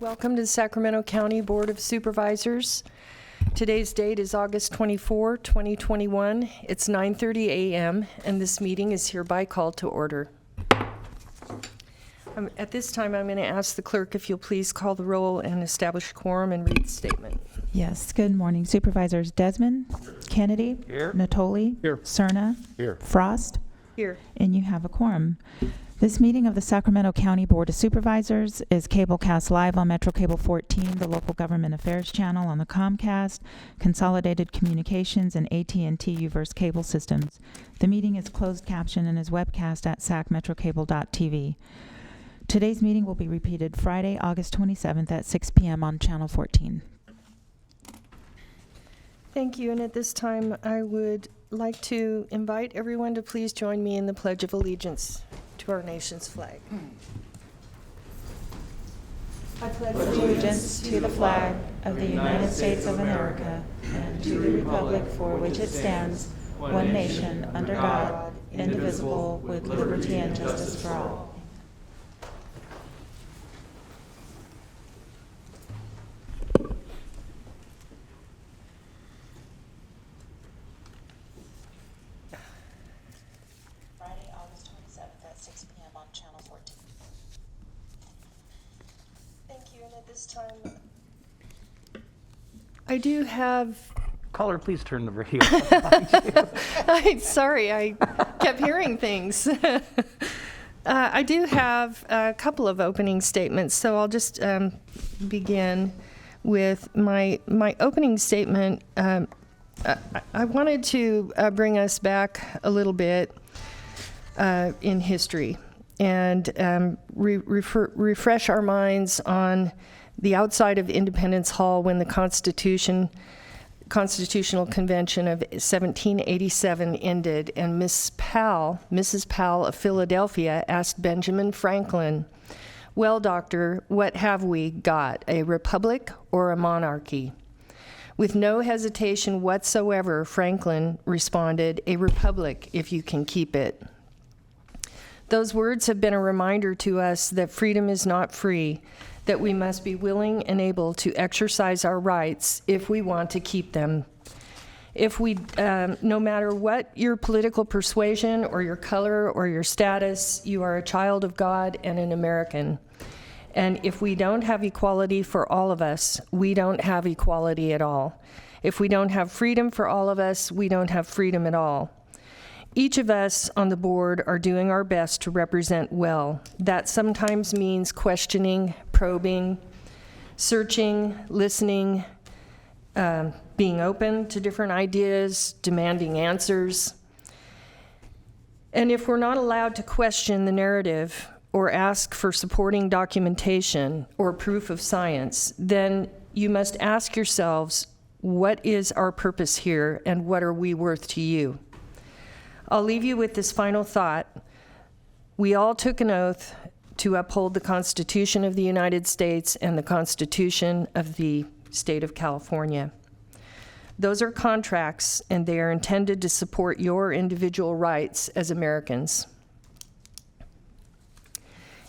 Welcome to the Sacramento County Board of Supervisors. Today's date is August 24, 2021. It's 9:30 a.m. and this meeting is hereby called to order. At this time, I'm going to ask the clerk if you'll please call the roll and establish quorum and read the statement. Yes, good morning. Supervisors Desmond, Kennedy, Here. Natoli, Here. Cerna, Here. Frost, Here. and you have a quorum. This meeting of the Sacramento County Board of Supervisors is cablecast live on Metro Cable 14, the local government affairs channel on the Comcast, Consolidated Communications, and AT&T Uverse cable systems. The meeting is closed caption and is webcast at sacmetrocable.tv. Today's meeting will be repeated Friday, August 27th at 6 p.m. on Channel 14. Thank you, and at this time, I would like to invite everyone to please join me in the Pledge of Allegiance to our nation's flag. I pledge allegiance to the flag of the United States of America and to the republic for which it stands, one nation, under God, indivisible, with liberty and justice for all. Friday, August 27th at 6 p.m. on Channel 14. Thank you, and at this time, I do have Caller, please turn the radio on. sorry, I kept hearing things. I do have a couple of opening statements, so I'll just begin with my opening statement. I wanted to bring us back a little bit in history and refresh our minds on the outside of Independence Hall when the Constitutional Convention of 1787 ended, and Mrs. Powell of Philadelphia asked Benjamin Franklin, "Well, doctor, what have we got, a republic or a monarchy?" With no hesitation whatsoever, Franklin responded, "A republic, if you can keep it." Those words have been a reminder to us that freedom is not free, that we must be willing and able to exercise our rights if we want to keep them. No matter what your political persuasion or your color or your status, you are a child of God and an American. And if we don't have equality for all of us, we don't have equality at all. If we don't have freedom for all of us, we don't have freedom at all. Each of us on the board are doing our best to represent well. That sometimes means questioning, probing, searching, listening, being open to different ideas, demanding answers. And if we're not allowed to question the narrative or ask for supporting documentation or proof of science, then you must ask yourselves, what is our purpose here and what are we worth to you? I'll leave you with this final thought. We all took an oath to uphold the Constitution of the United States and the Constitution of the State of California. Those are contracts, and they are intended to support your individual rights as Americans.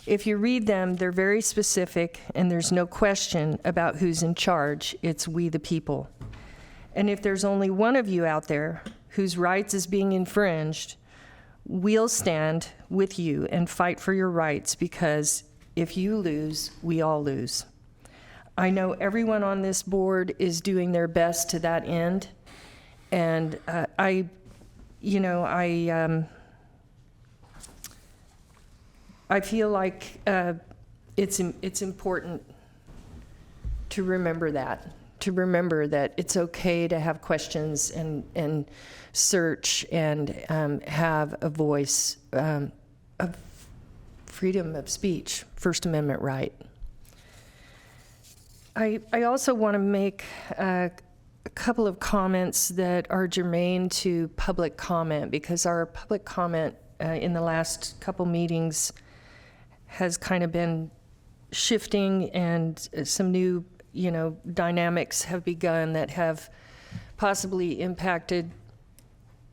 If you read them, they're very specific, and there's no question about who's in charge. It's we the people. And if there's only one of you out there whose rights is being infringed, we'll stand with you and fight for your rights, because if you lose, we all lose. I know everyone on this board is doing their best to that end, and I feel like it's important to remember that. To remember that it's okay to have questions and search and have a voice of freedom of speech, First Amendment right. I also want to make a couple of comments that are germane to public comment, because our public comment in the last couple meetings has kind of been shifting, and some new dynamics have begun that have possibly impacted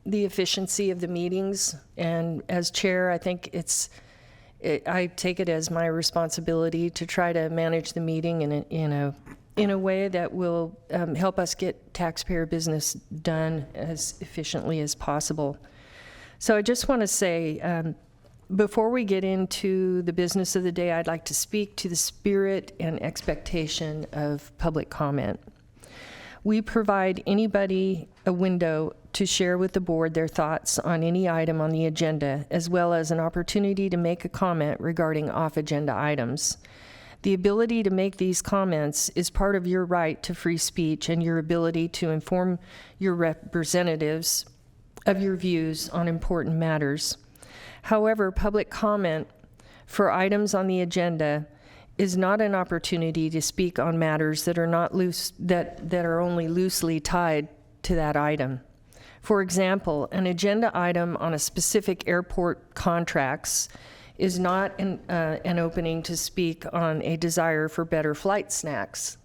the efficiency of the meetings. And as chair, I think it's I take it as my responsibility to try to manage the meeting in a way that will help us get taxpayer business done as efficiently as possible. So I just want to say, before we get into the business of the day, I'd like to speak to the spirit and expectation of public comment. We provide anybody a window to share with the board their thoughts on any item on the agenda, as well as an opportunity to make a comment regarding off-agenda items. The ability to make these comments is part of your right to free speech and your ability to inform your representatives of your views on important matters. However, public comment for items on the agenda is not an opportunity to speak on matters that are not that are only loosely tied to that item. For example, an agenda item on a specific airport contracts is not an opening to speak on a desire for better flight snacks.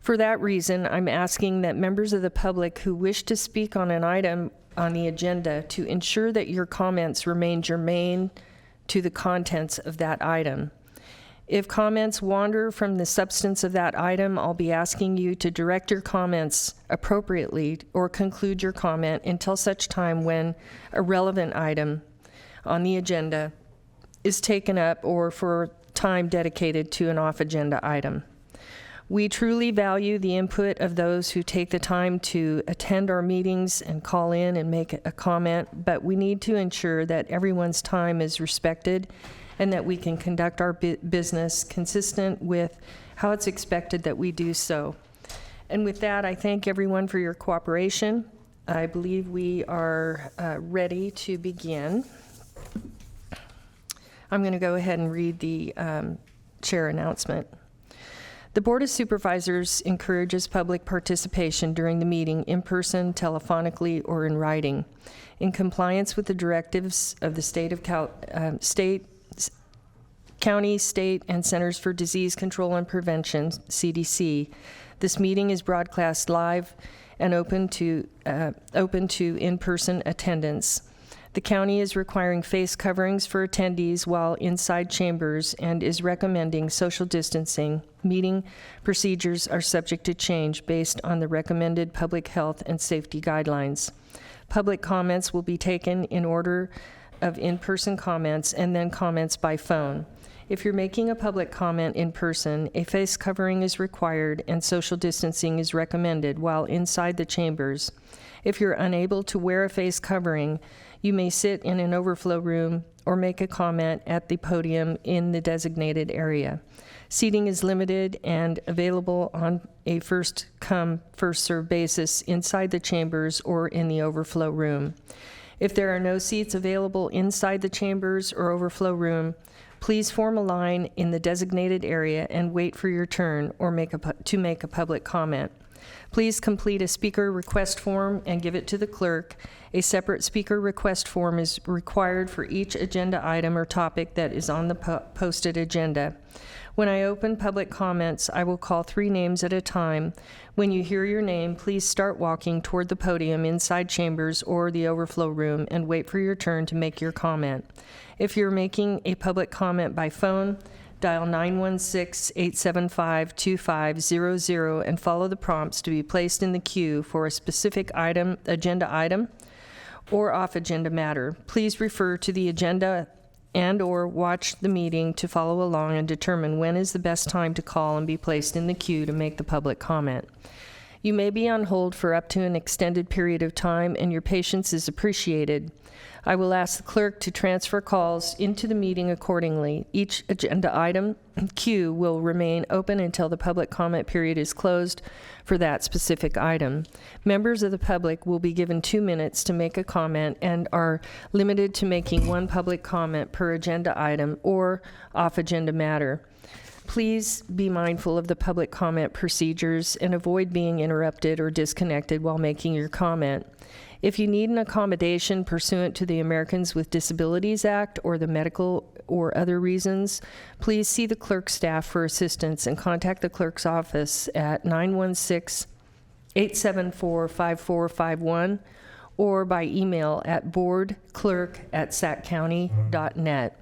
For that reason, I'm asking that members of the public who wish to speak on an item on the agenda to ensure that your comments remain germane to the contents of that item. If comments wander from the substance of that item, I'll be asking you to direct your comments appropriately or conclude your comment until such time when a relevant item on the agenda is taken up or for time dedicated to an off-agenda item. We truly value the input of those who take the time to attend our meetings and call in and make a comment, but we need to ensure that everyone's time is respected and that we can conduct our business consistent with how it's expected that we do so. And with that, I thank everyone for your cooperation. I believe we are ready to begin. I'm going to go ahead and read the chair announcement. The Board of Supervisors encourages public participation during the meeting in person, telephonically, or in writing. In compliance with the directives of the County, State, and Centers for Disease Control and Prevention, CDC, this meeting is broadcast live and open to in-person attendance. The county is requiring face coverings for attendees while inside chambers and is recommending social distancing. Meeting procedures are subject to change based on the recommended public health and safety guidelines. Public comments will be taken in order of in-person comments and then comments by phone. If you're making a public comment in person, a face covering is required and social distancing is recommended while inside the chambers. If you're unable to wear a face covering, you may sit in an overflow room or make a comment at the podium in the designated area. Seating is limited and available on a first-come, first-served basis inside the chambers or in the overflow room. If there are no seats available inside the chambers or overflow room, please form a line in the designated area and wait for your turn or to make a public comment. Please complete a speaker request form and give it to the clerk. A separate speaker request form is required for each agenda item or topic that is on the posted agenda. When I open public comments, I will call 3 names at a time. When you hear your name, please start walking toward the podium inside chambers or the overflow room and wait for your turn to make your comment. If you're making a public comment by phone, dial 916-875-2500 and follow the prompts to be placed in the queue for a specific agenda item, or off-agenda matter. Please refer to the agenda and/or watch the meeting to follow along and determine when is the best time to call and be placed in the queue to make the public comment. You may be on hold for up to an extended period of time, and your patience is appreciated. I will ask the clerk to transfer calls into the meeting accordingly. Each agenda item queue will remain open until the public comment period is closed for that specific item. Members of the public will be given 2 minutes to make a comment and are limited to making 1 public comment per agenda item or off-agenda matter. Please be mindful of the public comment procedures and avoid being interrupted or disconnected while making your comment. If you need an accommodation pursuant to the Americans with Disabilities Act or the medical or other reasons, please see the clerk's staff for assistance and contact the clerk's office at 916-874-5451 or by email at boardclerk@saccounty.net.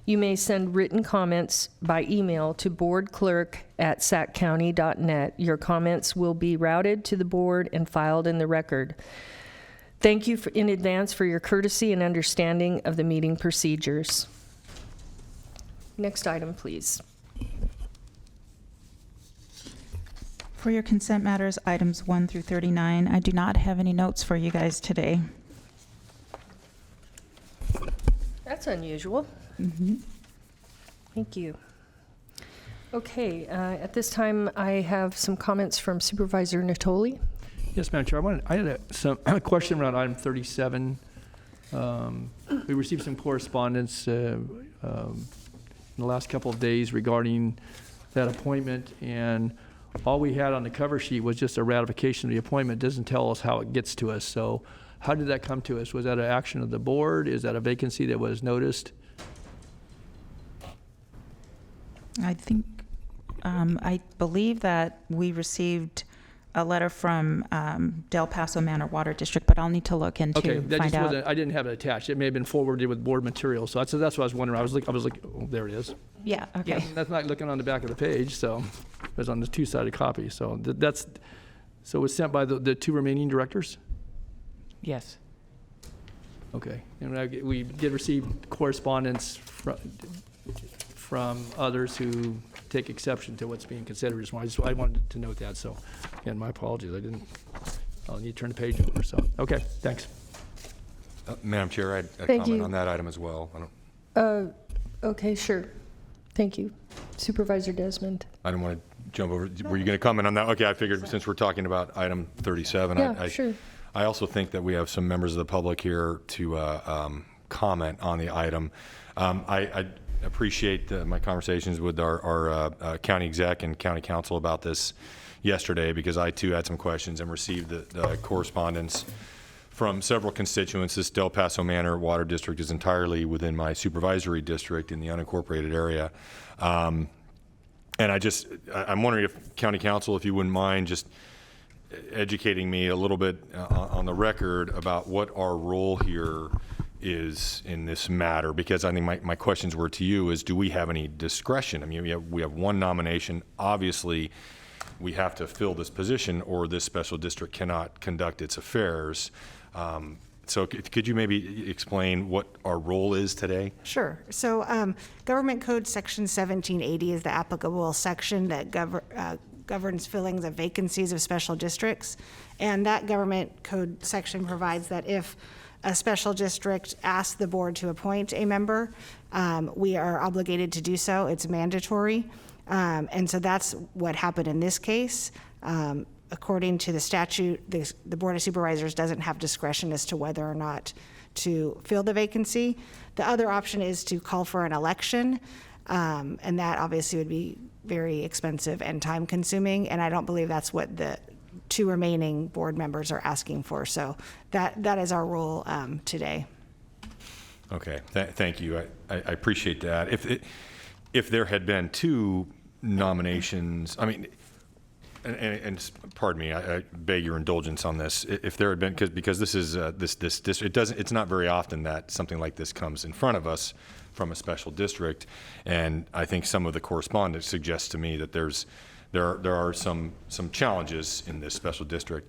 You may send written comments by email to boardclerk@saccounty.net. Your comments will be routed to the board and filed in the record. Thank you in advance for your courtesy and understanding of the meeting procedures. Next item, please. For your consent matters, items 1 through 39, I do not have any notes for you guys today. That's unusual. Thank you. Okay, at this time, I have some comments from Supervisor Natoli. Yes, Madam Chair. I had a question around item 37. We received some correspondence in the last couple of days regarding that appointment, and all we had on the cover sheet was just a ratification of the appointment. It doesn't tell us how it gets to us. So how did that come to us? Was that an action of the board? Is that a vacancy that was noticed? I think, I believe that we received a letter from Del Paso Manor Water District, but I'll need to look into Okay, that find just out. wasn't, I didn't have it attached. It may have been forwarded with board material. So that's what I was wondering. I was like, oh, there it is. Yeah, okay. Yeah, that's not looking on the back of the page, so it was on the two-sided copy. So so it was sent by the two remaining directors? Yes. Okay. And we did receive correspondence from others who take exception to what's being considered. I wanted to note that. So again, my apologies. I'll need to turn the page over. So, okay, thanks. Madam Chair, I had a Thank comment you. on that item as well. Okay, sure. Thank you. Supervisor Desmond. I didn't want to jump over. Were you going to comment on that? Okay, I figured since we're talking about item 37, Yeah, sure. I also think that we have some members of the public here to comment on the item. I appreciate my conversations with our county exec and county council about this yesterday, because I too had some questions and received the correspondence from several constituents. This Del Paso Manor Water District is entirely within my supervisory district in the unincorporated area. And I'm wondering if county council, if you wouldn't mind just educating me a little bit on the record about what our role here is in this matter, because I think my questions were to you is, do we have any discretion? I mean, we have one nomination. Obviously, we have to fill this position or this special district cannot conduct its affairs. So could you maybe explain what our role is today? Sure. So Government Code Section 1780 is the applicable section that governs fillings of vacancies of special districts. And that Government Code section provides that if a special district asks the board to appoint a member, we are obligated to do so. It's mandatory. And so that's what happened in this case. According to the statute, the Board of Supervisors doesn't have discretion as to whether or not to fill the vacancy. The other option is to call for an election, and that obviously would be very expensive and time-consuming, and I don't believe that's what the two remaining board members are asking for. So that is our role today. Okay, thank you. I appreciate that. If there had been two nominations, I mean, and pardon me, I beg your indulgence on this. If there had been, because this is it's not very often that something like this comes in front of us from a special district, and I think some of the correspondence suggests to me that there are some challenges in this special district.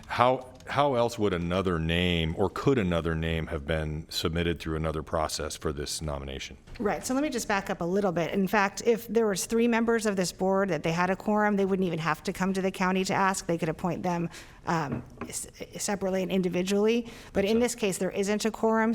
How else would another name, or could another name have been submitted through another process for this nomination? Right, so let me just back up a little bit. In fact, if there was 3 members of this board that they had a quorum, they wouldn't even have to come to the county to ask. They could appoint them separately and individually. But in this case, there isn't a quorum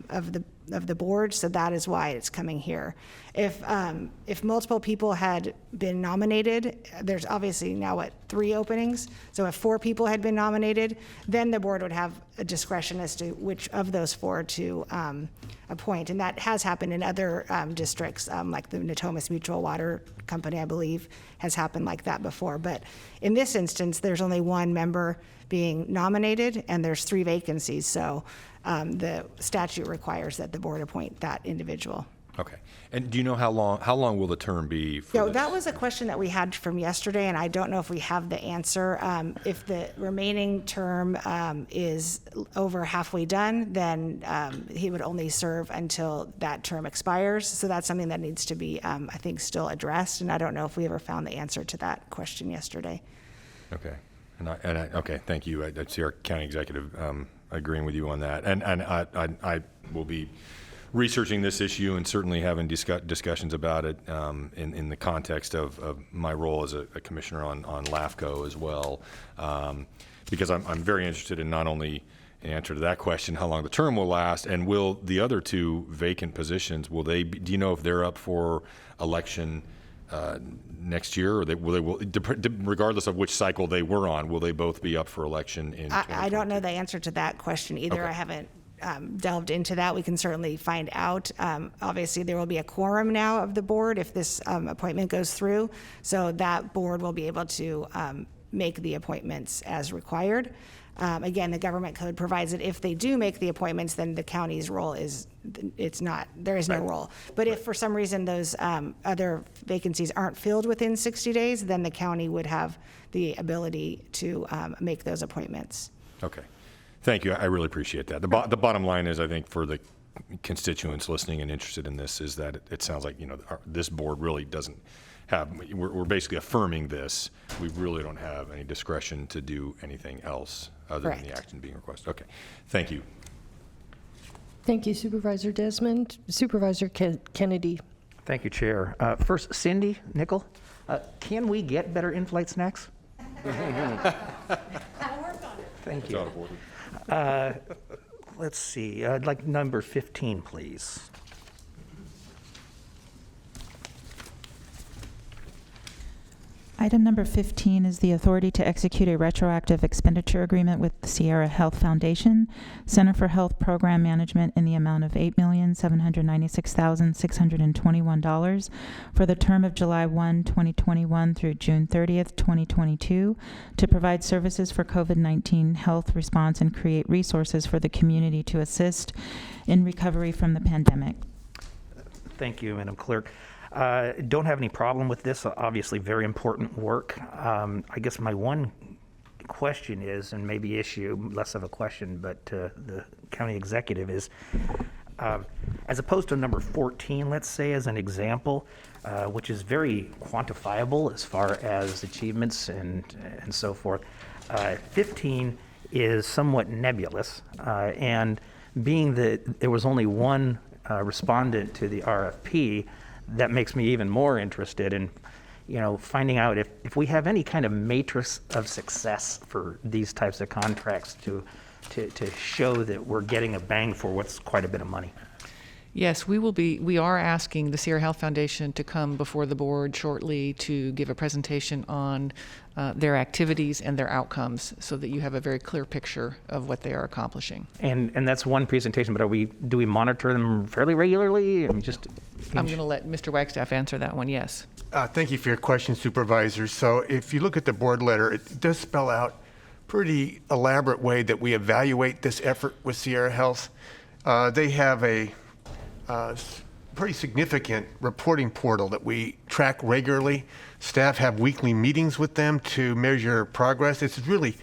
of the board, so that is why it's coming here. If multiple people had been nominated, there's obviously now 3 openings. So if 4 people had been nominated, then the board would have a discretion as to which of those 4 to appoint, and that has happened in other districts, like the Natomas Mutual Water Company, I believe, has happened like that before. But in this instance, there's only 1 member being nominated, and there's 3 vacancies. So the statute requires that the board appoint that individual. Okay. And do you know how long will the term be for Yeah, this? that was a question that we had from yesterday, and I don't know if we have the answer. If the remaining term is over halfway done, then he would only serve until that term expires. So that's something that needs to be, I think, still addressed, and I don't know if we ever found the answer to that question yesterday. Okay. Okay, thank you. I see our county executive agreeing with you on that. And I will be researching this issue and certainly having discussions about it in the context of my role as a commissioner on LAFCO as well, because I'm very interested in not only an answer to that question, how long the term will last, and will the other two vacant positions, do you know if they're up for election next year, or regardless of which cycle they were on, will they both be up for election in 2022? I don't know the answer to that question either. Okay. I haven't delved into that. We can certainly find out. Obviously, there will be a quorum now of the board if this appointment goes through, so that board will be able to make the appointments as required. Again, the government code provides that if they do make the appointments, then the county's role there is no role. But if for some reason those other vacancies aren't filled within 60 days, then the county would have the ability to make those appointments. Okay. Thank you. I really appreciate that. The bottom line is, I think, for the constituents listening and interested in this, is that it sounds like, this board really doesn't have, we're basically affirming this. We really don't have any discretion to do anything else other than the Correct. action being requested. Okay. Thank you. Thank you, Supervisor Desmond. Supervisor Kennedy. Thank you, Chair. First, Cindy Nickel, can we get better in-flight snacks? I'll work on it. Thank It's you. out of order. Let's see, I'd like number 15, please. Item number 15 is the authority to execute a retroactive expenditure agreement with the Sierra Health Foundation, Center for Health Program Management, in the amount of $8,796,621 for the term of July 1, 2021 through June 30th, 2022, to provide services for COVID-19 health response and create resources for the community to assist in recovery from the pandemic. Thank you, Madam Clerk. Don't have any problem with this. Obviously, very important work. I guess my one question is, and maybe issue, less of a question, but the county executive is, as opposed to number 14, let's say, as an example, which is very quantifiable as far as achievements and so forth, 15 is somewhat nebulous, and being that there was only one respondent to the RFP, that makes me even more interested in, finding out if we have any kind of matrix of success for these types of contracts to show that we're getting a bang for what's quite a bit of money. Yes, we are asking the Sierra Health Foundation to come before the board shortly to give a presentation on their activities and their outcomes, so that you have a very clear picture of what they are accomplishing. And that's one presentation, but do we monitor them fairly regularly? I'm going to let Mr. Wagstaff answer that one, yes. Thank you for your question, Supervisor. So if you look at the board letter, it does spell out pretty elaborate way that we evaluate this effort with Sierra Health. They have a pretty significant reporting portal that we track regularly. Staff have weekly meetings with them to measure progress. It's really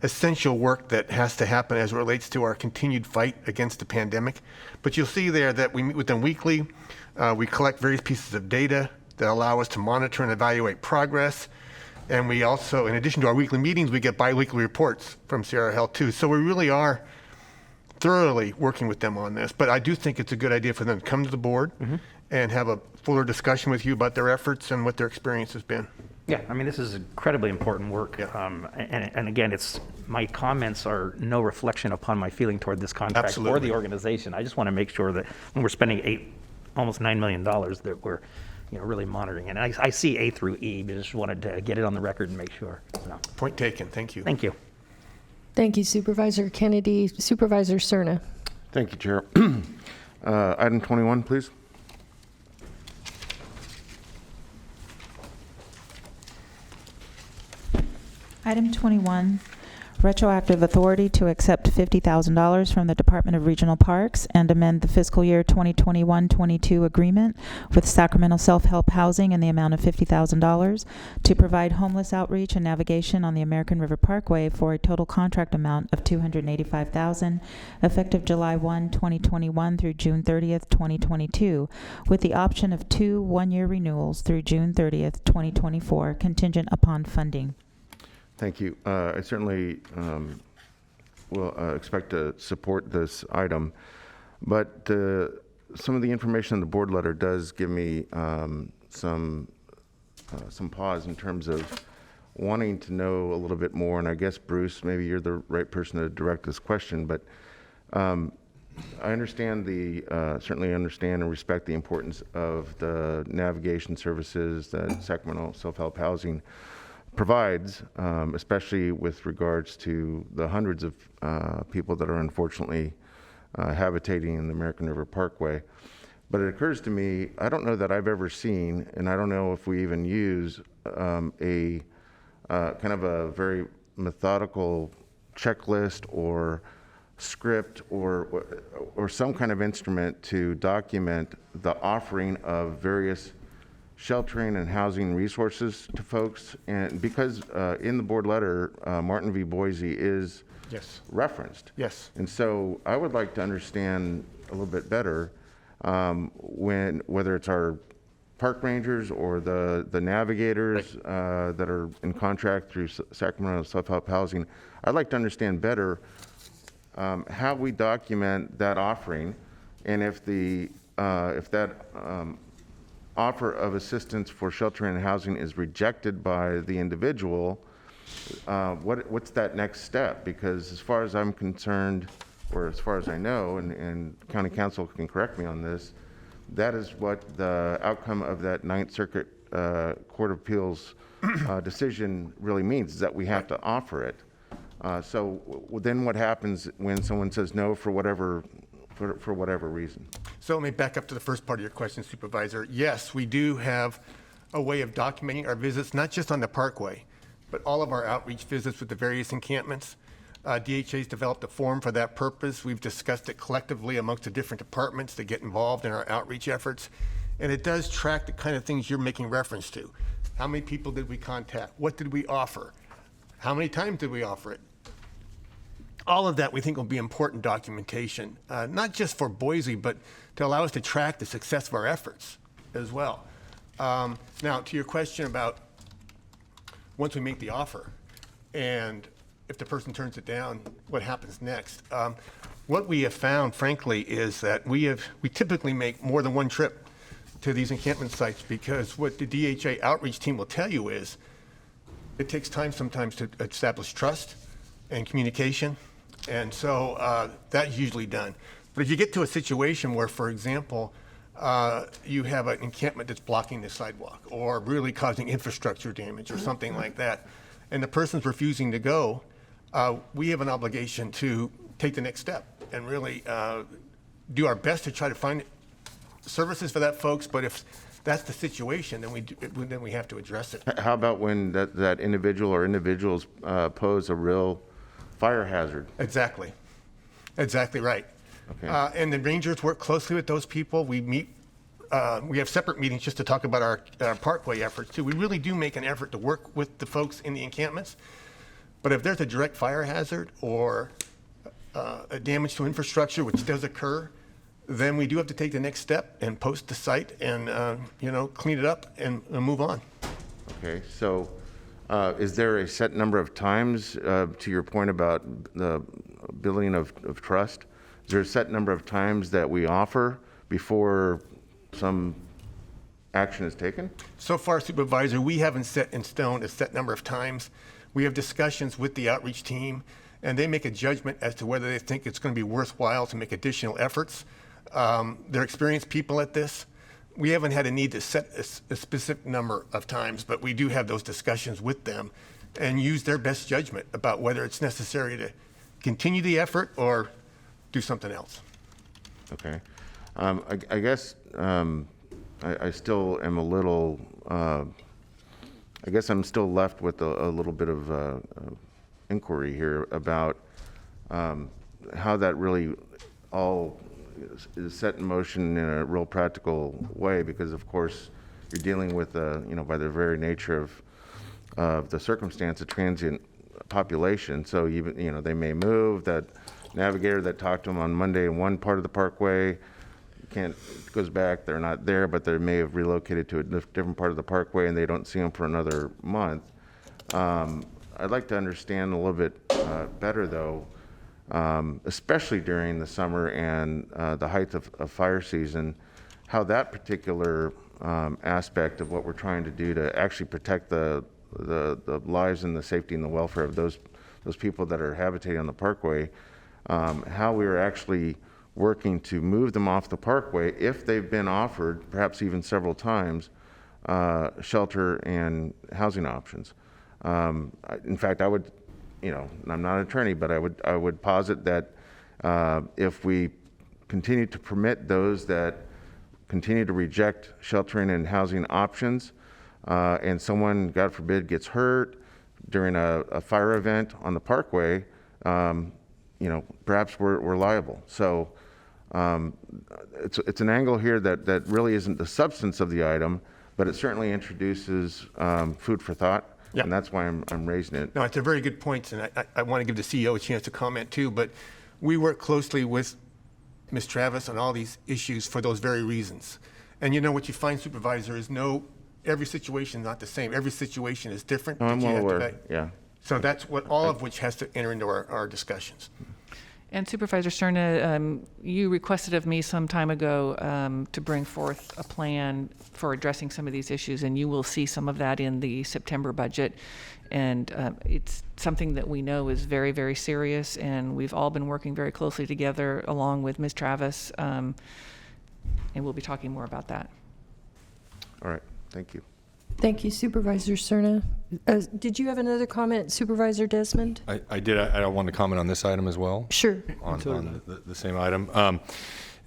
essential work that has to happen as it relates to our continued fight against the pandemic. But you'll see there that we meet with them weekly. We collect various pieces of data that allow us to monitor and evaluate progress. And we also, in addition to our weekly meetings, we get biweekly reports from Sierra Health too. So we really are thoroughly working with them on this. But I do think it's a good idea for them to come to the board and have a fuller discussion with you about their efforts and what their experience has been. Yeah, I mean, this is incredibly important work. Yeah. And again, my comments are no reflection upon my feeling toward this contract or Absolutely. the organization. I just want to make sure that when we're spending almost $9 million, that we're really monitoring. And I see A through E, but just wanted to get it on the record and make sure. So, Point taken. Thank you. thank you. Thank you, Supervisor Kennedy. Supervisor Cerna. Thank you, Chair. Item 21, please. Item 21, retroactive authority to accept $50,000 from the Department of Regional Parks and amend the fiscal year 2021-22 agreement with Sacramento Self-Help Housing in the amount of $50,000 to provide homeless outreach and navigation on the American River Parkway for a total contract amount of $285,000, effective July 1, 2021 through June 30th, 2022, with the option of 2 one-year renewals through June 30th, 2024, contingent upon funding. Thank you. I certainly will expect to support this item, but some of the information in the board letter does give me some pause in terms of wanting to know a little bit more. And I guess, Bruce, maybe you're the right person to direct this question, but I understand certainly understand and respect the importance of the navigation services that Sacramento Self-Help Housing provides, especially with regards to the hundreds of people that are unfortunately habitating in the American River Parkway. But it occurs to me, I don't know that I've ever seen, and I don't know if we even use a kind of a very methodical checklist or script or some kind of instrument to document the offering of various sheltering and housing resources to folks. And because in the board letter, Martin v. Boise is Yes. referenced. Yes. And so I would like to understand a little bit better whether it's our park rangers or the navigators that are in contract through Sacramento Self-Help Housing. I'd like to understand better how we document that offering, and if that offer of assistance for sheltering and housing is rejected by the individual, what's that next step? Because as far as I'm concerned, or as far as I know, and county council can correct me on this, that is what the outcome of that Ninth Circuit Court of Appeals decision really means, is that we have to offer it. So then what happens when someone says no for whatever reason? So let me back up to the first part of your question, Supervisor. Yes, we do have a way of documenting our visits, not just on the Parkway, but all of our outreach visits with the various encampments. DHA's developed a form for that purpose. We've discussed it collectively amongst the different departments that get involved in our outreach efforts. And it does track the kind of things you're making reference to. How many people did we contact? What did we offer? How many times did we offer it? All of that we think will be important documentation, not just for Boise, but to allow us to track the success of our efforts as well. Now, to your question about once we make the offer and if the person turns it down, what happens next? What we have found, frankly, is that we typically make more than one trip to these encampment sites, because what the DHA outreach team will tell you is it takes time sometimes to establish trust and communication. And so that's usually done. But if you get to a situation where, for example, you have an encampment that's blocking the sidewalk or really causing infrastructure damage or something like that, and the person's refusing to go, we have an obligation to take the next step and really do our best to try to find services for that folks. But if that's the situation, then we have to address it. How about when that individual or individuals pose a real fire hazard? Exactly right. Okay. And the rangers work closely with those people. We meet, we have separate meetings just to talk about our parkway efforts too. We really do make an effort to work with the folks in the encampments. But if there's a direct fire hazard or a damage to infrastructure, which does occur, then we do have to take the next step and post the site and clean it up and move on. Okay, so is there a set number of times, to your point about the building of trust, is there a set number of times that we offer before some action is taken? So far, Supervisor, we haven't set in stone a set number of times. We have discussions with the outreach team, and they make a judgment as to whether they think it's going to be worthwhile to make additional efforts. They're experienced people at this. We haven't had a need to set a specific number of times, but we do have those discussions with them and use their best judgment about whether it's necessary to continue the effort or do something else. Okay. I guess I still am a little, I guess I'm still left with a little bit of inquiry here about how that really all is set in motion in a real practical way, because of course you're dealing with, by the very nature of the circumstance, a transient population. So even, they may move. That navigator that talked to them on Monday in one part of the parkway goes back, they're not there, but they may have relocated to a different part of the parkway and they don't see them for another month. I'd like to understand a little bit better though, especially during the summer and the height of fire season, how that particular aspect of what we're trying to do to actually protect the lives and the safety and the welfare of those people that are habitating on the parkway, how we are actually working to move them off the parkway if they've been offered, perhaps even several times, shelter and housing options. In fact, I would, I'm not an attorney, but I would posit that if we continue to permit those that continue to reject sheltering and housing options, and someone, God forbid, gets hurt during a fire event on the parkway, perhaps we're liable. So it's an angle here that really isn't the substance of the item, but it certainly introduces food for thought. Yeah. And that's why I'm raising it. No, it's a very good point, and I want to give the CEO a chance to comment too, but we work closely with Ms. Travis on all these issues for those very reasons. And what you find, Supervisor, is every situation is not the same. Every situation is different. No, I'm that you well have to aware, yeah. So that's all of which has to enter into our discussions. And Supervisor Cerna, you requested of me some time ago to bring forth a plan for addressing some of these issues, and you will see some of that in the September budget. And it's something that we know is very, very serious, and we've all been working very closely together along with Ms. Travis, and we'll be talking more about that. All right, thank you. Thank you, Supervisor Cerna. Did you have another comment, Supervisor Desmond? I did. I want to comment on this item as well. Sure. On the same item.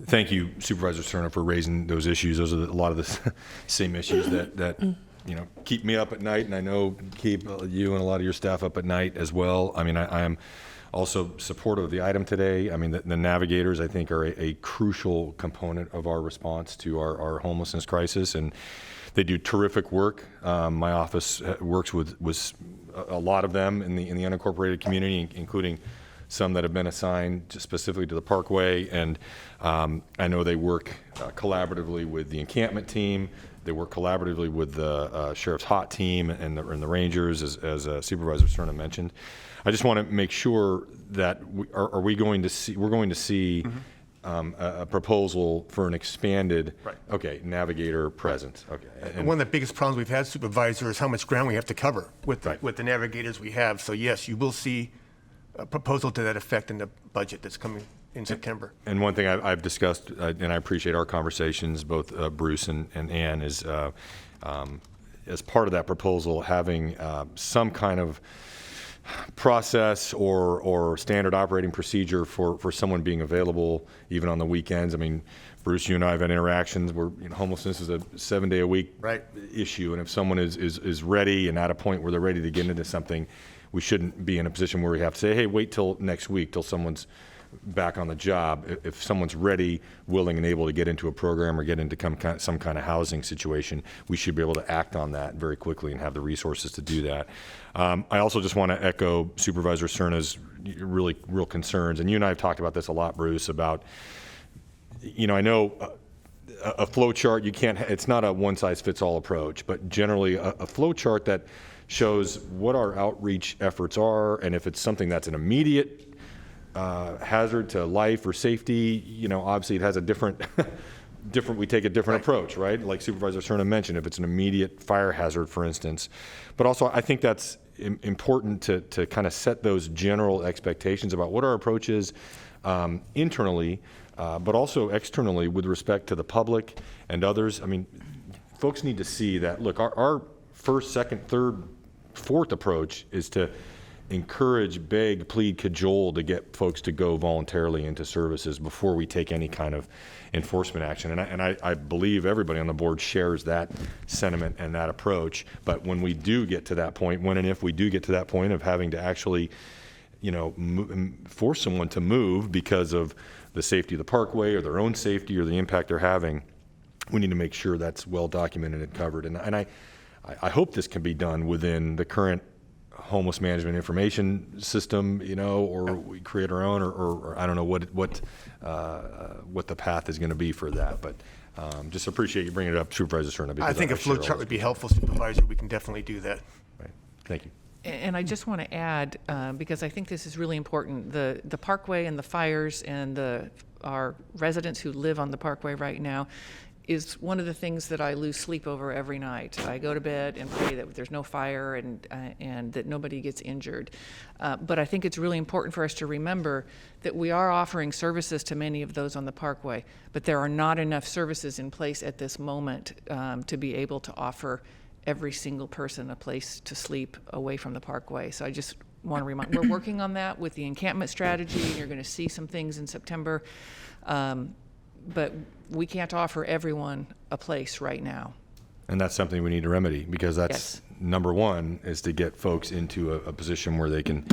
Thank you, Supervisor Cerna, for raising those issues. Those are a lot of the same issues that keep me up at night, and I know keep you and a lot of your staff up at night as well. I mean, I am also supportive of the item today. I mean, the navigators, I think, are a crucial component of our response to our homelessness crisis, and they do terrific work. My office works with a lot of them in the unincorporated community, including some that have been assigned specifically to the Parkway. And I know they work collaboratively with the encampment team. They work collaboratively with the Sheriff's HOT team and the Rangers, as Supervisor Cerna mentioned. I just want to make sure that we're going to see mm-hmm. A proposal for an expanded, navigator presence. Okay. And one of the biggest problems we've had, Supervisor, is how much ground we have to cover with the navigators we have. So yes, you will see a proposal to that effect in the budget that's coming in September. And one thing I've discussed, and I appreciate our conversations, both Bruce and Ann, is as part of that proposal, having some kind of process or standard operating procedure for someone being available even on the weekends. I mean, Bruce, you and I have had interactions where homelessness is a 7-day-a-week issue, and if someone is ready and at a point where they're ready to get into something, we shouldn't be in a position where we have to say, hey, wait till next week till someone's back on the job. If someone's ready, willing, and able to get into a program or get into some kind of housing situation, we should be able to act on that very quickly and have the resources to do that. I also just want to echo Supervisor Cerna's real concerns, and you and I have talked about this a lot, Bruce, about, I know a flow chart, it's not a one-size-fits-all approach, but generally a flow chart that shows what our outreach efforts are, and if it's something that's an immediate hazard to life or safety, obviously it has a different, we take a different approach, right? Like Supervisor Cerna mentioned, if it's an immediate fire hazard, for instance. But also, I think that's important to kind of set those general expectations about what our approach is internally, but also externally with respect to the public and others. I mean, folks need to see that, look, our first, second, third, fourth approach is to encourage, beg, plead, cajole to get folks to go voluntarily into services before we take any kind of enforcement action. And I believe everybody on the board shares that sentiment and that approach. But when we do get to that point, when and if we do get to that point of having to actually force someone to move because of the safety of the parkway or their own safety or the impact they're having. We need to make sure that's well documented and covered. And I hope this can be done within the current homeless management information system, or we create our own, or I don't know what the path is going to be for that. But just appreciate you bringing it up, Supervisor Serna. I think a flow chart would be helpful, Supervisor. We can definitely do that. Right. Thank you. And I just want to add, because I think this is really important, the parkway and the fires and our residents who live on the parkway right now is one of the things that I lose sleep over every night. I go to bed and pray that there's no fire and that nobody gets injured. But I think it's really important for us to remember that we are offering services to many of those on the parkway, but there are not enough services in place at this moment to be able to offer every single person a place to sleep away from the parkway. So I just want to remind, we're working on that with the encampment strategy. You're going to see some things in September. But we can't offer everyone a place right now. And that's something we need to remedy, because that's Yes. number one, is to get folks into a position where they can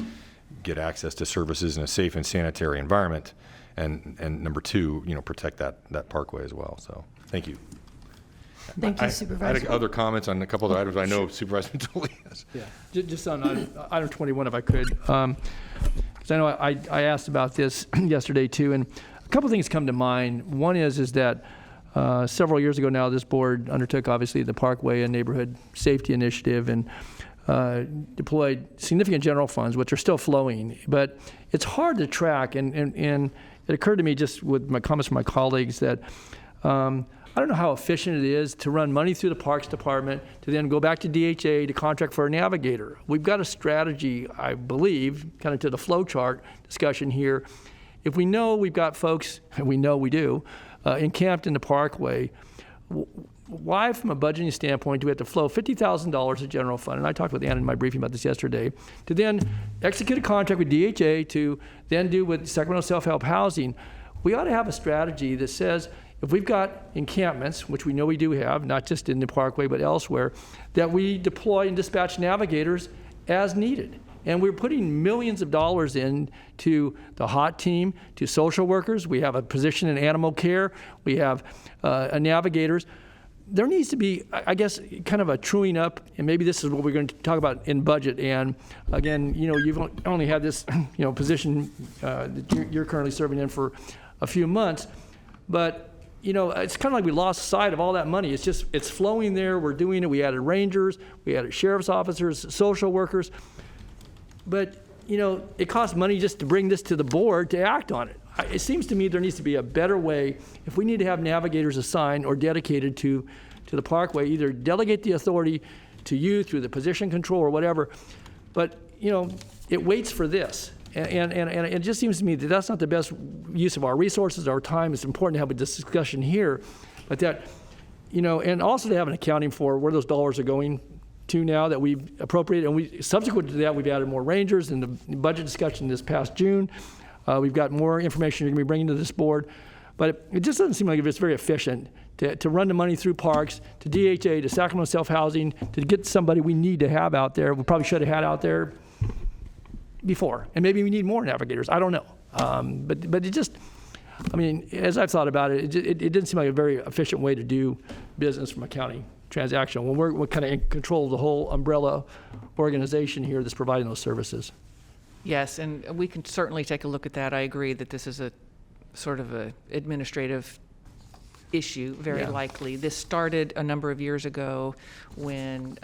get access to services in a safe and sanitary environment. And number two, protect that parkway as well. So thank you. Thank you, I Supervisor. had other comments on a couple of items I know Supervisor Mitchell has. Yeah, just on item 21, if I could, because I know I asked about this yesterday too, and a couple things come to mind. One is that several years ago now, this board undertook obviously the Parkway and Neighborhood Safety Initiative and deployed significant general funds, which are still flowing. But it's hard to track, and it occurred to me just with my comments from my colleagues that I don't know how efficient it is to run money through the Parks Department to then go back to DHA to contract for a navigator. We've got a strategy, I believe, kind of to the flow chart discussion here. If we know we've got folks, and we know we do, encamped in the parkway, why, from a budgeting standpoint, do we have to flow $50,000 of general fund? And I talked with Ann in my briefing about this yesterday, to then execute a contract with DHA to then do with Sacramento Self-Help Housing. We ought to have a strategy that says, if we've got encampments, which we know we do have, not just in the parkway but elsewhere, that we deploy and dispatch navigators as needed. And we're putting millions of dollars into the HOT team, to social workers. We have a position in animal care. We have navigators. There needs to be, I guess, kind of a truing up, and maybe this is what we're going to talk about in budget. And again, you've only had this, position that you're currently serving in for a few months, but it's kind of like we lost sight of all that money. It's flowing there. We're doing it. We added rangers, we added sheriff's officers, social workers. But, it costs money just to bring this to the board to act on it. It seems to me there needs to be a better way. If we need to have navigators assigned or dedicated to the parkway, either delegate the authority to you through the position control or whatever. But, it waits for this. And it just seems to me that that's not the best use of our resources, our time. It's important to have a discussion here. But that, and also to have an accounting for where those dollars are going to now that we've appropriated. And subsequent to that, we've added more rangers in the budget discussion this past June. We've got more information you're going to be bringing to this board. But it just doesn't seem like it's very efficient to run the money through parks, to DHA, to Sacramento Self-Housing, to get somebody we need to have out there. We probably should have had out there before. And maybe we need more navigators. I don't know. But it just, as I've thought about it, it didn't seem like a very efficient way to do business from a county transaction when we're kind of in control of the whole umbrella organization here that's providing those services. Yes, and we can certainly take a look at that. I agree that this is a sort of a administrative issue, very likely. This started a number of years ago when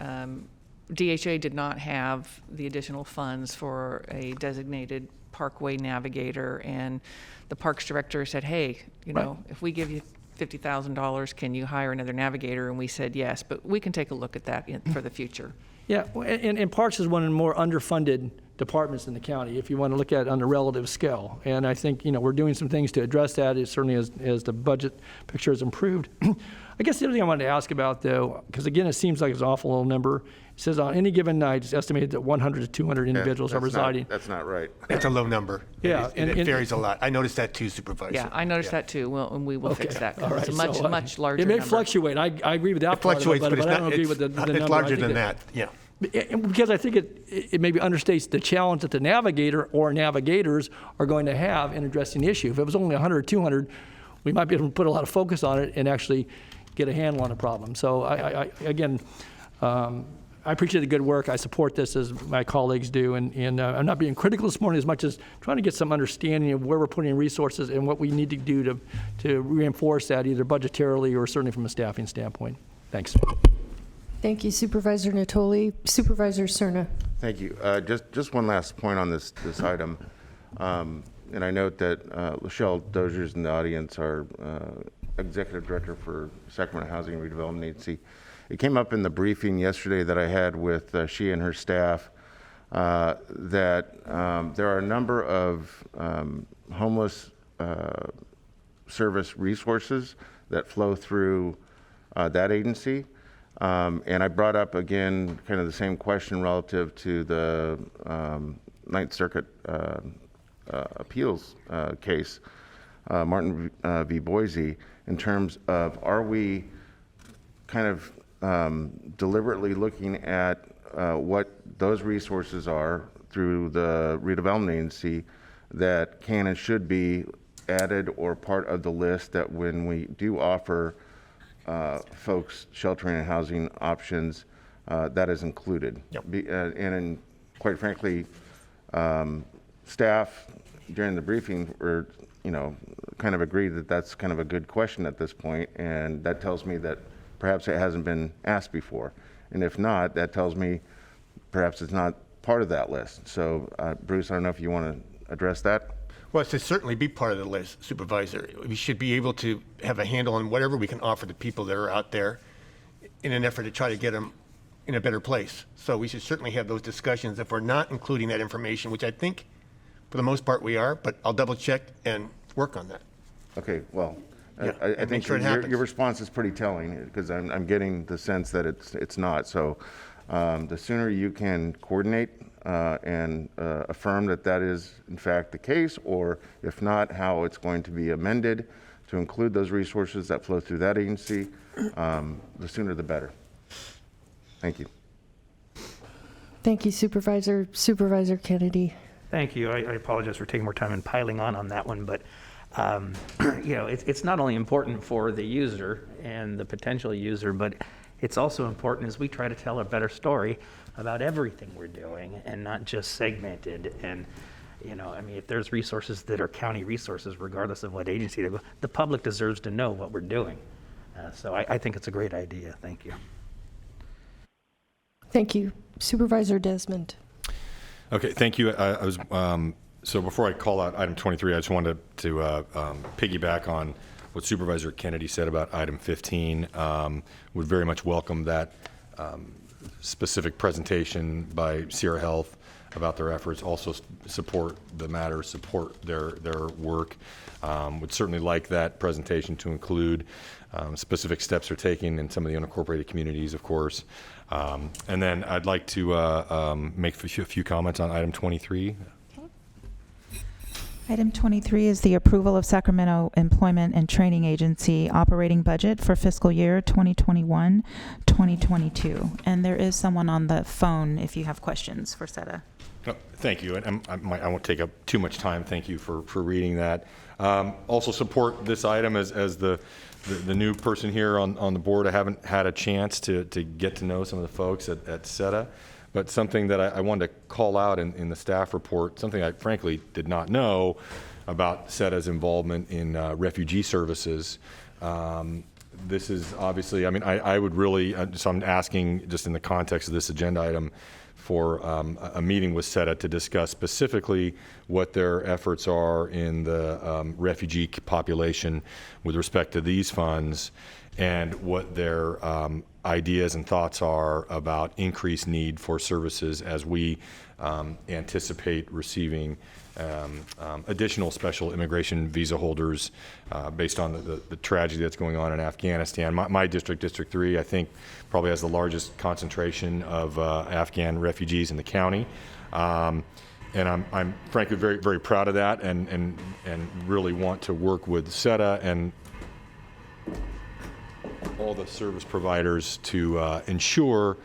DHA did not have the additional funds for a designated parkway navigator, and the parks director said, hey, if we give you $50,000, can you hire another navigator? And we said yes, but we can take a look at that for the future. Yeah, and Parks is one of the more underfunded departments in the county, if you want to look at it on a relative scale. And I think, we're doing some things to address that, certainly as the budget picture has improved. I guess the other thing I wanted to ask about, though, because again, it seems like it's an awful little number. It says on any given night, it's estimated that 100 to 200 individuals are residing. That's not right. That's a low number. Yeah, And it varies a lot. I noticed that too, Supervisor. Yeah, I noticed that too. Well, and we will fix that. 'Cause all it's a right. much, So, much larger it may number. fluctuate. I agree with that It fluctuates, part of it, but but I don't agree with the number. it's I larger think than that. Yeah. because I think it maybe understates the challenge that the navigator or navigators are going to have in addressing the issue. If it was only 100 or 200, we might be able to put a lot of focus on it and actually get a handle on the problem. So again, I appreciate the good work. I support this as my colleagues do, and I'm not being critical this morning as much as trying to get some understanding of where we're putting resources and what we need to do to reinforce that either budgetarily or certainly from a staffing standpoint. Thanks. Thank you, Supervisor Natoli. Supervisor Cerna. Thank you. Just one last point on this item. And I note that Lachelle Dozier's in the audience, our Executive Director for Sacramento Housing and Redevelopment Agency. It came up in the briefing yesterday that I had with she and her staff that there are a number of homeless service resources that flow through that agency. And I brought up again kind of the same question relative to the Ninth Circuit appeals case, Martin v. Boise, in terms of are we kind of deliberately looking at what those resources are through the redevelopment agency that can and should be added or part of the list that when we do offer folks sheltering and housing options, that is included. Yep. And quite frankly, staff during the briefing were, kind of agreed that that's kind of a good question at this point, and that tells me that perhaps it hasn't been asked before. And if not, that tells me perhaps it's not part of that list. So, Bruce, I don't know if you want to address that? Well, it should certainly be part of the list, Supervisor. We should be able to have a handle on whatever we can offer the people that are out there in an effort to try to get them in a better place. So we should certainly have those discussions if we're not including that information, which I think for the most part we are, but I'll double check and work on that. Okay, well, Yeah, I and make think sure it your happens. response is pretty telling, because I'm getting the sense that it's not. So the sooner you can coordinate and affirm that that is in fact the case, or if not, how it's going to be amended to include those resources that flow through that agency, the sooner the better. Thank you. Thank you, Supervisor. Supervisor Kennedy. Thank you. I apologize for taking more time and piling on that one, but it's not only important for the user and the potential user, but it's also important as we try to tell a better story about everything we're doing and not just segmented. And, if there's resources that are county resources, regardless of what agency they go, the public deserves to know what we're doing. So I think it's a great idea. Thank you. Thank you. Supervisor Desmond. Okay, thank you. I was so before I call out item 23, I just wanted to piggyback on what Supervisor Kennedy said about item 15. Would very much welcome that specific presentation by Sierra Health about their efforts. Also support the matter, support their work. Would certainly like that presentation to include specific steps they're taking in some of the unincorporated communities, of course. And then I'd like to make a few comments on item 23. Item 23 is the approval of Sacramento Employment and Training Agency operating budget for fiscal year 2021-2022. And there is someone on the phone if you have questions for SETA. Oh, thank you, and I won't take up too much time. Thank you for reading that. Also support this item as the new person here on the board. I haven't had a chance to get to know some of the folks at SETA, but something that I wanted to call out in the staff report, something I frankly did not know about SETA's involvement in refugee services. This is obviously, I would really, so I'm asking just in the context of this agenda item for a meeting with SETA to discuss specifically what their efforts are in the refugee population with respect to these funds and what their ideas and thoughts are about increased need for services as we anticipate receiving additional special immigration visa holders based on the tragedy that's going on in Afghanistan. My district, District 3, I think probably has the largest concentration of Afghan refugees in the county. And I'm frankly very, very proud of that and really want to work with SETA and all the service providers to ensure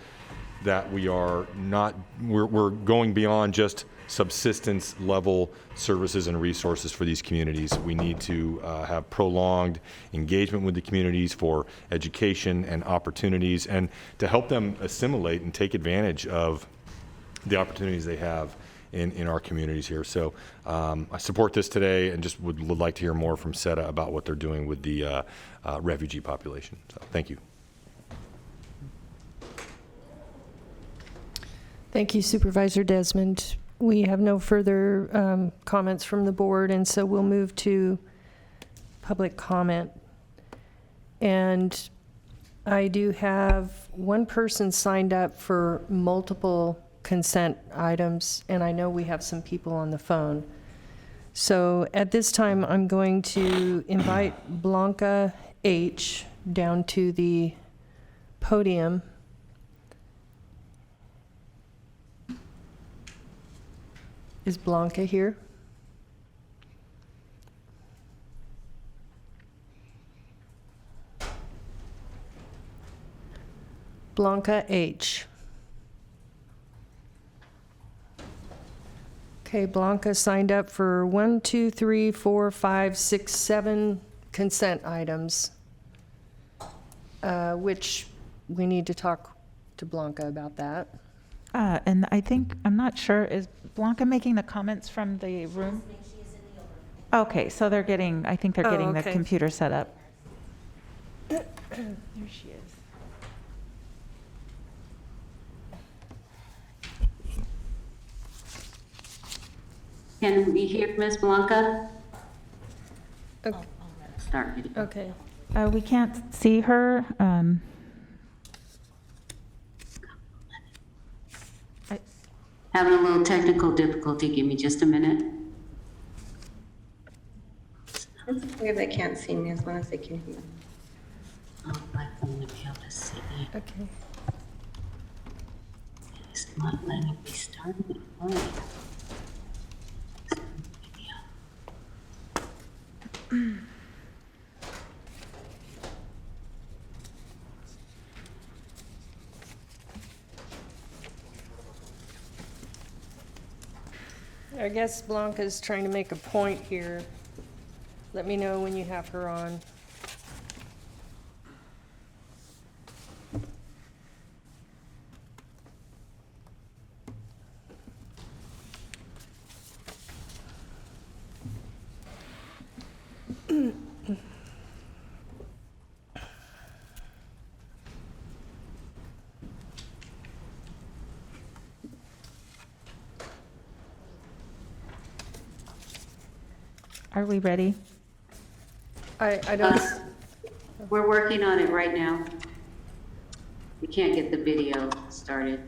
that we're going beyond just subsistence level services and resources for these communities. We need to have prolonged engagement with the communities for education and opportunities, and to help them assimilate and take advantage of the opportunities they have in our communities here. So I support this today, and just would like to hear more from SETA about what they're doing with the refugee population. So thank you. Thank you, Supervisor Desmond. We have no further comments from the board, and so we'll move to public comment. And I do have one person signed up for multiple consent items, and I know we have some people on the phone. So at this time, I'm going to invite Blanca H. down to the podium. Is Blanca here? Blanca H. Okay, Blanca signed up for 1, 2, 3, 4, 5, 6, 7 consent items, which we need to talk to Blanca about that. And I think, I'm not sure, is Blanca making the comments from the room? Okay, so they're getting, I think they're getting the okay. computer set up. There she is. Can we hear Ms. Blanca? Okay. Start video. Okay. We can't see her. Having a little technical difficulty. Give me just a minute. It's okay if they can't see me as long as they can hear me. Oh, I'd like them to be able to see. Okay. It's not letting me start it. All right. Video. I guess Blanca's trying to make a point here. Let me know when you have her on. Are we ready? I don't. We're working on it right now. We can't get the video started.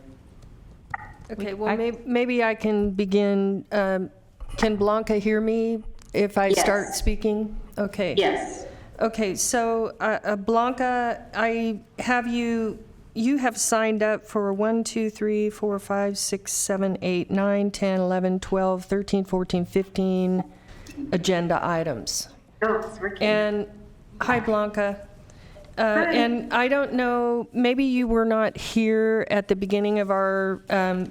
Okay, well, maybe I can begin. Can Blanca hear me if I start speaking? Okay. Yes. Okay, so Blanca, I have you have signed up for 1, 2, 3, 4, 5, 6, 7, 8, 9, 10, 11, 12, 13, 14, 15 agenda items. Oh, it's working. And hi, Blanca. And I don't know, maybe you were not here at the beginning of our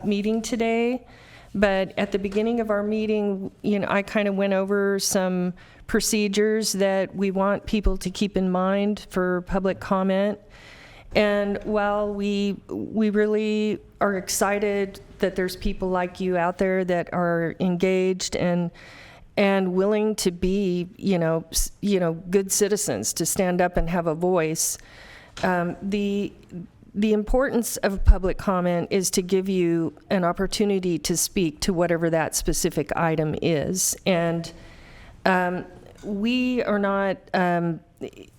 meeting today, but at the beginning of our meeting, I kind of went over some procedures that we want people to keep in mind for public comment. And while we really are excited that there's people like you out there that are engaged and willing to be, good citizens, to stand up and have a voice. The importance of public comment is to give you an opportunity to speak to whatever that specific item is. And we are not,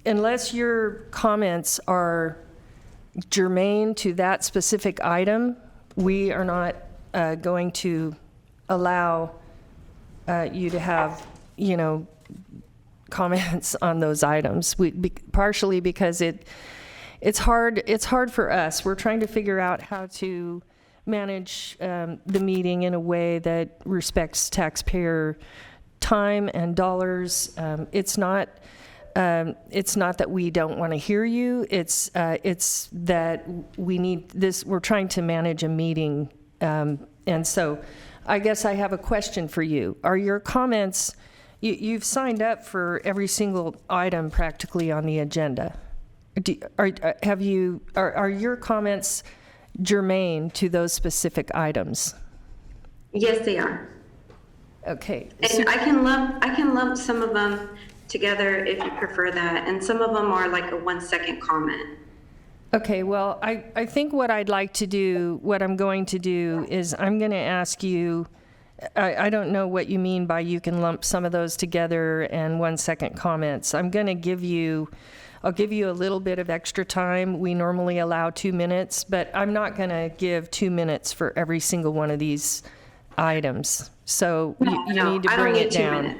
unless your comments are germane to that specific item, we are not going to allow you to have, comments on those items. Partially because it's hard for us. We're trying to figure out how to manage the meeting in a way that respects taxpayer time and dollars. It's not It's not that we don't want to hear you. It's that we need this. We're trying to manage a meeting, and so I guess I have a question for you. Are your comments? You've signed up for every single item practically on the agenda. Are your comments germane to those specific items? Yes, they are. Okay. And I can lump some of them together if you prefer that, and some of them are like a 1-second comment. Okay, well, I think what I'm going to do is I'm going to ask you, I don't know what you mean by you can lump some of those together and 1-second comments. I'll give you a little bit of extra time. We normally allow 2 minutes, but I'm not going to give 2 minutes for every single one of these items. So you need to bring it down.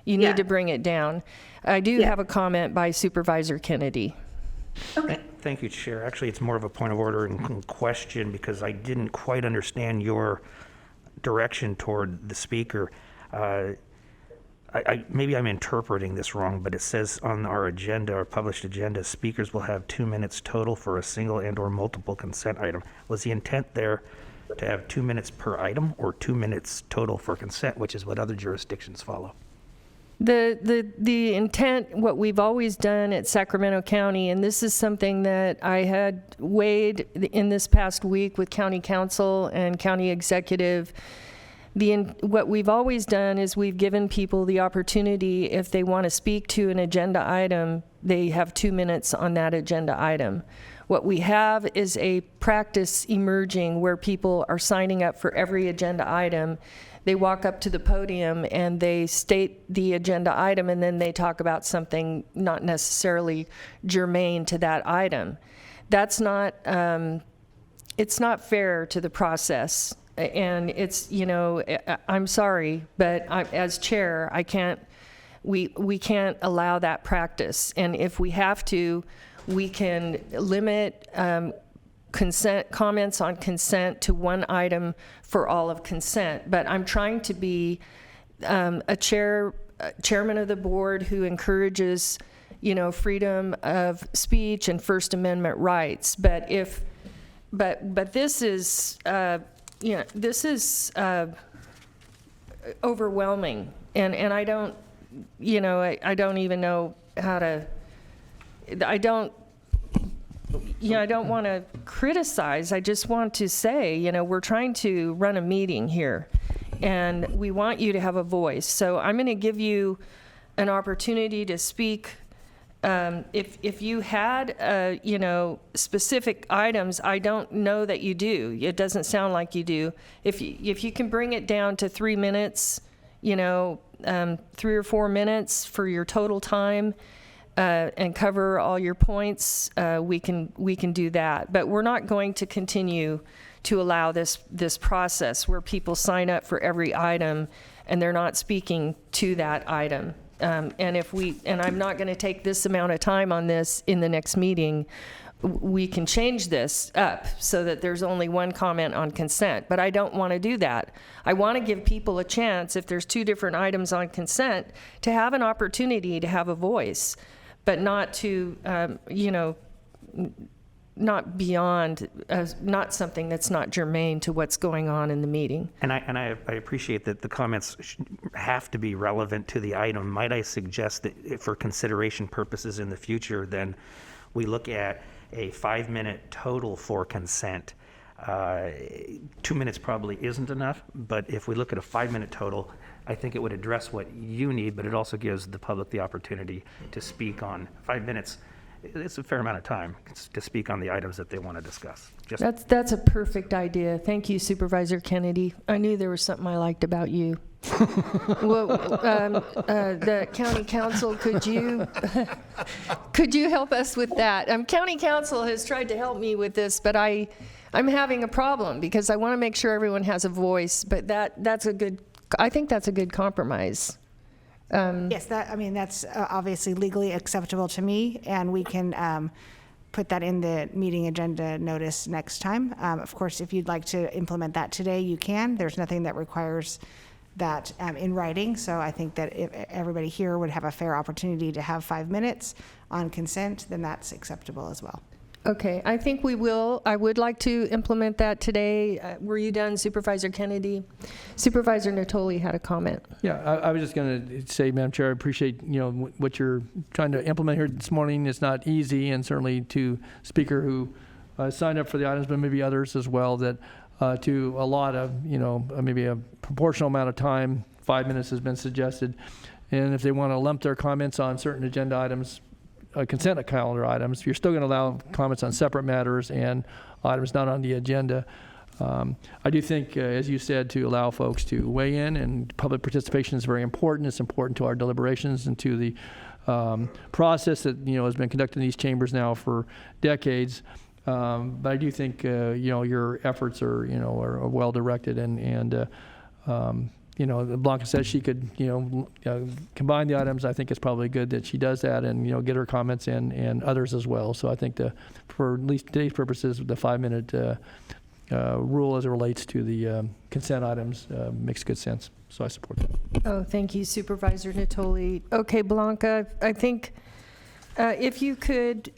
You need to bring it down. I do have a comment by Supervisor Kennedy. Okay. Thank you, Chair. Actually, it's more of a point of order and question because I didn't quite understand your direction toward the speaker. Maybe I'm interpreting this wrong, but it says on our agenda, our published agenda, speakers will have 2 minutes total for a single and/or multiple consent item. Was the intent there to have 2 minutes per item or 2 minutes total for consent, which is what other jurisdictions follow? The intent, what we've always done at Sacramento County, and this is something that I had weighed in this past week with County Council and County Executive, what we've always done is we've given people the opportunity, if they want to speak to an agenda item, they have 2 minutes on that agenda item. What we have is a practice emerging where people are signing up for every agenda item. They walk up to the podium and they state the agenda item, and then they talk about something not necessarily germane to that item. That's not, it's not fair to the process. And it's, I'm sorry, but as chair, we can't allow that practice. And if we have to, we can limit comments on consent to one item for all of consent. But I'm trying to be a chairman of the board who encourages, freedom of speech and First Amendment rights. But this is, this is overwhelming, and I don't, I don't even know how to. I don't want to criticize. I just want to say, we're trying to run a meeting here, and we want you to have a voice. So I'm going to give you an opportunity to speak. If you had, specific items, I don't know that you do. It doesn't sound like you do. If you can bring it down to 3 minutes, 3 or 4 minutes for your total time, and cover all your points, we can do that. But we're not going to continue to allow this process where people sign up for every item and they're not speaking to that item. And I'm not going to take this amount of time on this in the next meeting. We can change this up so that there's only one comment on consent, but I don't want to do that. I want to give people a chance, if there's 2 different items on consent, to have an opportunity to have a voice, but not to, not beyond, not something that's not germane to what's going on in the meeting. And I appreciate that the comments have to be relevant to the item. Might I suggest that for consideration purposes in the future, then we look at a 5-minute total for consent. 2 minutes probably isn't enough, but if we look at a 5-minute total, I think it would address what you need, but it also gives the public the opportunity to speak on 5 minutes. It's a fair amount of time to speak on the items that they want to discuss. That's a perfect idea. Thank you, Supervisor Kennedy. I knew there was something I liked about you. Well, the county council, could you help us with that? County council has tried to help me with this, but I'm having a problem because I want to make sure everyone has a voice. But I think that's a good compromise. Yes, that's obviously legally acceptable to me, and we can put that in the meeting agenda notice next time. Of course, if you'd like to implement that today, you can. There's nothing that requires that in writing. So I think that if everybody here would have a fair opportunity to have 5 minutes on consent, then that's acceptable as well. Okay, I think we will. I would like to implement that today. Were you done, Supervisor Kennedy? Supervisor Natoli had a comment. Yeah, I was just going to say, Madam Chair, I appreciate, what you're trying to implement here this morning. It's not easy, and certainly to speaker who signed up for the items, but maybe others as well, that to a lot of, maybe a proportional amount of time, 5 minutes has been suggested. And if they want to lump their comments on certain agenda items, consent calendar items, you're still going to allow comments on separate matters and items not on the agenda. I do think, as you said, to allow folks to weigh in, and public participation is very important. It's important to our deliberations and to the process that has been conducted in these chambers now for decades. But I do think your efforts are well directed, and Blanca says she could combine the items. I think it's probably good that she does that, and get her comments in, and others as well. So I think for at least today's purposes, the 5-minute rule as it relates to the consent items makes good sense. So I support that. Oh, thank you, Supervisor Natoli. Okay, Blanca, I think if you could,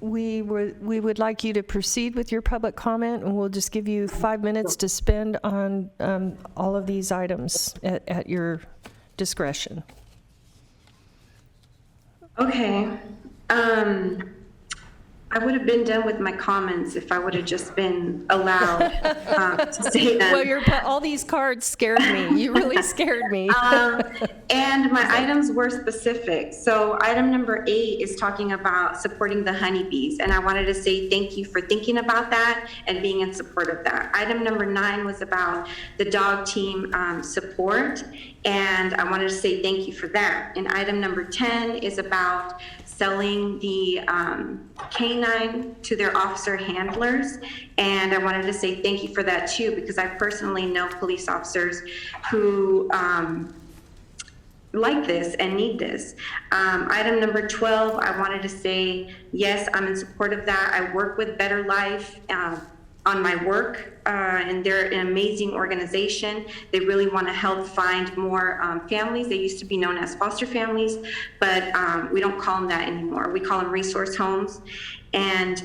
we would like you to proceed with your public comment, and we'll just give you 5 minutes to spend on all of these items at your discretion. Okay. I would have been done with my comments if I would have just been allowed to say them. Well, all these cards scared me. You really scared me. And my items were specific. So item number 8 is talking about supporting the honeybees. And I wanted to say thank you for thinking about that and being in support of that. Item number 9 was about the dog team support. And I wanted to say thank you for that. And item number 10 is about selling the canine to their officer handlers. And I wanted to say thank you for that too, because I personally know police officers who like this and need this. Item number 12, I wanted to say, yes, I'm in support of that. I work with Better Life on my work, and they're an amazing organization. They really want to help find more families. They used to be known as foster families, but we don't call them that anymore. We call them resource homes. And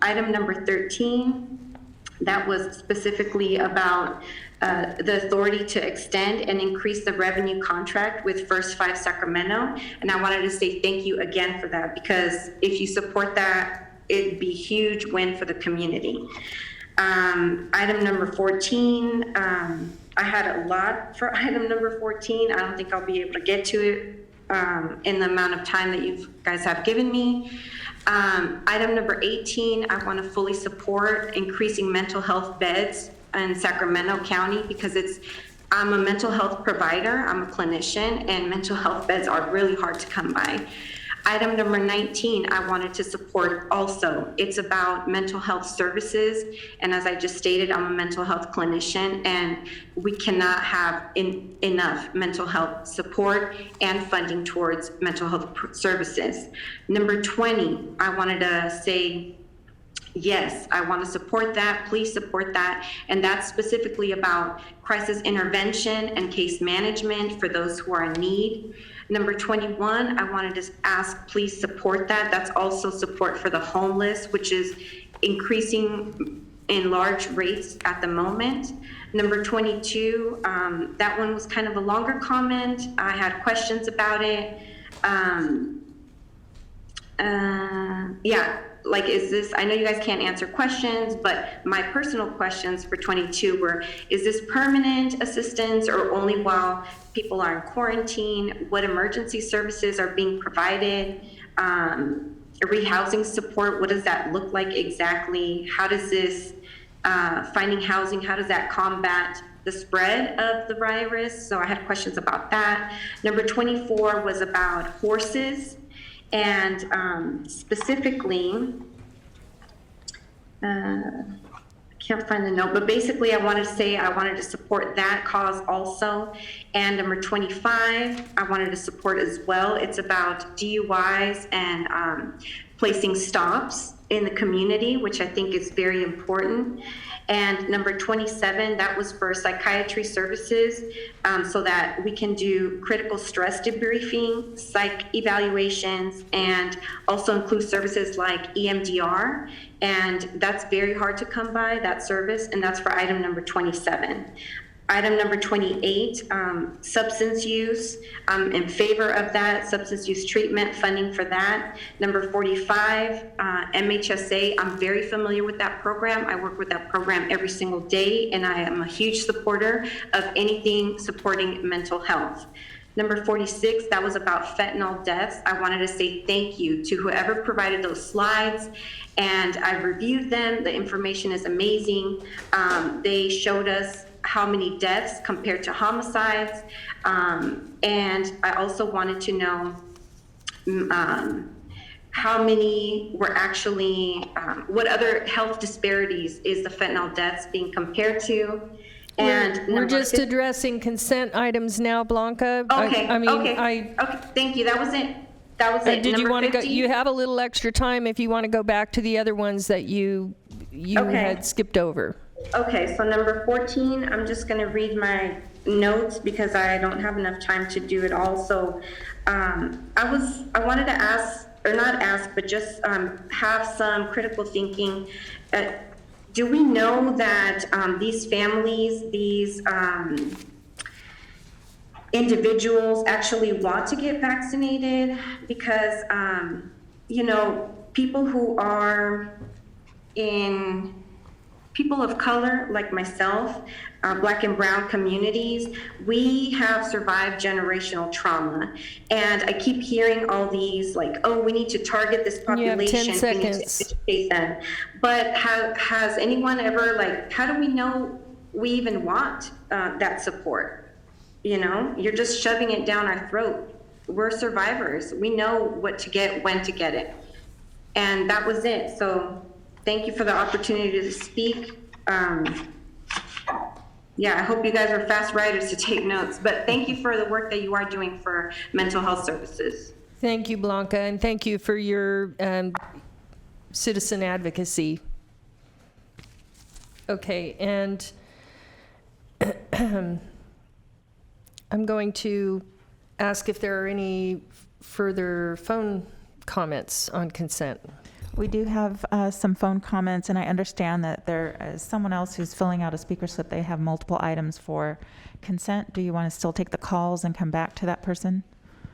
item number 13, that was specifically about the authority to extend and increase the revenue contract with First 5 Sacramento. And I wanted to say thank you again for that, because if you support that, it'd be a huge win for the community. Item number 14, I had a lot for item number 14. I don't think I'll be able to get to it in the amount of time that you guys have given me. Item number 18, I want to fully support increasing mental health beds in Sacramento County, because I'm a mental health provider, I'm a clinician, and mental health beds are really hard to come by. Item number 19, I wanted to support also. It's about mental health services. And as I just stated, I'm a mental health clinician, and we cannot have enough mental health support and funding towards mental health services. Number 20, I wanted to say, yes, I want to support that. Please support that. And that's specifically about crisis intervention and case management for those who are in need. Number 21, I wanted to ask, please support that. That's also support for the homeless, which is increasing in large rates at the moment. Number 22, that one was kind of a longer comment. I had questions about it. Is this, I know you guys can't answer questions, but my personal questions for 22 were, is this permanent assistance or only while people are in quarantine? What emergency services are being provided? Rehousing support, what does that look like exactly? How does this, finding housing, how does that combat the spread of the virus? So I had questions about that. Number 24 was about horses. And specifically, I can't find the note, but basically I wanted to support that cause also. And number 25, I wanted to support as well. It's about DUIs and placing stops in the community, which I think is very important. And number 27, that was for psychiatry services, so that we can do critical stress debriefing, psych evaluations, and also include services like EMDR. And that's very hard to come by, that service, and that's for item number 27. Item number 28, substance use, in favor of that, substance use treatment, funding for that. Number 45, MHSA, I'm very familiar with that program. I work with that program every single day, and I am a huge supporter of anything supporting mental health. Number 46, that was about fentanyl deaths. I wanted to say thank you to whoever provided those slides, and I've reviewed them. The information is amazing. They showed us how many deaths compared to homicides. And I also wanted to know how many were actually, what other health disparities is the fentanyl deaths being compared to? And We're just addressing consent items now, Blanca. Okay, I mean, okay, thank you, that was it. That was it. Did you Number want to go, 50? you have a little extra time if you want to go back to the other ones that you Okay. had skipped over. Okay, so number 14, I'm just going to read my notes because I don't have enough time to do it all. So I wanted to ask, or not ask, but just have some critical thinking. Do we know that these families, these individuals actually want to get vaccinated? Because, you know, people who are people of color like myself, Black and brown communities, we have survived generational trauma. And I keep hearing all these like, oh, we need to target this population. You have 10 We need seconds. to educate them. But has anyone ever, like, how do we know we even want that support? You know, you're just shoving it down our throat. We're survivors. We know what to get, when to get it. And that was it. So thank you for the opportunity to speak. Yeah, I hope you guys are fast writers to take notes, but thank you for the work that you are doing for mental health services. Thank you, Blanca, and thank you for your citizen advocacy. Okay, and I'm going to ask if there are any further phone comments on consent. We do have some phone comments, and I understand that there is someone else who's filling out a speaker slip. They have multiple items for consent. Do you want to still take the calls and come back to that person?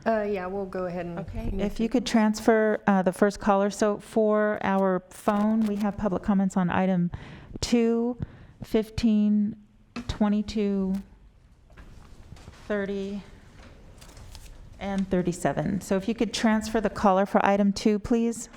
Yeah, we'll go ahead and. Okay. If you could transfer the first caller. So for our phone, we have public comments on item 2, 15, 22, 30, and 37. So if you could transfer the caller for item 2, please.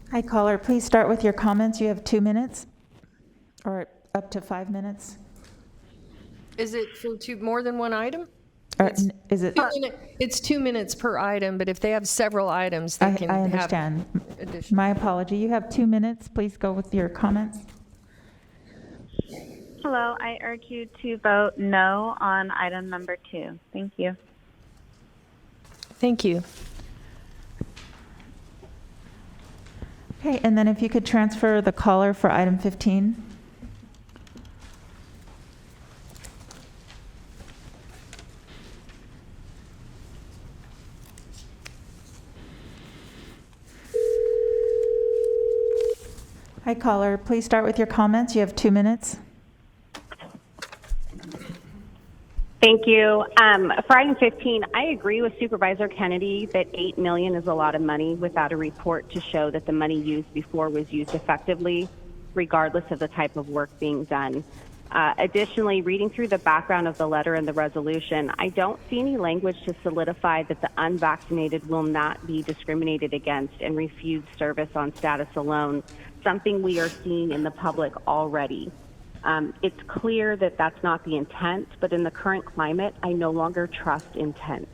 Hi, caller. Please start with your comments. You have 2 minutes, or up to 5 minutes. Is it for more than one item? Or is it? It's 2 minutes per item, but if they have several items, they can I have understand. additional. My apology. You have 2 minutes. Please go with your comments. Hello, I urge you to vote no on item number 2. Thank you. Thank you. Okay, and then if you could transfer the caller for item 15. Hi, caller. Please start with your comments. You have 2 minutes. Thank you. For item 15, I agree with Supervisor Kennedy that $8 million is a lot of money without a report to show that the money used before was used effectively, regardless of the type of work being done. Additionally, reading through the background of the letter and the resolution, I don't see any language to solidify that the unvaccinated will not be discriminated against and refused service on status alone, something we are seeing in the public already. It's clear that that's not the intent, but in the current climate, I no longer trust intent.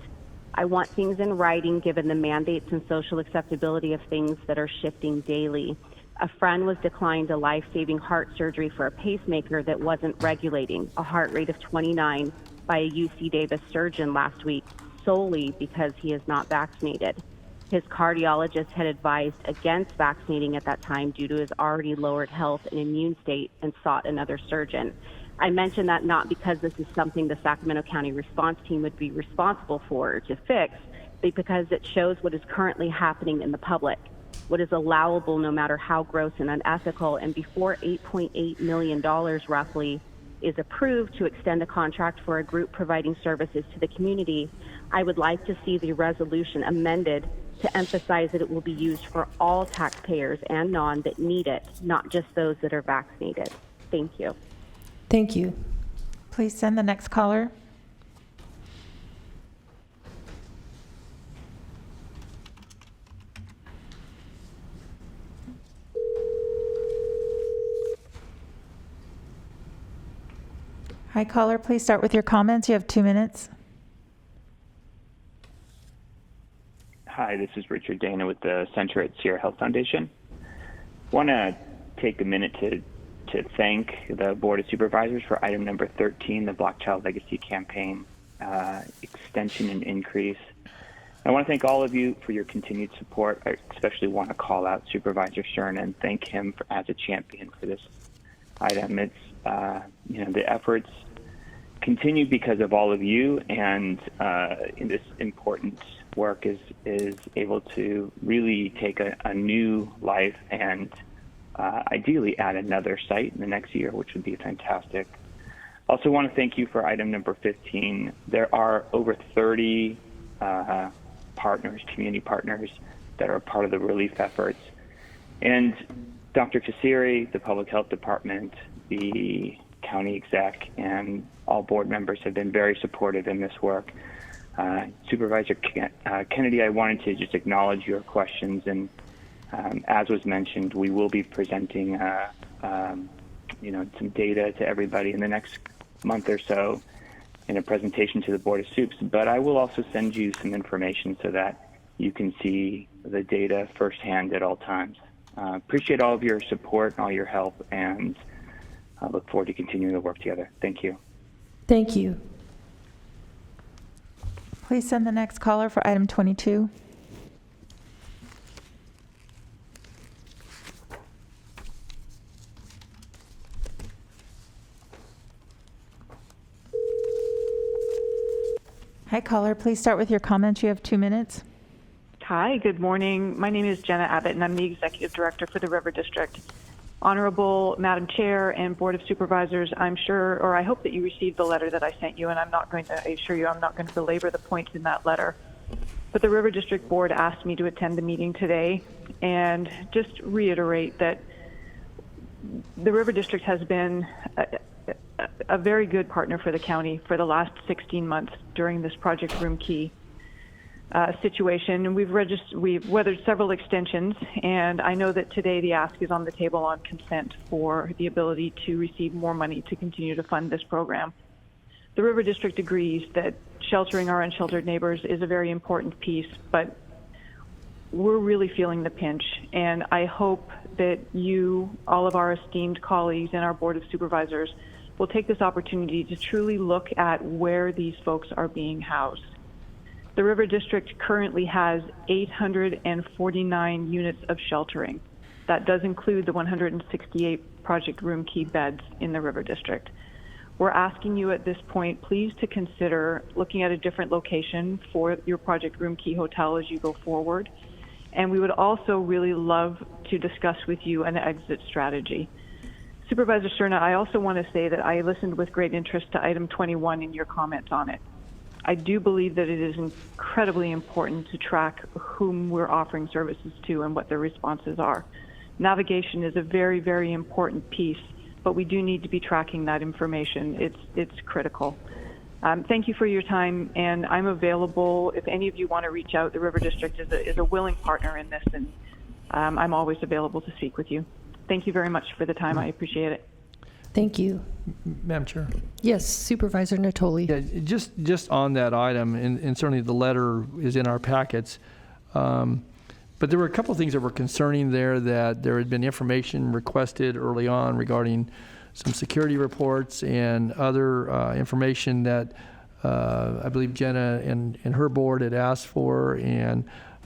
I want things in writing given the mandates and social acceptability of things that are shifting daily. A friend was declined a life-saving heart surgery for a pacemaker that wasn't regulating, a heart rate of 29 by a UC Davis surgeon last week, solely because he is not vaccinated. His cardiologist had advised against vaccinating at that time due to his already lowered health and immune state and sought another surgeon. I mention that not because this is something the Sacramento County response team would be responsible for or to fix, but because it shows what is currently happening in the public, what is allowable no matter how gross and unethical. And before $8.8 million roughly is approved to extend a contract for a group providing services to the community, I would like to see the resolution amended to emphasize that it will be used for all taxpayers and non that need it, not just those that are vaccinated. Thank you. Thank you. Please send the next caller. Hi, caller. Please start with your comments. You have 2 minutes. Hi, this is Richard Dana with the Center at Sierra Health Foundation. I want to take a minute to thank the Board of Supervisors for item number 13, the Black Child Legacy Campaign extension and increase. I want to thank all of you for your continued support. I especially want to call out Supervisor Stern and thank him as a champion for this item. It's, the efforts continue because of all of you, and in this important work is able to really take a new life and ideally add another site in the next year, which would be fantastic. Also want to thank you for item number 15. There are over 30 partners, community partners, that are part of the relief efforts. And Dr. Kasiri, the Public Health Department, the county exec, and all board members have been very supportive in this work. Supervisor Kennedy, I wanted to just acknowledge your questions, and as was mentioned, we will be presenting some data to everybody in the next month or so in a presentation to the Board of Supes, but I will also send you some information so that you can see the data firsthand at all times. Appreciate all of your support and all your help, and I look forward to continuing to work together. Thank you. Thank you. Please send the next caller for item 22. Hi, caller. Please start with your comments. You have 2 minutes. Hi, good morning. My name is Jenna Abbott, and I'm the Executive Director for the River District. Honorable Madam Chair and Board of Supervisors, I'm sure, or I hope that you received the letter that I sent you, and I assure you I'm not going to belabor the points in that letter. But the River District Board asked me to attend the meeting today and just reiterate that the River District has been a very good partner for the county for the last 16 months during this Project Room Key situation. And we've weathered several extensions, and I know that today the ask is on the table on consent for the ability to receive more money to continue to fund this program. The River District agrees that sheltering our unsheltered neighbors is a very important piece, but we're really feeling the pinch, and I hope that you, all of our esteemed colleagues and our Board of Supervisors, will take this opportunity to truly look at where these folks are being housed. The River District currently has 849 units of sheltering. That does include the 168 Project Room Key beds in the River District. We're asking you at this point, please, to consider looking at a different location for your Project Room Key hotel as you go forward. And we would also really love to discuss with you an exit strategy. Supervisor Cerna, I also want to say that I listened with great interest to item 21 and your comments on it. I do believe that it is incredibly important to track whom we're offering services to and what their responses are. Navigation is a very, very important piece, but we do need to be tracking that information. It's critical. Thank you for your time, and I'm available if any of you want to reach out. The River District is a willing partner in this, and I'm always available to speak with you. Thank you very much for the time. I appreciate it. Thank you. Madam Chair. Yes, Supervisor Natoli. Yeah, just on that item, and certainly the letter is in our packets, but there were a couple of things that were concerning there, that there had been information requested early on regarding some security reports and other information that I believe Jenna and her board had asked for, and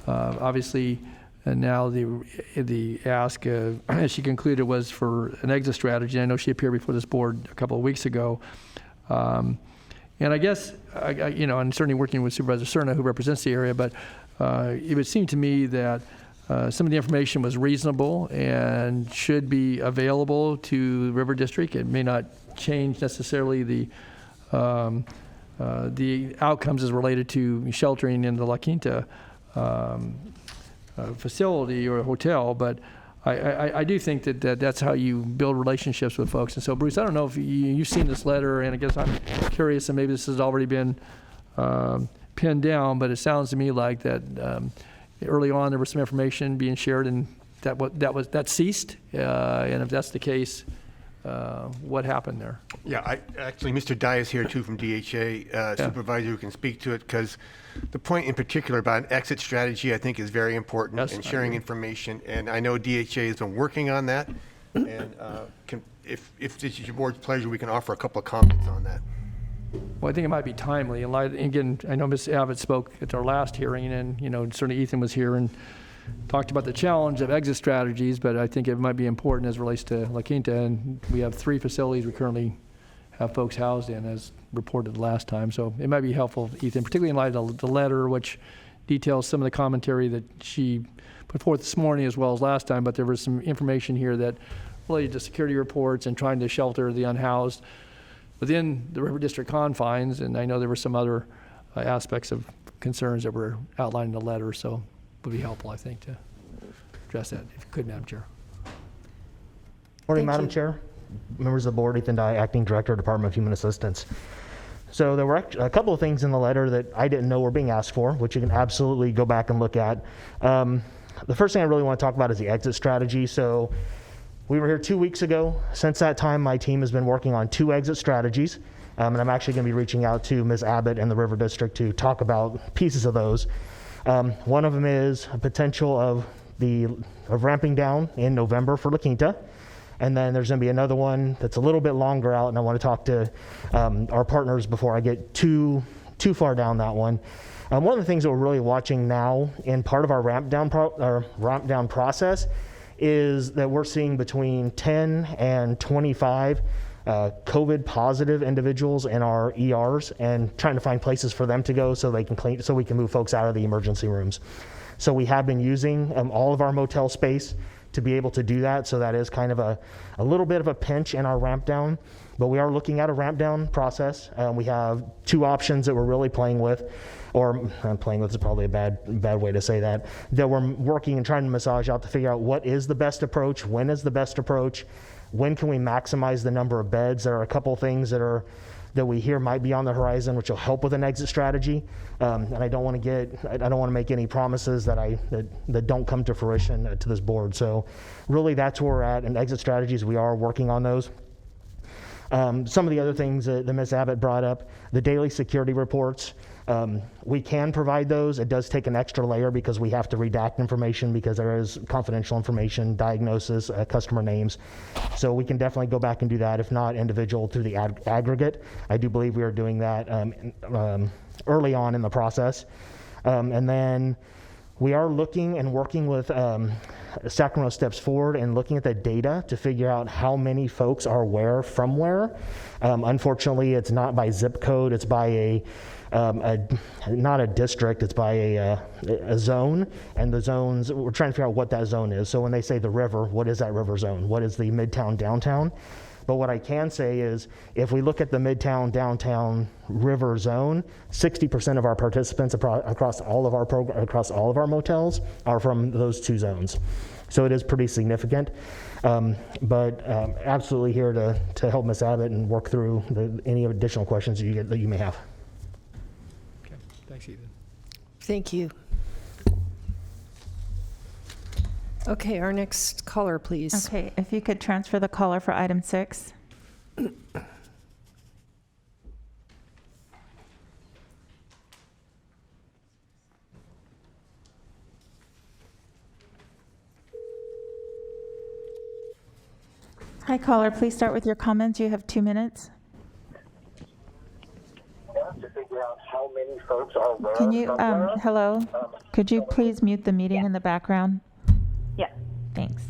obviously now the ask, as she concluded, was for an exit strategy. I know she appeared before this board a couple of weeks ago. And I guess, I'm certainly working with Supervisor Cerna, who represents the area, but it would seem to me that some of the information was reasonable and should be available to the River District. It may not change necessarily the outcomes as related to sheltering in the La Quinta facility or a hotel, but I do think that that's how you build relationships with folks. And so, Bruce, I don't know if you've seen this letter, and I guess I'm curious, and maybe this has already been pinned down, but it sounds to me like that early on there was some information being shared, and that ceased. And if that's the case, what happened there? Yeah, actually, Mr. Dye is here too from DHA, supervisor who can speak to it, because the point in particular about an exit strategy, I think, is very important, Yes, and I sharing agree. information. And I know DHA has been working on that. And if this is your board's pleasure, we can offer a couple of comments on that. Well, I think it might be timely. In light, again, I know Ms. Abbott spoke at our last hearing, and certainly Ethan was here and talked about the challenge of exit strategies, but I think it might be important as it relates to La Quinta, and we have 3 facilities we currently have folks housed in, as reported last time. So it might be helpful, Ethan, particularly in light of the letter, which details some of the commentary that she put forth this morning as well as last time, but there was some information here that related to security reports and trying to shelter the unhoused within the River District confines, and I know there were some other aspects of concerns that were outlined in the letter, so it would be helpful, I think, to address that, if you could, Madam Chair. Morning, Thank Madam you. Chair, members of the board, Ethan Dye, Acting Director, Department of Human Assistance. So there were a couple of things in the letter that I didn't know were being asked for, which you can absolutely go back and look at. The first thing I really want to talk about is the exit strategy. So we were here 2 weeks ago. Since that time, my team has been working on 2 exit strategies, and I'm actually going to be reaching out to Ms. Abbott and the River District to talk about pieces of those. One of them is a potential of ramping down in November for La Quinta. And then there's going to be another one that's a little bit longer out, and I want to talk to our partners before I get too far down that one. One of the things that we're really watching now in part of our ramp down process is that we're seeing between 10 and 25 COVID positive individuals in our ERs, and trying to find places for them to go so they can so we can move folks out of the emergency rooms. So we have been using all of our motel space to be able to do that. So that is kind of a little bit of a pinch in our ramp down, but we are looking at a ramp down process. We have 2 options that we're really playing with, or playing with is probably a bad way to say that we're working and trying to massage out to figure out what is the best approach, when is the best approach, when can we maximize the number of beds. There are a couple things that we hear might be on the horizon, which will help with an exit strategy. And I don't want to make any promises that don't come to fruition to this board. So really that's where we're at. And exit strategies, we are working on those. Some of the other things that Ms. Abbott brought up, the daily security reports, we can provide those. It does take an extra layer because we have to redact information because there is confidential information, diagnosis, customer names. So we can definitely go back and do that, if not individual through the aggregate. I do believe we are doing that early on in the process. And then we are looking and working with Sacramento Steps Forward and looking at the data to figure out how many folks are where from where. Unfortunately, it's not by zip code, it's by not a district, it's by a zone, and the zones, we're trying to figure out what that zone is. So when they say the river, what is that river zone? What is the Midtown downtown? But what I can say is, if we look at the Midtown downtown river zone, 60% of our participants across all of our motels are from those 2 zones. So it is pretty significant. But absolutely here to help Ms. Abbott and work through any additional questions that you may have. Okay, thanks, Ethan. Thank you. Okay, our next caller, please. Okay, if you could transfer the caller for item 6. Hi, caller. Please start with your comments. You have 2 minutes. To figure out how many folks are where Can you, somewhere. hello? Could you please mute the meeting in the background? Yes. Thanks.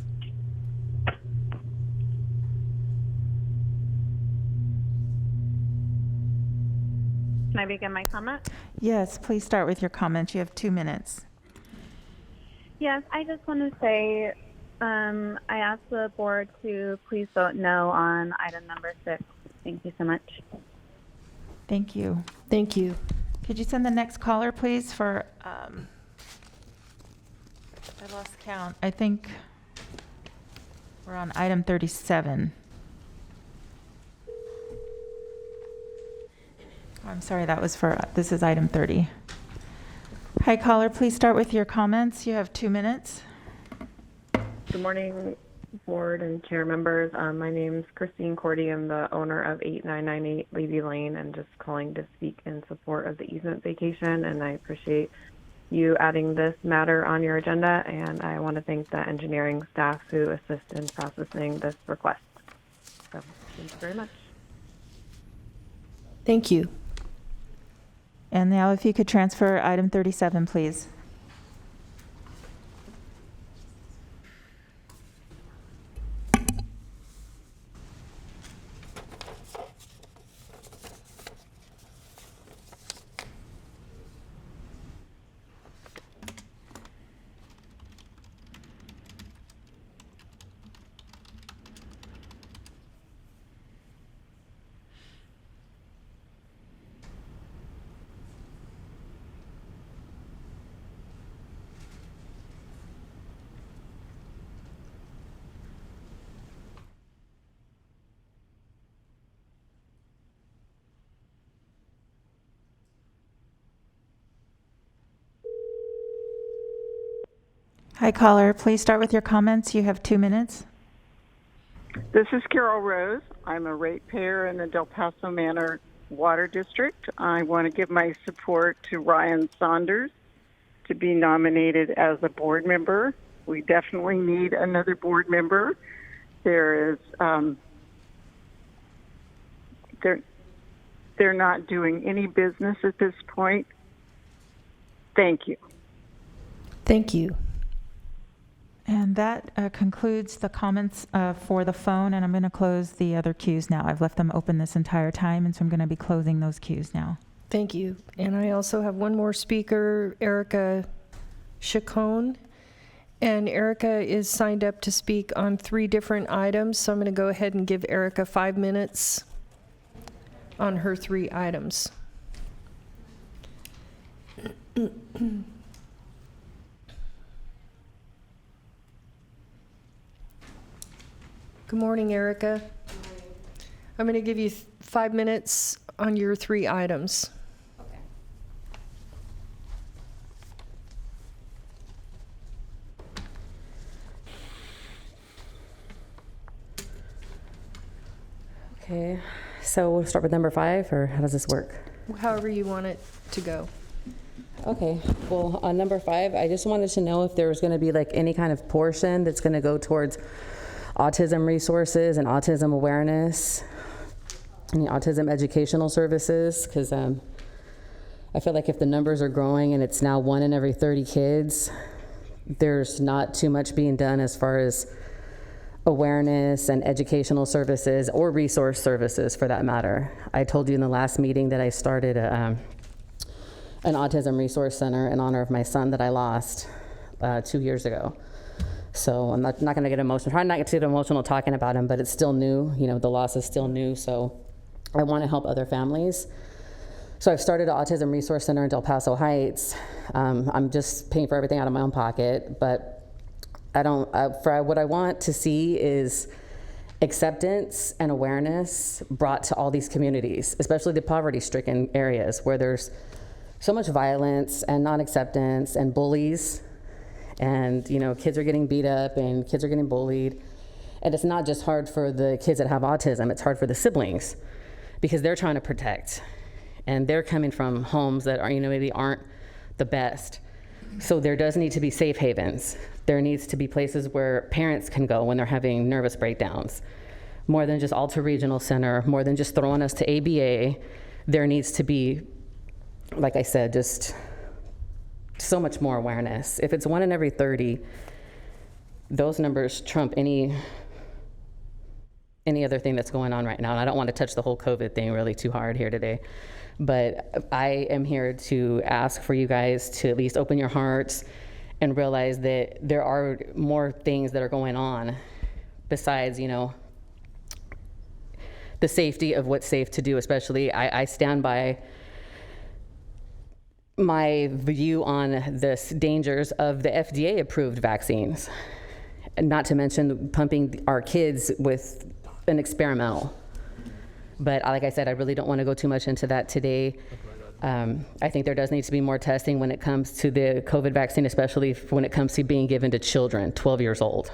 Can I begin my comment? Yes, please start with your comments. You have 2 minutes. Yes, I just want to say I ask the board to please vote no on item number 6. Thank you so much. Thank you. Thank you. Could you send the next caller, please, for, I lost count. I think we're on item 37. Oh, I'm sorry, that was for, this is item 30. Hi, caller, please start with your comments. You have 2 minutes. Good morning, board and chair members. My name's Christine Cordy. I'm the owner of 8998 Levy Lane and just calling to speak in support of the easement vacation. And I appreciate you adding this matter on your agenda. And I want to thank the engineering staff who assist in processing this request. So thank you very much. Thank you. And now if you could transfer item 37, please. Hi, caller. Please start with your comments. You have 2 minutes. This is Carol Rose. I'm a ratepayer in the Del Paso Manor Water District. I want to give my support to Ryan Saunders to be nominated as a board member. We definitely need another board member. There is, they're not doing any business at this point. Thank you. Thank you. And that concludes the comments for the phone, and I'm going to close the other queues now. I've left them open this entire time, and so I'm going to be closing those queues now. Thank you. And I also have one more speaker, Erica Chacon. And Erica is signed up to speak on 3 different items, so I'm going to go ahead and give Erica 5 minutes on her 3 items. Good morning, Erica. I'm going to give you 5 minutes on your 3 items. Okay, so we'll start with number 5, or how does this work? However you want it to go. Okay, well, on number 5, I just wanted to know if there was going to be like any kind of portion that's going to go towards autism resources and autism awareness, any autism educational services, because I feel like if the numbers are growing and it's now 1 in every 30 kids, there's not too much being done as far as awareness and educational services or resource services for that matter. I told you in the last meeting that I started an autism resource center in honor of my son that I lost 2 years ago. So I'm not going to get emotional. Trying not to get emotional talking about him, but it's still new. You know, the loss is still new. So I want to help other families. So I've started an autism resource center in Del Paso Heights. I'm just paying for everything out of my own pocket, but for what I want to see is acceptance and awareness brought to all these communities, especially the poverty-stricken areas where there's so much violence and non-acceptance and bullies. And, you know, kids are getting beat up and kids are getting bullied. And it's not just hard for the kids that have autism, it's hard for the siblings because they're trying to protect. And they're coming from homes that are, maybe aren't the best. So there does need to be safe havens. There needs to be places where parents can go when they're having nervous breakdowns. More than just Alta Regional Center, more than just throwing us to ABA. There needs to be, like I said, just so much more awareness. If it's 1 in every 30, those numbers trump any other thing that's going on right now. And I don't want to touch the whole COVID thing really too hard here today. But I am here to ask for you guys to at least open your hearts and realize that there are more things that are going on besides, the safety of what's safe to do. Especially, I stand by my view on the dangers of the FDA-approved vaccines, and not to mention pumping our kids with an experimental. But like I said, I really don't want to go too much into that today. I think there does need to be more testing when it comes to the COVID vaccine, especially when it comes to being given to children, 12 years old.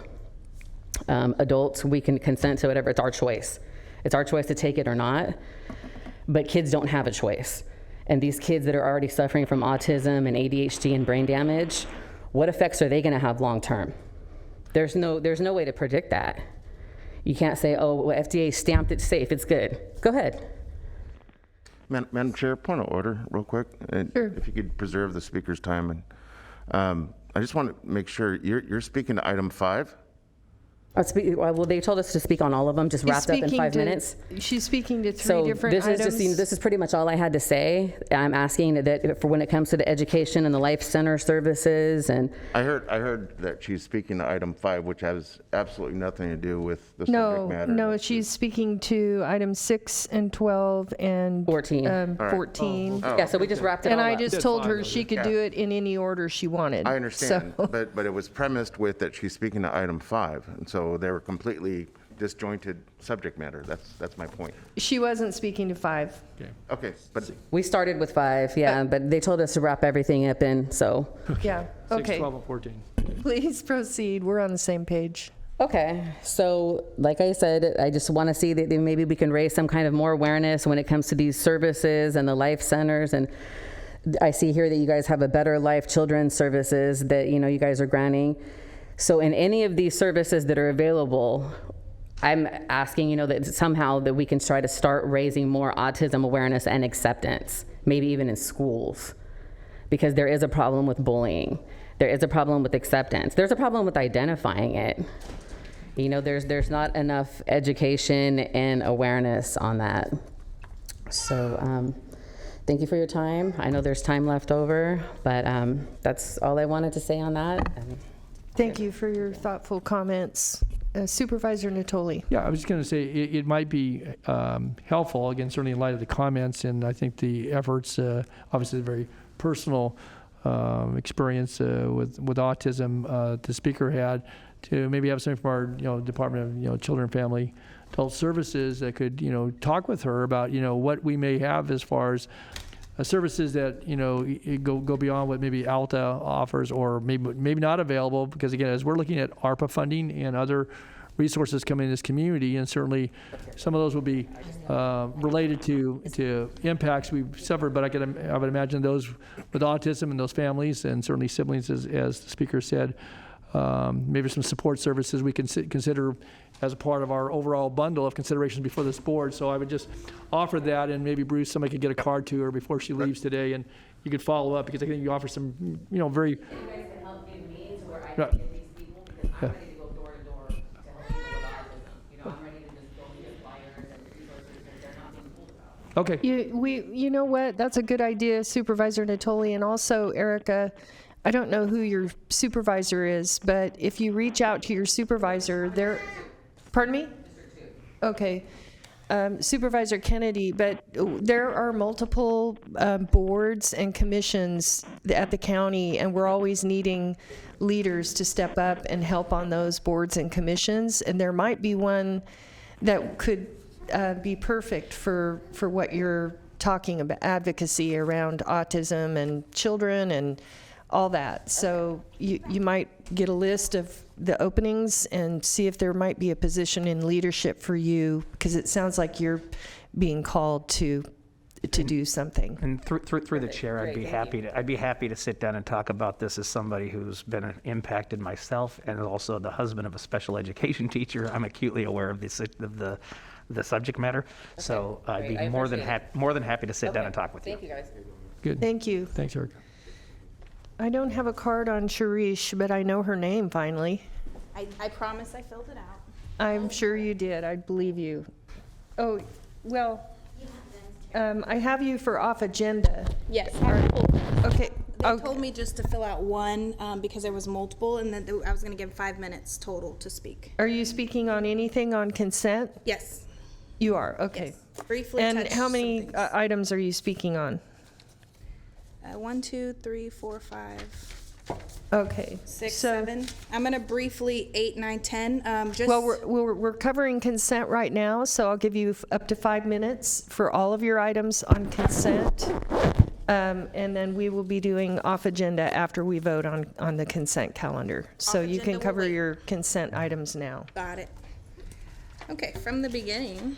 Adults, we can consent to whatever, it's our choice. It's our choice to take it or not, but kids don't have a choice. And these kids that are already suffering from autism and ADHD and brain damage, what effects are they gonna have long term? There's no way to predict that. You can't say, oh, well, FDA stamped it safe, it's good. Go ahead. Madam Chair, point of order, real quick. Sure. If you could preserve the speaker's time. And I just want to make sure, you're speaking to item 5? Well, they told us to speak on all of them, just wrapped up in 5 minutes. She's speaking to three different this items. This is pretty much all I had to say. I'm asking that for when it comes to the education and the life center services and. I heard that she's speaking to item 5, which has absolutely nothing to do with the subject matter. No, she's speaking to items 6 and 12 and 14. 14. Yeah, so we just wrapped it all And I up. just told her she could do it in any order she wanted. I understand, So- but it was premised with that she's speaking to item 5, and so they were completely disjointed subject matter. That's my point. She wasn't speaking to 5. Okay, but We started with 5, yeah, but they told us to wrap everything up in, so. Yeah, 6, okay. 12, and 14. Please proceed. We're on the same page. Okay, so like I said, I just want to see that maybe we can raise some kind of more awareness when it comes to these services and the life centers. And I see here that you guys have a Better Life Children's Services that, you guys are granting. So in any of these services that are available, I'm asking, that somehow that we can try to start raising more autism awareness and acceptance, maybe even in schools, because there is a problem with bullying. There is a problem with acceptance. There's a problem with identifying it. There's not enough education and awareness on that. So thank you for your time. I know there's time left over, but that's all I wanted to say on that. Thank you for your thoughtful comments. Supervisor Natoli. Yeah, I was just going to say it might be helpful, again, certainly in light of the comments, and I think the efforts, obviously a very personal experience with autism the speaker had, to maybe have something from our Department of Children and Family Adult Services that could talk with her about what we may have as far as services that go beyond what maybe ALTA offers, or maybe not available, because again, as we're looking at ARPA funding and other resources coming in this community, and certainly some of those will be related to impacts we've suffered, but I would imagine those with autism and those families, and certainly siblings, as the speaker said, maybe some support services we can consider as a part of our overall bundle of considerations before this board. So I would just offer that, and maybe Bruce, somebody could get a card to her before she leaves today, and you could follow up, because I think you offer some, very. You guys can help give me to where I can get these people, because I'm ready to go door to door to help people with autism. I'm ready to just go and get flyers and resources that they're not being told about. Okay. You know what? That's a good idea, Supervisor Natoli, and also Erica. I don't know who your supervisor is, but if you reach out to your supervisor, pardon me? Okay. Supervisor Kennedy, but there are multiple boards and commissions at the county, and we're always needing leaders to step up and help on those boards and commissions, and there might be one that could be perfect for what you're talking about, advocacy around autism and children and all that. So you might get a list of the openings and see if there might be a position in leadership for you, because it sounds like you're being called to do something. And through the chair, I'd be happy to sit down and talk about this as somebody who's been impacted myself, and also the husband of a special education teacher. I'm acutely aware of the subject matter, so I'd be more than happy to sit down and talk with you. Thank you, guys. Good. Thank you. Thanks, Eric. I don't have a card on Sharish, but I know her name finally. I promise I filled it out. I'm sure you did. I believe you. Oh, well, I have you for off agenda. Yes. Okay. They told me just to fill out one because there was multiple, and then I was going to give 5 minutes total to speak. Are you speaking on anything on consent? Yes. You are, okay. Yes. Briefly And touch how some many things. items are you speaking on? 1, 2, 3, 4, 5, Okay. 6, so, 7. I'm going to briefly 8, 9, 10. Just Well, we're covering consent right now, so I'll give you up to 5 minutes for all of your items on consent. And then we will be doing off agenda after we vote on the consent calendar. So you can cover your consent items now. Got it. Okay, from the beginning.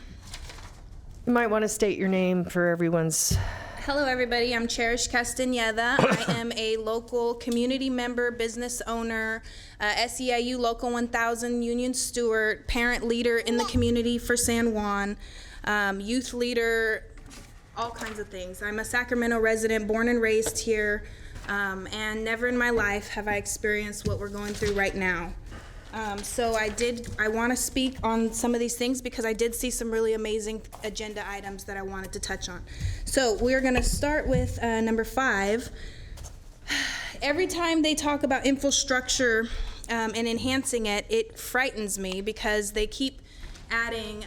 You might want to state your name for everyone's. Hello, everybody. I'm Cherish Castañeda. I am a local community member, business owner, SEIU Local 1000 Union Steward, parent leader in the community for San Juan, youth leader, all kinds of things. I'm a Sacramento resident, born and raised here, and never in my life have I experienced what we're going through right now. So I want to speak on some of these things because I did see some really amazing agenda items that I wanted to touch on. So we're going to start with number 5. Every time they talk about infrastructure and enhancing it, it frightens me because they keep adding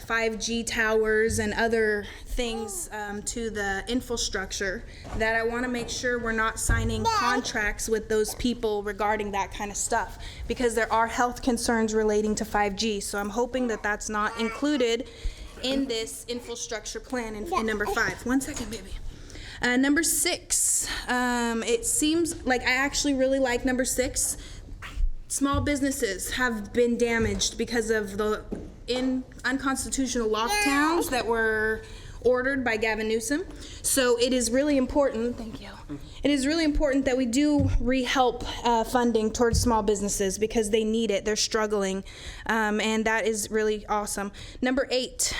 5G towers and other things to the infrastructure that I want to make sure we're not signing contracts with those people regarding that kind of stuff, because there are health concerns relating to 5G. So I'm hoping that that's not included in this infrastructure plan in number 5. 1 second, baby. Number 6, it seems like I actually really like number 6. Small businesses have been damaged because of the unconstitutional lockdowns that were ordered by Gavin Newsom. So it is really important, thank you. It is really important that we do re-help funding towards small businesses because they need it, they're struggling, and that is really awesome. Number 8,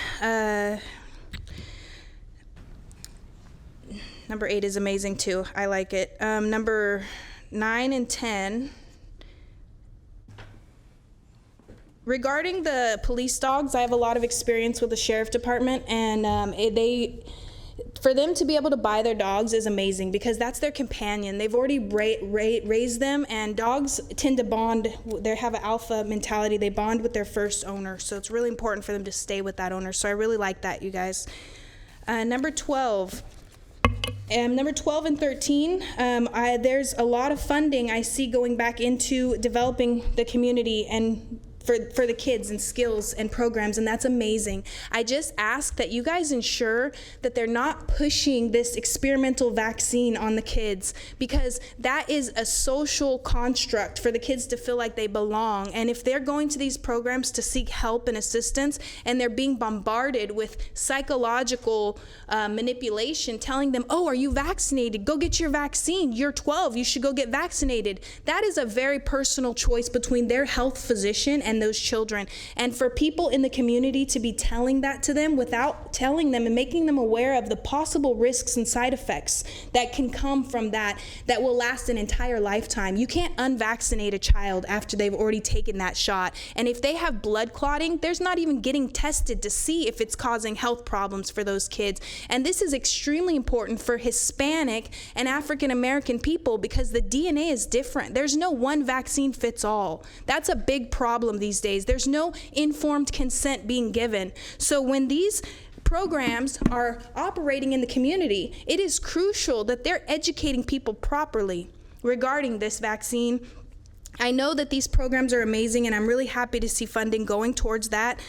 number 8 is amazing too, I like it. Number 9 and 10, regarding the police dogs, I have a lot of experience with the sheriff department, and for them to be able to buy their dogs is amazing because that's their companion. They've already raised them, and dogs tend to bond. They have an alpha mentality. They bond with their first owner, so it's really important for them to stay with that owner. So I really like that, you guys. Number 12. Number 12 and 13, there's a lot of funding I see going back into developing the community and for the kids and skills and programs, and that's amazing. I just ask that you guys ensure that they're not pushing this experimental vaccine on the kids, because that is a social construct for the kids to feel like they belong. And if they're going to these programs to seek help and assistance and they're being bombarded with psychological manipulation, telling them, oh, are you vaccinated? Go get your vaccine. You're 12. You should go get vaccinated. That is a very personal choice between their health physician and those children. And for people in the community to be telling that to them without telling them and making them aware of the possible risks and side effects that can come from that will last an entire lifetime. You can't unvaccinate a child after they've already taken that shot. And if they have blood clotting, there's not even getting tested to see if it's causing health problems for those kids. And this is extremely important for Hispanic and African American people because the DNA is different. There's no one vaccine fits all. That's a big problem these days. There's no informed consent being given. So when these programs are operating in the community, it is crucial that they're educating people properly regarding this vaccine. I know that these programs are amazing, and I'm really happy to see funding going towards that.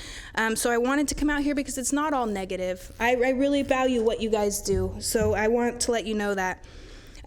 So I wanted to come out here because it's not all negative. I really value what you guys do, so I want to let you know that.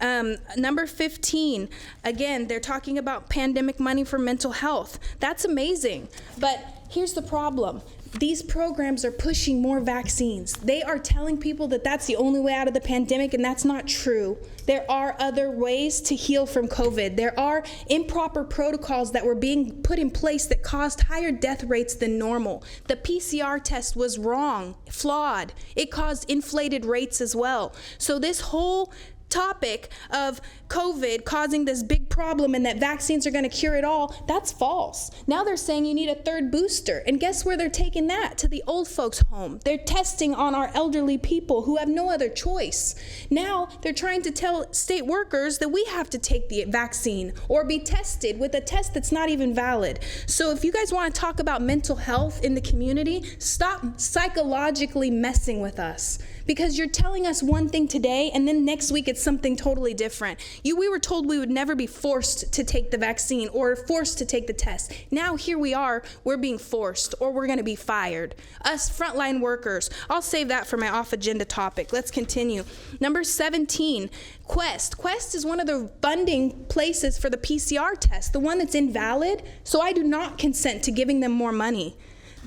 Number 15, again, they're talking about pandemic money for mental health. That's amazing. But here's the problem. These programs are pushing more vaccines. They are telling people that that's the only way out of the pandemic, and that's not true. There are other ways to heal from COVID. There are improper protocols that were being put in place that caused higher death rates than normal. The PCR test was wrong, flawed. It caused inflated rates as well. So this whole topic of COVID causing this big problem and that vaccines are going to cure it all, that's false. Now they're saying you need a third booster. And guess where they're taking that? To the old folks' home. They're testing on our elderly people who have no other choice. Now they're trying to tell state workers that we have to take the vaccine or be tested with a test that's not even valid. So if you guys want to talk about mental health in the community, stop psychologically messing with us. Because you're telling us one thing today, and then next week it's something totally different. We were told we would never be forced to take the vaccine or forced to take the test. Now here we are, we're being forced, or we're gonna be fired. Us frontline workers. I'll save that for my off-agenda topic. Let's continue. Number 17, Quest. Quest is one of the funding places for the PCR test, the one that's invalid, so I do not consent to giving them more money.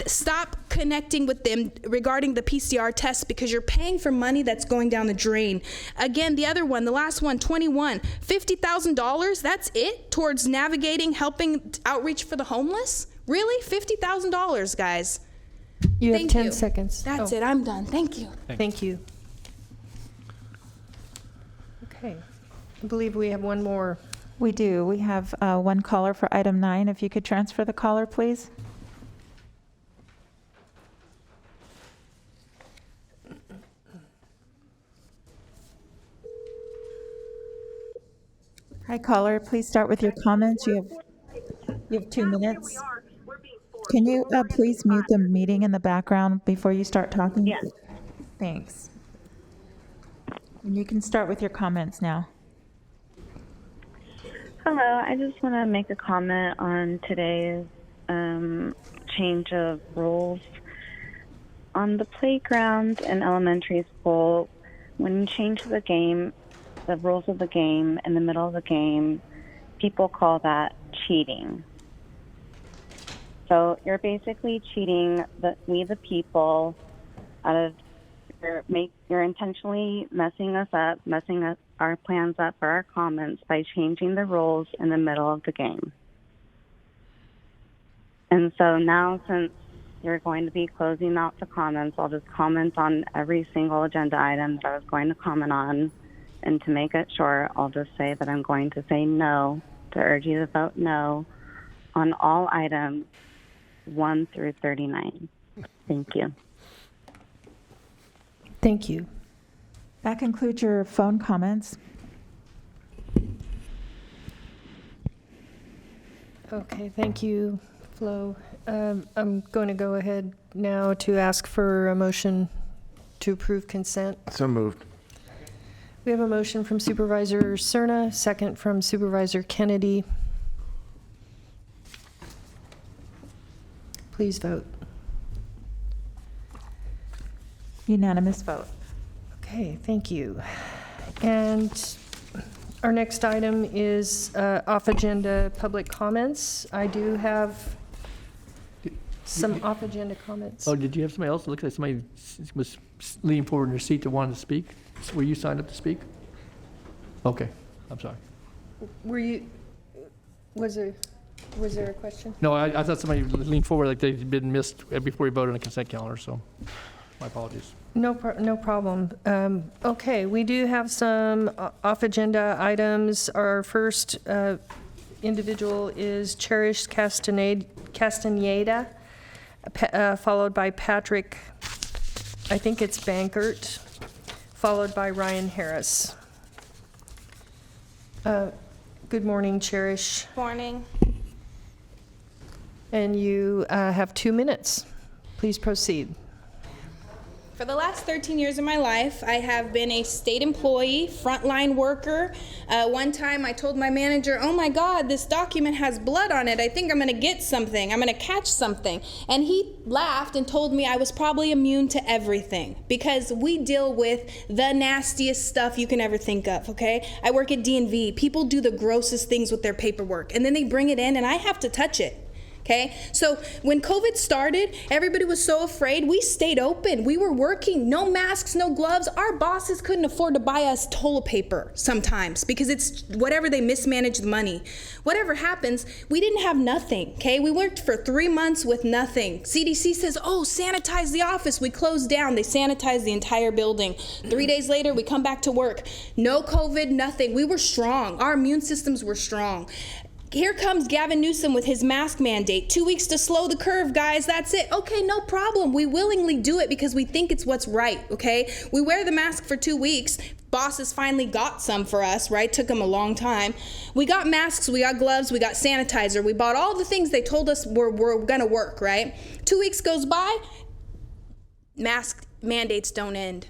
Stop connecting with them regarding the PCR test because you're paying for money that's going down the drain. Again, the other one, the last one, 21, $50,000, that's it towards navigating, helping outreach for the homeless? Really? $50,000, guys. You have Thank 10 you. seconds. That's it, I'm done. Thank you. Thank you. Okay, I believe we have one more. We do. We have one caller for item 9. If you could transfer the caller, please. Hi, caller. Please start with your comments. You have 2 minutes. Can you please mute the meeting in the background before you start talking? Yes. Thanks. And you can start with your comments now. Hello, I just want to make a comment on today's change of rules. On the playground in elementary school, when you change the game, the rules of the game in the middle of the game, people call that cheating. So you're basically cheating we the people out of you're intentionally messing our plans up for our comments by changing the rules in the middle of the game. And so now, since you're going to be closing out the comments, I'll just comment on every single agenda item that I was going to comment on. And to make it short, I'll just say that I'm going to say no, to urge you to vote no on all items 1 through 39. Thank you. Thank you. That concludes your phone comments. Okay, thank you, Flo. I'm going to go ahead now to ask for a motion to approve consent. So moved. We have a motion from Supervisor Cerna, second from Supervisor Kennedy. Please vote. Unanimous vote. Okay, thank you. And our next item is off-agenda public comments. I do have some off-agenda comments. Oh, did you have somebody else? It looked like somebody was leaning forward in their seat that wanted to speak. Were you signed up to speak? Okay, I'm sorry. Was there a question? No, I thought somebody leaned forward like they'd been missed before we voted on the consent calendar, so my apologies. No problem. Okay, we do have some off-agenda items. Our first individual is Cherish Castaneda, followed by Patrick, I think it's Bankert, followed by Ryan Harris. Good morning, Cherish. Morning. And you have 2 minutes. Please proceed. For the last 13 years of my life, I have been a state employee, frontline worker. One time I told my manager, oh my God, this document has blood on it. I think I'm gonna get something. I'm gonna catch something. And he laughed and told me I was probably immune to everything because we deal with the nastiest stuff you can ever think of, okay? I work at DMV. People do the grossest things with their paperwork and then they bring it in and I have to touch it. Okay, so when COVID started, everybody was so afraid. We stayed open. We were working. No masks, no gloves. Our bosses couldn't afford to buy us toilet paper sometimes because it's whatever, they mismanaged the money. Whatever happens, we didn't have nothing. Okay, we worked for 3 months with nothing. CDC says, oh, sanitize the office. We closed down. They sanitized the entire building. 3 days later, we come back to work. No COVID, nothing. We were strong. Our immune systems were strong. Here comes Gavin Newsom with his mask mandate. 2 weeks to slow the curve, guys. That's it. Okay, no problem. We willingly do it because we think it's what's right, okay? We wear the mask for 2 weeks. Bosses finally got some for us, right? Took them a long time. We got masks, we got gloves, we got sanitizer. We bought all the things they told us were gonna work, right? 2 weeks goes by, mask mandates don't end.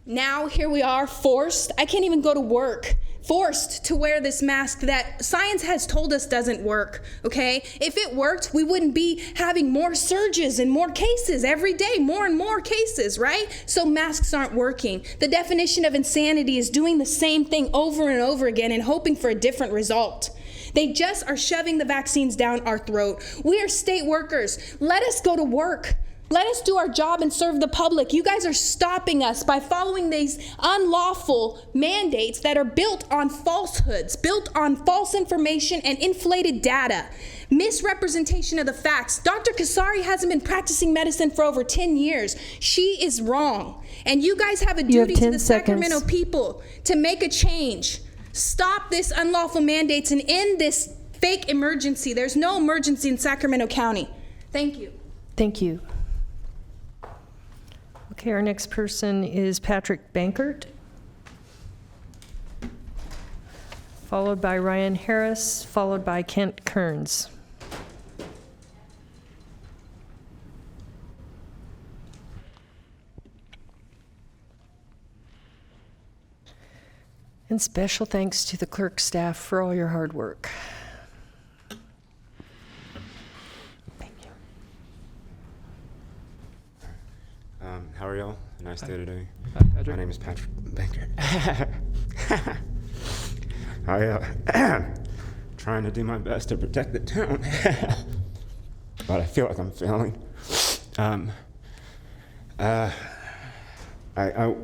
Now here we are, forced. I can't even go to work. Forced to wear this mask that science has told us doesn't work, okay? If it worked, we wouldn't be having more surges and more cases every day, more and more cases, right? So masks aren't working. The definition of insanity is doing the same thing over and over again and hoping for a different result. They just are shoving the vaccines down our throat. We are state workers. Let us go to work. Let us do our job and serve the public. You guys are stopping us by following these unlawful mandates that are built on falsehoods, built on false information and inflated data. Misrepresentation of the facts. Dr. Kasari hasn't been practicing medicine for over 10 years. She is wrong. And you guys have a duty to the Sacramento people to make a change. Stop this unlawful mandates and end this fake emergency. There's no emergency in Sacramento County. Thank you. Thank you. Okay, our next person is Patrick Bankert, followed by Ryan Harris, followed by Kent Kearns. And special thanks to the clerk staff for all your hard work. How are y'all? Nice day today. Patrick. My name is Patrick Bankert. Trying to do my best to protect the town, but I feel like I'm failing.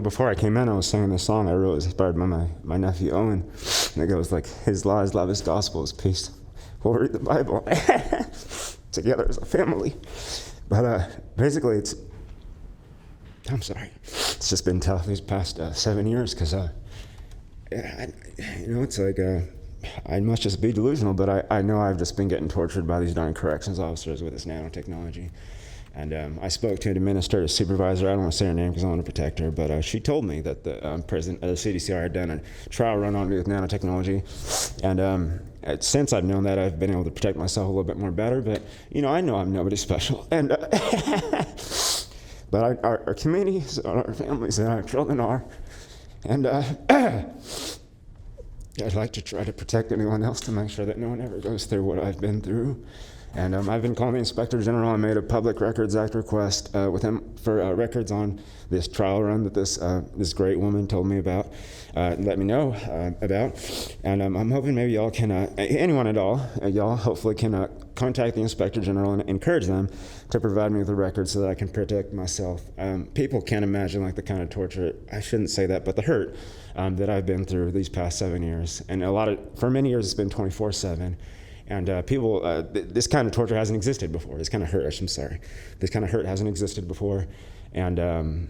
Before I came in, I was singing this song I wrote. It was inspired by my nephew Owen. And it goes like, his law is love, his gospel is peace. We'll read the Bible together as a family. But basically, I'm sorry. It's just been tough these past 7 years because, it's like I must just be delusional, but I know I've just been getting tortured by these darn corrections officers with this nanotechnology. And I spoke to an administrative supervisor. I don't want to say her name because I want to protect her, but she told me that the president of the CDCR had done a trial run on me with nanotechnology. And since I've known that, I've been able to protect myself a little bit more better. But, I know I'm nobody special. And but our communities, our families, and our children are. And I'd like to try to protect anyone else to make sure that no one ever goes through what I've been through. And I've been calling the Inspector General. I made a Public Records Act request with him for records on this trial run that this great woman told me about, let me know about. And I'm hoping maybe y'all can, anyone at all, y'all hopefully can contact the Inspector General and encourage them to provide me with the records so that I can protect myself. People can't imagine like the kind of torture, I shouldn't say that, but the hurt that I've been through these past 7 years. And for many years it's been 24/7. And people, this kind of torture hasn't existed before. This kind of hurt, I'm sorry. This kind of hurt hasn't existed before. And I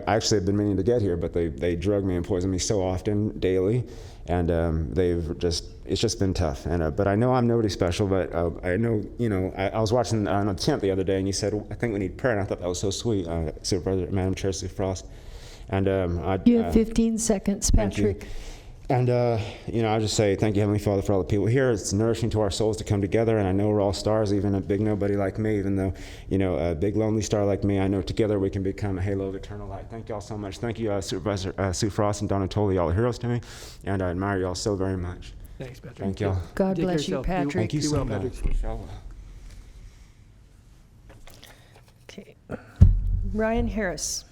actually have been meaning to get here, but they drug me and poisoned me so often, daily. And it's just been tough. And but I know I'm nobody special, but I know, I was watching on a tent the other day and you said, I think we need prayer. And I thought that was so sweet, Supervisor, Madam Chair Sue Frost. And you have 15 seconds, Patrick. And, I just say thank you, Heavenly Father, for all the people here. It's nourishing to our souls to come together, and I know we're all stars, even a big nobody like me, even though, a big lonely star like me. I know together we can become a halo of eternal light. Thank you all so much. Thank you, Supervisor Sue Frost and Donna Tolley, y'all are heroes to me, and I admire you all so very much. Thanks, Patrick. Thank y'all. God Take care bless you, yourself. Patrick. Thank you Be so well, much. Patrick. Inshallah. Okay. Ryan Harris.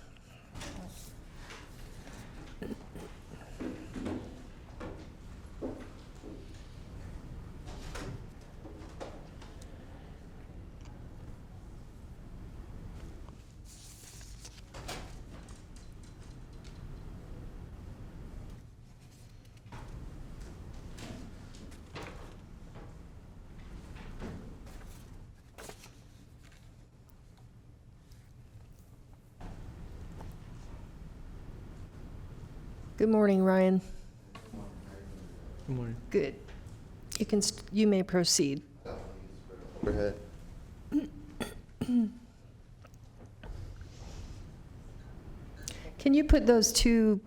Good morning, Ryan. Good morning. Good. You may proceed. Go ahead. Can you put those two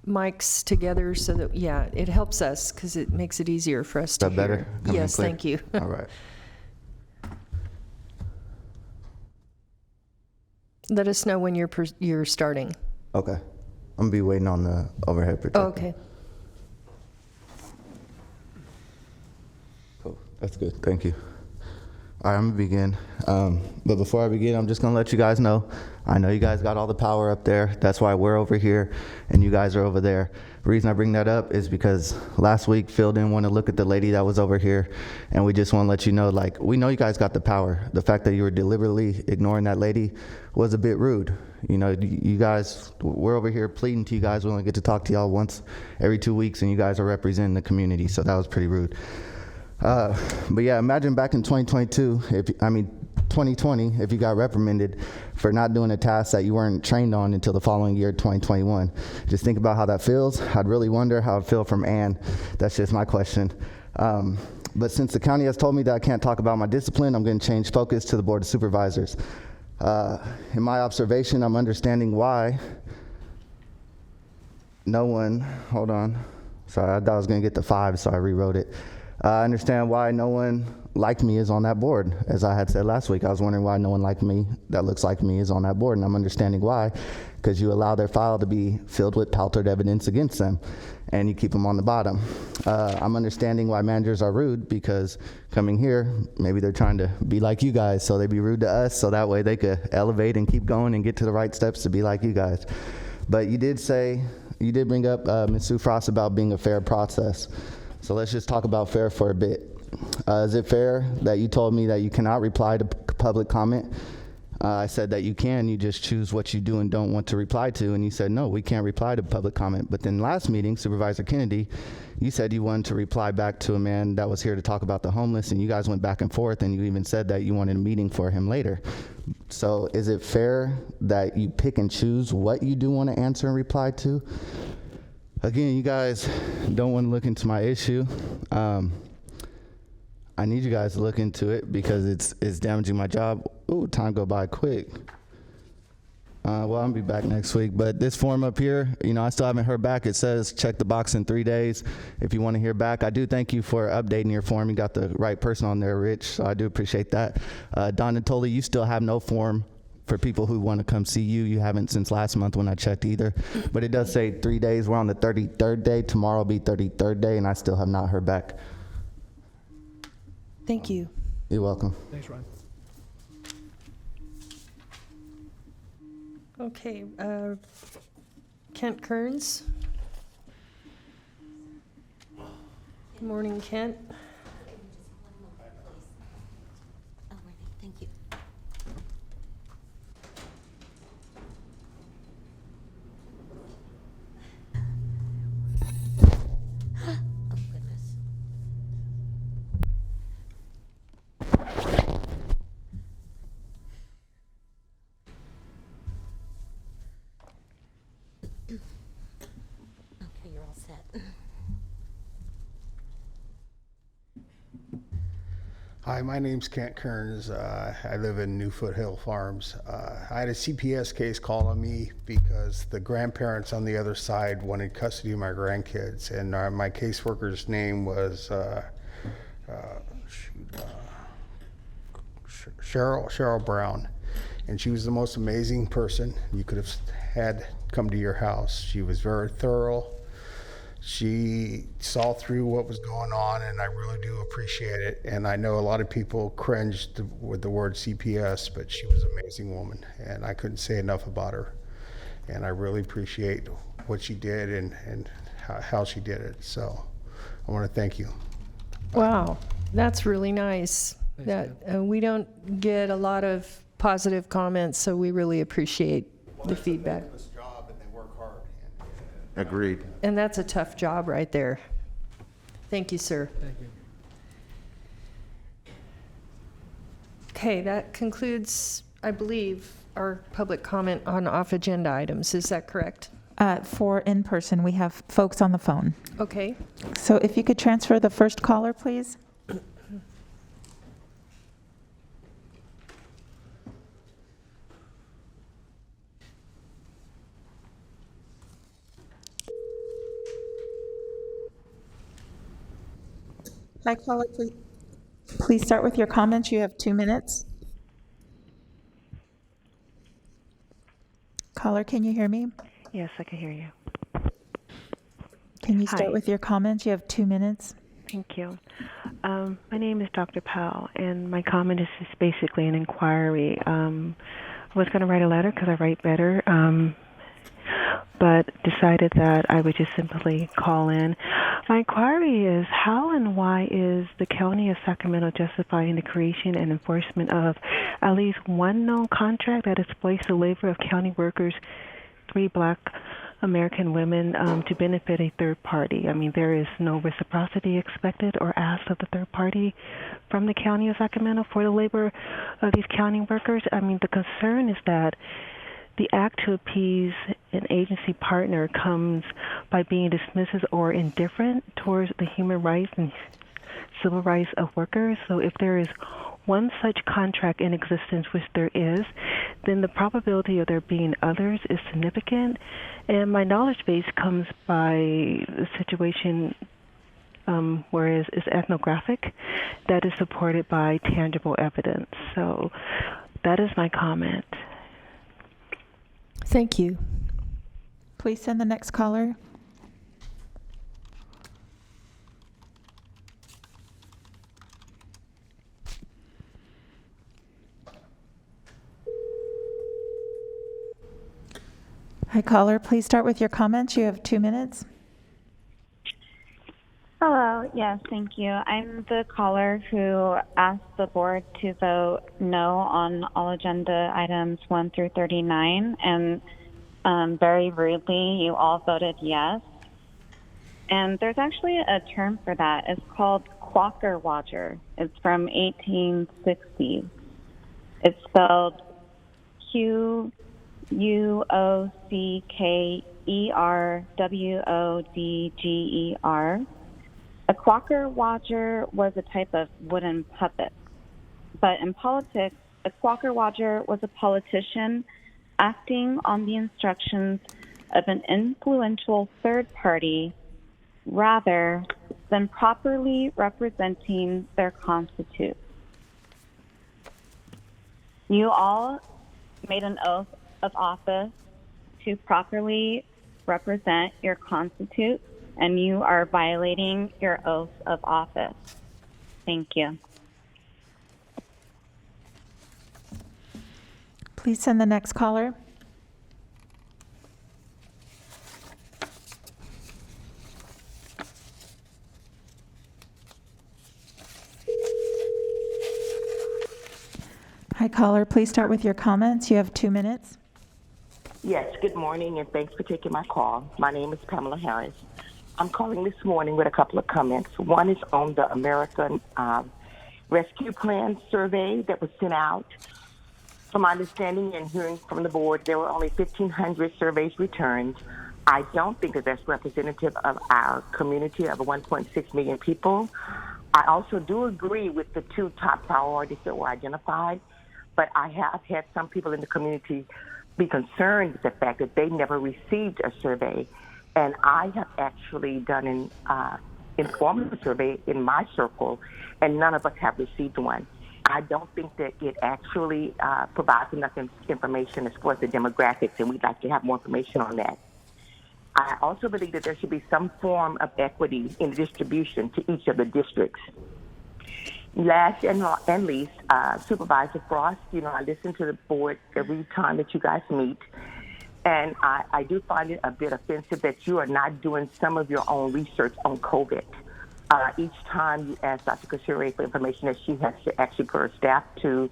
mics together so that, yeah, it helps us because it makes it easier for us to Is that better? hear. Coming Yes, clear? thank you. All right. Let us know when you're starting. Okay. I'm gonna be waiting on the overhead projector. Oh, okay. Cool. That's good. Thank you. All right, I'm gonna begin. But before I begin, I'm just gonna let you guys know, I know you guys got all the power up there. That's why we're over here and you guys are over there. The reason I bring that up is because last week Phil didn't want to look at the lady that was over here, and we just want to let you know, like, we know you guys got the power. The fact that you were deliberately ignoring that lady was a bit rude. You guys, we're over here pleading to you guys. We only get to talk to y'all once every 2 weeks, and you guys are representing the community, so that was pretty rude. But yeah, imagine back in 2022, 2020, if you got reprimanded for not doing a task that you weren't trained on until the following year, 2021. Just think about how that feels. I'd really wonder how it'd feel from Ann. That's just my question. But since the county has told me that I can't talk about my discipline, I'm going to change focus to the Board of Supervisors. In my observation, I'm understanding why no one, hold on. Sorry, I thought I was going to get to 5, so I rewrote it. I understand why no one like me is on that board. As I had said last week, I was wondering why no one like me that looks like me is on that board, and I'm understanding why, because you allow their file to be filled with paltered evidence against them, and you keep them on the bottom. I'm understanding why managers are rude, because coming here, maybe they're trying to be like you guys, so they be rude to us, so that way they could elevate and keep going and get to the right steps to be like you guys. But you did bring up Ms. Sue Frost about being a fair process. So let's just talk about fair for a bit. Is it fair that you told me that you cannot reply to public comment? I said that you can, you just choose what you do and don't want to reply to, and you said, no, we can't reply to public comment. But then last meeting, Supervisor Kennedy, you said you wanted to reply back to a man that was here to talk about the homeless, and you guys went back and forth, and you even said that you wanted a meeting for him later. So is it fair that you pick and choose what you do want to answer and reply to? Again, you guys don't want to look into my issue. I need you guys to look into it because it's damaging my job. Ooh, time go by quick. Well, I'll be back next week. But this form up here, I still haven't heard back. It says check the box in 3 days if you want to hear back. I do thank you for updating your form. You got the right person on there, Rich, so I do appreciate that. Don and Tolley, you still have no form for people who want to come see you. You haven't since last month when I checked either. But it does say 3 days. We're on the 33rd day. Tomorrow will be 33rd day, and I still have not heard back. Thank you. You're welcome. Thanks, Ryan. Okay, Kent Kearns. Good morning, Kent. Thank you. Oh, goodness. Okay, you're all set. Hi, my name's Kent Kearns. I live in New Foothill Farms. I had a CPS case call on me because the grandparents on the other side wanted custody of my grandkids, and my caseworker's name was Cheryl Brown, and she was the most amazing person you could have had come to your house. She was very thorough. She saw through what was going on, and I really do appreciate it. And I know a lot of people cringed with the word CPS, but she was an amazing woman, and I couldn't say enough about her. And I really appreciate what she did and how she did it. So I want to thank you. Wow, that's really nice. We don't get a lot of positive comments, so we really appreciate the feedback. Agreed. And that's a tough job right there. Thank you, sir. Thank you. Okay, that concludes, I believe, our public comment on off-agenda items. Is that correct? For in-person, we have folks on the phone. Okay. So if you could transfer the first caller, please. Hi, caller, please. Please start with your comments. You have 2 minutes. Caller, can you hear me? Yes, I can hear you. Can you Hi. start with your comments? You have 2 minutes. Thank you. My name is Dr. Powell, and my comment is just basically an inquiry. I was going to write a letter because I write better, but decided that I would just simply call in. My inquiry is how and why is the County of Sacramento justifying the creation and enforcement of at least one known contract that exploits the labor of county workers, 3 Black American women, to benefit a third party? I mean, there is no reciprocity expected or asked of the third party from the County of Sacramento for the labor of these county workers. I mean, the concern is that the act to appease an agency partner comes by being dismissive or indifferent towards the human rights and civil rights of workers. So if there is one such contract in existence, which there is, then the probability of there being others is significant. And my knowledge base comes by the situation whereas it's ethnographic, that is supported by tangible evidence. So that is my comment. Thank you. Please send the next caller. Hi, caller. Please start with your comments. You have 2 minutes. Hello. Yes, thank you. I'm the caller who asked the board to vote no on all agenda items 1 through 39, and very rudely, you all voted yes. And there's actually a term for that. It's called Quaker Watcher. It's from 1860. It's spelled Quockerwodger. A Quaker Watcher was a type of wooden puppet. But in politics, a Quaker Watcher was a politician acting on the instructions of an influential third party rather than properly representing their constitutes. You all made an oath of office to properly represent your constitutes, and you are violating your oath of office. Thank you. Please send the next caller. Hi, caller. Please start with your comments. You have 2 minutes. Yes, good morning, and thanks for taking my call. My name is Pamela Harris. I'm calling this morning with a couple of comments. One is on the American Rescue Plan survey that was sent out. From my understanding and hearing from the board, there were only 1,500 surveys returned. I don't think that that's representative of our community of 1.6 million people. I also do agree with the 2 top priorities that were identified, but I have had some people in the community be concerned with the fact that they never received a survey. And I have actually done an informative survey in my circle, and none of us have received one. I don't think that it actually provides enough information as far as the demographics, and we'd like to have more information on that. I also believe that there should be some form of equity in the distribution to each of the districts. Last and least, Supervisor Frost, I listen to the board every time that you guys meet, and I do find it a bit offensive that you are not doing some of your own research on COVID. Each time you ask Dr. Kasiri for information that she has to actually put her staff to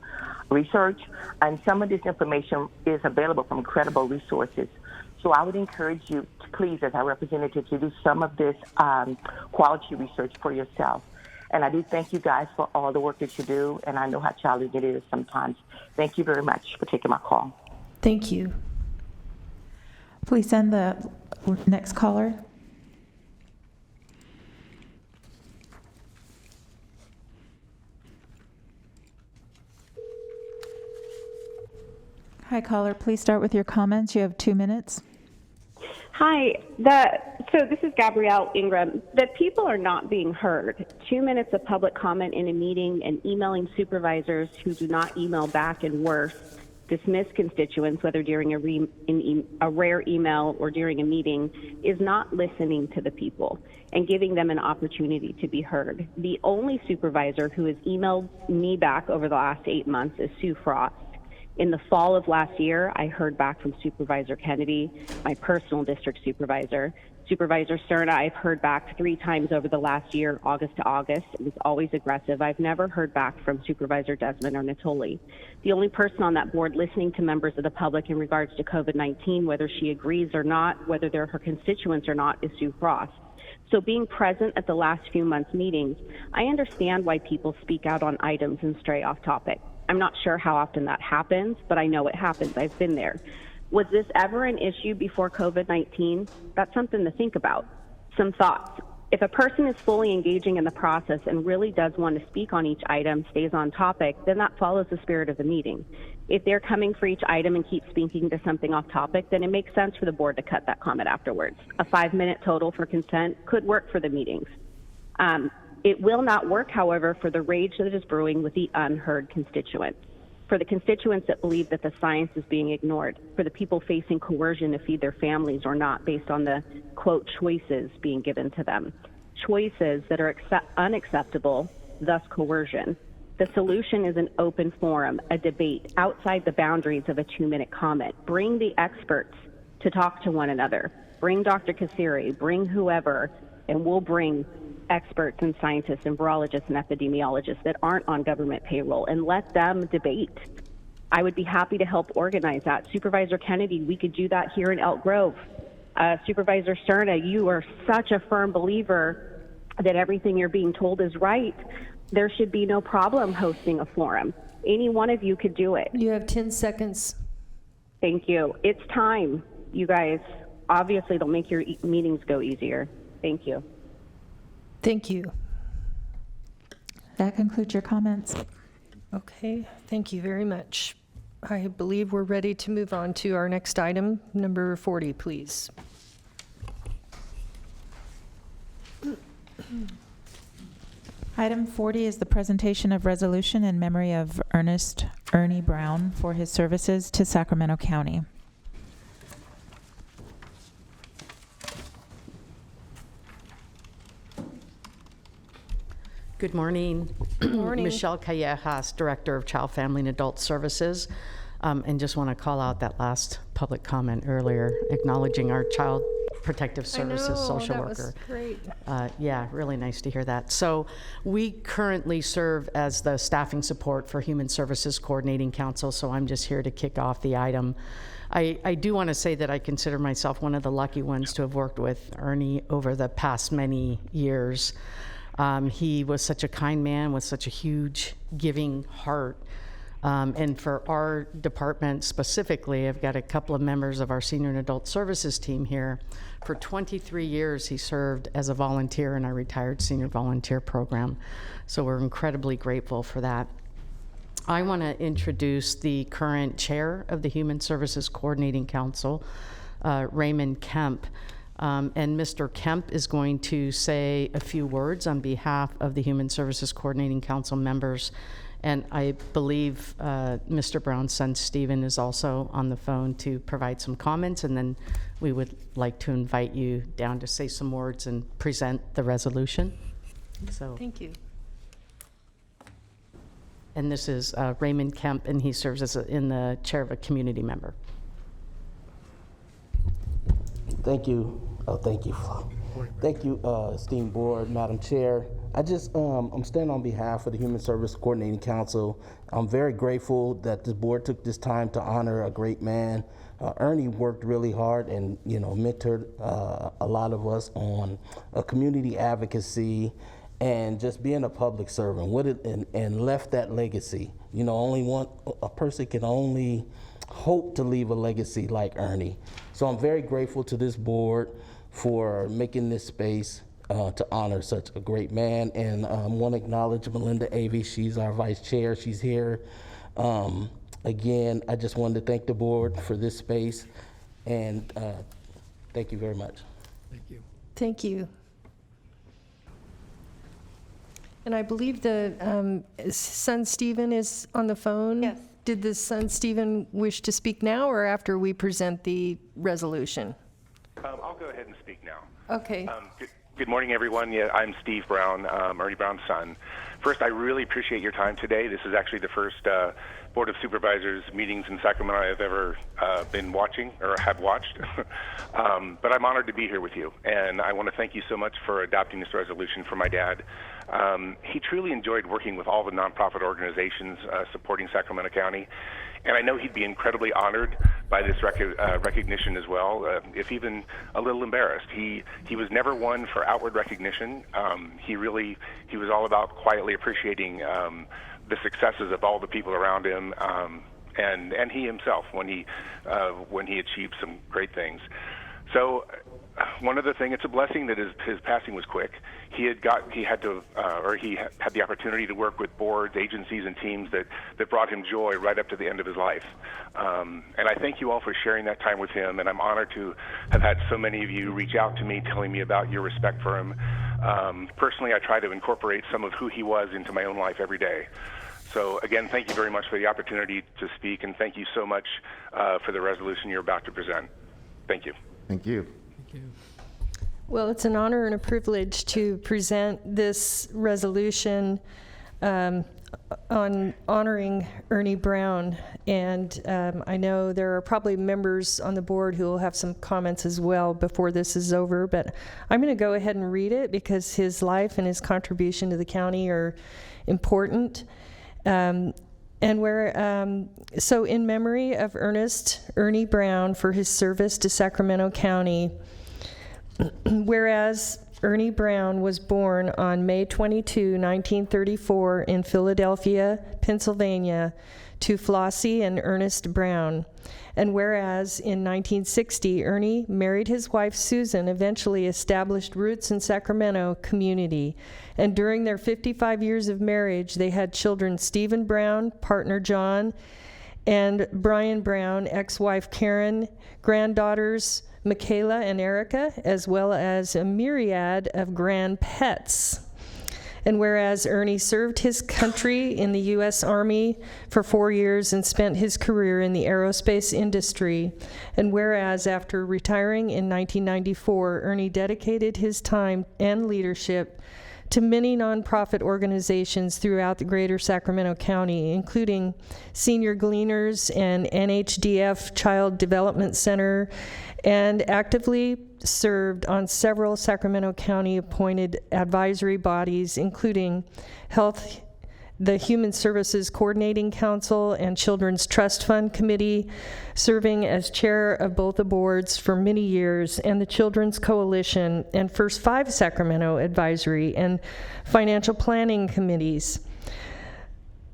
research, and some of this information is available from credible resources. So I would encourage you to please, as our representative, to do some of this quality research for yourself. And I do thank you guys for all the work that you do, and I know how challenging it is sometimes. Thank you very much for taking my call. Thank you. Please send the next caller. Hi, caller. Please start with your comments. You have 2 minutes. Hi. So this is Gabrielle Ingram. The people are not being heard. 2 minutes of public comment in a meeting and emailing supervisors who do not email back, and worse, dismiss constituents, whether during a rare email or during a meeting, is not listening to the people and giving them an opportunity to be heard. The only supervisor who has emailed me back over the last 8 months is Sue Frost. In the fall of last year, I heard back from Supervisor Kennedy, my personal district supervisor. Supervisor Cerna, I've heard back 3 times over the last year, August to August. It was always aggressive. I've never heard back from Supervisor Desmond or Natoli. The only person on that board listening to members of the public in regards to COVID-19, whether she agrees or not, whether they're her constituents or not, is Sue Frost. So being present at the last few months' meetings, I understand why people speak out on items and stray off topic. I'm not sure how often that happens, but I know it happens. I've been there. Was this ever an issue before COVID-19? That's something to think about. Some thoughts. If a person is fully engaging in the process and really does want to speak on each item, stays on topic, then that follows the spirit of the meeting. If they're coming for each item and keep speaking to something off topic, then it makes sense for the board to cut that comment afterwards. A 5-minute total for consent could work for the meetings. It will not work, however, for the rage that is brewing with the unheard constituents, for the constituents that believe that the science is being ignored, for the people facing coercion to feed their families or not based on the, quote, choices being given to them, choices that are unacceptable, thus coercion. The solution is an open forum, a debate outside the boundaries of a 2-minute comment. Bring the experts to talk to one another. Bring Dr. Kasiri, bring whoever, and we'll bring experts and scientists and virologists and epidemiologists that aren't on government payroll and let them debate. I would be happy to help organize that. Supervisor Kennedy, we could do that here in Elk Grove. Supervisor Cerna, you are such a firm believer that everything you're being told is right. There should be no problem hosting a forum. Any one of you could do it. You have 10 seconds. Thank you. It's time, you guys. Obviously, it'll make your meetings go easier. Thank you. Thank you. That concludes your comments. Okay, thank you very much. I believe we're ready to move on to our next item, number 40, please. Item 40 is the presentation of resolution in memory of Ernest Ernie Brown for his services to Sacramento County. Good morning. Good morning. Michelle Callejas, Director of Child, Family, and Adult Services. And just want to call out that last public comment earlier, acknowledging our Child Protective Services social that worker. Was great. Yeah, really nice to hear that. So we currently serve as the staffing support for Human Services Coordinating Council, so I'm just here to kick off the item. I do want to say that I consider myself one of the lucky ones to have worked with Ernie over the past many years. He was such a kind man with such a huge giving heart. And for our department specifically, I've got a couple of members of our senior and adult services team here. For 23 years, he served as a volunteer in our retired senior volunteer program. So we're incredibly grateful for that. I want to introduce the current chair of the Human Services Coordinating Council, Raymond Kemp. And Mr. Kemp is going to say a few words on behalf of the Human Services Coordinating Council members. And I believe Mr. Brown's son, Stephen, is also on the phone to provide some comments. And then we would like to invite you down to say some words and present the resolution. So, Thank you. and this is Raymond Kemp, and he serves as in the chair of a community member. Thank you. Oh, thank you. Thank you, esteemed board, Madam Chair. I'm standing on behalf of the Human Service Coordinating Council. I'm very grateful that this board took this time to honor a great man. Ernie worked really hard and, mentored a lot of us on community advocacy and just being a public servant and left that legacy. A person can only hope to leave a legacy like Ernie. So I'm very grateful to this board for making this space to honor such a great man. And I want to acknowledge Melinda Avey. She's our vice chair. She's here. Again, I just wanted to thank the board for this space. And thank you very much. Thank you. Thank you. And I believe the son Stephen is on the phone. Yes. Did the son Stephen wish to speak now or after we present the resolution? I'll go ahead and speak now. Okay. Good morning, everyone. Yeah, I'm Steve Brown, Ernie Brown's son. First, I really appreciate your time today. This is actually the first Board of Supervisors meetings in Sacramento I've ever been watching or have watched. But I'm honored to be here with you. And I want to thank you so much for adopting this resolution for my dad. He truly enjoyed working with all the nonprofit organizations supporting Sacramento County. And I know he'd be incredibly honored by this recognition as well, if even a little embarrassed. He was never one for outward recognition. He was all about quietly appreciating the successes of all the people around him, and he himself when he achieved some great things. So one other thing, it's a blessing that his passing was quick. He had the opportunity to work with boards, agencies, and teams that brought him joy right up to the end of his life. And I thank you all for sharing that time with him, and I'm honored to have had so many of you reach out to me telling me about your respect for him. Personally, I try to incorporate some of who he was into my own life every day. So again, thank you very much for the opportunity to speak, and thank you so much for the resolution you're about to present. Thank you. Thank you. Thank you. Well, it's an honor and a privilege to present this resolution on honoring Ernie Brown. And I know there are probably members on the board who will have some comments as well before this is over, but I'm going to go ahead and read it because his life and his contribution to the county are important. So in memory of Ernie Brown for his service to Sacramento County, whereas Ernie Brown was born on May 22, 1934 in Philadelphia, Pennsylvania, to Flossie and Ernest Brown. And whereas in 1960, Ernie married his wife Susan, eventually established roots in Sacramento community. And during their 55 years of marriage, they had children Stephen Brown, partner John, and Brian Brown, ex-wife Karen, granddaughters Michaela and Erica, as well as a myriad of grand pets. And whereas Ernie served his country in the U.S. Army for 4 years and spent his career in the aerospace industry, and whereas after retiring in 1994, Ernie dedicated his time and leadership to many nonprofit organizations throughout the greater Sacramento County, including Senior Gleaners and NHDF Child Development Center, and actively served on several Sacramento County appointed advisory bodies, including the Human Services Coordinating Council and Children's Trust Fund Committee, serving as chair of both the boards for many years, and the Children's Coalition and First Five Sacramento Advisory and Financial Planning Committees.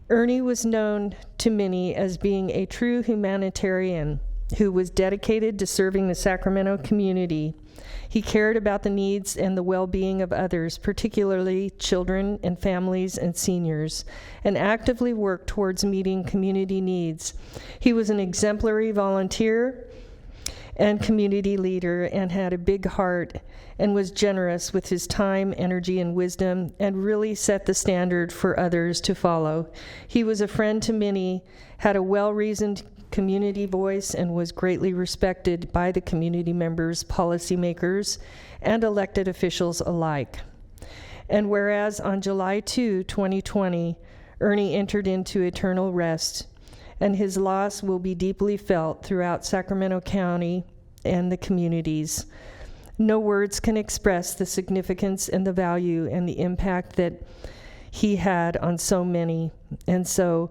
Ernie was known to many as being a true humanitarian who was dedicated to serving the Sacramento community. He cared about the needs and the well-being of others, particularly children and families and seniors, and actively worked towards meeting community needs. He was an exemplary volunteer and community leader and had a big heart and was generous with his time, energy, and wisdom, and really set the standard for others to follow. He was a friend to many, had a well-reasoned community voice, and was greatly respected by the community members, policymakers, and elected officials alike. And whereas on July 2, 2020, Ernie entered into eternal rest, and his loss will be deeply felt throughout Sacramento County and the communities. No words can express the significance and the value and the impact that he had on so many. And so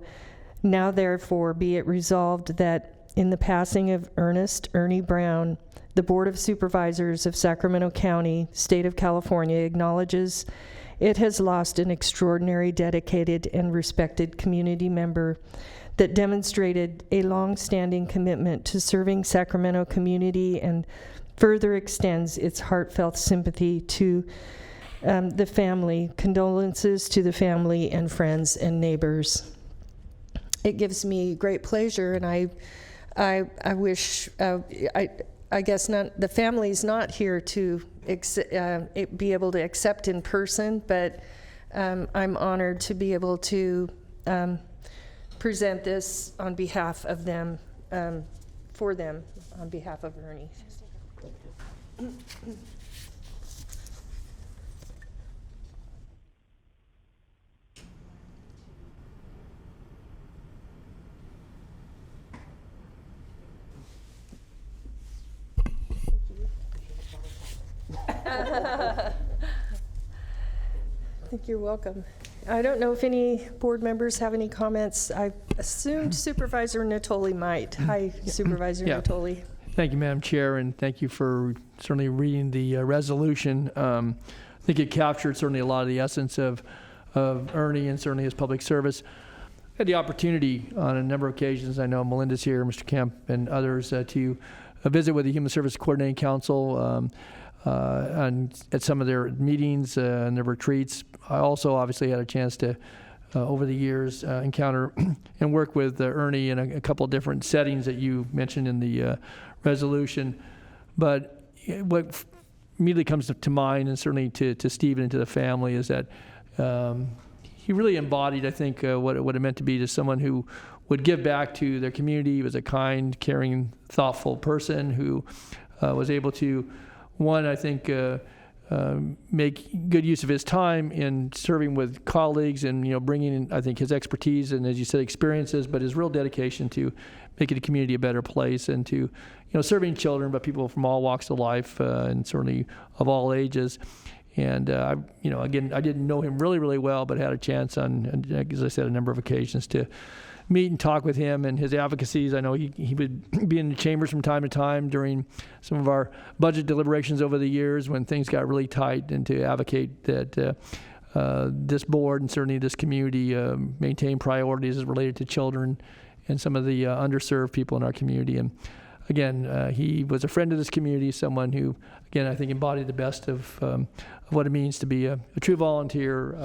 now therefore be it resolved that in the passing of Ernie Brown, the Board of Supervisors of Sacramento County, State of California, acknowledges it has lost an extraordinary, dedicated, and respected community member that demonstrated a long-standing commitment to serving Sacramento community and further extends its heartfelt sympathy to the family, condolences to the family and friends and neighbors. It gives me great pleasure, and I wish, I guess not, the family's not here to be able to accept in person, but I'm honored to be able to present this on behalf of them, for them, on behalf of Ernie. I think you're welcome. I don't know if any board members have any comments. I assumed Supervisor Natoli might. Hi, Supervisor Natoli. Thank you, Madam Chair, and thank you for certainly reading the resolution. I think it captured certainly a lot of the essence of Ernie and certainly his public service. I had the opportunity on a number of occasions, I know Melinda's here, Mr. Kemp, and others, to visit with the Human Service Coordinating Council at some of their meetings and their retreats. I also obviously had a chance to, over the years, encounter and work with Ernie in a couple of different settings that you mentioned in the resolution. But what immediately comes to mind, and certainly to Stephen and to the family, is that he really embodied, I think, what it meant to be to someone who would give back to their community. He was a kind, caring, thoughtful person who was able to, one, I think, make good use of his time in serving with colleagues and, bringing in, I think, his expertise and, as you said, experiences, but his real dedication to making the community a better place and to, serving children, but people from all walks of life and certainly of all ages. And, again, I didn't know him really, really well, but had a chance on, as I said, a number of occasions to meet and talk with him and his advocacies. I know he would be in the chambers from time to time during some of our budget deliberations over the years when things got really tight, and to advocate that this board and certainly this community maintain priorities as related to children and some of the underserved people in our community. And again, he was a friend of this community, someone who, again, I think embodied the best of what it means to be a true volunteer,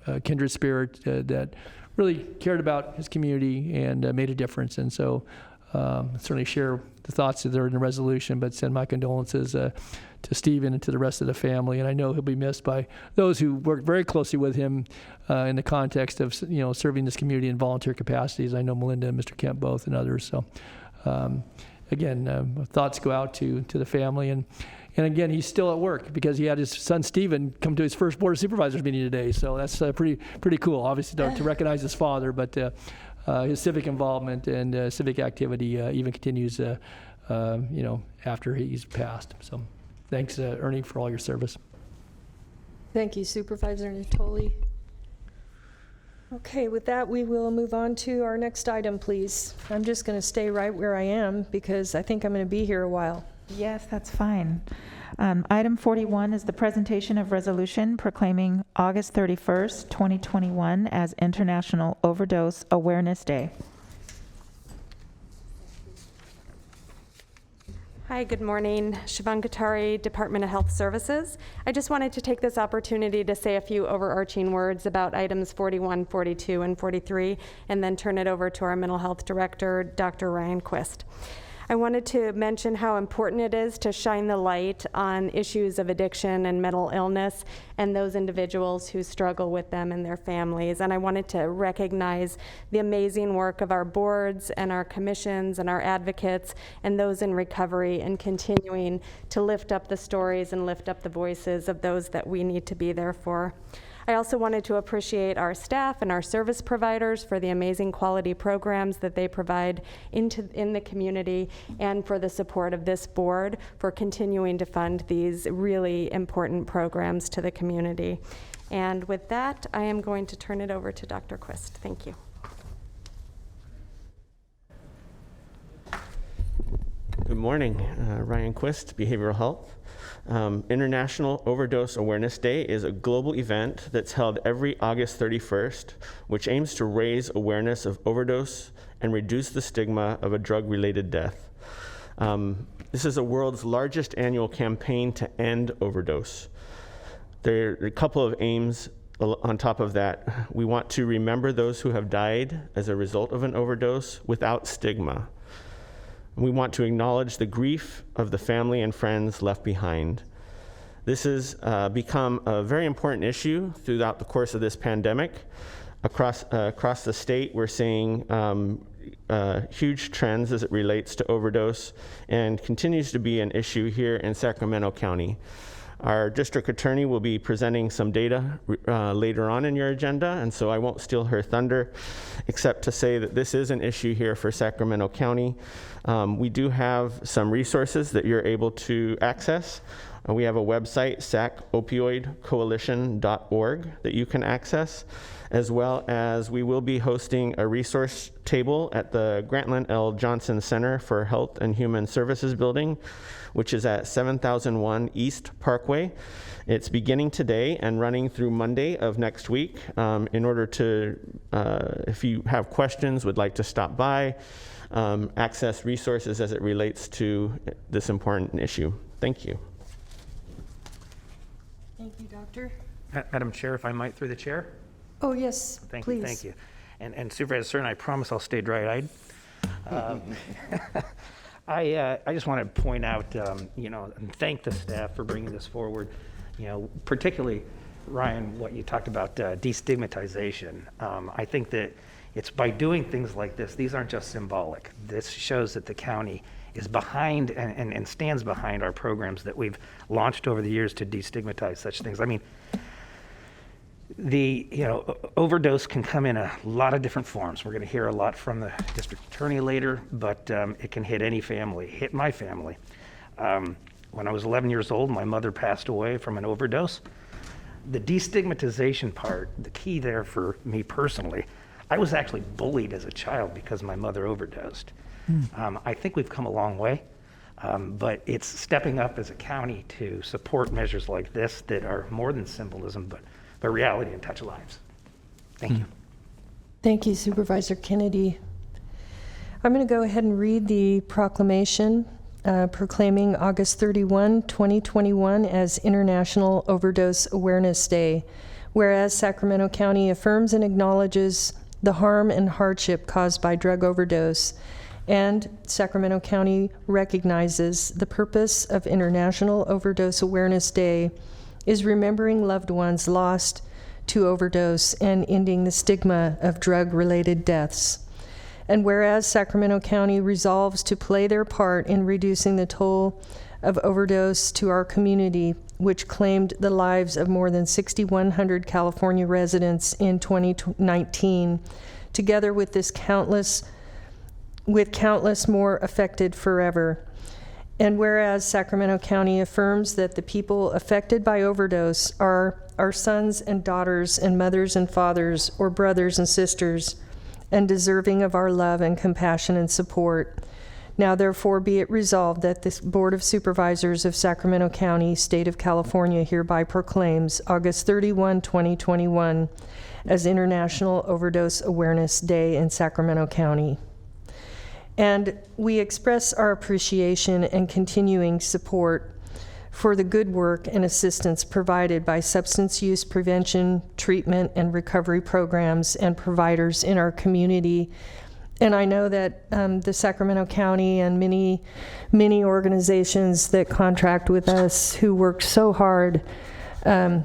a kindred spirit that really cared about his community and made a difference. And so certainly share the thoughts that are in the resolution, but send my condolences to Stephen and to the rest of the family. And I know he'll be missed by those who worked very closely with him in the context of serving this community in volunteer capacities. I know Melinda and Mr. Kemp both, and others. So again, thoughts go out to the family. And again, he's still at work because he had his son Stephen come to his first Board of Supervisors meeting today. So that's pretty cool, obviously, to recognize his father, but his civic involvement and civic activity even continues, after he's passed. So thanks, Ernie, for all your service. Thank you, Supervisor Natoli. Okay, with that, we will move on to our next item, please. I'm just going to stay right where I am because I think I'm going to be here a while. Yes, that's fine. Item 41 is the presentation of resolution proclaiming August 31st, 2021 as International Overdose Awareness Day. Hi, good morning. Siobhan Katari, Department of Health Services. I just wanted to take this opportunity to say a few overarching words about items 41, 42, and 43, and then turn it over to our mental health director, Dr. Ryan Quist. I wanted to mention how important it is to shine the light on issues of addiction and mental illness and those individuals who struggle with them and their families. And I wanted to recognize the amazing work of our boards and our commissions and our advocates and those in recovery and continuing to lift up the stories and lift up the voices of those that we need to be there for. I also wanted to appreciate our staff and our service providers for the amazing quality programs that they provide in the community, and for the support of this board for continuing to fund these really important programs to the community. And with that, I am going to turn it over to Dr. Quist. Thank you. Good morning, Ryan Quist, Behavioral Health. International Overdose Awareness Day is a global event that's held every August 31st, which aims to raise awareness of overdose and reduce the stigma of a drug-related death. This is the world's largest annual campaign to end overdose. There are a couple of aims on top of that. We want to remember those who have died as a result of an overdose without stigma. We want to acknowledge the grief of the family and friends left behind. This has become a very important issue throughout the course of this pandemic. Across the state, we're seeing huge trends as it relates to overdose, and continues to be an issue here in Sacramento County. Our district attorney will be presenting some data later on in your agenda, and so I won't steal her thunder, except to say that this is an issue here for Sacramento County. We do have some resources that you're able to access. We have a website, sacopioidcoalition.org, that you can access, as well as we will be hosting a resource table at the Grantland L. Johnson Center for Health and Human Services building, which is at 7001 East Parkway. It's beginning today and running through Monday of next week. In order to, if you have questions, would like to stop by, access resources as it relates to this important issue. Thank you. Thank you, Doctor. Madam Chair, if I might, through the chair? Oh, yes, Thank please. you, thank you. And Supervisor Cern, I promise I'll stay dry-eyed. I just want to point out, and thank the staff for bringing this forward. Particularly, Ryan, what you talked about, destigmatization. I think that it's by doing things like this, these aren't just symbolic. This shows that the county is behind and stands behind our programs that we've launched over the years to destigmatize such things. I mean, overdose can come in a lot of different forms. We're going to hear a lot from the district attorney later, but it can hit any family, hit my family. When I was 11 years old, my mother passed away from an overdose. The destigmatization part, the key there for me personally, I was actually bullied as a child because my mother overdosed. I think we've come a long way, but it's stepping up as a county to support measures like this that are more than symbolism, but reality and touch lives. Thank you. Thank you, Supervisor Kennedy. I'm going to go ahead and read the proclamation proclaiming August 31, 2021 as International Overdose Awareness Day. Whereas Sacramento County affirms and acknowledges the harm and hardship caused by drug overdose, and Sacramento County recognizes the purpose of International Overdose Awareness Day is remembering loved ones lost to overdose and ending the stigma of drug-related deaths. And whereas Sacramento County resolves to play their part in reducing the toll of overdose to our community, which claimed the lives of more than 6,100 California residents in 2019, together with countless more affected forever. And whereas Sacramento County affirms that the people affected by overdose are our sons and daughters and mothers and fathers or brothers and sisters, and deserving of our love and compassion and support. Now therefore be it resolved that the Board of Supervisors of Sacramento County, State of California hereby proclaims August 31, 2021 as International Overdose Awareness Day in Sacramento County. And we express our appreciation and continuing support for the good work and assistance provided by substance use prevention, treatment, and recovery programs and providers in our community. And I know that the Sacramento County and many organizations that contract with us who work so hard to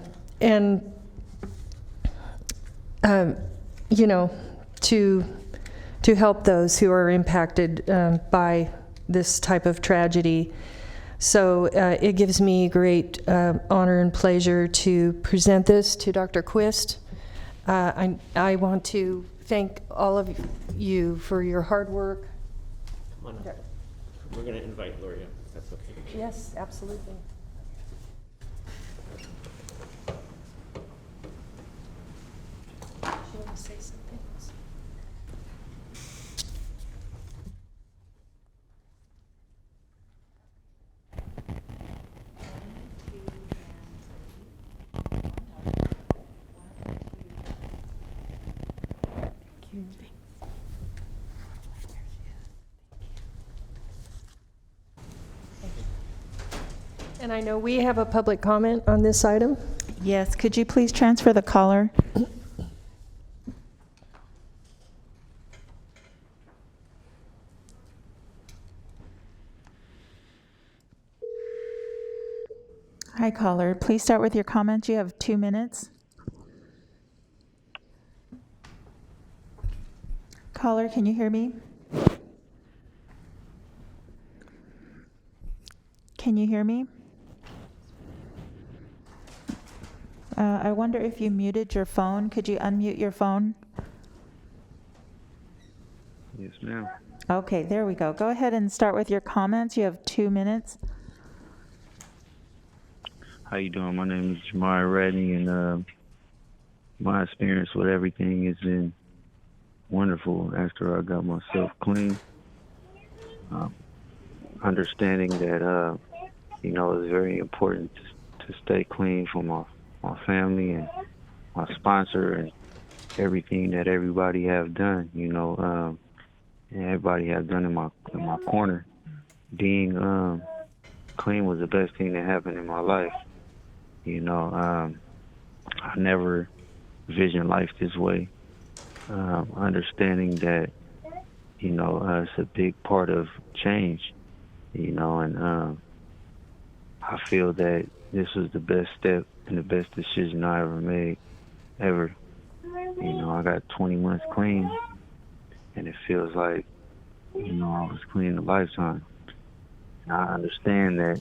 help those who are impacted by this type of tragedy. So it gives me great honor and pleasure to present this to Dr. Quist. I want to thank all of you for your hard work. Come on up. We're going to invite Gloria, if that's okay. Yes, absolutely. Do you want to say something else? And I know we have a public comment on this item. Yes, could you please transfer the caller? Hi, caller. Please start with your comments. You have 2 minutes. Caller, can you hear me? Can you hear me? I wonder if you muted your phone. Could you unmute your phone? Yes, ma'am. Okay, there we go. Go ahead and start with your comments. You have 2 minutes. How you doing? My name is Jamari Redney, and my experience with everything has been wonderful after I got myself clean. Understanding that, it's very important to stay clean for my family and my sponsor and everything that everybody have done, and everybody have done in my corner. Being clean was the best thing that happened in my life. I never visioned life this way. Understanding that, it's a big part of change, and I feel that this was the best step and the best decision I ever made, ever. I got 20 months clean, and it feels like, I was clean a lifetime. And I understand that,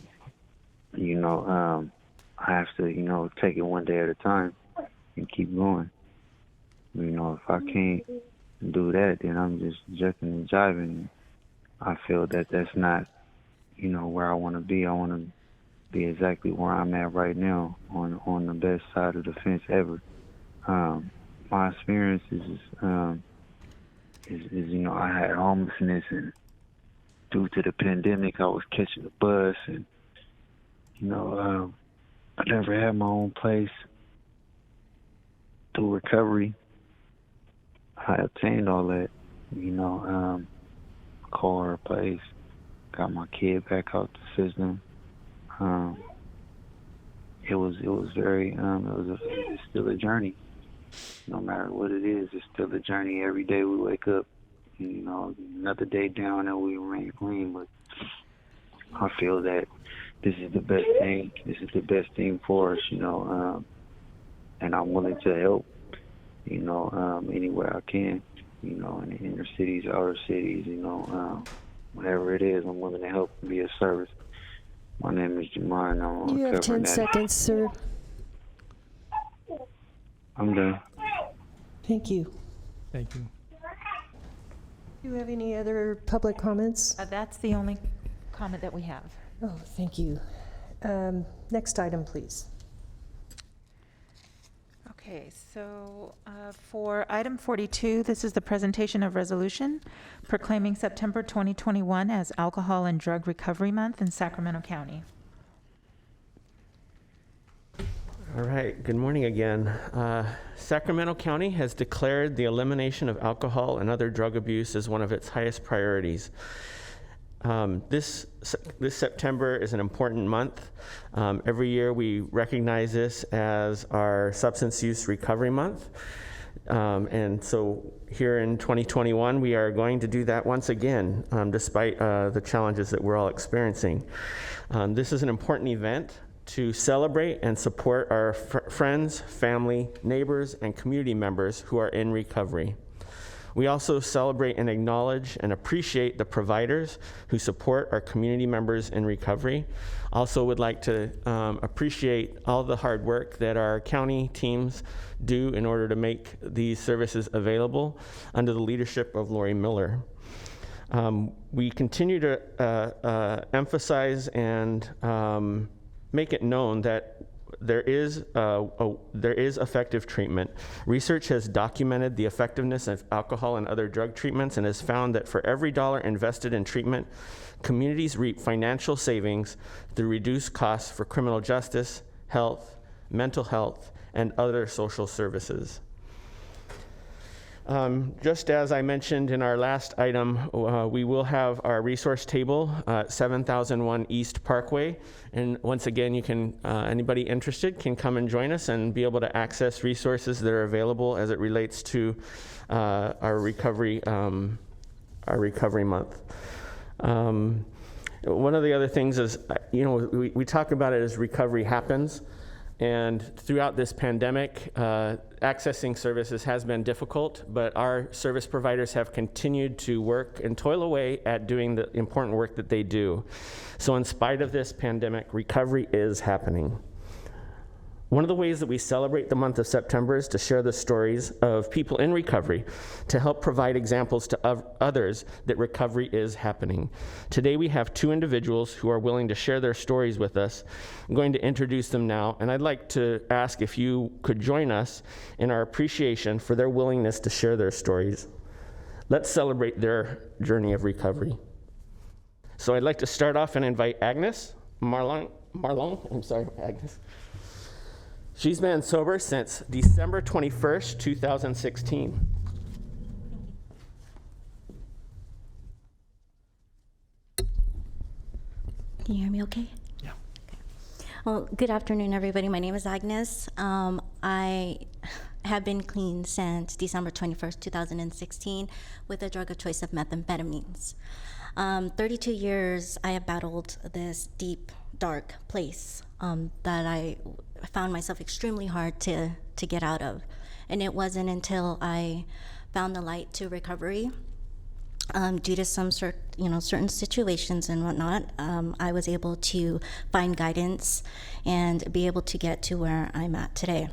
I have to, take it one day at a time and keep going. If I can't do that, then I'm just jucking and jiving. I feel that that's not, where I want to be. I want to be exactly where I'm at right now, on the best side of the fence ever. My experience is I had homelessness, and due to the pandemic, I was catching the bus, and I never had my own place. Through recovery, I obtained all that, car, place, got my kid back out the system. It was very, it's still a journey. No matter what it is, it's still a journey. Every day we wake up, another day down and we remain clean. But I feel that this is the best thing. This is the best thing for us, and I'm willing to help, anywhere I can, in the inner cities, outer cities, whatever it is, I'm willing to help and be of service. My name is Jamar, and I'm on You have 10 seconds, sir. I'm done. Thank you. Thank you. Do you have any other public comments? That's the only comment that we have. Oh, thank you. Next item, please. Okay, so for item 42, this is the presentation of resolution proclaiming September 2021 as Alcohol and Drug Recovery Month in Sacramento County. All right, good morning again. Sacramento County has declared the elimination of alcohol and other drug abuse as one of its highest priorities. This September is an important month. Every year we recognize this as our Substance Use Recovery Month. And so here in 2021, we are going to do that once again, despite the challenges that we're all experiencing. This is an important event to celebrate and support our friends, family, neighbors, and community members who are in recovery. We also celebrate and acknowledge and appreciate the providers who support our community members in recovery. Also would like to appreciate all the hard work that our county teams do in order to make these services available under the leadership of Lori Miller. We continue to emphasize and make it known that there is effective treatment. Research has documented the effectiveness of alcohol and other drug treatments and has found that for every dollar invested in treatment, communities reap financial savings through reduced costs for criminal justice, health, mental health, and other social services. Just as I mentioned in our last item, we will have our resource table at 7001 East Parkway. And once again, you can, anybody interested can come and join us and be able to access resources that are available as it relates to our recovery month. One of the other things is, we talk about it as recovery happens. And throughout this pandemic, accessing services has been difficult, but our service providers have continued to work and toil away at doing the important work that they do. So in spite of this pandemic, recovery is happening. One of the ways that we celebrate the month of September is to share the stories of people in recovery to help provide examples to others that recovery is happening. Today we have two individuals who are willing to share their stories with us. I'm going to introduce them now, and I'd like to ask if you could join us in our appreciation for their willingness to share their stories. Let's celebrate their journey of recovery. So I'd like to start off and invite Agnes Marlon, Agnes. She's been sober since December 21st, 2016. Can you hear me okay? Yeah. Okay. Well, good afternoon, everybody. My name is Agnes. I have been clean since December 21st, 2016 with a drug of choice of methamphetamines. 32 years I have battled this deep, dark place that I found myself extremely hard to get out of. And it wasn't until I found the light to recovery, due to some certain situations and whatnot, I was able to find guidance and be able to get to where I'm at today.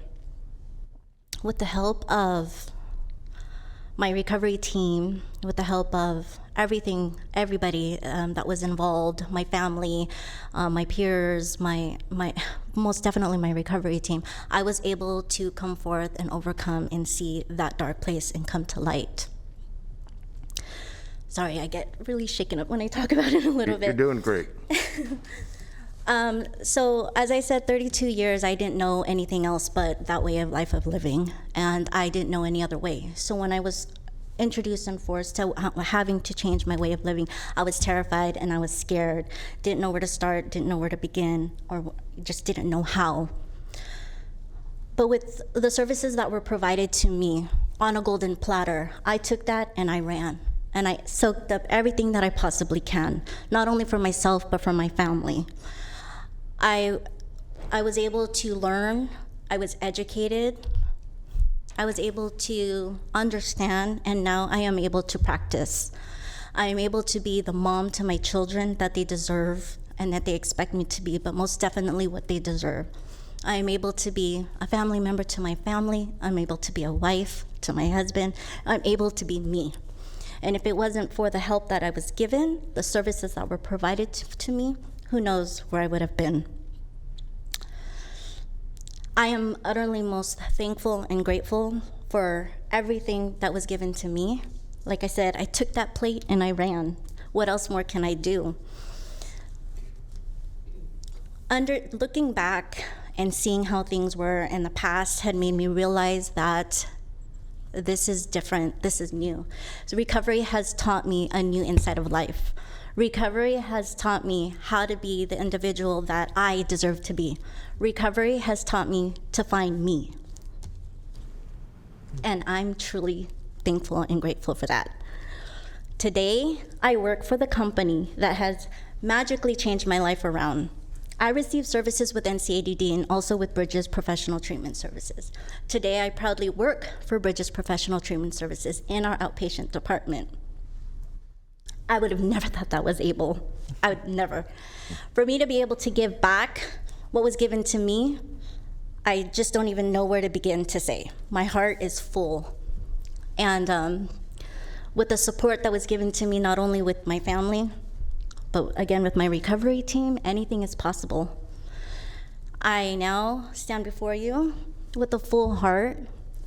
With the help of my recovery team, with the help of everybody that was involved, my family, my peers, my most definitely my recovery team, I was able to come forth and overcome and see that dark place and come to light. Sorry, I get really shaken up when I talk about it a little bit. You're doing great. So as I said, 32 years, I didn't know anything else but that way of life of living, and I didn't know any other way. So when I was introduced and forced to having to change my way of living, I was terrified and I was scared, didn't know where to start, didn't know where to begin, or just didn't know how. But with the services that were provided to me on a golden platter, I took that and I ran. And I soaked up everything that I possibly can, not only for myself, but for my family. I was able to learn, I was educated, I was able to understand, and now I am able to practice. I am able to be the mom to my children that they deserve and that they expect me to be, but most definitely what they deserve. I am able to be a family member to my family. I'm able to be a wife to my husband. I'm able to be me. And if it wasn't for the help that I was given, the services that were provided to me, who knows where I would have been. I am utterly most thankful and grateful for everything that was given to me. Like I said, I took that plate and I ran. What else more can I do? Looking back and seeing how things were in the past had made me realize that this is different, this is new. So recovery has taught me a new insight of life. Recovery has taught me how to be the individual that I deserve to be. Recovery has taught me to find me. And I'm truly thankful and grateful for that. Today, I work for the company that has magically changed my life around. I receive services with NCADD and also with Bridges Professional Treatment Services. Today, I proudly work for Bridges Professional Treatment Services in our outpatient department. I would have never thought that was able. I would never. For me to be able to give back what was given to me, I just don't even know where to begin to say. My heart is full. And with the support that was given to me, not only with my family, but again, with my recovery team, anything is possible. I now stand before you with a full heart,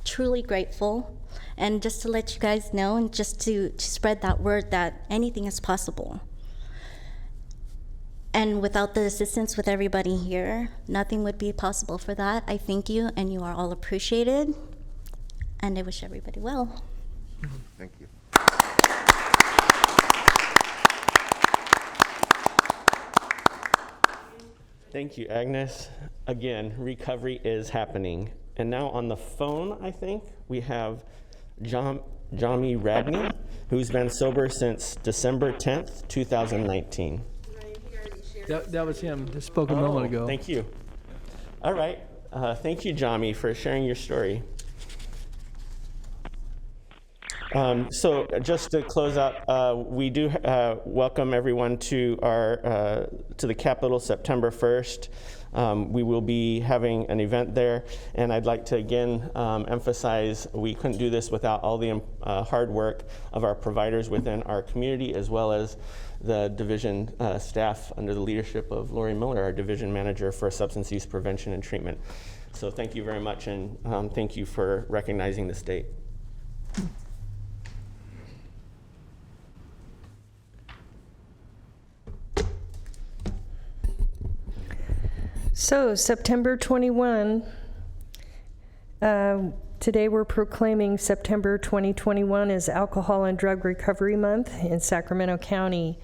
truly grateful, and just to let you guys know and just to spread that word that anything is possible. And without the assistance with everybody here, nothing would be possible for that. I thank you, and you are all appreciated, and I wish everybody well. Thank you. Thank you, Agnes. Again, recovery is happening. And now on the phone, I think, we have Jami Radney, who's been sober since December 10th, 2019. That was him, just spoke a moment ago. Thank you. All right. Thank you, Jami, for sharing your story. So just to close out, we do welcome everyone to the Capitol September 1st. We will be having an event there, and I'd like to again emphasize we couldn't do this without all the hard work of our providers within our community, as well as the division staff under the leadership of Lori Miller, our division manager for substance use prevention and treatment. So thank you very much, and thank you for recognizing this date. So September 21, today we're proclaiming September 2021 as Alcohol and Drug Recovery Month in Sacramento County.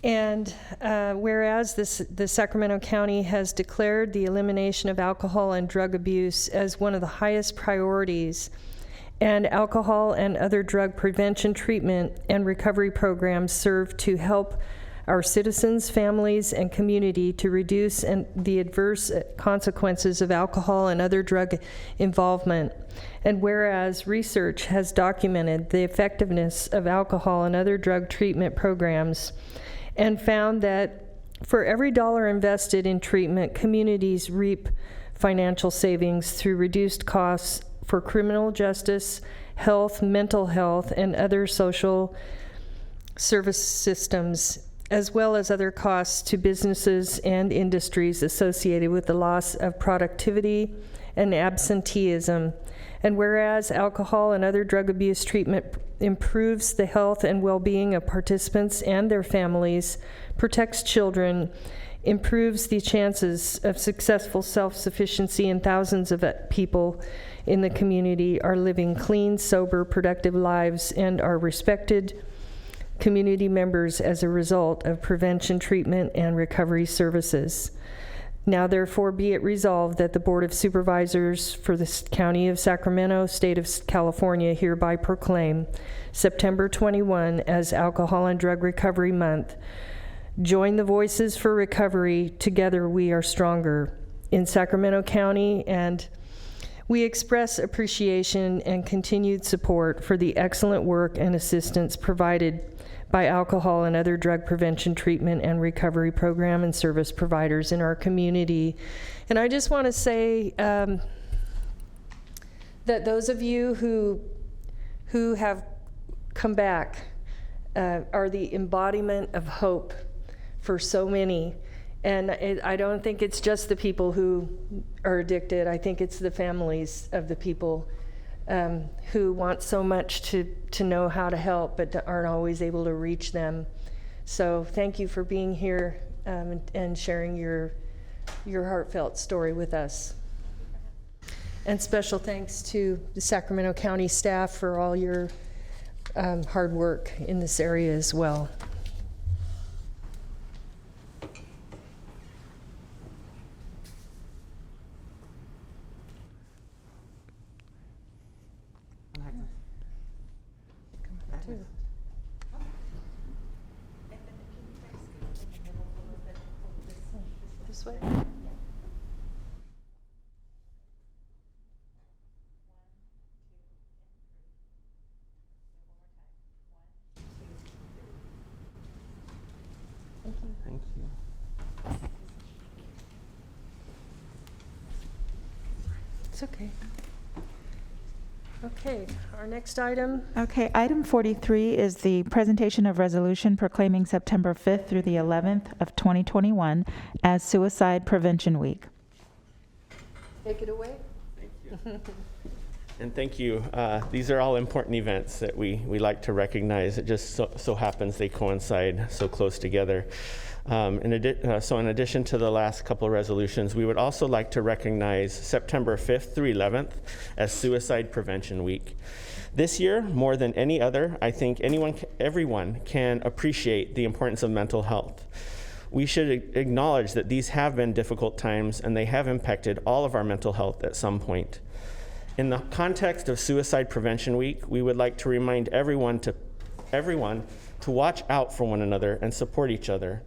And whereas the Sacramento County has declared the elimination of alcohol and drug abuse as one of the highest priorities, and alcohol and other drug prevention, treatment, and recovery programs serve to help our citizens, families, and community to reduce the adverse consequences of alcohol and other drug involvement. And whereas research has documented the effectiveness of alcohol and other drug treatment programs and found that for every dollar invested in treatment, communities reap financial savings through reduced costs for criminal justice, health, mental health, and other social service systems, as well as other costs to businesses and industries associated with the loss of productivity and absenteeism. And whereas alcohol and other drug abuse treatment improves the health and well-being of participants and their families, protects children, improves the chances of successful self-sufficiency, and thousands of people in the community are living clean, sober, productive lives and are respected community members as a result of prevention, treatment, and recovery services. Now therefore be it resolved that the Board of Supervisors for the County of Sacramento, State of California hereby proclaim September 21 as Alcohol and Drug Recovery Month. Join the voices for recovery. Together we are stronger. In Sacramento County, and we express appreciation and continued support for the excellent work and assistance provided by alcohol and other drug prevention, treatment, and recovery program and service providers in our community. And I just want to say that those of you who have come back are the embodiment of hope for so many. And I don't think it's just the people who are addicted. I think it's the families of the people who want so much to know how to help, but aren't always able to reach them. So thank you for being here and sharing your heartfelt story with us. And special thanks to the Sacramento County staff for all your hard work in this area as well. This way. Thank you. It's okay. Okay, our next item. Okay, item 43 is the presentation of resolution proclaiming September 5th through the 11th of 2021 as Suicide Prevention Week. Take it away. Thank you. And thank you. These are all important events that we like to recognize. It just so happens they coincide so close together. So in addition to the last couple of resolutions, we would also like to recognize September 5th through 11th as Suicide Prevention Week. This year, more than any other, I think everyone can appreciate the importance of mental health. We should acknowledge that these have been difficult times and they have impacted all of our mental health at some point. In the context of Suicide Prevention Week, we would like to remind everyone to watch out for one another and support each other.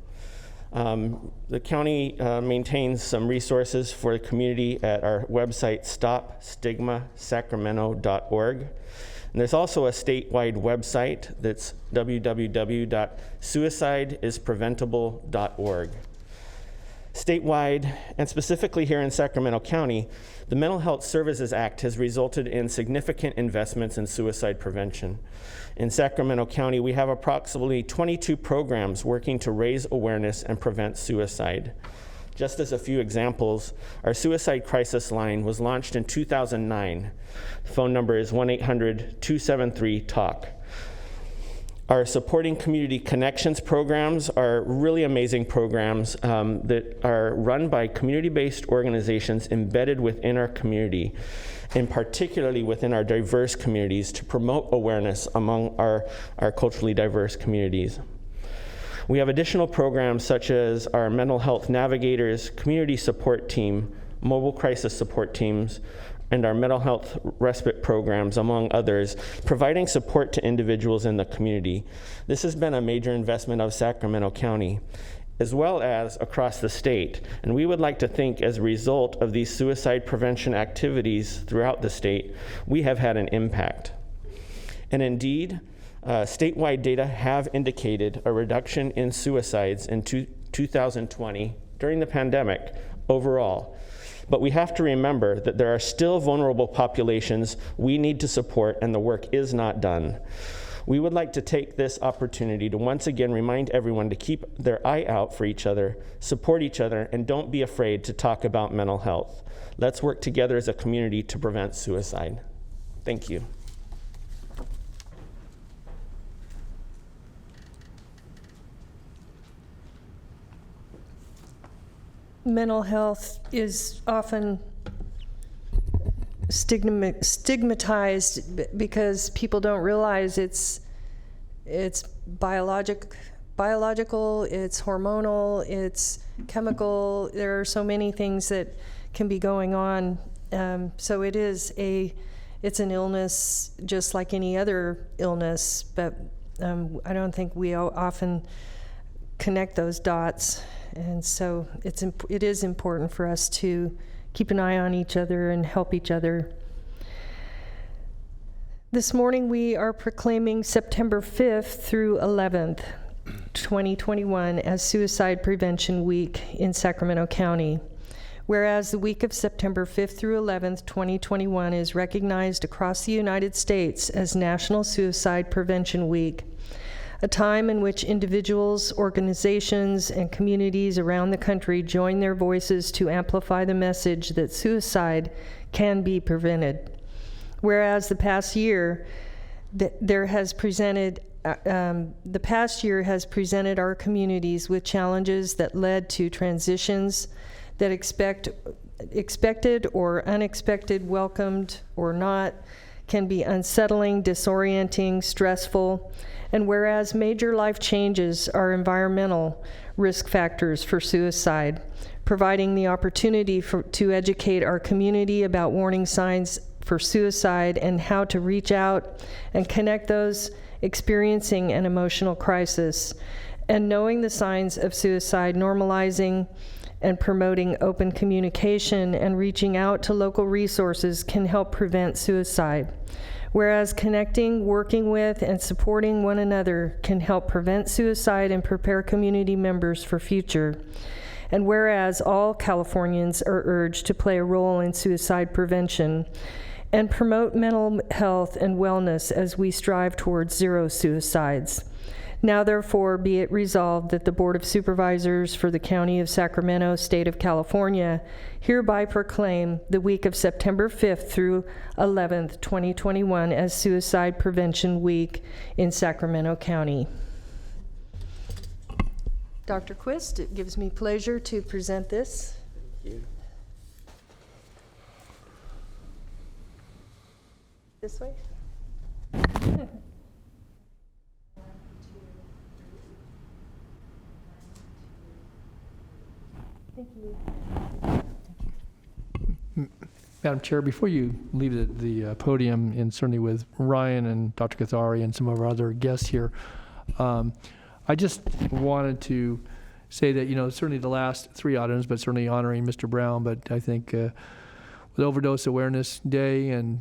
The county maintains some resources for the community at our website, stopstigmasacramento.org. And there's also a statewide website that's www.suicideispreventable.org. Statewide, and specifically here in Sacramento County, the Mental Health Services Act has resulted in significant investments in suicide prevention. In Sacramento County, we have approximately 22 programs working to raise awareness and prevent suicide. Just as a few examples, our suicide crisis line was launched in 2009. The phone number is 1-800-273-TALK. Our Supporting Community Connections programs are really amazing programs that are run by community-based organizations embedded within our community, and particularly within our diverse communities to promote awareness among our culturally diverse communities. We have additional programs such as our mental health navigators, community support team, mobile crisis support teams, and our mental health respite programs, among others, providing support to individuals in the community. This has been a major investment of Sacramento County, as well as across the state. And we would like to think, as a result of these suicide prevention activities throughout the state, we have had an impact. And indeed, statewide data have indicated a reduction in suicides in 2020 during the pandemic overall. But we have to remember that there are still vulnerable populations we need to support, and the work is not done. We would like to take this opportunity to once again remind everyone to keep their eye out for each other, support each other, and don't be afraid to talk about mental health. Let's work together as a community to prevent suicide. Thank you. Mental health is often stigmatized because people don't realize it's biological, it's hormonal, it's chemical. There are so many things that can be going on. So it's an illness just like any other illness, but I don't think we often connect those dots. And so it is important for us to keep an eye on each other and help each other. This morning we are proclaiming September 5th through 11th, 2021 as Suicide Prevention Week in Sacramento County. Whereas the week of September 5th through 11th, 2021 is recognized across the United States as National Suicide Prevention Week. a time in which individuals, organizations, and communities around the country join their voices to amplify the message that suicide can be prevented. Whereas the past year has presented our communities with challenges that led to transitions that expected or unexpected, welcomed or not, can be unsettling, disorienting, stressful. And whereas major life changes are environmental risk factors for suicide, providing the opportunity to educate our community about warning signs for suicide and how to reach out and connect those experiencing an emotional crisis, and knowing the signs of suicide, normalizing and promoting open communication and reaching out to local resources can help prevent suicide. Whereas connecting, working with, and supporting one another can help prevent suicide and prepare community members for future. And whereas all Californians are urged to play a role in suicide prevention and promote mental health and wellness as we strive towards zero suicides. Now therefore be it resolved that the Board of Supervisors for the County of Sacramento, State of California, hereby proclaim the week of September 5th through 11th, 2021 as Suicide Prevention Week in Sacramento County. Dr. Quist, it gives me pleasure to present this. Thank you. This way? Thank you. Madam Chair, before you leave the podium, and certainly with Ryan and Dr. Kathari and some of our other guests here, I just wanted to say that, certainly the last three items, but certainly honoring Mr. Brown, but I think with Overdose Awareness Day and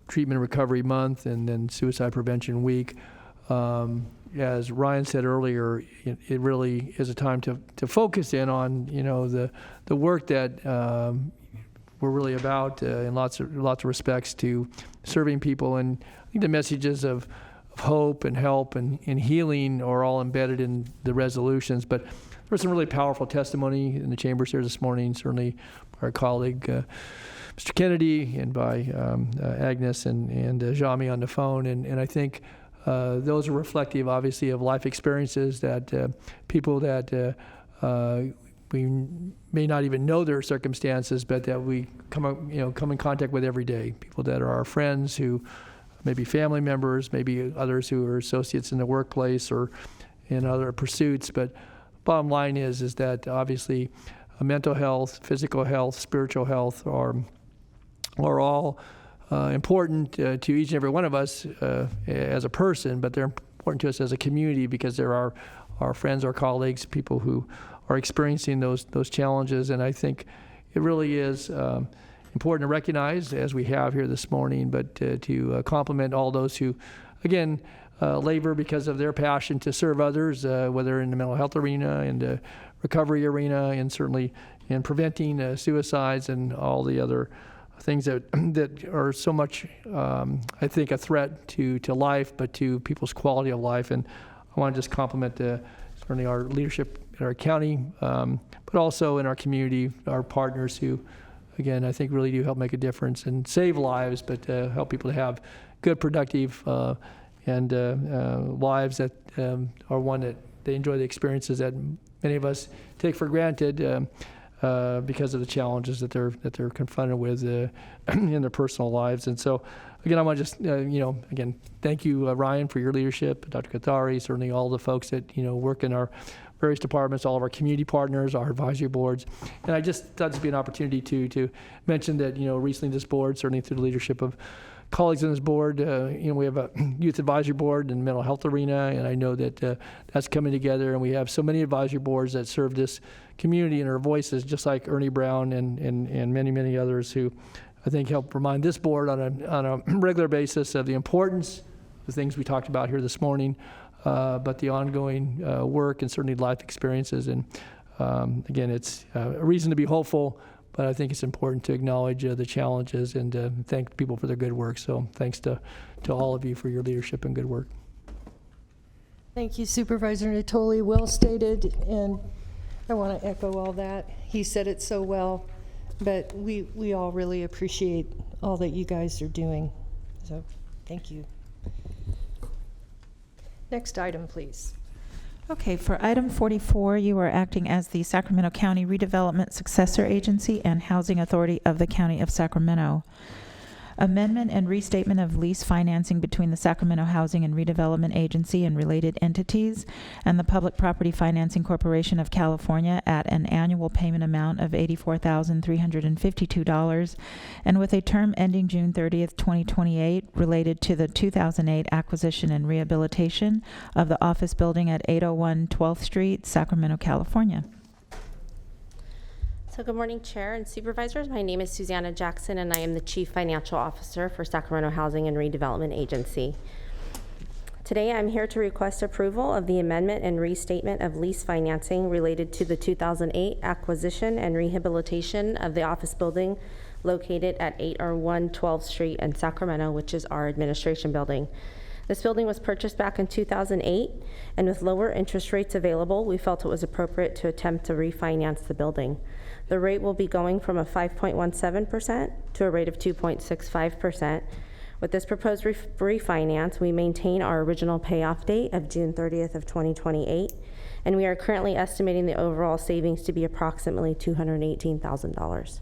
Treatment Recovery Month and then Suicide Prevention Week, as Ryan said earlier, it really is a time to focus in on the work that we're really about in lots of respects to serving people, and I think the messages of hope and help and healing are all embedded in the resolutions. But there was some really powerful testimony in the chambers here this morning, certainly by our colleague Mr. Kennedy and by Agnes and Jami on the phone, and I think those are reflective, obviously, of life experiences that people that we may not even know their circumstances, but that we come in contact with every day. People that are our friends, who maybe family members, maybe others who are associates in the workplace or in other pursuits. But bottom line is that obviously mental health, physical health, spiritual health are all important to each and every one of us as a person, but they're important to us as a community because there are our friends, our colleagues, people who are experiencing those challenges. And I think it really is important to recognize, as we have here this morning, but to compliment all those who, again, labor because of their passion to serve others, whether in the mental health arena, in the recovery arena, and certainly in preventing suicides and all the other things that are so much, I think, a threat to life, but to people's quality of life. And I want to just compliment certainly our leadership in our county, but also in our community, our partners who, again, I think really do help make a difference and save lives, but help people to have good, productive and lives that are one that they enjoy the experiences that many of us take for granted because of the challenges that they're confronted with in their personal lives. And so, again, I want to just, again, thank you, Ryan, for your leadership, Dr. Kathari, certainly all the folks that, work in our various departments, all of our community partners, our advisory boards. And I just thought this would be an opportunity to mention that, recently this board, certainly through the leadership of colleagues on this board, we have a youth advisory board in the mental health arena, and I know that that's coming together, and we have so many advisory boards that serve this community and our voices, just like Ernie Brown and many, many others who I think help remind this board on a regular basis of the importance of the things we talked about here this morning, but the ongoing work and certainly life experiences. And again, it's a reason to be hopeful, but I think it's important to acknowledge the challenges and thank people for their good work. So thanks to all of you for your leadership and good work. Thank you, Supervisor Natoli. Well stated, and I want to echo all that. He said it so well, but we all really appreciate all that you guys are doing. So, thank you. Next item, please. Okay, for item 44, you are acting as the Sacramento County Redevelopment Successor Agency and Housing Authority of the County of Sacramento. Amendment and restatement of lease financing between the Sacramento Housing and Redevelopment Agency and related entities and the Public Property Financing Corporation of California at an annual payment amount of $84,352 and with a term ending June 30th, 2028 related to the 2008 acquisition and rehabilitation of the office building at 801 12th Street, Sacramento, California. So good morning, Chair and Supervisors. My name is Susanna Jackson, and I am the Chief Financial Officer for Sacramento Housing and Redevelopment Agency. Today, I'm here to request approval of the amendment and restatement of lease financing related to the 2008 acquisition and rehabilitation of the office building located at 801 12th Street in Sacramento, which is our administration building. This building was purchased back in 2008, and with lower interest rates available, we felt it was appropriate to attempt to refinance the building. The rate will be going from a 5.17% to a rate of 2.65%. With this proposed refinance, we maintain our original payoff date of June 30th of 2028, and we are currently estimating the overall savings to be approximately $218,000.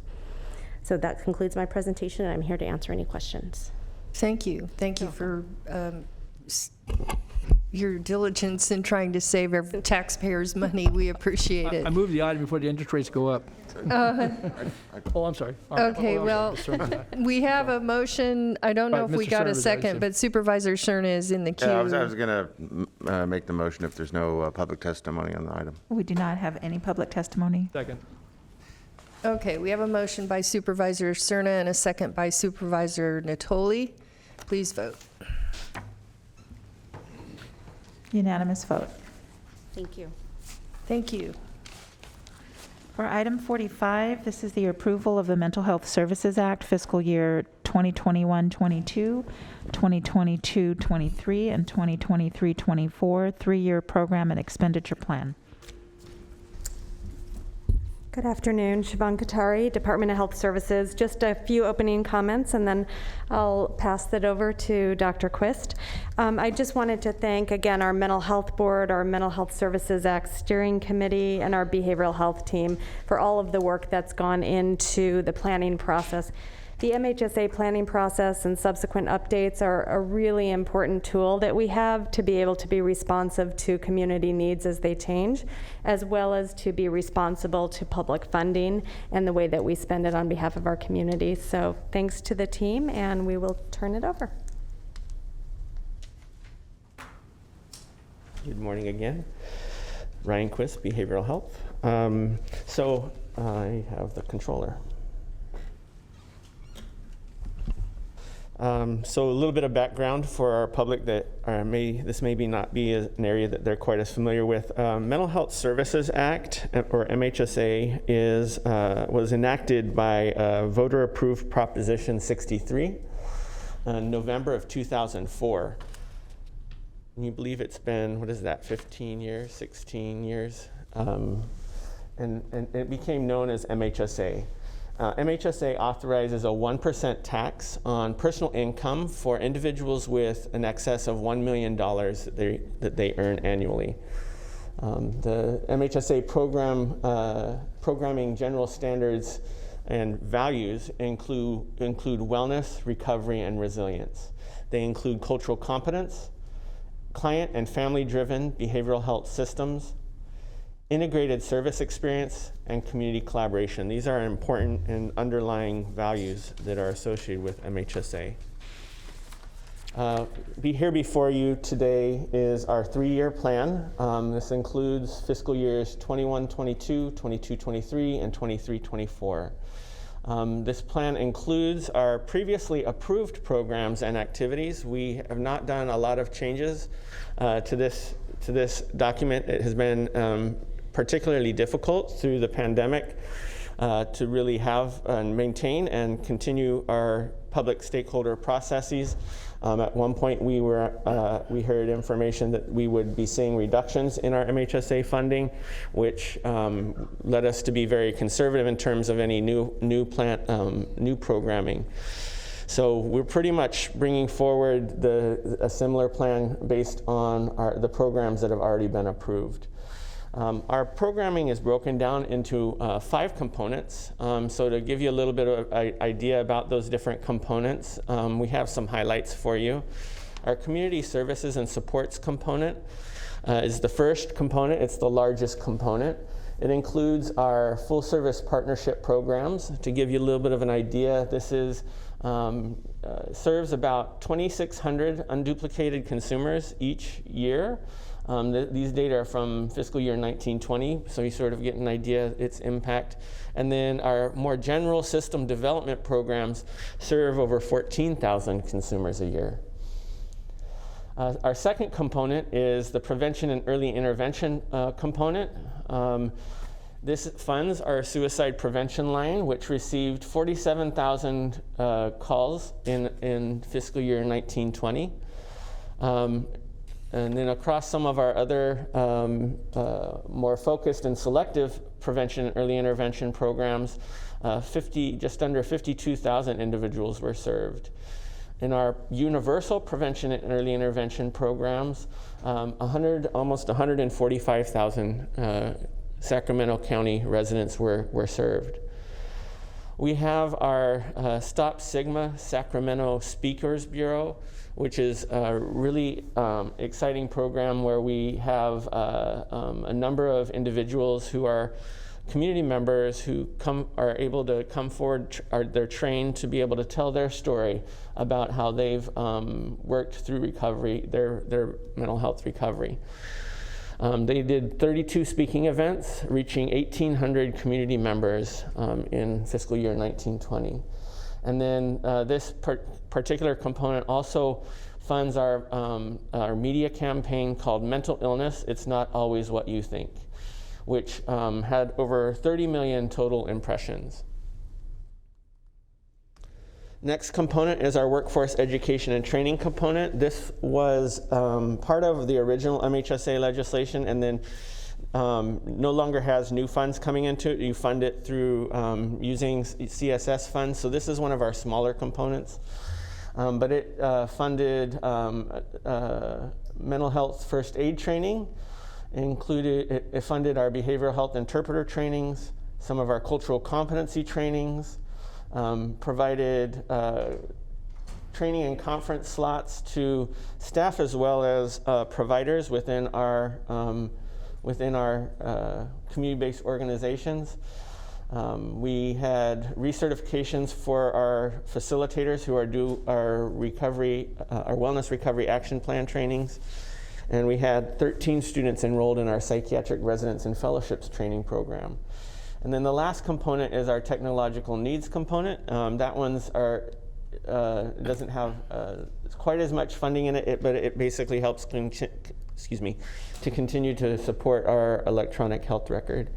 So that concludes my presentation, and I'm here to answer any questions. Thank you. Thank you for your diligence in trying to save every taxpayers' money. We appreciate it. I moved the item before the interest rates go up. Oh, I'm sorry. Okay, well, we have a motion. I don't know if we Mr. got Cerna a was second, right, but Supervisor Cerna is in the queue. Yeah, I was going to make the motion if there's no public testimony on the item. We do not have any public testimony. Second. Okay, we have a motion by Supervisor Cerna and a second by Supervisor Natoli. Please vote. Unanimous vote. Thank you. Thank you. For item 45, this is the approval of the Mental Health Services Act fiscal year 2021-22, 2022-23, and 2023-24 three-year program and expenditure plan. Good afternoon, Siobhan Katari, Department of Health Services. Just a few opening comments, and then I'll pass that over to Dr. Quist. I just wanted to thank, again, our Mental Health Board, our Mental Health Services Act Steering Committee, and our Behavioral Health team for all of the work that's gone into the planning process. The MHSA planning process and subsequent updates are a really important tool that we have to be able to be responsive to community needs as they change, as well as to be responsible to public funding and the way that we spend it on behalf of our community. So thanks to the team, and we will turn it over. Good morning again. Ryan Quist, Behavioral Health. So I have the controller. So a little bit of background for our public that this may not be an area that they're quite as familiar with. Mental Health Services Act, or MHSA, was enacted by voter-approved Proposition 63 in November of 2004. Can you believe it's been, 15 years, 16 years? And it became known as MHSA. MHSA authorizes a 1% tax on personal income for individuals with an excess of $1 million that they earn annually. The MHSA programming general standards and values include wellness, recovery, and resilience. They include cultural competence, client and family-driven behavioral health systems, integrated service experience, and community collaboration. These are important and underlying values that are associated with MHSA. Here before you today is our three-year plan. This includes fiscal years 21-22, 22-23, and 23-24. This plan includes our previously approved programs and activities. We have not done a lot of changes to this document. It has been particularly difficult through the pandemic. to really have and maintain and continue our public stakeholder processes. At one point, we heard information that we would be seeing reductions in our MHSA funding, which led us to be very conservative in terms of any new programming. So we're pretty much bringing forward a similar plan based on the programs that have already been approved. Our programming is broken down into 5 components. So to give you a little bit of an idea about those different components, we have some highlights for you. Our community services and supports component is the first component. It's the largest component. It includes our full service partnership programs. To give you a little bit of an idea, this is serves about 2,600 unduplicated consumers each year. These data are from fiscal year 1920, so you sort of get an idea of its impact. And then our more general system development programs serve over 14,000 consumers a year. Our second component is the prevention and early intervention component. This funds our suicide prevention line, which received 47,000 calls in fiscal year 1920. And then across some of our other more focused and selective prevention and early intervention programs, just under 52,000 individuals were served. In our universal prevention and early intervention programs, almost 145,000 Sacramento County residents were served. We have our Stop Stigma Sacramento Speakers Bureau, which is a really exciting program where we have a number of individuals who are community members who are able to come forward, they're trained to be able to tell their story about how they've worked through recovery, their mental health recovery. They did 32 speaking events, reaching 1,800 community members in fiscal year 1920. And then this particular component also funds our media campaign called Mental Illness, It's Not Always What You Think, which had over 30 million total impressions. Next component is our workforce education and training component. This was part of the original MHSA legislation and then no longer has new funds coming into it. You fund it through using CSS funds. So this is one of our smaller components. But it funded mental health first aid training. It funded our behavioral health interpreter trainings, some of our cultural competency trainings, provided training and conference slots to staff as well as providers within our community-based organizations. We had recertifications for our facilitators who do our wellness recovery action plan trainings. And we had 13 students enrolled in our psychiatric residence and fellowships training program. And then the last component is our technological needs component. That one's doesn't have quite as much funding in it, but it basically helps to continue to support our electronic health record.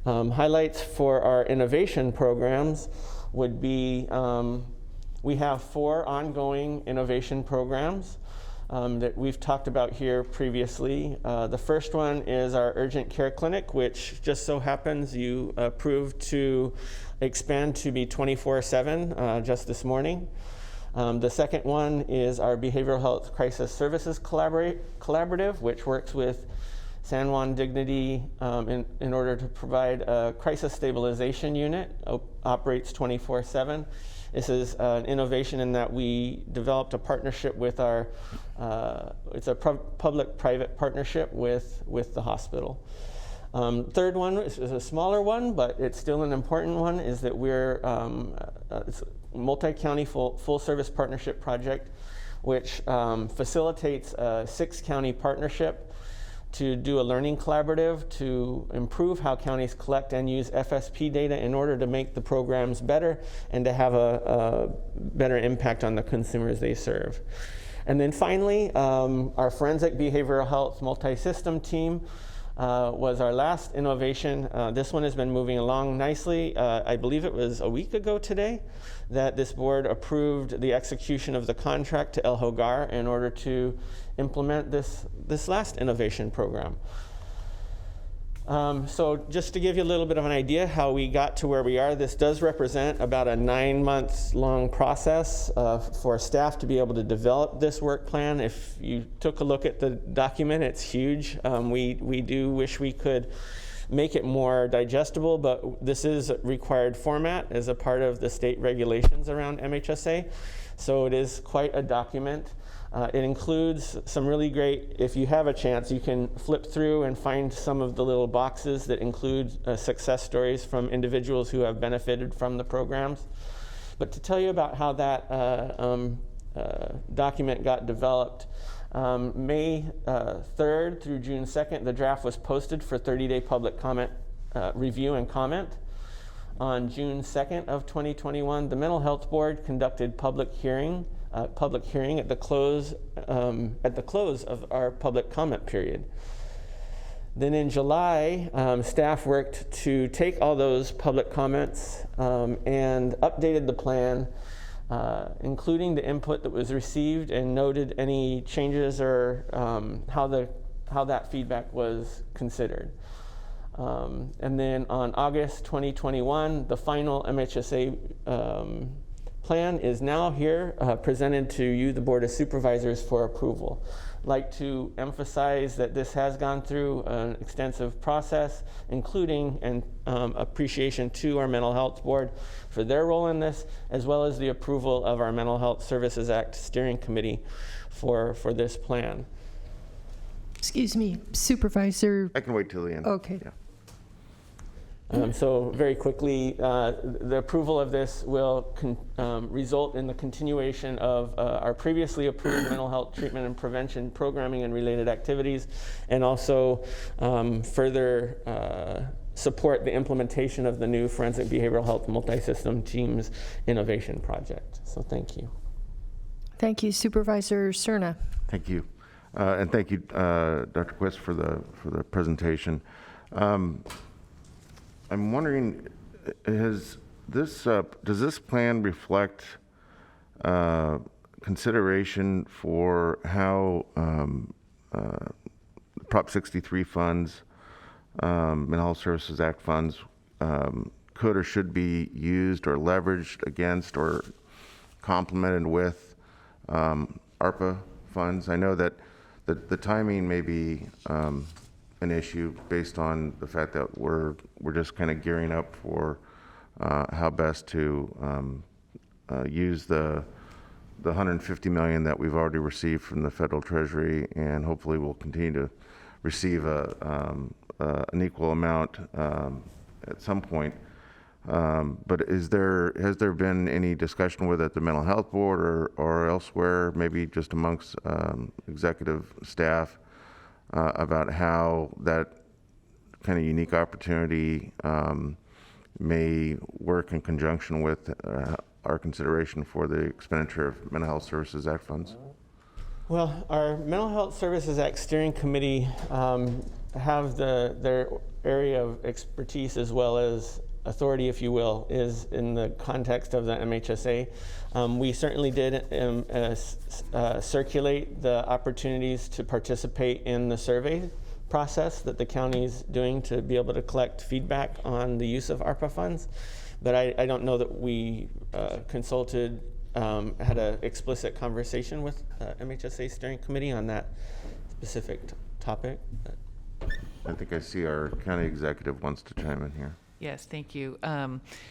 Highlights for our innovation programs would be we have 4 ongoing innovation programs that we've talked about here previously. The first one is our urgent care clinic, which just so happens you approved to expand to be 24/7 just this morning. The second one is our behavioral health crisis services collaborative, which works with San Juan Dignity in order to provide a crisis stabilization unit, operates 24/7. This is an innovation in that we developed a partnership with it's a public-private partnership with the hospital. Third one is a smaller one, but it's still an important one, is that it's a multi-county full-service partnership project, which facilitates a 6-county partnership to do a learning collaborative to improve how counties collect and use FSP data in order to make the programs better and to have a better impact on the consumers they serve. And then finally, our forensic behavioral health multi-system team was our last innovation. This one has been moving along nicely. I believe it was a week ago today that this board approved the execution of the contract to El Hogar in order to implement this last innovation program. So just to give you a little bit of an idea how we got to where we are, this does represent about a 9-month-long process for staff to be able to develop this work plan. If you took a look at the document, it's huge. We do wish we could make it more digestible, but this is required format as a part of the state regulations around MHSA. So it is quite a document. It includes some really great, if you have a chance, you can flip through and find some of the little boxes that include success stories from individuals who have benefited from the programs. But to tell you about how that document got developed, May 3rd through June 2nd, the draft was posted for 30-day public comment, review and comment. On June 2nd of 2021, the Mental Health Board conducted public hearing at the close of our public comment period. Then in July, staff worked to take all those public comments and updated the plan, including the input that was received, and noted any changes or how that feedback was considered. And then on August 2021, the final MHSA plan is now here, presented to you, the Board of Supervisors, for approval. I'd like to emphasize that this has gone through an extensive process, including an appreciation to our Mental Health Board for their role in this, as well as the approval of our Mental Health Services Act Steering Committee for this plan. Excuse me, Supervisor. I can wait till the end. Okay. Yeah. So very quickly, the approval of this will result in the continuation of our previously approved mental health treatment and prevention programming and related activities, and also further support the implementation of the new Forensic Behavioral Health Multi-System Teams Innovation Project. So thank you. Thank you, Supervisor Cerna. Thank you. And thank you, Dr. Quist, for the presentation. I'm wondering, does this plan reflect consideration for how Prop 63 funds, Mental Health Services Act funds, could or should be used or leveraged against or complemented with ARPA funds? I know that the timing may be an issue based on the fact that we're just kind of gearing up for how best to use the $150 million that we've already received from the federal treasury, and hopefully we'll continue to receive an equal amount at some point. But has there been any discussion with at the Mental Health Board or elsewhere, maybe just amongst executive staff, about how that kind of unique opportunity may work in conjunction with our consideration for the expenditure of Mental Health Services Act funds? Well, our Mental Health Services Act Steering Committee have their area of expertise, as well as authority, if you will, is in the context of the MHSA. We certainly did circulate the opportunities to participate in the survey process that the county is doing to be able to collect feedback on the use of ARPA funds. But I don't know that we consulted, had an explicit conversation with MHSA Steering Committee on that specific topic. I think I see our county executive wants to chime in here. Yes, thank you.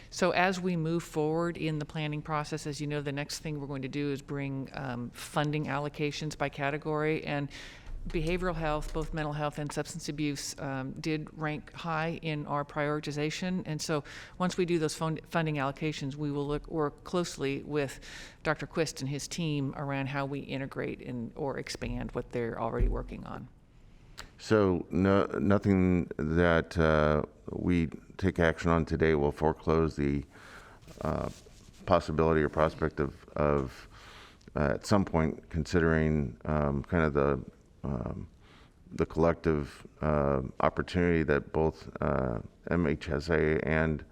So as we move forward in the planning process, as you know, the next thing we're going to do is bring funding allocations by category. And behavioral health, both mental health and substance abuse, did rank high in our prioritization. And so once we do those funding allocations, we will work closely with Dr. Quist and his team around how we integrate or expand what they're already working on. So nothing that we take action on today will foreclose the possibility or prospect of at some point considering kind of the the collective opportunity that both MHSA and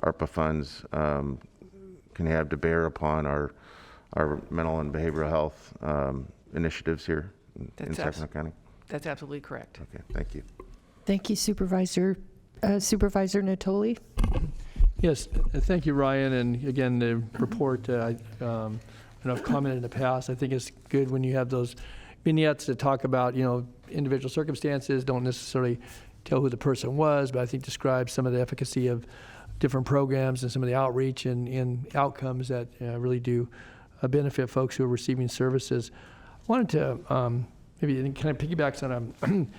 ARPA funds can have to bear upon our mental and behavioral health initiatives here in Sacramento County. That's absolutely correct. Okay, thank you. Thank you, Supervisor. Supervisor Natoli? Yes, thank you, Ryan. And again, the report, and I've commented in the past, I think it's good when you have those vignettes that talk about, individual circumstances, don't necessarily tell who the person was, but I think describe some of the efficacy of different programs and some of the outreach and outcomes that really do benefit folks who are receiving services. I wanted to maybe kind of piggyback on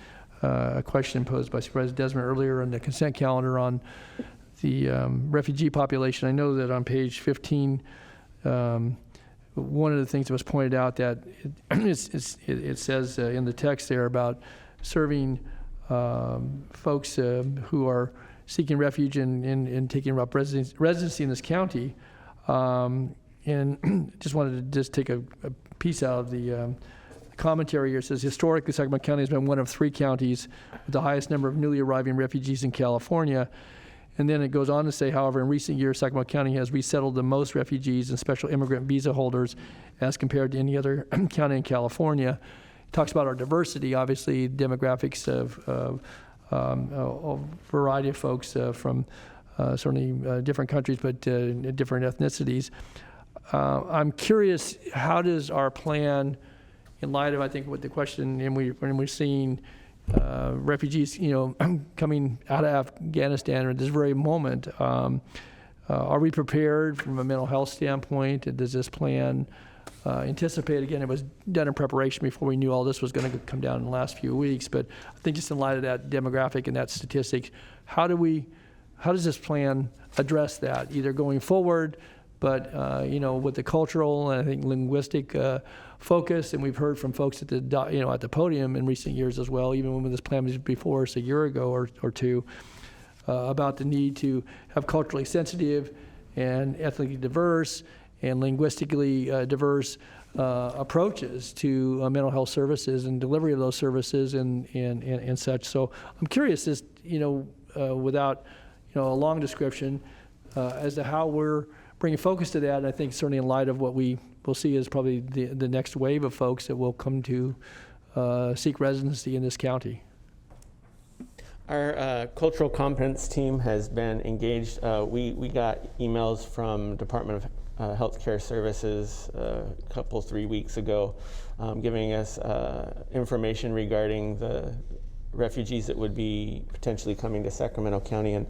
a question posed by Supervisor Desmond earlier on the consent calendar on the refugee population. I know that on page 15, one of the things that was pointed out that it says in the text there about serving folks who are seeking refuge and taking up residency in this county. And just wanted to take a piece out of the commentary here. It says, historically, Sacramento County has been one of 3 counties with the highest number of newly arriving refugees in California. And then it goes on to say, however, in recent years, Sacramento County has resettled the most refugees and special immigrant visa holders as compared to any other county in California. It talks about our diversity, obviously, demographics of a variety of folks from certainly different countries, but different ethnicities. I'm curious, how does our plan, in light of, I think, what the question, and when we're seeing refugees, coming out of Afghanistan at this very moment, are we prepared from a mental health standpoint? Does this plan anticipate? Again, it was done in preparation before we knew all this was going to come down in the last few weeks. But I think just in light of that demographic and that statistic, how does this plan address that, either going forward, but with the cultural and I think linguistic focus, and we've heard from folks at the podium in recent years as well, even when this plan was before us a year ago or two, about the need to have culturally sensitive and ethnically diverse and linguistically diverse approaches to mental health services and delivery of those services and such. So I'm curious, without a long description, as to how we're bringing focus to that. And I think certainly in light of what we will see is probably the next wave of folks that will come to seek residency in this county. Our cultural competence team has been engaged. We got emails from Department of Healthcare Services a 3 weeks ago giving us information regarding the refugees that would be potentially coming to Sacramento County. And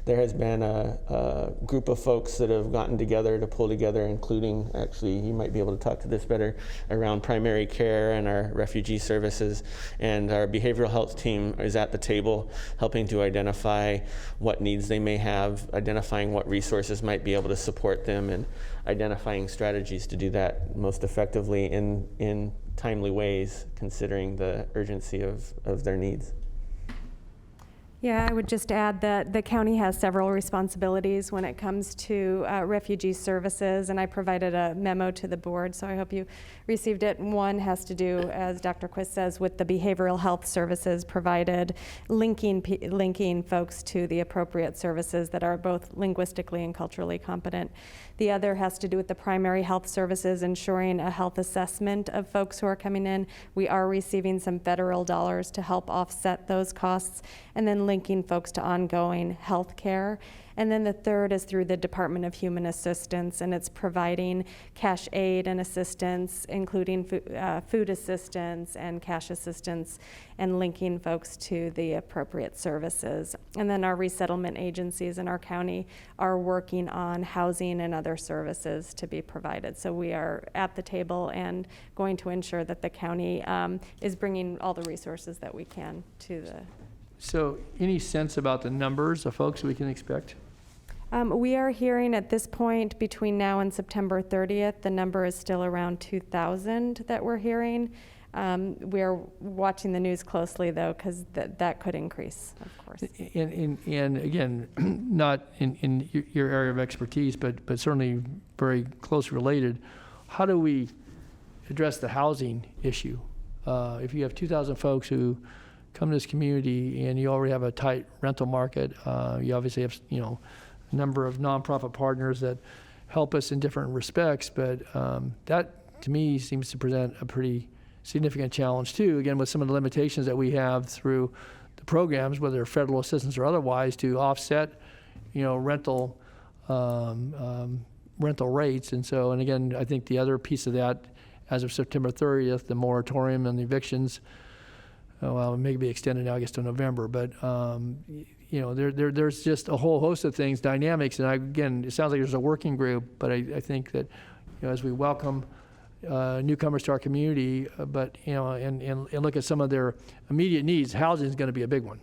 there has been a group of folks that have gotten together to pull together, including, actually, you might be able to talk to this better, around primary care and our refugee services. And our behavioral health team is at the table helping to identify what needs they may have, identifying what resources might be able to support them, and identifying strategies to do that most effectively in timely ways, considering the urgency of their needs. Yeah, I would just add that the county has several responsibilities when it comes to refugee services, and I provided a memo to the board, so I hope you received it. One has to do, as Dr. Quist says, with the behavioral health services provided, linking folks to the appropriate services that are both linguistically and culturally competent. The other has to do with the primary health services, ensuring a health assessment of folks who are coming in. We are receiving some federal dollars to help offset those costs, and then linking folks to ongoing health care. And then the third is through the Department of Human Assistance, and it's providing cash aid and assistance, including food assistance and cash assistance, and linking folks to the appropriate services. And then our resettlement agencies in our county are working on housing and other services to be provided. So we are at the table and going to ensure that the county is bringing all the resources that we can to the. So any sense about the numbers of folks we can expect? We are hearing at this point, between now and September 30th, the number is still around 2,000 that we're hearing. We are watching the news closely, though, because that could increase, of course. And again, not in your area of expertise, but certainly very closely related, how do we address the housing issue? If you have 2,000 folks who come to this community and you already have a tight rental market. You obviously have, a number of nonprofit partners that help us in different respects, but that to me seems to present a pretty significant challenge too, again, with some of the limitations that we have through the programs, whether federal assistance or otherwise, to offset, rental rates. And again, I think the other piece of that, as of September 30th, the moratorium on the evictions, it may be extended now, I guess, to November, but there's just a whole host of things, dynamics, and again, it sounds like there's a working group, but I think that, as we welcome newcomers to our community, but and look at some of their immediate needs, housing is going to be a big one.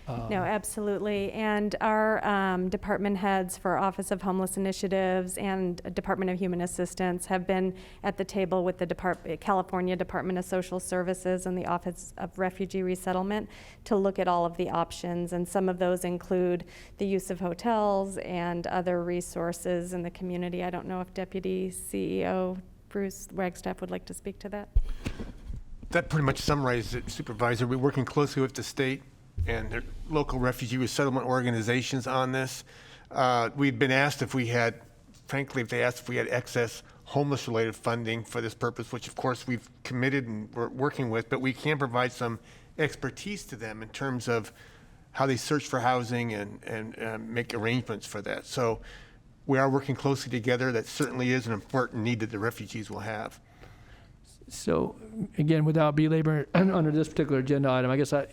No, absolutely. And our department heads for Office of Homeless Initiatives and Department of Human Assistance have been at the table with the California Department of Social Services and the Office of Refugee Resettlement to look at all of the options. And some of those include the use of hotels and other resources in the community. I don't know if Deputy CEO Bruce Wagstaff would like to speak to that. That pretty much summarizes it, Supervisor. We're working closely with the state and their local refugee resettlement organizations on this. We've been asked if we had, frankly, if they asked if we had excess homeless-related funding for this purpose, which of course we've committed and we're working with, but we can provide some expertise to them in terms of how they search for housing and make arrangements for that. So we are working closely together. That certainly is an important need that the refugees will have. So again, without belaboring under this particular agenda item, I guess I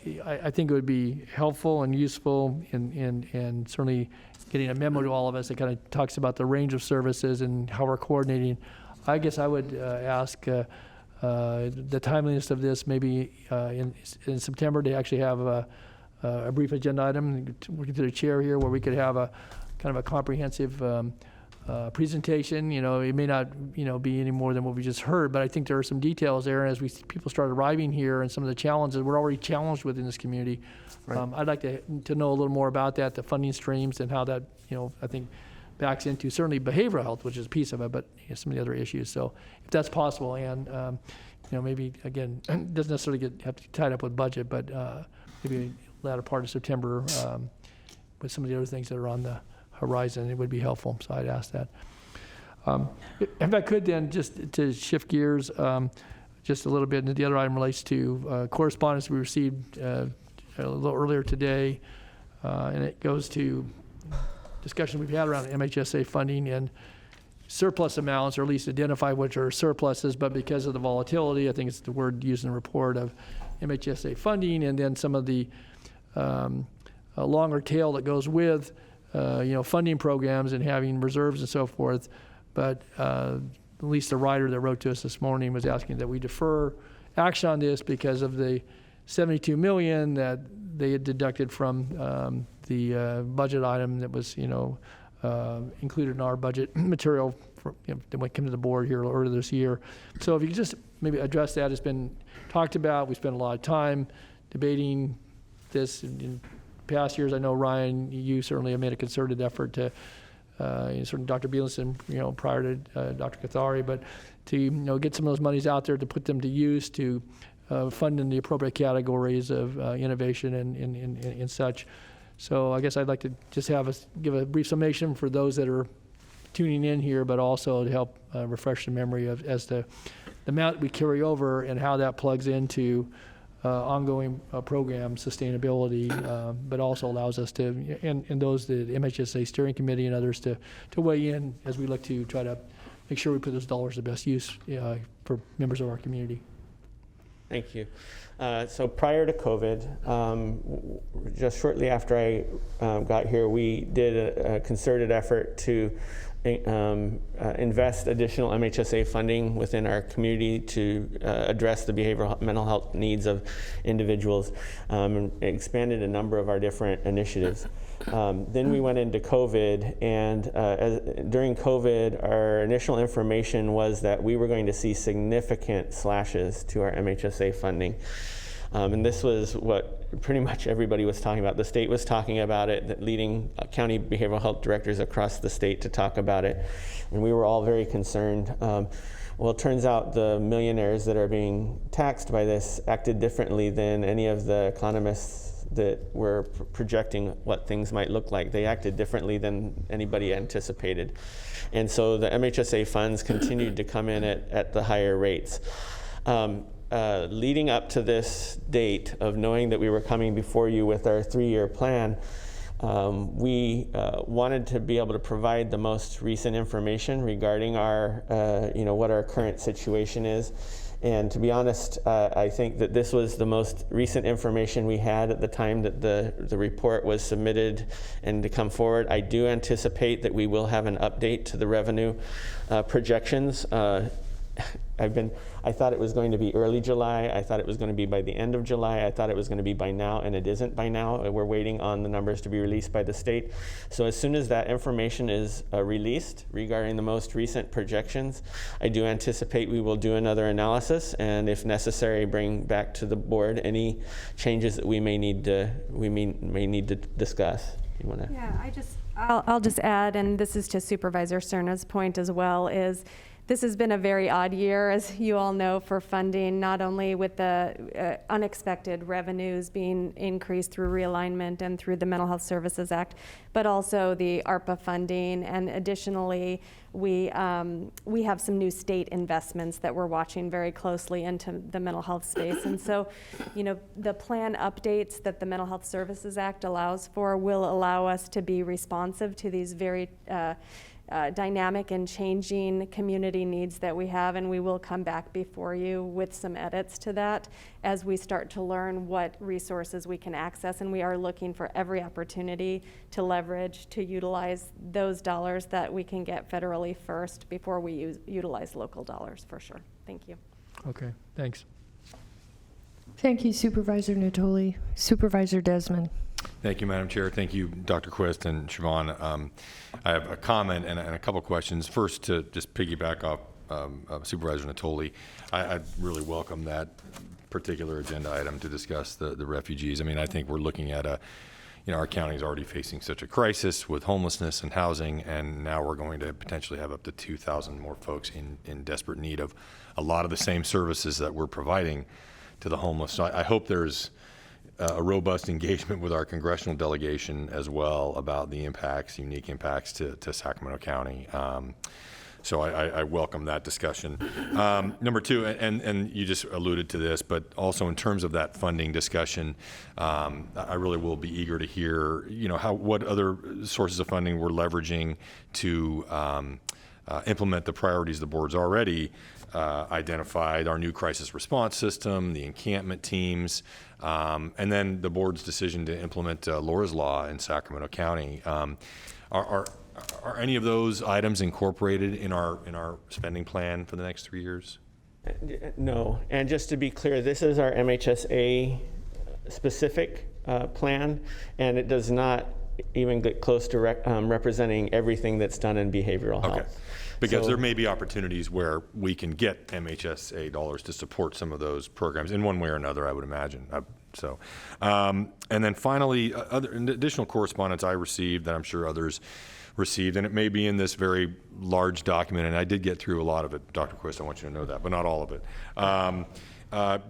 think it would be helpful and useful and certainly getting a memo to all of us that kind of talks about the range of services and how we're coordinating. I guess I would ask the timeliness of this maybe in September to actually have a brief agenda item, working through the chair here, where we could have a kind of a comprehensive presentation. It may not, be any more than what we just heard, but I think there are some details there. And as people start arriving here and some of the challenges we're already challenged with in this community, right. I'd like to know a little more about that, the funding streams and how that, I think backs into certainly behavioral health, which is a piece of it, but some of the other issues. So if that's possible, and, maybe again, it doesn't necessarily have to be tied up with budget, but maybe latter part of September with some of the other things that are on the horizon, it would be helpful. So I'd ask that. If I could then, just to shift gears just a little bit, and the other item relates to correspondence we received a little earlier today, and it goes to discussion we've had around MHSA funding and surplus amounts, or at least identify which are surpluses, but because of the volatility, I think it's the word used in the report, of MHSA funding, and then some of the longer tail that goes with funding programs and having reserves and so forth. But at least the writer that wrote to us this morning was asking that we defer action on this because of the $72 million that they had deducted from the budget item that was, included in our budget material that came to the board here earlier this year. So if you could just maybe address that. It's been talked about. We spent a lot of time debating this in past years. I know, Ryan, you certainly have made a concerted effort to, certainly Dr. Bielenson, prior to Dr. Cathari, but to, get some of those monies out there, to put them to use, to fund in the appropriate categories of innovation and such. So I guess I'd like to just give a brief summation for those that are tuning in here, but also to help refresh the memory of as to the amount we carry over and how that plugs into ongoing program sustainability, but also allows us to, and those, the MHSA Steering Committee and others, to weigh in as we look to try to make sure we put those dollars to best use for members of our community. Thank you. So prior to COVID, just shortly after I got here, we did a concerted effort to invest additional MHSA funding within our community to address the behavioral mental health needs of individuals, and expanded a number of our different initiatives. Then we went into COVID, and during COVID, our initial information was that we were going to see significant slashes to our MHSA funding. And this was what pretty much everybody was talking about. The state was talking about it, the leading county behavioral health directors across the state to talk about it. And we were all very concerned. Well, it turns out the millionaires that are being taxed by this acted differently than any of the economists that were projecting what things might look like. They acted differently than anybody anticipated. And so the MHSA funds continued to come in at the higher rates. Leading up to this date of knowing that we were coming before you with our 3-year plan, we wanted to be able to provide the most recent information regarding our, what our current situation is. And to be honest, I think that this was the most recent information we had at the time that the report was submitted and to come forward. I do anticipate that we will have an update to the revenue projections. I thought it was going to be early July. I thought it was going to be by the end of July. I thought it was going to be by now, and it isn't by now. We're waiting on the numbers to be released by the state. So as soon as that information is released regarding the most recent projections, I do anticipate we will do another analysis, and if necessary, bring back to the board any changes that we may need to discuss. You want to? Yeah, I'll just add, and this is to Supervisor Cerna's point as well, is this has been a very odd year, as you all know, for funding, not only with the unexpected revenues being increased through realignment and through the Mental Health Services Act, but also the ARPA funding. And additionally, we have some new state investments that we're watching very closely into the mental health space. And so, the plan updates that the Mental Health Services Act allows for will allow us to be responsive to these very dynamic and changing community needs that we have, and we will come back before you with some edits to that as we start to learn what resources we can access. And we are looking for every opportunity to leverage, to utilize those dollars that we can get federally first before we utilize local dollars, for sure. Thank you. Okay, thanks. Thank you, Supervisor Natoli. Supervisor Desmond. Thank you, Madam Chair. Thank you, Dr. Quist and Siobhan. I have a comment and a couple questions. First, to just piggyback off Supervisor Natoli, I really welcome that particular agenda item to discuss the refugees. I mean, I think we're looking at our county is already facing such a crisis with homelessness and housing, and now we're going to potentially have up to 2,000 more folks in desperate need of a lot of the same services that we're providing to the homeless. So I hope there's a robust engagement with our congressional delegation as well about the unique impacts to Sacramento County. So I welcome that discussion. Number two, and you just alluded to this, but also in terms of that funding discussion, I really will be eager to hear, what other sources of funding we're leveraging to implement the priorities the board's already identified, our new crisis response system, the encampment teams, and then the board's decision to implement Laura's Law in Sacramento County. Are any of those items incorporated in our spending plan for the next 3 years? No, and just to be clear, this is our MHSA specific plan, and it does not even get close to representing everything that's done in behavioral health. Okay. Because there may be opportunities where we can get MHSA dollars to support some of those programs in one way or another, I would imagine. And then finally, additional correspondence I received that I'm sure others received, and it may be in this very large document, and I did get through a lot of it, Dr. Quist, I want you to know that, but not all of it.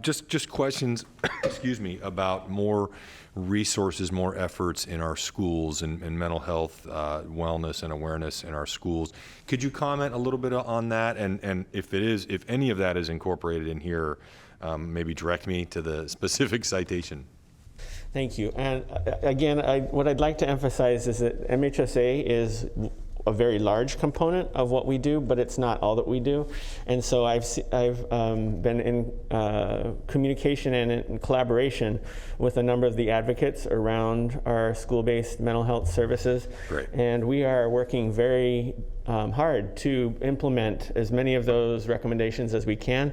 Just questions, excuse me, about more resources, more efforts in our schools and mental health, wellness and awareness in our schools. Could you comment a little bit on that? And if any of that is incorporated in here, maybe direct me to the specific citation. Thank you. And again, what I'd like to emphasize is that MHSA is a very large component of what we do, but it's not all that we do. And so I've been in communication and in collaboration with a number of the advocates around our school-based mental health services. Great. And we are working very hard to implement as many of those recommendations as we can,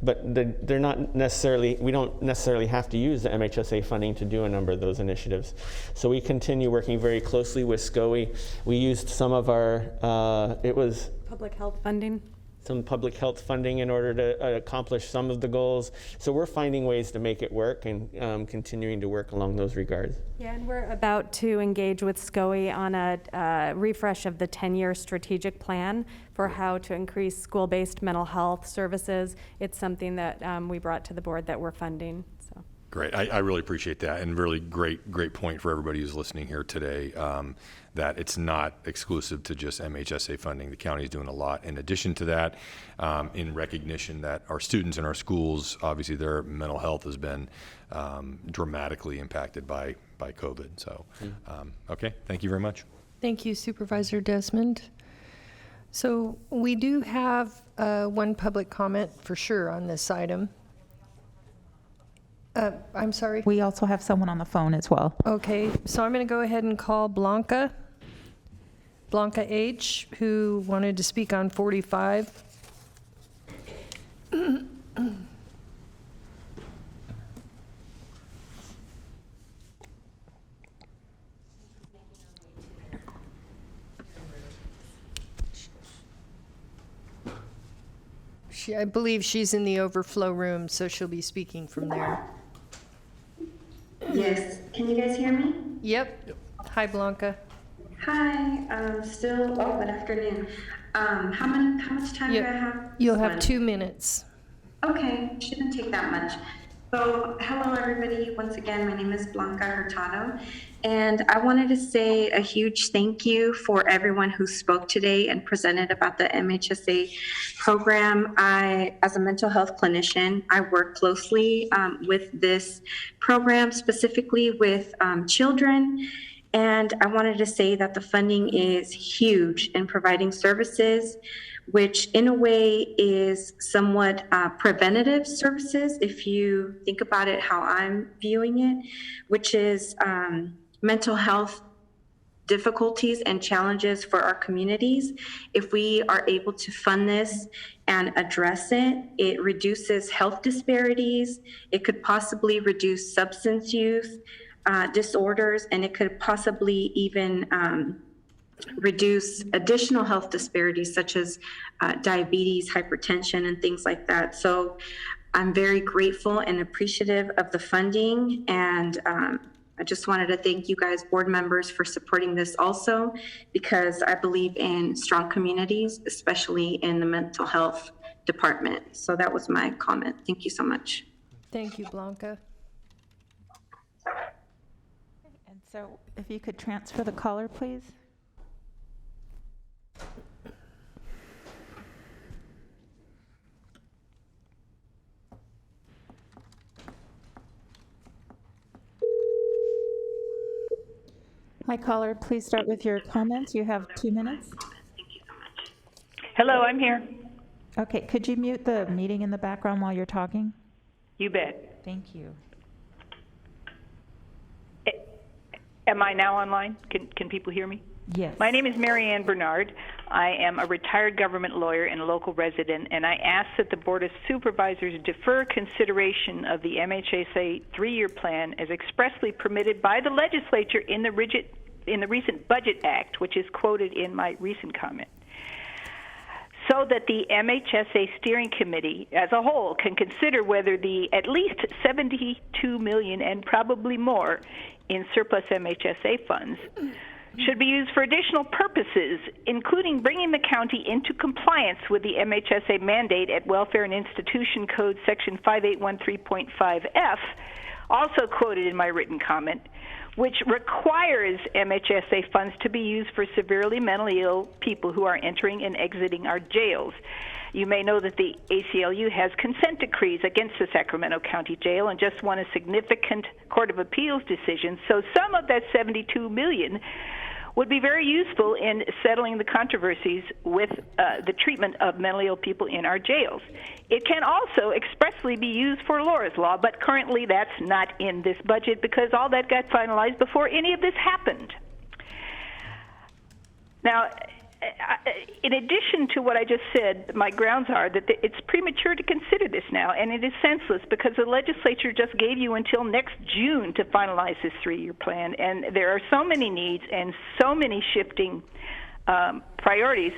but they're not necessarily, we don't necessarily have to use the MHSA funding to do a number of those initiatives. So we continue working very closely with SCOE. We used some of our, it was public health funding. some public health funding in order to accomplish some of the goals. So we're finding ways to make it work and continuing to work along those regards. Yeah, and we're about to engage with SCOE on a refresh of the 10-year strategic plan for how to increase school-based mental health services. It's something that we brought to the board that we're funding. So. Great. I really appreciate that, and really great point for everybody who's listening here today, that it's not exclusive to just MHSA funding. The county is doing a lot in addition to that, in recognition that our students in our schools, obviously their mental health has been dramatically impacted by COVID. So, okay, thank you very much. Thank you, Supervisor Desmond. So we do have one public comment for sure on this item. I'm sorry. We also have someone on the phone as well. Okay, so I'm going to go ahead and call Blanca H., who wanted to speak on 45. I believe she's in the overflow room, so she'll be speaking from there. Yes. Can you guys hear me? Yep. Hi, Blanca. Hi. Good afternoon. How much time do I have? You'll have 2 minutes. Okay. Shouldn't take that much. So, hello everybody. Once again, my name is Blanca Hurtado, and I wanted to say a huge thank you for everyone who spoke today and presented about the MHSA program. As a mental health clinician, I work closely with this program, specifically with children. And I wanted to say that the funding is huge in providing services, which in a way is somewhat preventative services, if you think about it how I'm viewing it, which is mental health difficulties and challenges for our communities. If we are able to fund this and address it, it reduces health disparities. It could possibly reduce substance use disorders, and it could possibly even reduce additional health disparities such as diabetes, hypertension, and things like that. So I'm very grateful and appreciative of the funding, and I just wanted to thank you guys, board members, for supporting this also, because I believe in strong communities, especially in the mental health department. So that was my comment. Thank you so much. Thank you, Blanca. And so if you could transfer the caller, please. Hi, caller. Please start with your comments. You have 2 minutes. Hello, I'm here. Okay, could you mute the meeting in the background while you're talking? You bet. Thank you. Am I now online? Can people hear me? Yes. My name is Mary Ann Bernard. I am a retired government lawyer and a local resident, and I ask that the Board of Supervisors defer consideration of the MHSA 3-year plan as expressly permitted by the legislature in the recent Budget Act, which is quoted in my recent comment, so that the MHSA Steering Committee as a whole can consider whether the at least $72 million and probably more in surplus MHSA funds should be used for additional purposes, including bringing the county into compliance with the MHSA mandate at Welfare and Institution Code Section 5813.5F, also quoted in my written comment, which requires MHSA funds to be used for severely mentally ill people who are entering and exiting our jails. You may know that the ACLU has consent decrees against the Sacramento County Jail and just won a significant Court of Appeals decision. So some of that $72 million would be very useful in settling the controversies with the treatment of mentally ill people in our jails. It can also expressly be used for Laura's Law, but currently that's not in this budget because all that got finalized before any of this happened. Now, in addition to what I just said, my grounds are that it's premature to consider this now, and it is senseless because the legislature just gave you until next June to finalize this 3-year plan, and there are so many needs and so many shifting priorities.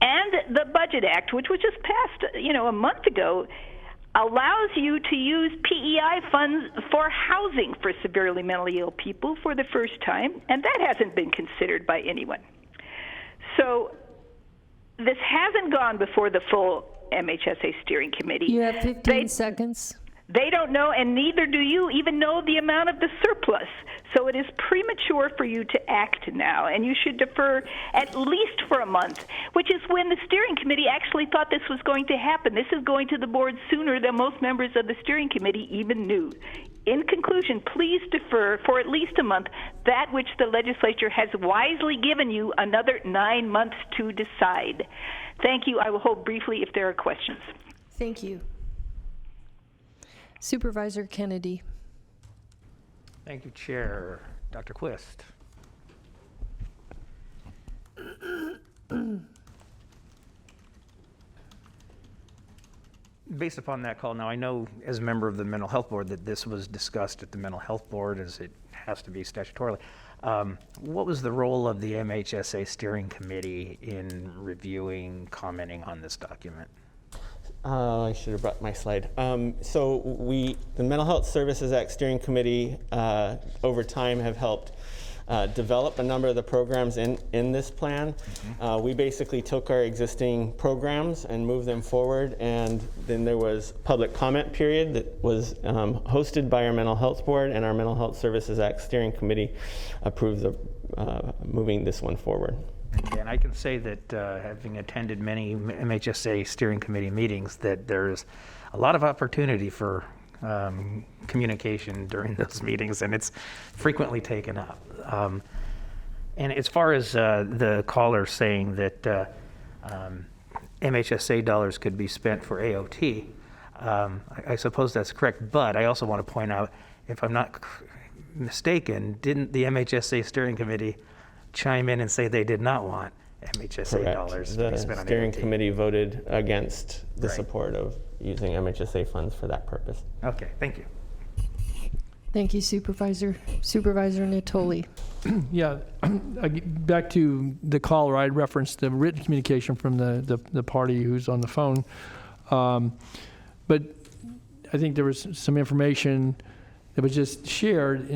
And the Budget Act, which was just passed, a month ago, allows you to use PEI funds for housing for severely mentally ill people for the first time, and that hasn't been considered by anyone. So this hasn't gone before the full MHSA steering committee. You have 15 seconds. They don't know, and neither do you even know the amount of the surplus. So it is premature for you to act now, and you should defer at least for a month, which is when the steering committee actually thought this was going to happen. This is going to the board sooner than most members of the steering committee even knew. In conclusion, please defer for at least a month that which the legislature has wisely given you another 9 months to decide. Thank you. I will hold briefly if there are questions. Thank you. Supervisor Kennedy. Thank you, Chair. Dr. Quist. Based upon that call, now I know as a member of the Mental Health Board that this was discussed at the Mental Health Board as it has to be statutorily. What was the role of the MHSA Steering Committee in reviewing, commenting on this document? I should have brought my slide. So the Mental Health Services Act Steering Committee over time have helped develop a number of the programs in this plan. We basically took our existing programs and moved them forward, and then there was public comment period that was hosted by our Mental Health Board, and our Mental Health Services Act Steering Committee approved moving this one forward. And I can say that having attended many MHSA steering committee meetings, that there's a lot of opportunity for communication during those meetings, and it's frequently taken up. And as far as the caller saying that MHSA dollars could be spent for AOT, I suppose that's correct, but I also want to point out, if I'm not mistaken, didn't the MHSA steering committee chime in and say they did not want MHSA Correct. dollars to be spent The on steering AOT. committee voted against the Right. support of using MHSA funds for that purpose. Okay, thank you. Thank you, Supervisor. Supervisor Natoli. Yeah, back to the caller, I referenced the written communication from the party who's on the phone. But I think there was some information that was just shared,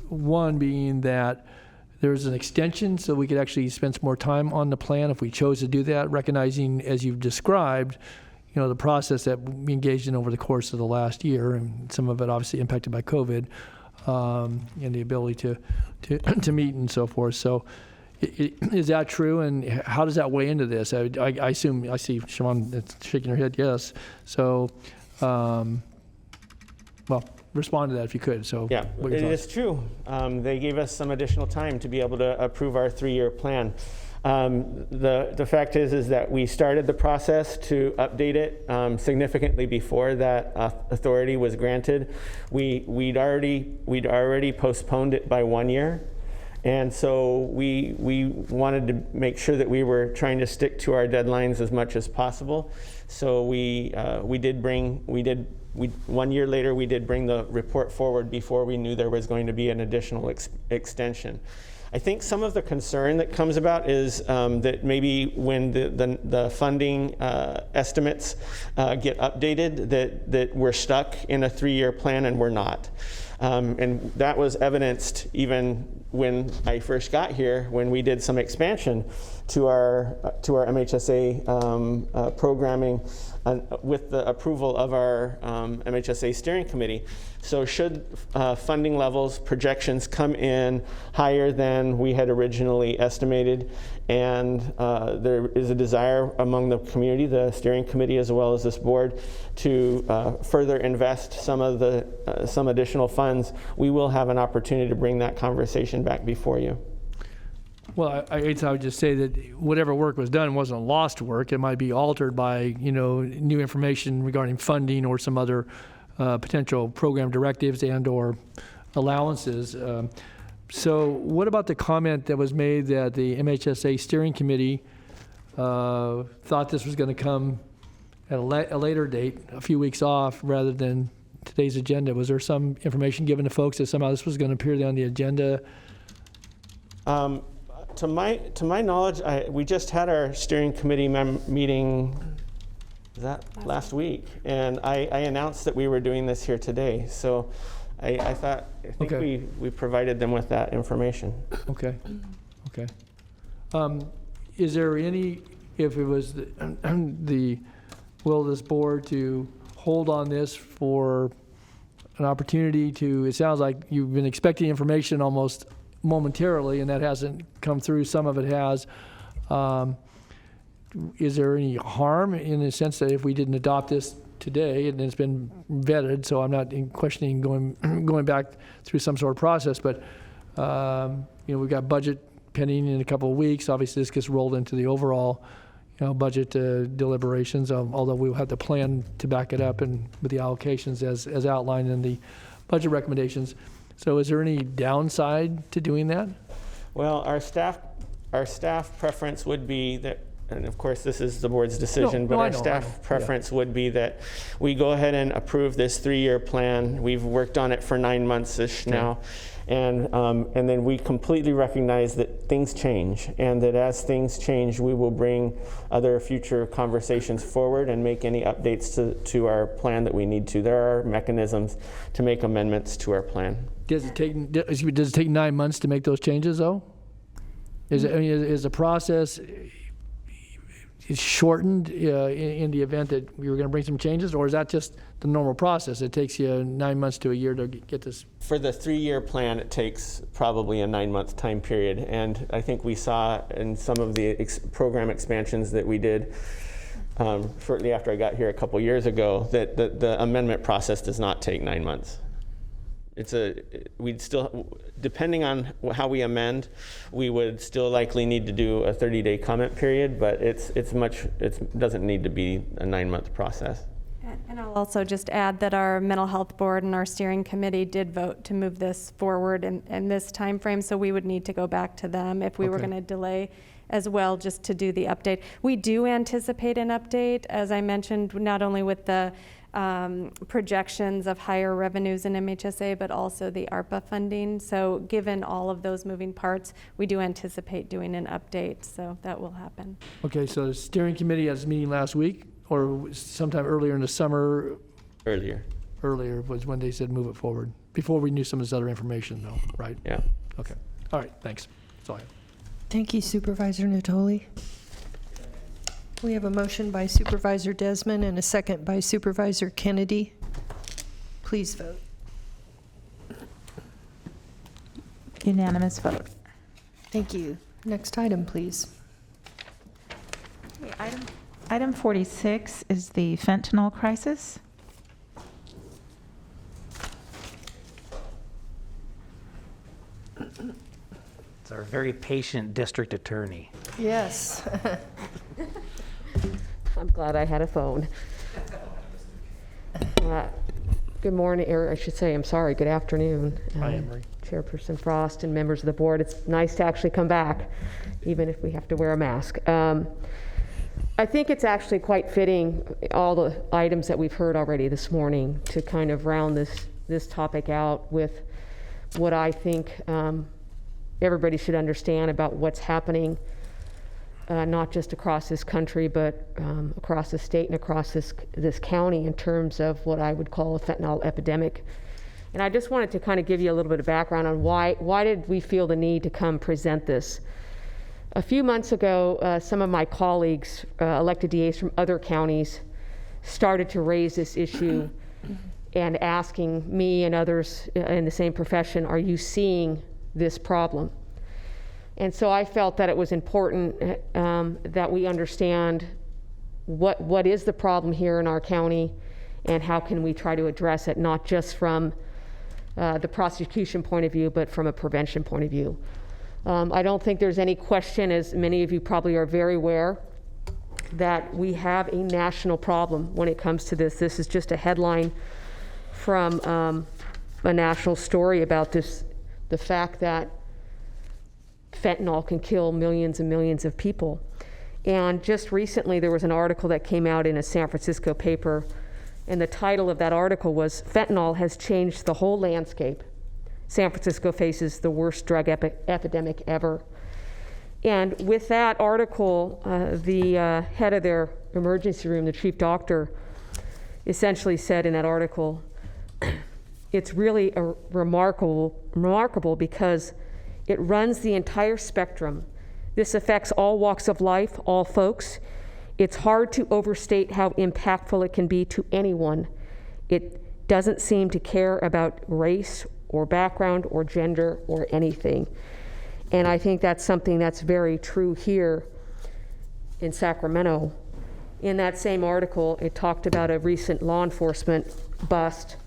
one being that there was an extension so we could actually spend some more time on the plan if we chose to do that, recognizing, as you've described, the process that we engaged in over the course of the last year, and some of it obviously impacted by COVID, and the ability to meet and so forth. So is that true, and how does that weigh into this? I assume, I see Siobhan shaking her head yes. So, well, respond to that if you could. So Yeah, it is true. They gave us some additional time to be able to approve our 3-year plan. The fact is that we started the process to update it significantly before that authority was granted. We'd already postponed it by 1 year. And so we wanted to make sure that we were trying to stick to our deadlines as much as possible. So 1 year later, we did bring the report forward before we knew there was going to be an additional extension. I think some of the concern that comes about is that maybe when the funding estimates get updated, that we're stuck in a 3-year plan, and we're not. And that was evidenced even when I first got here, when we did some expansion to our MHSA programming with the approval of our MHSA steering committee. So should funding levels projections come in higher than we had originally estimated, and there is a desire among the community, the steering committee as well as this board, to further invest some additional funds, we will have an opportunity to bring that conversation back before you. Well, I would just say that whatever work was done wasn't lost work. It might be altered by, new information regarding funding or some other potential program directives and or allowances. So what about the comment that was made that the MHSA steering committee thought this was going to come at a later date, a few weeks off, rather than today's agenda? Was there some information given to folks that somehow this was going to appear on the agenda? to my knowledge, we just had our steering committee meeting, was that last week? And I announced that we were doing this here today. So I think Okay. we provided them with that information. Okay, okay. Is there any, if it was the will of this board to hold on this for an opportunity to, it sounds like you've been expecting information almost momentarily and that hasn't come through, some of it has. Is there any harm in the sense that if we didn't adopt this today, and it's been vetted, so I'm not questioning going back through some sort of process, but we've got budget pending in a couple of weeks. Obviously, this gets rolled into the overall budget deliberations, although we'll have the plan to back it up and with the allocations as outlined in the budget recommendations. So is there any downside to doing that? Well, our staff preference would be that, and of course this is the board's decision, but our staff preference would be that we go ahead and approve this 3-year plan. We've worked on it for 9 months-ish now. And then we completely recognize that things change, and that as things change, we will bring other future conversations forward and make any updates to our plan that we need to. There are mechanisms to make amendments to our plan. Does it take 9 months to make those changes, though? Is the process shortened in the event that we were going to bring some changes, or is that just the normal process? It takes you 9 months to a year to get this. For the 3-year plan, it takes probably a 9-month time period, and I think we saw in some of the program expansions that we did shortly after I got here a couple years ago that the amendment process does not take 9 months. We'd still, depending on how we amend, we would still likely need to do a 30-day comment period, but it doesn't need to be a 9-month process. And I'll also just add that our mental health board and our steering committee did vote to move this forward in this time frame, so we would need to go back to them if we were going to delay as well, just to do the update. We do anticipate an update, as I mentioned, not only with the projections of higher revenues in MHSA, but also the ARPA funding. So given all of those moving parts, we do anticipate doing an update, so that will happen. Okay, so the steering committee has a meeting last week, or sometime earlier in the summer? Earlier was when they said move it forward, before we knew some of this other information though, right? Yeah. Okay, all right, thanks. That's all I have. Thank you, Supervisor Natoli. We have a motion by Supervisor Desmond and a second by Supervisor Kennedy. Please vote. Unanimous vote. Thank you. Next item, please. Okay, item 46 is the fentanyl crisis. It's our very patient district attorney. Yes. I'm glad I had a phone. Good morning, or I should say, I'm sorry, good afternoon. Hi, Emery. Chairperson Frost and members of the board. It's nice to actually come back, even if we have to wear a mask. I think it's actually quite fitting, all the items that we've heard already this morning, to kind of round this topic out with what I think everybody should understand about what's happening, not just across this country, but across the state and across this county in terms of what I would call a fentanyl epidemic. And I just wanted to kind of give you a little bit of background on why did we feel the need to come present this. A few months ago, some of my colleagues, elected DAs from other counties, started to raise this issue and asking me and others in the same profession, are you seeing this problem? And so I felt that it was important that we understand what is the problem here in our county and how can we try to address it, not just from the prosecution point of view, but from a prevention point of view. I don't think there's any question, as many of you probably are very aware, that we have a national problem when it comes to this. This is just a headline from a national story about this, the fact that fentanyl can kill millions and millions of people. And just recently there was an article that came out in a San Francisco paper, and the title of that article was "Fentanyl Has Changed the Whole Landscape. San Francisco Faces the Worst Drug Epidemic Ever." And with that article, the head of their emergency room, the chief doctor, essentially said in that article, it's really remarkable because it runs the entire spectrum. This affects all walks of life, all folks. It's hard to overstate how impactful it can be to anyone. It doesn't seem to care about race or background or gender or anything. And I think that's something that's very true here in Sacramento. In that same article, it talked about a recent law enforcement bust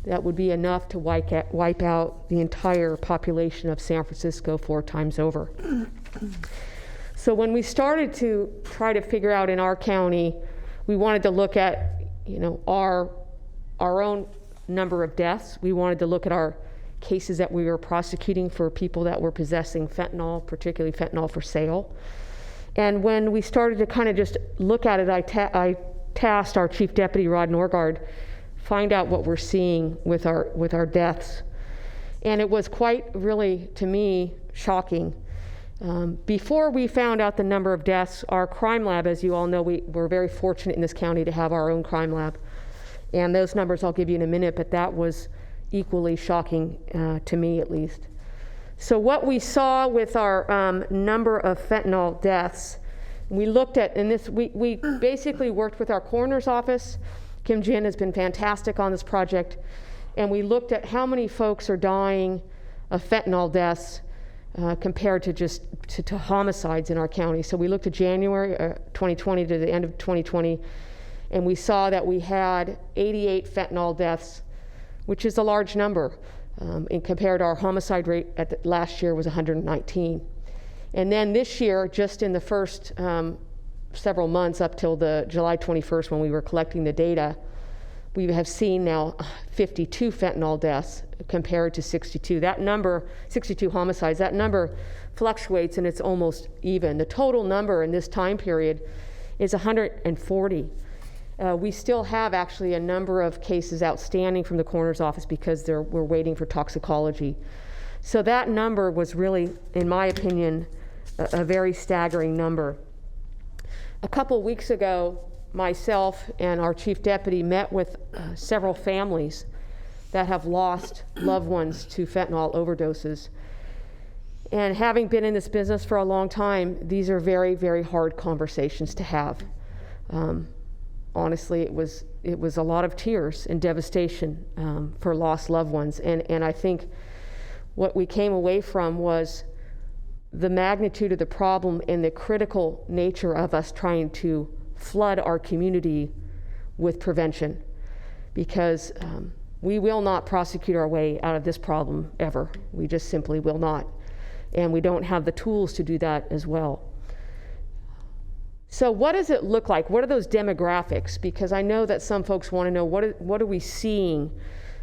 that would be enough to wipe out the entire population of San Francisco 4 times over. So when we started to try to figure out in our county, we wanted to look at, our own number of deaths. We wanted to look at our cases that we were prosecuting for people that were possessing fentanyl, particularly fentanyl for sale. And when we started to kind of just look at it, I tasked our Chief Deputy, Rod Norgard, find out what we're seeing with our deaths. And it was quite really, to me, shocking. Before we found out the number of deaths, our crime lab, as you all know, we're very fortunate in this county to have our own crime lab. And those numbers I'll give you in a minute, but that was equally shocking to me at least. So what we saw with our number of fentanyl deaths, we looked at, and this we basically worked with our coroner's office. Kim Jin has been fantastic on this project, and we looked at how many folks are dying of fentanyl deaths compared to just to homicides in our county. So we looked at January 2020 to the end of 2020, and we saw that we had 88 fentanyl deaths, which is a large number. And compared to our homicide rate last year was 119. And then this year, just in the first several months up till the July 21st when we were collecting the data, we have seen now 52 fentanyl deaths compared to 62. That number, 62 homicides, that number fluctuates and it's almost even. The total number in this time period is 140. We still have actually a number of cases outstanding from the coroner's office because we're waiting for toxicology. So that number was really, in my opinion, a very staggering number. A couple weeks ago, myself and our chief deputy met with several families that have lost loved ones to fentanyl overdoses. And having been in this business for a long time, these are very, very hard conversations to have. Honestly, it was a lot of tears and devastation for lost loved ones. And I think what we came away from was the magnitude of the problem and the critical nature of us trying to flood our community with prevention, because we will not prosecute our way out of this problem ever. We just simply will not. And we don't have the tools to do that as well. So what does it look like? What are those demographics? Because I know that some folks want to know what are we seeing.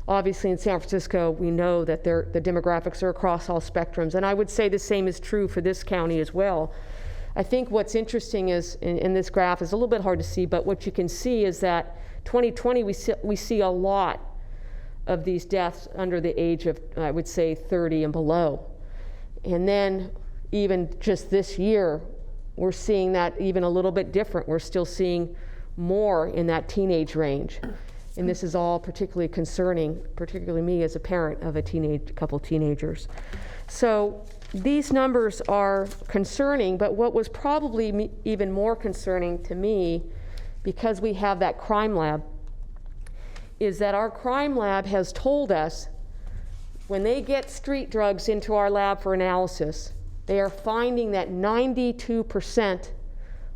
Obviously in San Francisco, we know that the demographics are across all spectrums. And I would say the same is true for this county as well. I think what's interesting is, in this graph, is a little bit hard to see, but what you can see is that 2020, we see a lot of these deaths under the age of, I would say, 30 and below. And then even just this year, we're seeing that even a little bit different. We're still seeing more in that teenage range. And this is all particularly concerning, particularly me as a parent of a couple teenagers. So these numbers are concerning, but what was probably even more concerning to me, because we have that crime lab, is that our crime lab has told us when they get street drugs into our lab for analysis, they are finding that 92%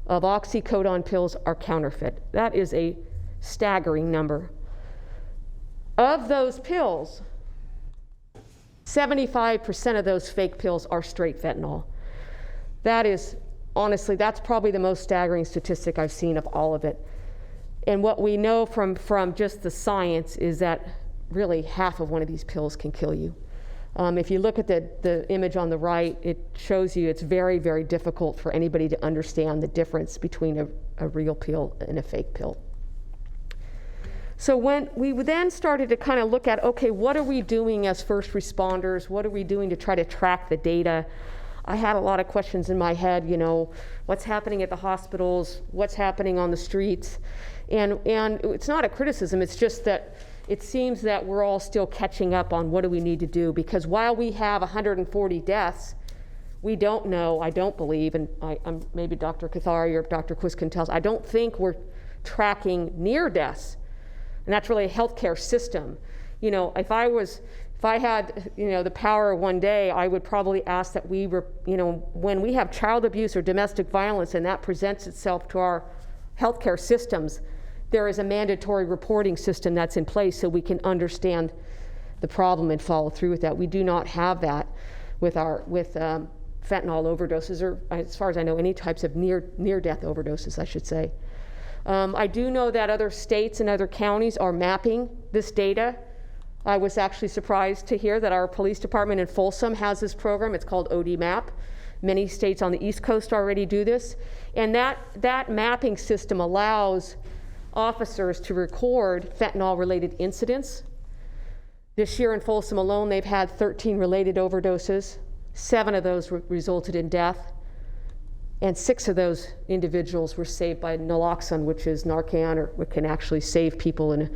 of oxycodone pills are counterfeit. That is a staggering number. Of those pills, 75% of those fake pills are straight fentanyl. That is, honestly, that's probably the most staggering statistic I've seen of all of it. And what we know from just the science is that really half of one of these pills can kill you. If you look at the image on the right, it shows you it's very, very difficult for anybody to understand the difference between a real pill and a fake pill. So when we then started to kind of look at, okay, what are we doing as first responders? What are we doing to try to track the data? I had a lot of questions in my head, you know, what's happening at the hospitals, what's happening on the streets. And it's not a criticism, it's just that it seems that we're all still catching up on what do we need to do, because while we have 140 deaths, we don't know, I don't believe, and I'm maybe Dr. Cathari or Dr. Quist can tell us, I don't think we're tracking near deaths. And that's really a healthcare system. You know, if I had, you know, the power one day, I would probably ask that we were, you know, when we have child abuse or domestic violence and that presents itself to our healthcare systems, there is a mandatory reporting system that's in place so we can understand the problem and follow through with that. We do not have that with fentanyl overdoses, or as far as I know, any types of near-death overdoses, I should say. I do know that other states and other counties are mapping this data. I was actually surprised to hear that our police department in Folsom has this program. It's called ODMAP. Many states on the East Coast already do this. And that mapping system allows officers to record fentanyl-related incidents. This year in Folsom alone, they've had 13 related overdoses. 7 of those resulted in death. And 6 of those individuals were saved by naloxone, which is Narcan, or what can actually save people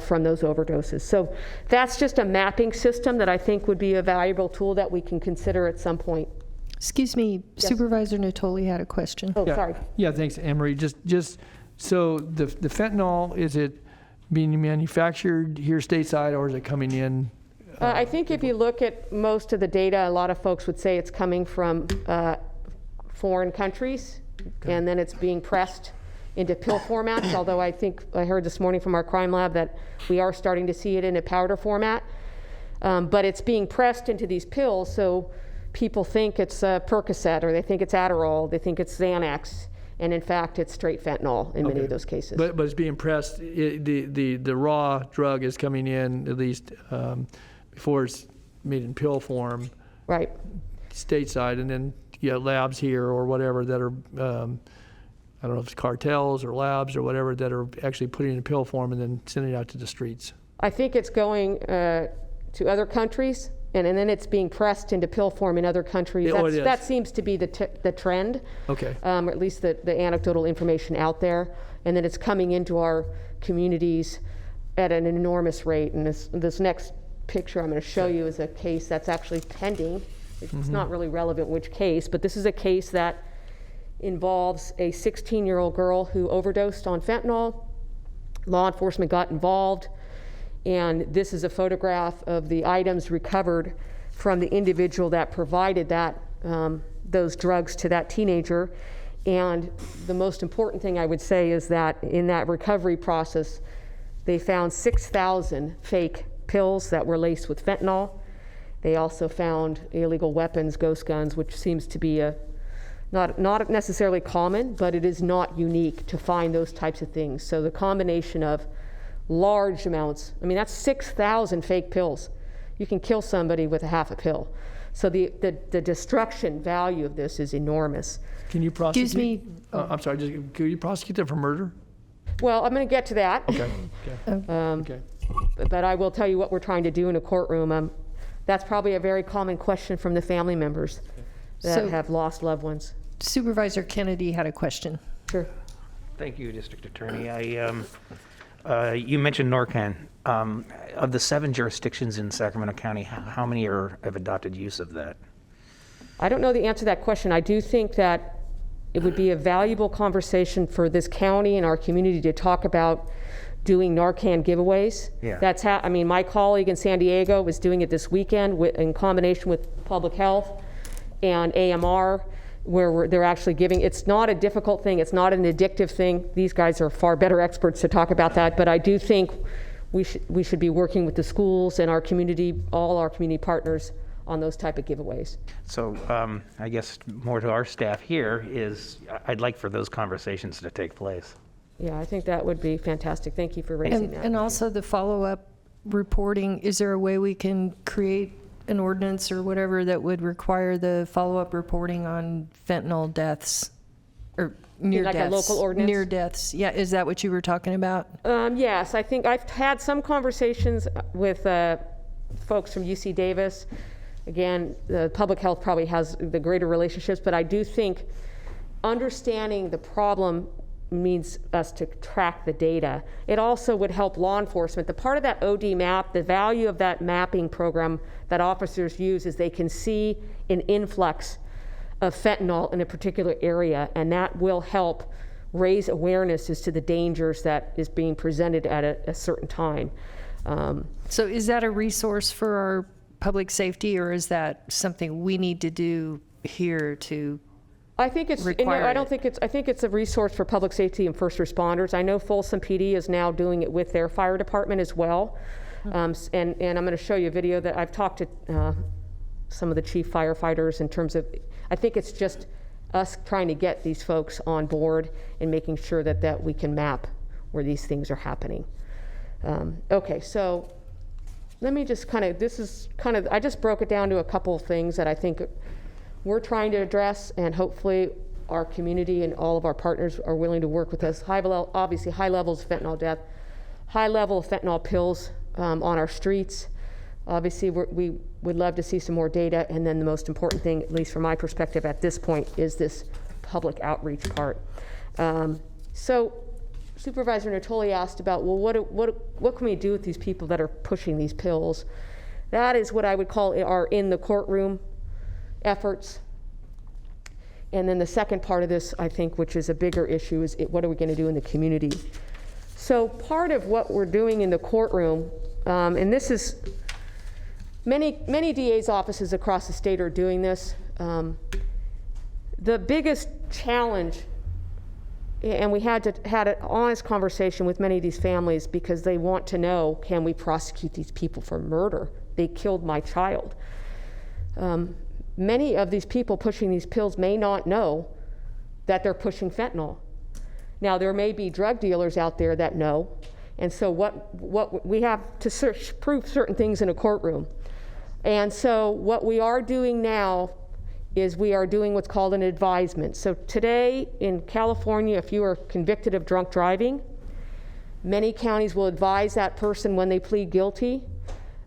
from those overdoses. So that's just a mapping system that I think would be a valuable tool that we can consider at some point. Excuse me, yes. Supervisor Natoli had a question. Oh, yeah. Sorry. Yeah, thanks, Anne-Marie. Just so the fentanyl, is it being manufactured here stateside, or is it coming in? I think if you look at most of the data, a lot of folks would say it's coming from foreign countries, and then it's being pressed into pill formats, although I think I heard this morning from our crime lab that we are starting to see it in a powder format. But it's being pressed into these pills, so people think it's Percocet, or they think it's Adderall, they think it's Xanax, and in fact it's straight fentanyl in many of those cases. But it's being pressed, the raw drug is coming in, at least before it's made in pill form. Right. Stateside, and then labs here or whatever that are, I don't know if it's cartels or labs or whatever, that are actually putting it in pill form and then sending it out to the streets. I think it's going to other countries, and then it's being pressed into pill form in other countries. That seems to be the trend. Okay. Or at least the anecdotal information out there, and then it's coming into our communities at an enormous rate. And this next picture I'm going to show you is a case that's actually pending. It's not really relevant which case, but this is a case that involves a 16-year-old girl who overdosed on fentanyl. Law enforcement got involved, and this is a photograph of the items recovered from the individual that provided those drugs to that teenager. And the most important thing I would say is that in that recovery process, they found 6,000 fake pills that were laced with fentanyl. They also found illegal weapons, ghost guns, which seems to be not necessarily common, but it is not unique to find those types of things. So the combination of large amounts, I mean, that's 6,000 fake pills. You can kill somebody with a half a pill. So the destruction value of this is enormous. Can you prosecute? Excuse me. I'm sorry, can you prosecute them for murder? Well, I'm going to get to that. Okay. Okay. But I will tell you what we're trying to do in a courtroom. That's probably a very common question from the family members that have lost loved ones. Supervisor Kennedy had a question. Sure. Thank you, District Attorney. You mentioned Narcan. Of the 7 jurisdictions in Sacramento County, how many have adopted use of that? I don't know the answer to that question. I do think that it would be a valuable conversation for this county and our community to talk about doing Narcan giveaways. Yeah. That's I mean, my colleague in San Diego was doing it this weekend in combination with public health and AMR, where they're actually giving. It's not a difficult thing. It's not an addictive thing. These guys are far better experts to talk about that. But I do think we should be working with the schools and our community, all our community partners, on those type of giveaways. So I guess more to our staff here is I'd like for those conversations to take place. Yeah, I think that would be fantastic. Thank you for raising that. And also the follow-up reporting, is there a way we can create an ordinance or whatever that would require the follow-up reporting on fentanyl deaths or near deaths? Like a local ordinance? Near deaths. Yeah, is that what you were talking about? Yes, I think I've had some conversations with folks from UC Davis. Again, the public health probably has the greater relationships, but I do think understanding the problem means us to track the data. It also would help law enforcement. The part of that OD map, the value of that mapping program that officers use is they can see an influx of fentanyl in a particular area, and that will help raise awareness as to the dangers that is being presented at a certain time. So is that a resource for our public safety, or is that something we need to do here to I think it's. require I don't it? think it's. I think it's a resource for public safety and first responders. I know Folsom PD is now doing it with their fire department as well. And I'm going to show you a video that I've talked to some of the chief firefighters in terms of. I think it's just us trying to get these folks on board and making sure that we can map where these things are happening. Okay, so let me just I just broke it down to a couple of things that I think we're trying to address, and hopefully our community and all of our partners are willing to work with us. Obviously high levels of fentanyl death, high level of fentanyl pills on our streets. Obviously we would love to see some more data, and then the most important thing, at least from my perspective at this point, is this public outreach part. So Supervisor Natoli asked about, well, what can we do with these people that are pushing these pills? That is what I would call our in the courtroom efforts. And then the second part of this, I think, which is a bigger issue, is what are we going to do in the community? So part of what we're doing in the courtroom, and this is many DA's offices across the state are doing this. The biggest challenge, and we had an honest conversation with many of these families because they want to know, can we prosecute these people for murder? They killed my child. Many of these people pushing these pills may not know that they're pushing fentanyl. Now, there may be drug dealers out there that know, and so what we have to prove certain things in a courtroom. And so what we are doing now is we are doing what's called an advisement. So today in California, if you are convicted of drunk driving, many counties will advise that person when they plead guilty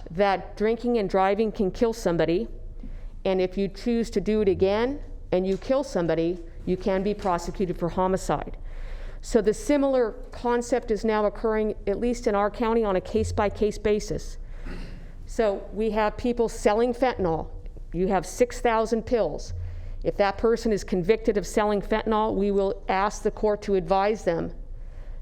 that drinking and driving can kill somebody. And if you choose to do it again and you kill somebody, you can be prosecuted for homicide. So the similar concept is now occurring, at least in our county, on a case-by-case basis. So we have people selling fentanyl. You have 6,000 pills. If that person is convicted of selling fentanyl, we will ask the court to advise them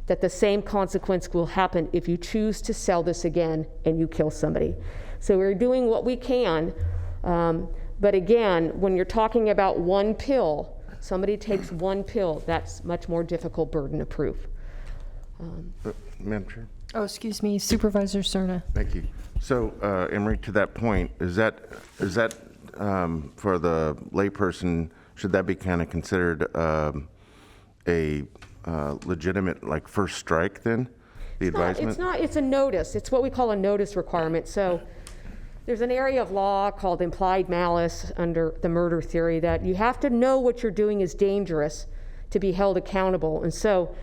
that the same consequence will happen if you choose to sell this again and you kill somebody. So we're doing what we can. But again, when you're talking about one pill, somebody takes one pill, that's much more difficult burden of proof. Madam Chair? Oh, excuse me, Supervisor Cerna. Thank you. So, Emery, to that point, is that for the layperson, should that be kind of considered a legitimate, like, first strike then, the advisement? It's not, it's a notice. It's what we call a notice requirement. So there's an area of law called implied malice under the murder theory that you have to know what you're doing is dangerous to be held accountable. And so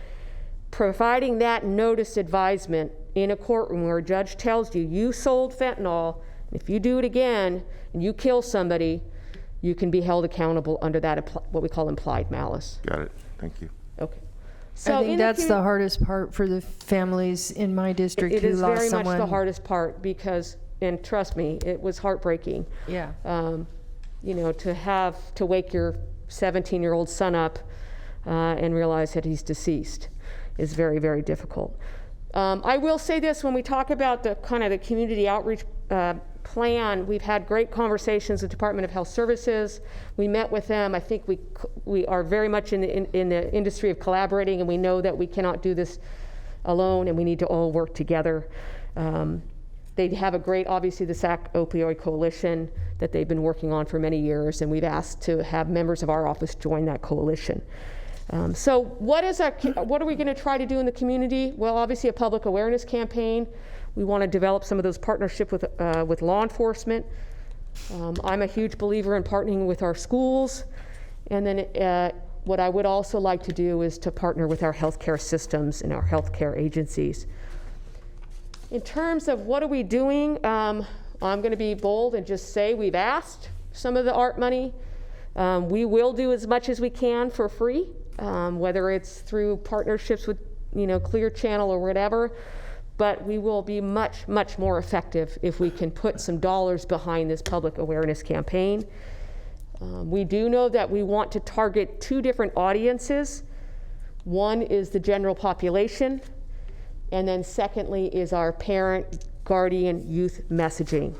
providing that notice advisement in a courtroom where a judge tells you, you sold fentanyl, if you do it again and you kill somebody, you can be held accountable under that, what we call implied malice. Got it. Thank you. Okay. So I think that's the hardest part for the families in my district who lost someone. It is very much the hardest part because, and trust me, it was heartbreaking. Yeah. You know, to wake your 17-year-old son up and realize that he's deceased is very, very difficult. I will say this, when we talk about the kind of the community outreach plan, we've had great conversations with the Department of Health Services. We met with them. I think we are very much in the industry of collaborating, and we know that we cannot do this alone, and we need to all work together. They have a great, obviously, the SAC Opioid Coalition that they've been working on for many years, and we've asked to have members of our office join that coalition. So what are we going to try to do in the community? Well, obviously a public awareness campaign. We want to develop some of those partnerships with law enforcement. I'm a huge believer in partnering with our schools. And then what I would also like to do is to partner with our healthcare systems and our healthcare agencies. In terms of what are we doing, I'm going to be bold and just say we've asked some of the art money. We will do as much as we can for free, whether it's through partnerships with, Clear Channel or whatever. But we will be much, much more effective if we can put some dollars behind this public awareness campaign. We do know that we want to target 2 different audiences. One is the general population, and then secondly is our parent, guardian, youth messaging.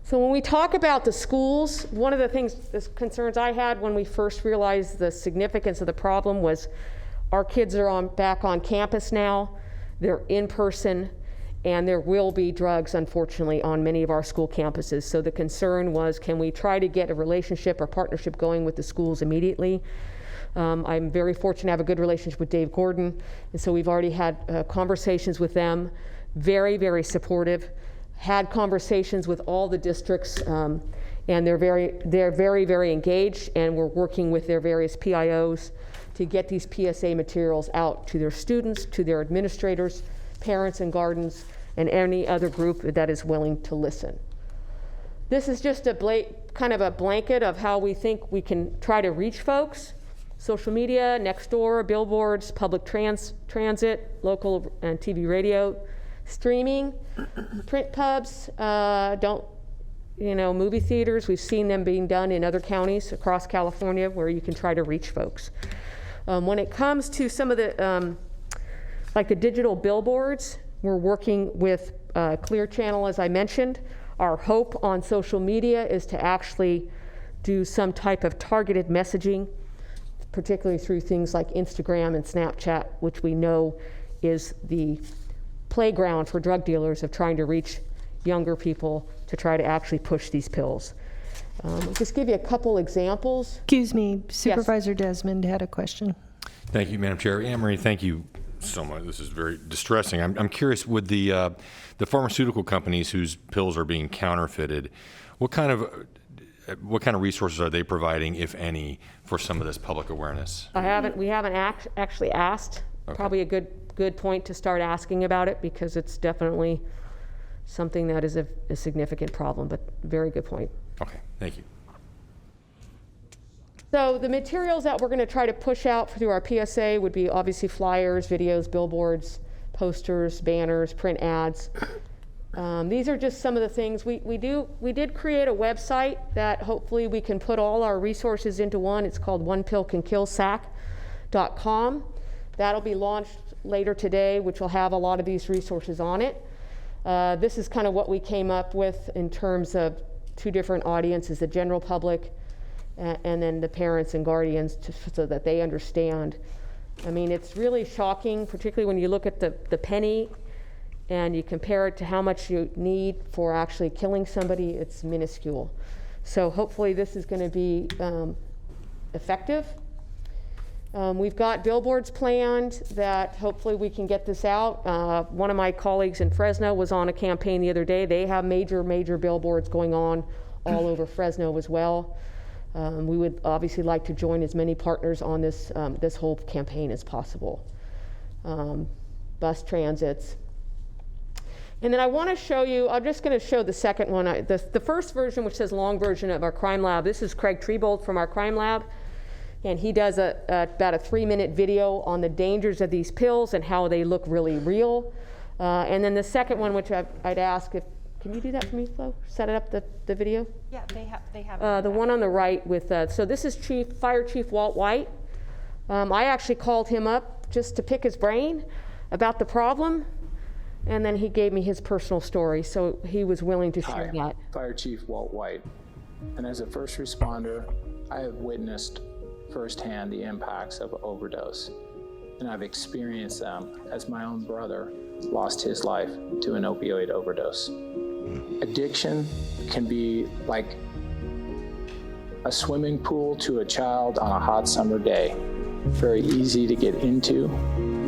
So when we talk about the schools, one of the concerns I had when we first realized the significance of the problem was our kids are back on campus now. They're in person, and there will be drugs, unfortunately, on many of our school campuses. So the concern was, can we try to get a relationship or partnership going with the schools immediately? I'm very fortunate to have a good relationship with Dave Gordon, and so we've already had conversations with them. Very, very supportive. Had conversations with all the districts, and they're very, very engaged, and we're working with their various PIOs to get these PSA materials out to their students, to their administrators, parents and guardians, and any other group that is willing to listen. This is just kind of a blanket of how we think we can try to reach folks. Social media, next door, billboards, public transit, local and TV radio, streaming, print pubs, movie theaters. We've seen them being done in other counties across California where you can try to reach folks. When it comes to some of the, like the digital billboards, we're working with Clear Channel, as I mentioned. Our hope on social media is to actually do some type of targeted messaging, particularly through things like Instagram and Snapchat, which we know is the playground for drug dealers of trying to reach younger people to try to actually push these pills. I'll just give you a couple examples. Excuse me, Supervisor Desmond had a question. Thank you, Madam Chair. Anne Marie, thank you so much. This is very distressing. I'm curious, with the pharmaceutical companies whose pills are being counterfeited, what kind of resources are they providing, if any, for some of this public awareness? We haven't actually asked. Okay. Probably a good point to start asking about it, because it's definitely something that is a significant problem, but very good point. Okay, thank you. So the materials that we're going to try to push out through our PSA would be obviously flyers, videos, billboards, posters, banners, print ads. These are just some of the things we did create a website that hopefully we can put all our resources into one. It's called onepillcankillsac.com. That'll be launched later today, which will have a lot of these resources on it. This is kind of what we came up with in terms of 2 different audiences, the general public and then the parents and guardians, so that they understand. I mean, it's really shocking, particularly when you look at the penny and you compare it to how much you need for actually killing somebody. It's minuscule. So hopefully this is going to be effective. We've got billboards planned that hopefully we can get this out. One of my colleagues in Fresno was on a campaign the other day. They have major billboards going on all over Fresno as well. We would obviously like to join as many partners on this whole campaign as possible. Bus transits. And then I want to show you, I'm just going to show the second one. The first version, which says long version of our crime lab. This is Craig Trebold from our crime lab. And he does about a 3-minute video on the dangers of these pills and how they look really real. And then the second one, which I'd ask if, can you do that for me, Flo? Set it up, the video? Yeah, they have the one on the right with, so this is Fire Chief Walt White. I actually called him up just to pick his brain about the problem. And then he gave me his personal story, so he was willing to share that. Fire Chief Walt White. And as a first responder, I have witnessed firsthand the impacts of overdose. And I've experienced them as my own brother lost his life to an opioid overdose. Addiction can be like a swimming pool to a child on a hot summer day. Very easy to get into,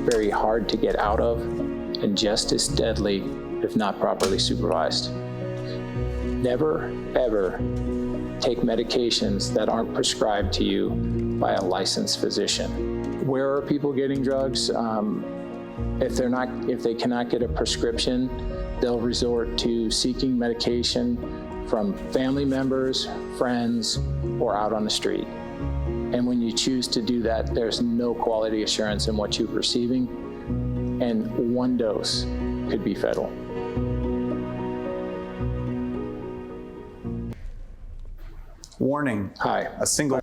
very hard to get out of, and just as deadly if not properly supervised. Never, ever take medications that aren't prescribed to you by a licensed physician. Where are people getting drugs? If they cannot get a prescription, they'll resort to seeking medication from family members, friends, or out on the street. And when you choose to do that, there's no quality assurance in what you're receiving, and one dose could be fatal. Warning. Hi. A single.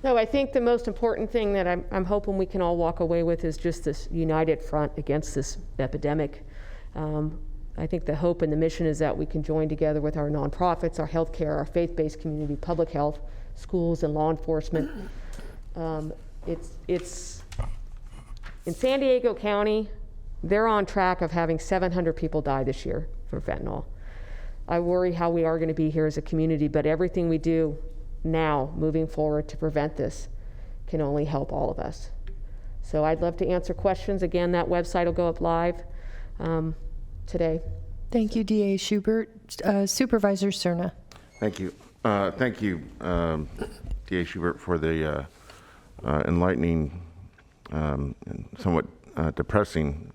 No, I think the most important thing that I'm hoping we can all walk away with is just this united front against this epidemic. I think the hope and the mission is that we can join together with our nonprofits, our healthcare, our faith-based community, public health, schools, and law enforcement. It's in San Diego County, they're on track of having 700 people die this year from fentanyl. I worry how we are going to be here as a community, but everything we do now, moving forward to prevent this, can only help all of us. So I'd love to answer questions. Again, that website will go up live today. Thank you, DA Schubert. Supervisor Cerna. Thank you. Thank you, DA Schubert, for the enlightening and somewhat depressing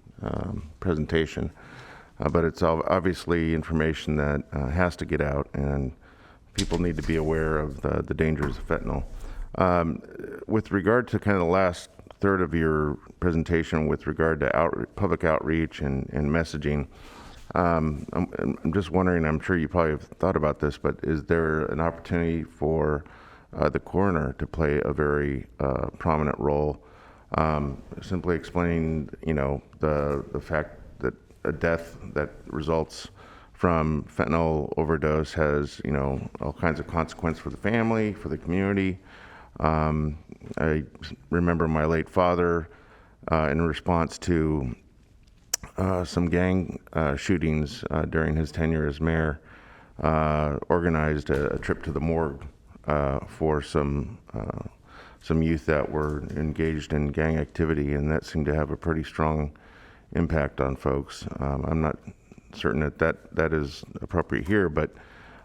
presentation. But it's obviously information that has to get out, and people need to be aware of the dangers of fentanyl. With regard to kind of the last third of your presentation with regard to public outreach and messaging, I'm just wondering, I'm sure you probably have thought about this, but is there an opportunity for the coroner to play a very prominent role, simply explaining, the fact that a death that results from fentanyl overdose has, all kinds of consequence for the family, for the community. I remember my late father, in response to some gang shootings during his tenure as mayor, organized a trip to the morgue for some youth that were engaged in gang activity, and that seemed to have a pretty strong impact on folks. I'm not certain that is appropriate here, but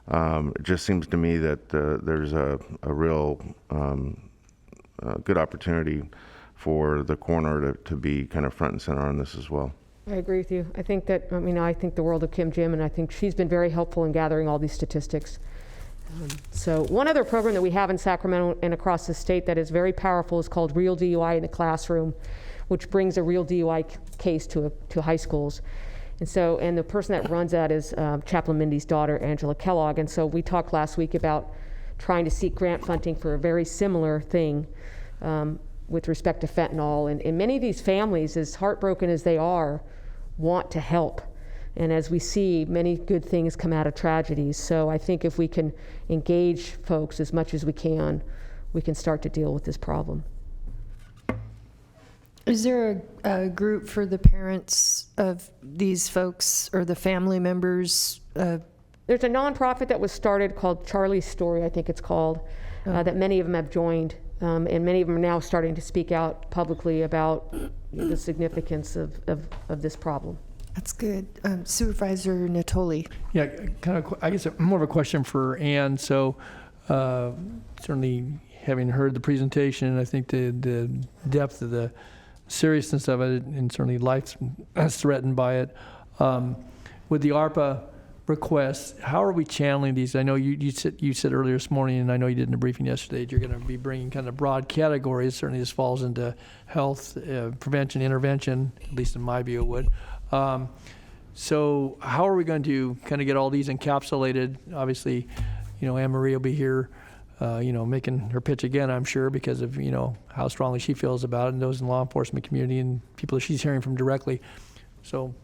it just seems to me that there's a real good opportunity for the coroner to be kind of front and center on this as well. I agree with you. I think that, I think the world of Kim Jim, and I think she's been very helpful in gathering all these statistics. So one other program that we have in Sacramento and across the state that is very powerful is called Real DUI in the Classroom, which brings a real DUI case to high schools. And the person that runs that is Chaplain Mindy's daughter, Angela Kellogg. And so we talked last week about trying to seek grant funding for a very similar thing with respect to fentanyl. And many of these families, as heartbroken as they are, want to help. And as we see, many good things come out of tragedies. So I think if we can engage folks as much as we can start to deal with this problem. Is there a group for the parents of these folks or the family members? There's a nonprofit that was started called Charlie's Story, I think it's called, that many of them have joined. And many of them are now starting to speak out publicly about the significance of this problem. That's good. Supervisor Natoli. Yeah, kind of, I guess more of a question for Ann. So certainly having heard the presentation, I think the depth of the seriousness of it, and certainly life's threatened by it. With the ARPA requests, how are we channeling these? I know you said earlier this morning, and I know you did in the briefing yesterday, that you're going to be bringing kind of broad categories. Certainly this falls into health, prevention, intervention, at least in my view it would. So how are we going to kind of get all these encapsulated? Obviously, Anne Marie will be here, making her pitch again, I'm sure, because of, how strongly she feels about it, and those in the law enforcement community and people that she's hearing from directly. So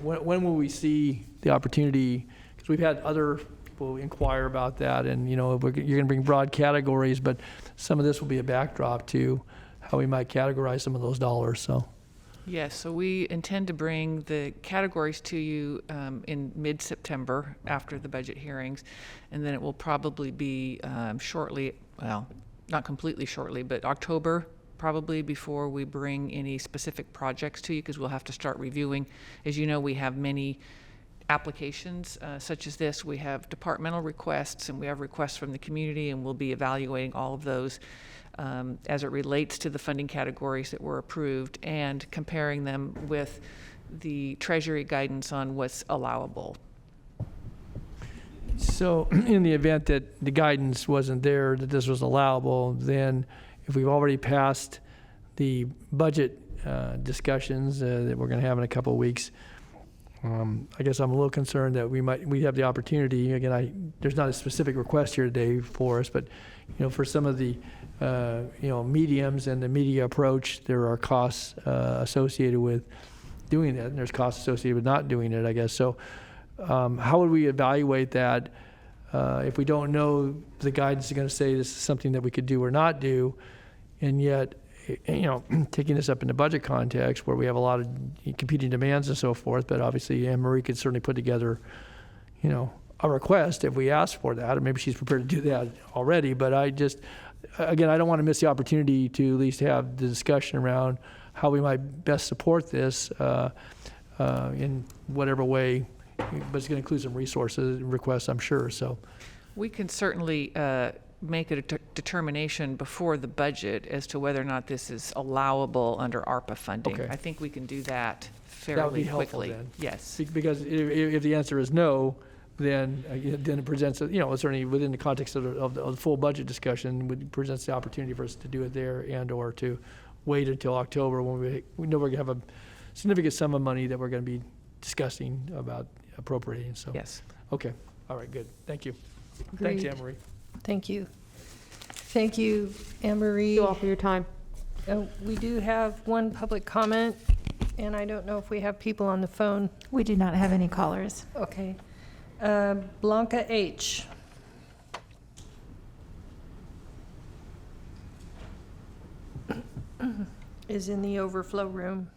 when will we see the opportunity? Because we've had other people inquire about that, and, you're going to bring broad categories, but some of this will be a backdrop to how we might categorize some of those dollars, so. Yes, so we intend to bring the categories to you in mid-September after the budget hearings, and then it will probably be shortly, well, not completely shortly, but October probably, before we bring any specific projects to you, because we'll have to start reviewing. As you know, we have many applications such as this. We have departmental requests, and we have requests from the community, and we'll be evaluating all of those. as it relates to the funding categories that were approved and comparing them with the Treasury guidance on what's allowable. So in the event that the guidance wasn't there, that this was allowable, then if we've already passed the budget discussions that we're going to have in a couple of weeks, I guess I'm a little concerned that we have the opportunity, again, there's not a specific request here today for us, but for some of the mediums and the media approach, there are costs associated with doing that, and there's costs associated with not doing it, I guess. So how would we evaluate that if we don't know the guidance is going to say this is something that we could do or not do, and yet, taking this up in the budget context where we have a lot of competing demands and so forth, but obviously Anne Marie could certainly put together, a request if we ask for that, or maybe she's prepared to do that already, but I don't want to miss the opportunity to at least have the discussion around how we might best support this in whatever way, but it's going to include some resources and requests, I'm sure. So We can certainly make a determination before the budget as to whether or not this is allowable under ARPA funding. Okay. I think we can do that that would be fairly helpful quickly. then. Yes. Because if the answer is no, then it presents, certainly within the context of the full budget discussion, it presents the opportunity for us to do it there and/or to wait until October when we know we're going to have a significant sum of money that we're going to be discussing about appropriating. So Yes. Okay. All right. Good. Thank you. Agreed. Thanks, Anne Marie. Thank you. Thank you, Anne Marie. Thank you all for your time. We do have one public comment, and I don't know if we have people on the phone. We do not have any callers. Okay. Blanca H. is in the overflow room.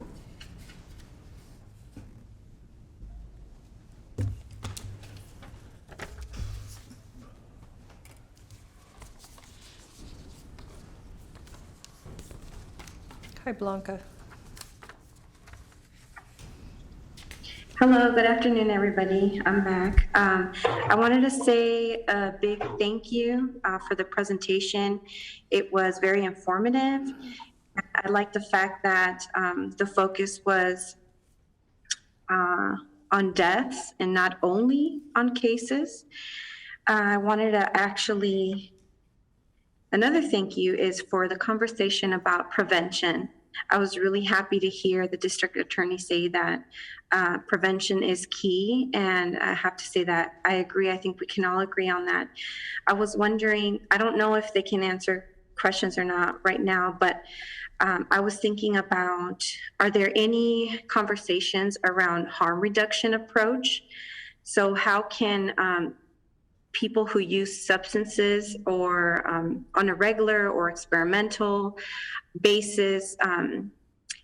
Hi, Blanca. Hello, good afternoon, everybody. I'm back. I wanted to say a big thank you for the presentation. It was very informative. I like the fact that the focus was on deaths and not only on cases. I wanted to actually, another thank you is for the conversation about prevention. I was really happy to hear the district attorney say that prevention is key, and I have to say that I agree. I think we can all agree on that. I was wondering, I don't know if they can answer questions or not right now, but I was thinking about, are there any conversations around harm reduction approach? So how can people who use substances or on a regular or experimental basis,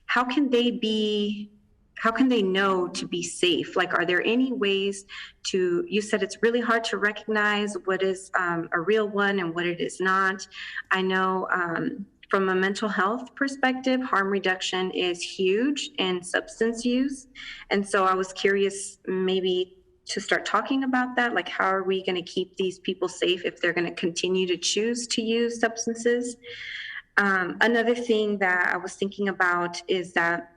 how can they know to be safe? Like, are there any ways to, you said it's really hard to recognize what is a real one and what it is not. I know from a mental health perspective, harm reduction is huge in substance use. And so I was curious maybe to start talking about that. Like, how are we going to keep these people safe if they're going to continue to choose to use substances? Another thing that I was thinking about is that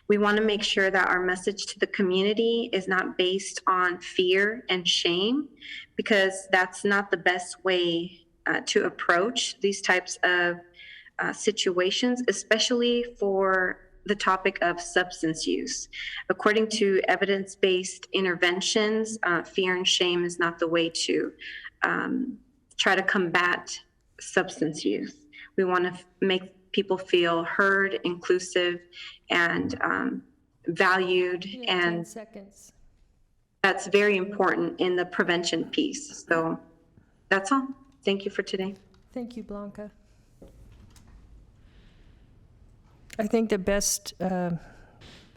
we want to make sure that our message to the community is not based on fear and shame, because that's not the best way to approach these types of situations, especially for the topic of substance use. According to evidence-based interventions, fear and shame is not the way to try to combat substance use. We want to make people feel heard, inclusive, and valued. And 10 seconds. That's very important in the prevention piece. So that's all. Thank you for today. Thank you, Blanca. I think the best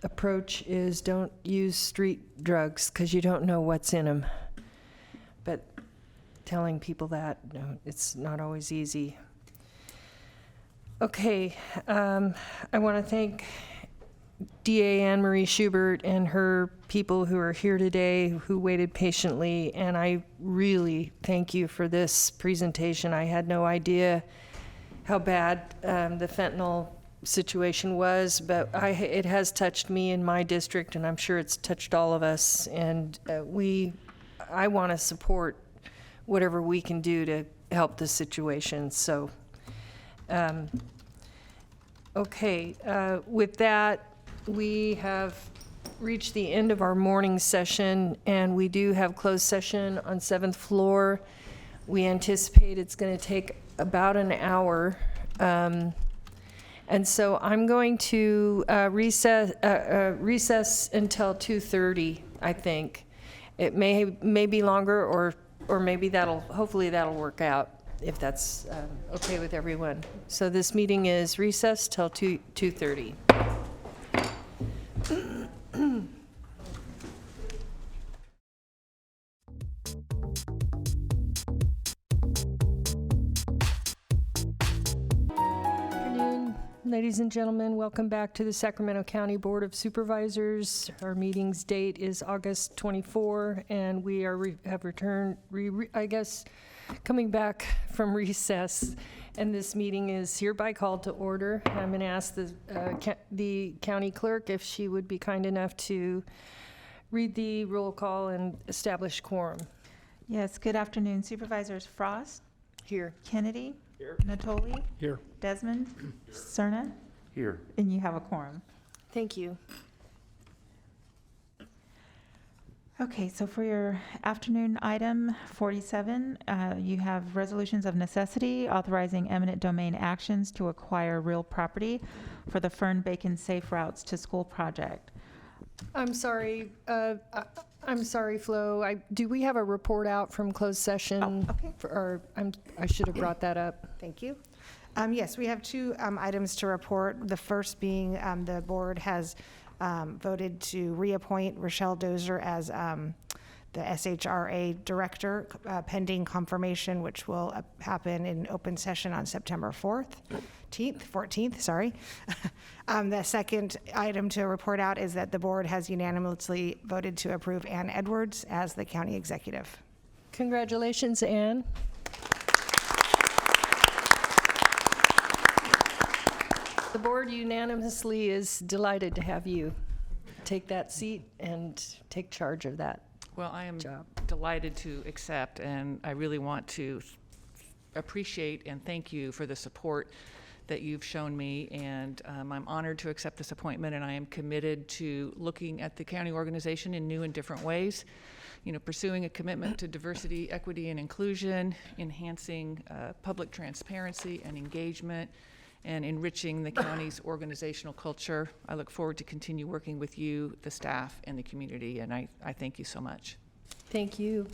approach is don't use street drugs because you don't know what's in them. But telling people that, no, it's not always easy. Okay, I want to thank DA Anne Marie Schubert and her people who are here today, who waited patiently, and I really thank you for this presentation. I had no idea how bad the fentanyl situation was, but it has touched me in my district, and I'm sure it's touched all of us. And I want to support whatever we can do to help the situation. So, okay, with that, we have reached the end of our morning session, and we do have closed session on 7th floor. We anticipate it's going to take about an hour. And so I'm going to recess until 2:30, I think. It may be longer, or maybe hopefully that'll work out, if that's okay with everyone. So this meeting is recessed till 2:30. Ladies and gentlemen, welcome back to the Sacramento County Board of Supervisors. Our meeting's date is August 24, and we have returned, coming back from recess. And this meeting is hereby called to order. I'm going to ask the county clerk if she would be kind enough to read the roll call and establish quorum. Yes, good afternoon. Supervisors Frost? Here. Kennedy? Here. Natoli? Here. Desmond? Cerna? Here. And you have a quorum. Thank you. Okay, so for your afternoon item 47, you have resolutions of necessity authorizing eminent domain actions to acquire real property for the Fern Bacon Safe Routes to School project. I'm sorry, Flo. Do we have a report out from closed session? Okay. I should have brought that up. Thank you. Yes, we have two items to report. The first being the board has voted to reappoint Rochelle Dozer as the SHRA director, pending confirmation, which will happen in open session on September 14th, sorry. The second item to report out is that the board has unanimously voted to approve Ann Edwards as the county executive. Congratulations, Ann. The board unanimously is delighted to have you take that seat and take charge of that. Well, I am delighted to accept, and I really want to appreciate and thank you for the support that you've shown me, and I'm honored to accept this appointment, and I am committed to looking at the county organization in new and different ways, pursuing a commitment to diversity, equity, and inclusion, enhancing public transparency and engagement, and enriching the county's organizational culture. I look forward to continue working with you, the staff, and the community, and I thank you so much. Thank you.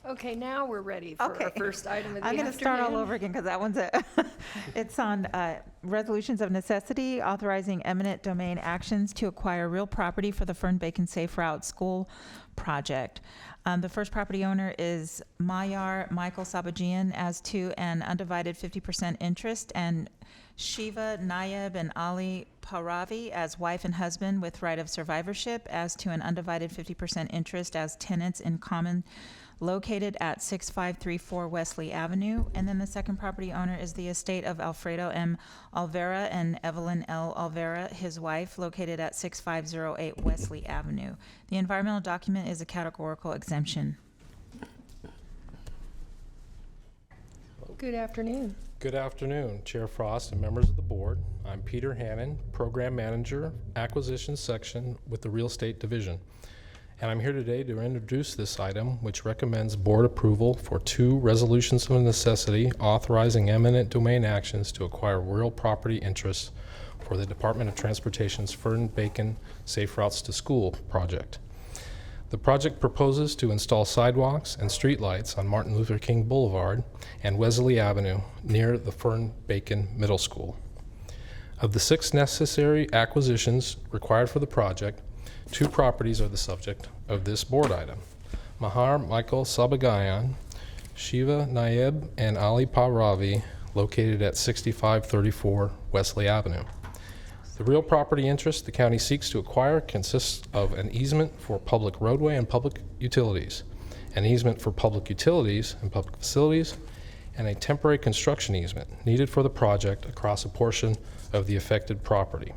Okay, now we're ready for our first item of the I'm going to start all over again because that one's it's on resolutions of necessity authorizing eminent domain actions to acquire real property for the Fern Bacon Safe Route School project. The first property owner is Mayar Michael Sabajian as to an undivided 50% interest, and Shiva Nayeb and Ali Paravi as wife and husband with right of survivorship as to an undivided 50% interest as tenants in common located at 6534 Wesley Avenue. And then the second property owner is the estate of Alfredo M. Alvera and Evelyn L. Alvera, his wife, located at 6508 Wesley Avenue. The environmental document is a categorical exemption. Good afternoon. Good afternoon, Chair Frost and members of the board. I'm Peter Hannon, Program Manager, Acquisitions Section with the Real Estate Division. And I'm here today to introduce this item, which recommends board approval for two resolutions of necessity authorizing eminent domain actions to acquire real property interests for the Department of Transportation's Fern Bacon Safe Routes to School project. The project proposes to install sidewalks and streetlights on Martin Luther King Boulevard and Wesley Avenue near the Fern Bacon Middle School. Of the 6 necessary acquisitions required for the project, 2 properties are the subject of this board item. Mahar Michael Sabagayan, Shiva Nayeb, and Ali Paravi, located at 6534 Wesley Avenue. The real property interest the county seeks to acquire consists of an easement for public roadway and public utilities, an easement for public utilities and public facilities, and a temporary construction easement needed for the project across a portion of the affected property.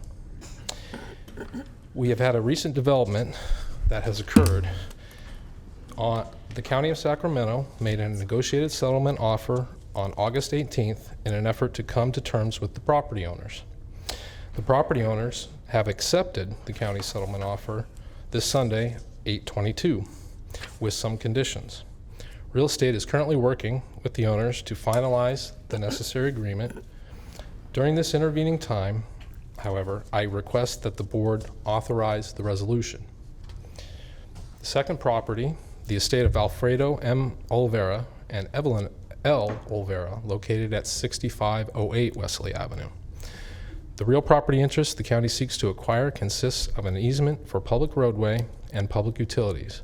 We have had a recent development that has occurred. The County of Sacramento made a negotiated settlement offer on August 18th in an effort to come to terms with the property owners. The property owners have accepted the county settlement offer this Sunday, 8/22, with some conditions. Real Estate is currently working with the owners to finalize the necessary agreement. During this intervening time, however, I request that the board authorize the resolution. The second property, the estate of Alfredo M. Olvera and Evelyn L. Olvera, located at 6508 Wesley Avenue. The real property interest the county seeks to acquire consists of an easement for public roadway and public utilities,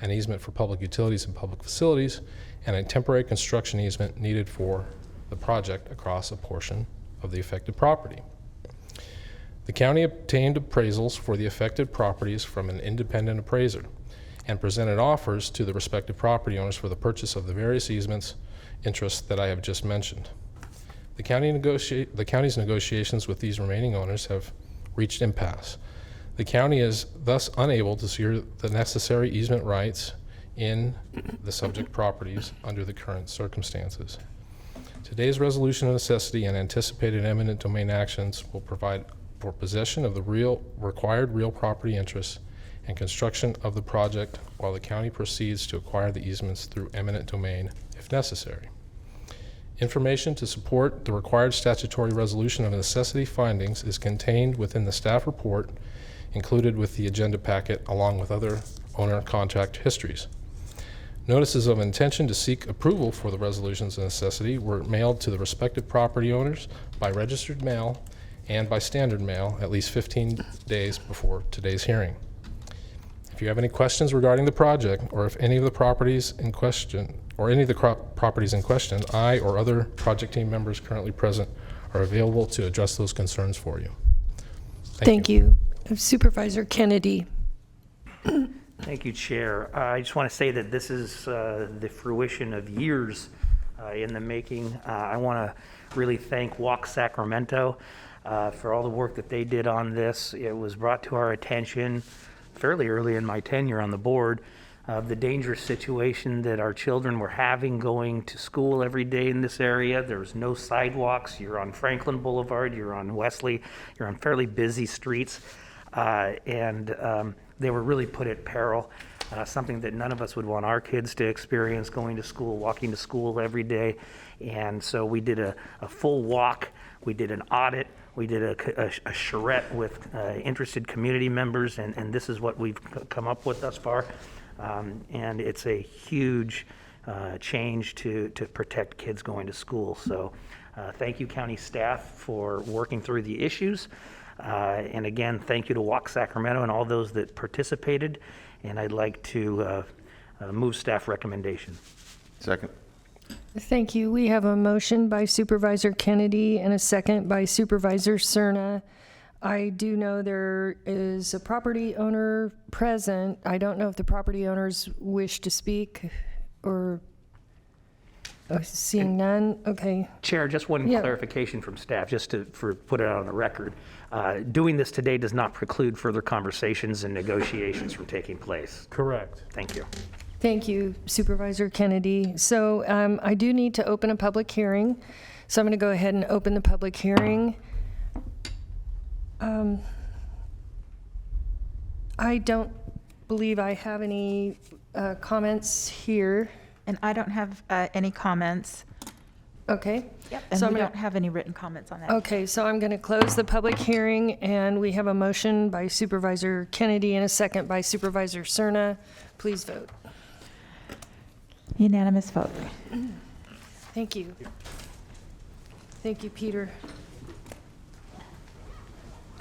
an easement for public utilities and public facilities, and a temporary construction easement needed for the project across a portion of the affected property. The county obtained appraisals for the affected properties from an independent appraiser and presented offers to the respective property owners for the purchase of the various easements interests that I have just mentioned. The county's negotiations with these remaining owners have reached impasse. The county is thus unable to secure the necessary easement rights in the subject properties under the current circumstances. Today's resolution of necessity and anticipated eminent domain actions will provide for possession of the required real property interests and construction of the project while the county proceeds to acquire the easements through eminent domain if necessary. Information to support the required statutory resolution of necessity findings is contained within the staff report included with the agenda packet along with other owner contract histories. Notices of intention to seek approval for the resolutions of necessity were mailed to the respective property owners by registered mail and by standard mail at least 15 days before today's hearing. If you have any questions regarding the project or if any of the properties in question I or other project team members currently present are available to address those concerns for you. Thank you. Supervisor Kennedy. Thank you, Chair. I just want to say that this is the fruition of years in the making. I want to really thank Walk Sacramento for all the work that they did on this. It was brought to our attention fairly early in my tenure on the board of the dangerous situation that our children were having going to school every day in this area. There was no sidewalks. You're on Franklin Boulevard, you're on Wesley, you're on fairly busy streets, and they were really put at peril, something that none of us would want our kids to experience, going to school, walking to school every day. And so we did a full walk, we did an audit, we did a charrette with interested community members, and this is what we've come up with thus far. And it's a huge change to protect kids going to school. So thank you, county staff, for working through the issues. And again, thank you to Walk Sacramento and all those that participated. And I'd like to move staff recommendation. Second. Thank you. We have a motion by Supervisor Kennedy and a second by Supervisor Cerna. I do know there is a property owner present. I don't know if the property owners wish to speak or seeing none. Okay. Chair, just one clarification from staff, just to put it out on the record. Doing this today does not preclude further conversations and negotiations from taking place. Correct. Thank you. Thank you, Supervisor Kennedy. So I do need to open a public hearing. So I'm going to go ahead and open the public hearing. I don't believe I have any comments here. And I don't have any comments. Okay. Yep. And So we don't have any written comments on that. Okay, so I'm going to close the public hearing, and we have a motion by Supervisor Kennedy and a second by Supervisor Cerna. Please vote. Unanimous vote. Thank you. Thank you, Peter.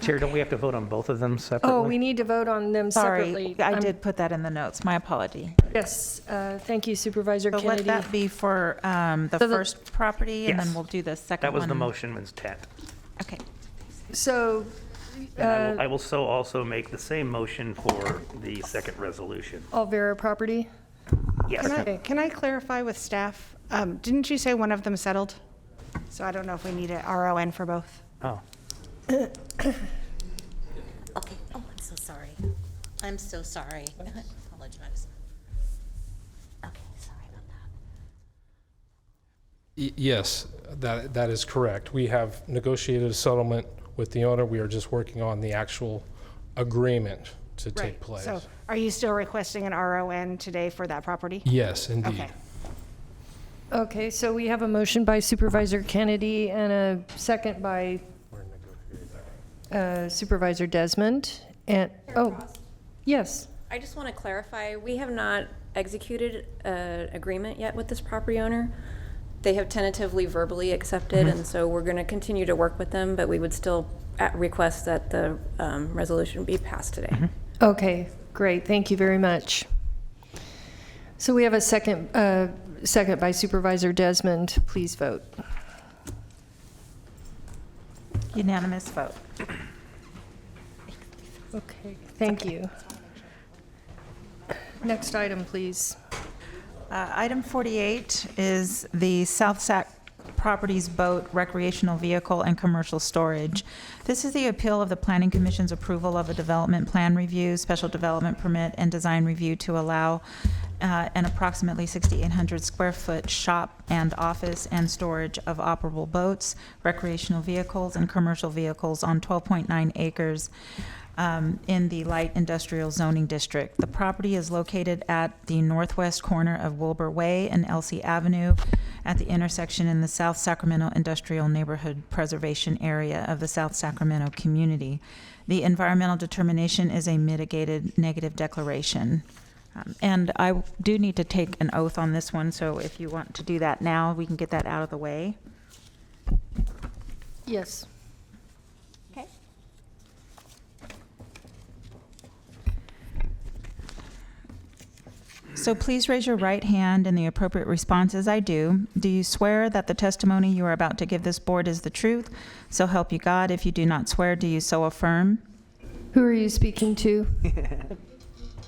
Chair, don't we have to vote on both of them separately? Oh, we need to vote on them separately. Sorry, I did put that in the notes. My apology. Yes, thank you, Supervisor So Kennedy. let that be for the first property, and then Yes. we'll do the second That was one. the motion's intent. Okay. So, And I will also make the same motion for the second resolution. Alvera property? Yes. Can I clarify with staff? Didn't you say one of them settled? So I don't know if we need a RON for both. Oh. Okay. Oh, I'm so sorry. I'm so sorry. I apologize. Okay, sorry about that. Yes, that is correct. We have negotiated a settlement with the owner. We are just working on the actual agreement to take place. So are you still requesting an RON today for that property? Yes, indeed. Okay. Okay, so we have a motion by Supervisor Kennedy and a second by Supervisor Desmond. And, oh, yes. I just want to clarify, we have not executed an agreement yet with this property owner. They have tentatively verbally accepted, and so we're going to continue to work with them, but we would still request that the resolution be passed today. Okay, great. Thank you very much. So we have a second by Supervisor Desmond. Please vote. Unanimous vote. Okay, thank you. Next item, please. Item 48 is the South Sac Properties Boat, Recreational Vehicle, and Commercial Storage. This is the appeal of the Planning Commission's approval of a development plan review, special development permit, and design review to allow an approximately 6,800 square foot shop and office and storage of operable boats, recreational vehicles, and commercial vehicles on 12.9 acres in the light industrial zoning district. The property is located at the northwest corner of Wilbur Way and Elsie Avenue at the intersection in the South Sacramento Industrial Neighborhood Preservation Area of the South Sacramento community. The environmental determination is a mitigated negative declaration. And I do need to take an oath on this one, so if you want to do that now, we can get that out of the way. Yes. Okay. So please raise your right hand and the appropriate response as I do. Do you swear that the testimony you are about to give this board is the truth? So help you God. If you do not swear, do you so affirm? Who are you speaking to?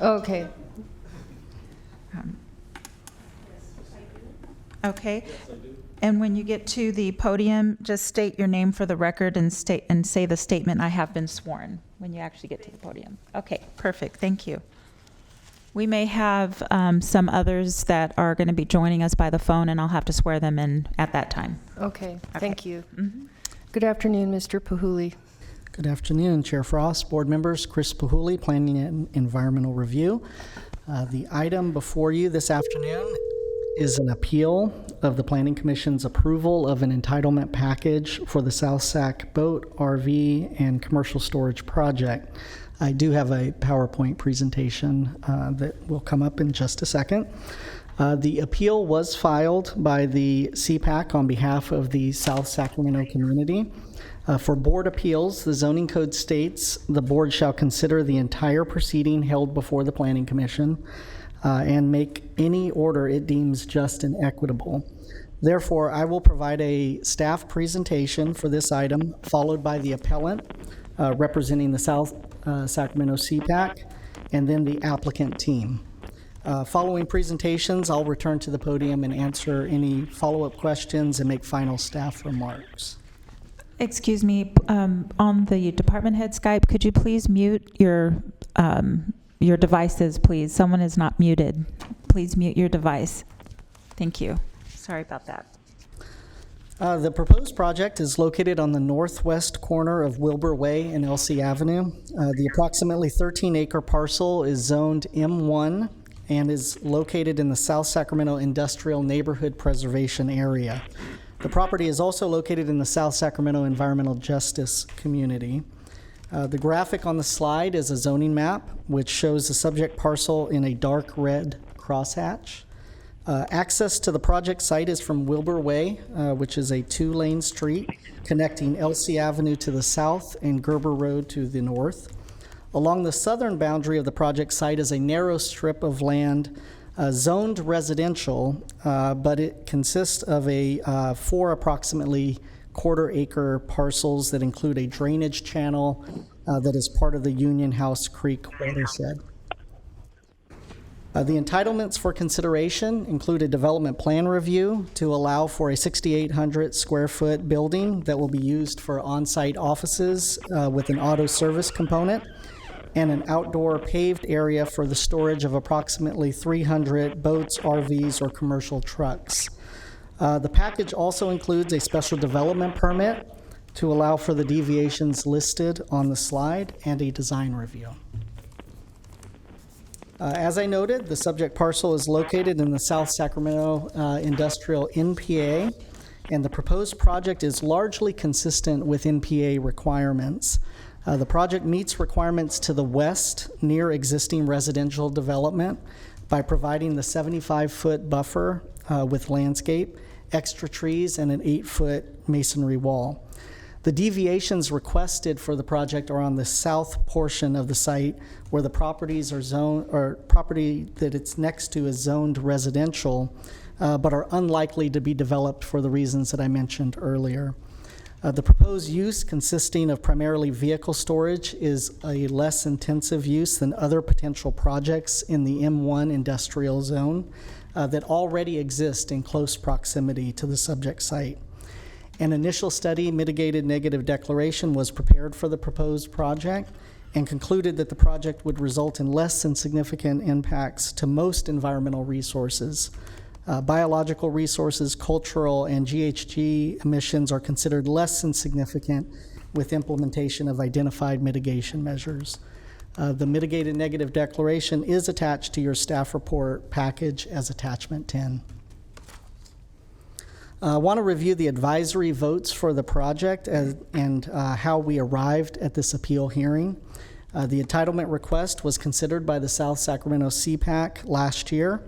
Okay. Okay. And when you get to the podium, just state your name for the record and say the statement, "I have been sworn," when you actually get to the podium. Okay, perfect. Thank you. We may have some others that are going to be joining us by the phone, and I'll have to swear them in at that time. Okay, thank you. Good afternoon, Mr. Pahuli. Good afternoon, Chair Frost, board members, Chris Pahuli, Planning and Environmental Review. The item before you this afternoon is an appeal of the Planning Commission's approval of an entitlement package for the South Sac Boat, RV, and Commercial Storage Project. I do have a PowerPoint presentation that will come up in just a second. The appeal was filed by the CPAC on behalf of the South Sacramento community. For board appeals, the zoning code states the board shall consider the entire proceeding held before the Planning Commission and make any order it deems just and equitable. Therefore, I will provide a staff presentation for this item, followed by the appellant representing the South Sacramento CPAC, and then the applicant team. Following presentations, I'll return to the podium and answer any follow-up questions and make final staff remarks. Excuse me, on the department head Skype, could you please mute your devices, please? Someone is not muted. Please mute your device. Thank you. Sorry about that. The proposed project is located on the northwest corner of Wilbur Way and Elsie Avenue. The approximately 13-acre parcel is zoned M1 and is located in the South Sacramento Industrial Neighborhood Preservation Area. The property is also located in the South Sacramento Environmental Justice Community. The graphic on the slide is a zoning map, which shows the subject parcel in a dark red crosshatch. Access to the project site is from Wilbur Way, which is a 2-lane street connecting Elsie Avenue to the south and Gerber Road to the north. Along the southern boundary of the project site is a narrow strip of land zoned residential, but it consists of 4 approximately quarter-acre parcels that include a drainage channel that is part of the Union House Creek watershed. The entitlements for consideration include a development plan review to allow for a 6,800 square foot building that will be used for on-site offices with an auto service component, and an outdoor paved area for the storage of approximately 300 boats, RVs, or commercial trucks. The package also includes a special development permit to allow for the deviations listed on the slide and a design review. As I noted, the subject parcel is located in the South Sacramento Industrial NPA, and the proposed project is largely consistent with NPA requirements. The project meets requirements to the west near existing residential development by providing the 75-foot buffer with landscape, extra trees, and an 8-foot masonry wall. The deviations requested for the project are on the south portion of the site where the properties are zoned, or property that it's next to is zoned residential, but are unlikely to be developed for the reasons that I mentioned earlier. The proposed use, consisting of primarily vehicle storage, is a less intensive use than other potential projects in the M1 industrial zone that already exist in close proximity to the subject site. An initial study mitigated negative declaration was prepared for the proposed project and concluded that the project would result in less than significant impacts to most environmental resources. Biological resources, cultural, and GHG emissions are considered less than significant with implementation of identified mitigation measures. The mitigated negative declaration is attached to your staff report package as attachment 10. I want to review the advisory votes for the project and how we arrived at this appeal hearing. The entitlement request was considered by the South Sacramento CPAC last year.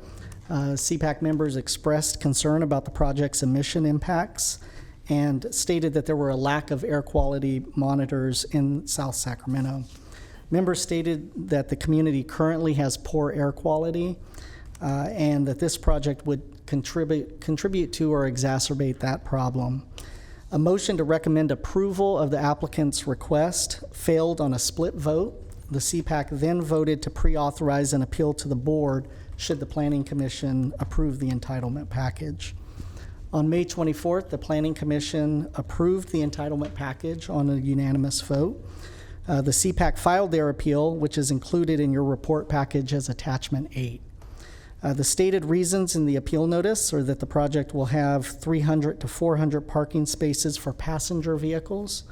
CPAC members expressed concern about the project's emission impacts and stated that there were a lack of air quality monitors in South Sacramento. Members stated that the community currently has poor air quality and that this project would contribute to or exacerbate that problem. A motion to recommend approval of the applicant's request failed on a split vote. The CPAC then voted to pre-authorize an appeal to the board should the Planning Commission approve the entitlement package. On May 24th, the Planning Commission approved the entitlement package on a unanimous vote. The CPAC filed their appeal, which is included in your report package as attachment 8. The stated reasons in the appeal notice are that the project will have 300 to 400 parking spaces for passenger vehicles,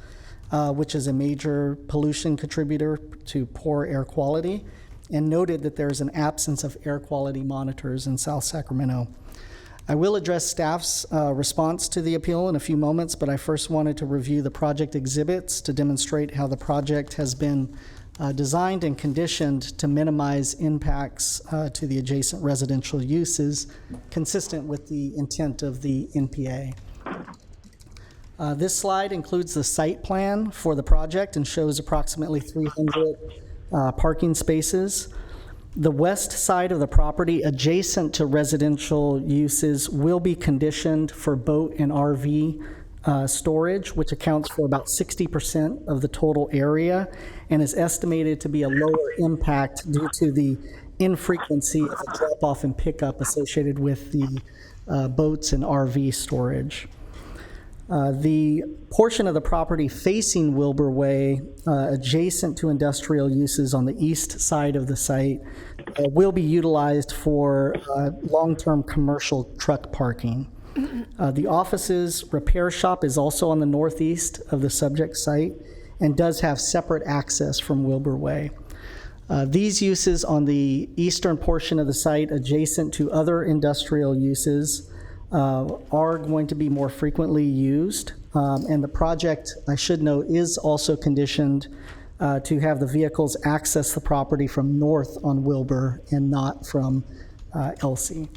which is a major pollution contributor to poor air quality, and noted that there is an absence of air quality monitors in South Sacramento. I will address staff's response to the appeal in a few moments, but I first wanted to review the project exhibits to demonstrate how the project has been designed and conditioned to minimize impacts to the adjacent residential uses, consistent with the intent of the NPA. This slide includes the site plan for the project and shows approximately 300 parking spaces. The west side of the property adjacent to residential uses will be conditioned for boat and RV storage, which accounts for about 60% of the total area and is estimated to be a lower impact due to the infrequency of a drop-off and pickup associated with the boats and RV storage. The portion of the property facing Wilbur Way, adjacent to industrial uses on the east side of the site, will be utilized for long-term commercial truck parking. The office's repair shop is also on the northeast of the subject site and does have separate access from Wilbur Way. These uses on the eastern portion of the site adjacent to other industrial uses are going to be more frequently used. And the project, I should note, is also conditioned to have the vehicles access the property from north on Wilbur and not from Elsie.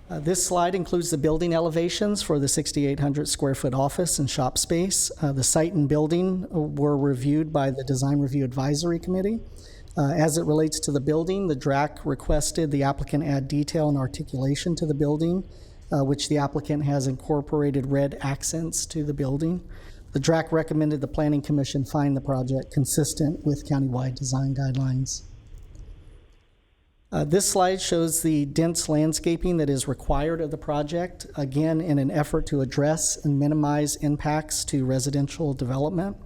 This slide includes the building elevations for the 6,800 square foot office and shop space. The site and building were reviewed by the Design Review Advisory Committee. As it relates to the building, the DRAC requested the applicant add detail and articulation to the building, which the applicant has incorporated red accents to the building. The DRAC recommended the Planning Commission find the project consistent with countywide design guidelines. This slide shows the dense landscaping that is required of the project, again, in an effort to address and minimize impacts to residential development.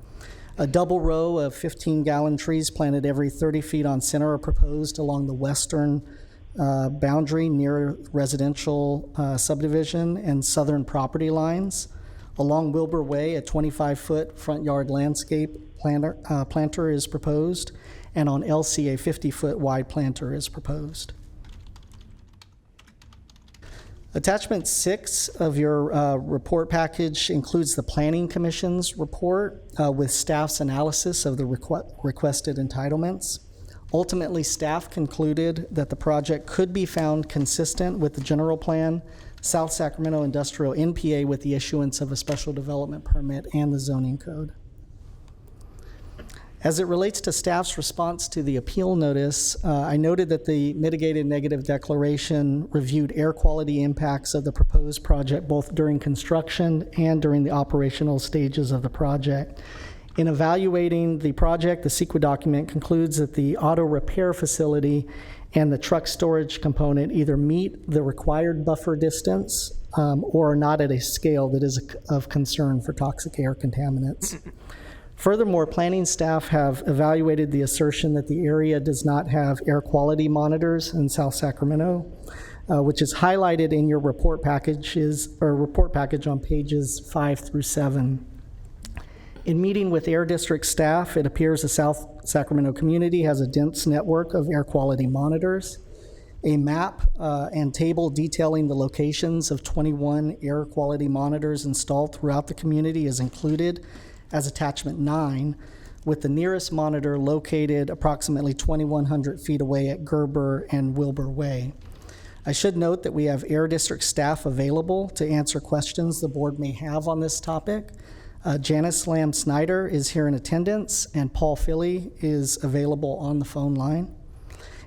A double row of 15-gallon trees planted every 30 feet on center are proposed along the western boundary near residential subdivision and southern property lines. Along Wilbur Way, a 25-foot front yard landscape planter is proposed, and on LC, a 50-foot wide planter is proposed. Attachment 6 of your report package includes the Planning Commission's report with staff's analysis of the requested entitlements. Ultimately, staff concluded that the project could be found consistent with the general plan, South Sacramento Industrial NPA with the issuance of a special development permit and the zoning code. As it relates to staff's response to the appeal notice, I noted that the mitigated negative declaration reviewed air quality impacts of the proposed project both during construction and during the operational stages of the project. In evaluating the project, the CEQA document concludes that the auto repair facility and the truck storage component either meet the required buffer distance or are not at a scale that is of concern for toxic air contaminants. Furthermore, planning staff have evaluated the assertion that the area does not have air quality monitors in South Sacramento, which is highlighted in your report package on pages 5 through 7. In meeting with Air District staff, it appears the South Sacramento community has a dense network of air quality monitors. A map and table detailing the locations of 21 air quality monitors installed throughout the community is included as attachment 9, with the nearest monitor located approximately 2,100 feet away at Gerber and Wilbur Way. I should note that we have Air District staff available to answer questions the board may have on this topic. Janice Lamb Snyder is here in attendance, and Paul Philly is available on the phone line.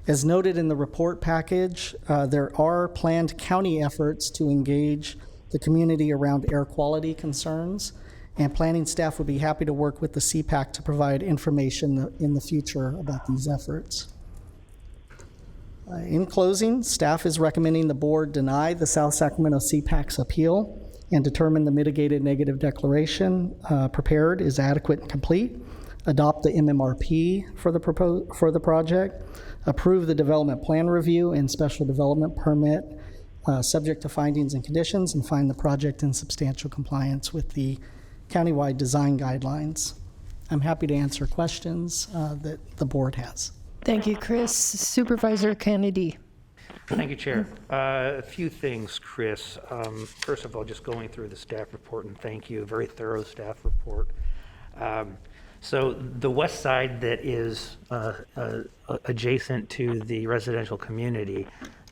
As noted in the report package, there are planned county efforts to engage the community around air quality concerns, and planning staff would be happy to work with the CPAC to provide information in the future about these efforts. In closing, staff is recommending the board deny the South Sacramento CPAC's appeal and determine the mitigated negative declaration prepared is adequate and complete, adopt the MMRP for the project, approve the development plan review and special development permit subject to findings and conditions, and find the project in substantial compliance with the countywide design guidelines. I'm happy to answer questions that the board has. Thank you, Chris. Supervisor Kennedy. Thank you, Chair. A few things, Chris. First of all, just going through the staff report, and thank you, very thorough staff report. So the west side that is adjacent to the residential community,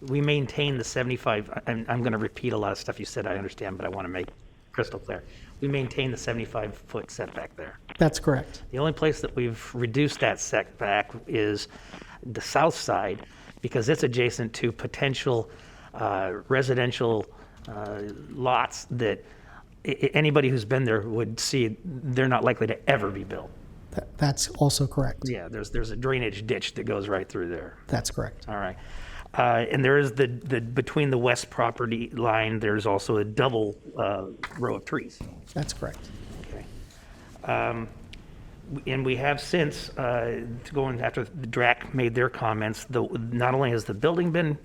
we maintain the 75, I'm going to repeat a lot of stuff you said, I understand, but I want to make crystal clear. We maintain the 75-foot setback there. That's correct. The only place that we've reduced that setback is the south side, because it's adjacent to potential residential lots that anybody who's been there would see they're not likely to ever be built. That's also correct. Yeah, there's a drainage ditch that goes right through there. That's correct. All right. And there is the between the west property line, there's also a double row of trees. That's correct. Okay. And we have since, going after the DRAC made their comments, not only has the building been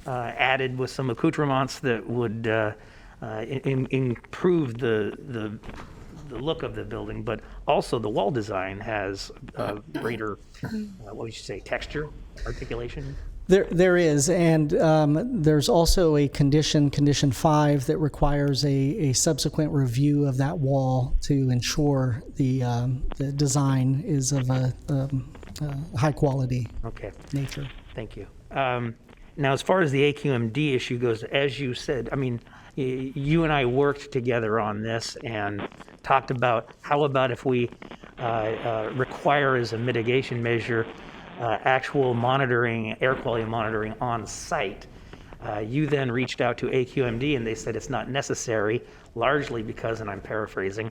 added with some accoutrements that would improve the look of the building, but also the wall design has greater, what would you say, texture, articulation? There is, and there's also a condition 5, that requires a subsequent review of that wall to ensure the design is of a high quality nature. Thank you. Now, as far as the AQMD issue goes, as you said, I mean, you and I worked together on this and talked about how about if we require as a mitigation measure actual monitoring, air quality monitoring on site. You then reached out to AQMD and they said it's not necessary, largely because, and I'm paraphrasing,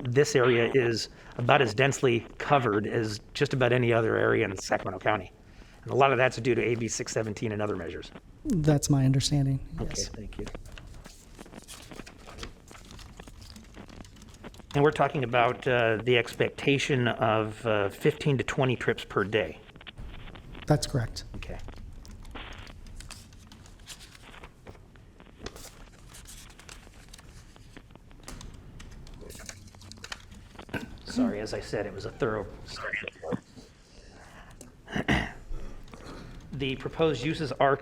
this area is about as densely covered as just about any other area in Sacramento County. And a lot of that's due to AB 617 and other measures. That's my understanding. Okay, Yes. thank you. And we're talking about the expectation of 15 to 20 trips per day. That's correct. Okay. Sorry, as I said, it was a thorough study. The proposed uses are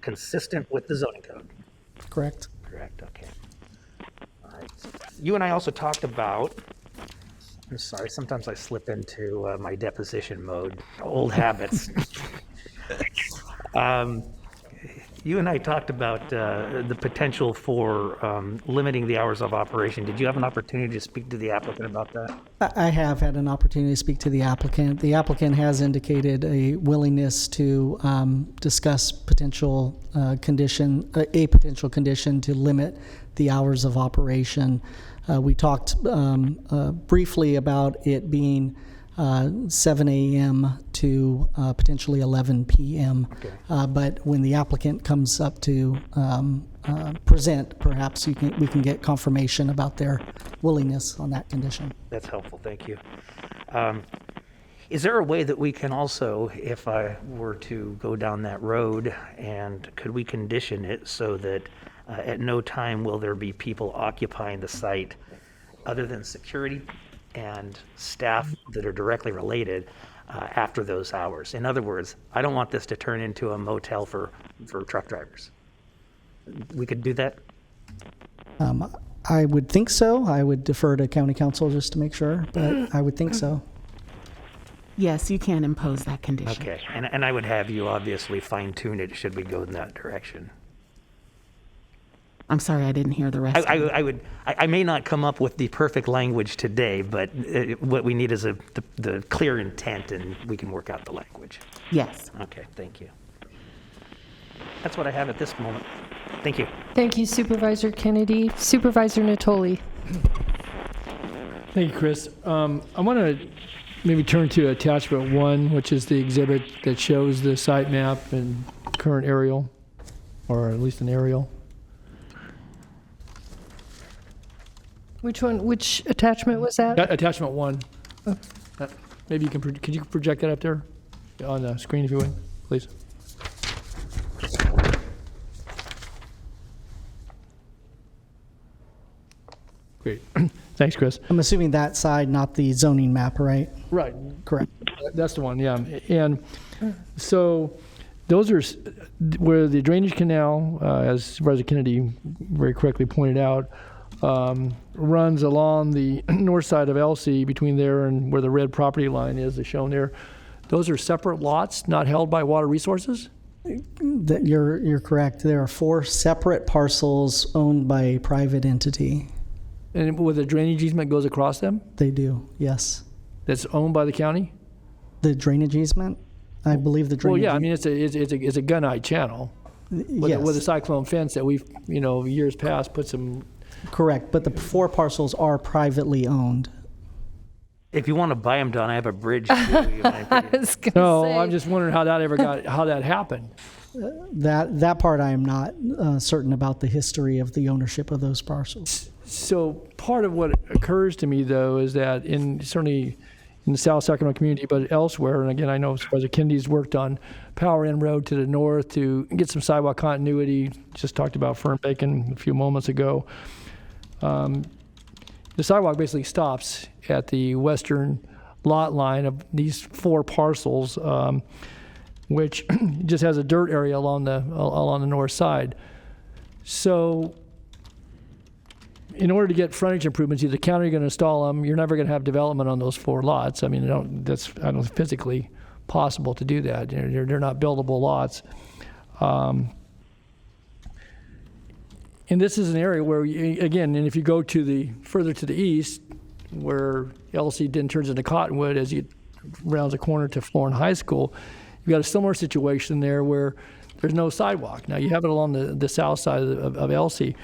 consistent with the zoning code. Correct. Correct, okay. All right. You and I also talked about, I'm sorry, sometimes I slip into my deposition mode, old habits. You and I talked about the potential for limiting the hours of operation. Did you have an opportunity to speak to the applicant about that? I have had an opportunity to speak to the applicant. The applicant has indicated a willingness to discuss potential a potential condition to limit the hours of operation. We talked briefly about it being 7 a.m. to potentially 11 p.m. Okay. But when the applicant comes up to present, perhaps we can get confirmation about their willingness on that condition. That's helpful, thank you. Is there a way that we can also, if I were to go down that road, and could we condition it so that at no time will there be people occupying the site other than security and staff that are directly related after those hours? In other words, I don't want this to turn into a motel for truck drivers. We could do that? I would think so. I would defer to county council just to make sure, but I would think so. Yes, you can impose that condition. Okay, and I would have you obviously fine tune it should we go in that direction. I'm sorry, I didn't hear the rest. I may not come up with the perfect language today, but what we need is the clear intent, and we can work out the language. Yes. Okay, thank you. That's what I have at this moment. Thank you. Thank you, Supervisor Kennedy. Supervisor Natoli. Thank you, Chris. I want to maybe turn to attachment 1, which is the exhibit that shows the site map and current aerial, or at least an aerial. Which one? Which attachment was that? Attachment 1. Maybe you can, could you project that up there on the screen if you would, please? Great. Thanks, Chris. I'm assuming that side, not the zoning map, right? Right. Correct. That's the one, yeah. And so those are where the drainage canal, as Supervisor Kennedy very correctly pointed out, runs along the north side of Elsie between there and where the red property line is, as shown there. Those are separate lots, not held by Water Resources? You're correct. There are 4 separate parcels owned by a private entity. And where the drainage easement goes across them? They do, yes. That's owned by the county? The drainage easement? I believe the drainage. Well, yeah, I mean, it's a gunite channel. Yes. With a cyclone fence that we've, years past put some. Correct, but the 4 parcels are privately owned. If you want to buy them, Don, I have a bridge too. I'm just wondering how that happened. That part I am not certain about the history of the ownership of those parcels. So part of what occurs to me, though, is that certainly in the South Sacramento community, but elsewhere, and again, I know Supervisor Kennedy's worked on Power End Road to the north to get some sidewalk continuity. Just talked about Fern Bacon a few moments ago. The sidewalk basically stops at the western lot line of these 4 parcels, which just has a dirt area along the north side. So in order to get frontage improvements, either the county are going to install them, you're never going to have development on those 4 lots. I mean, I don't know if physically possible to do that. They're not buildable lots. And this is an area where, again, and if you go further to the east, where LC then turns into Cottonwood as you rounds a corner to Florin High School, you've got a similar situation there where there's no sidewalk. Now, you have it along the south side of LC.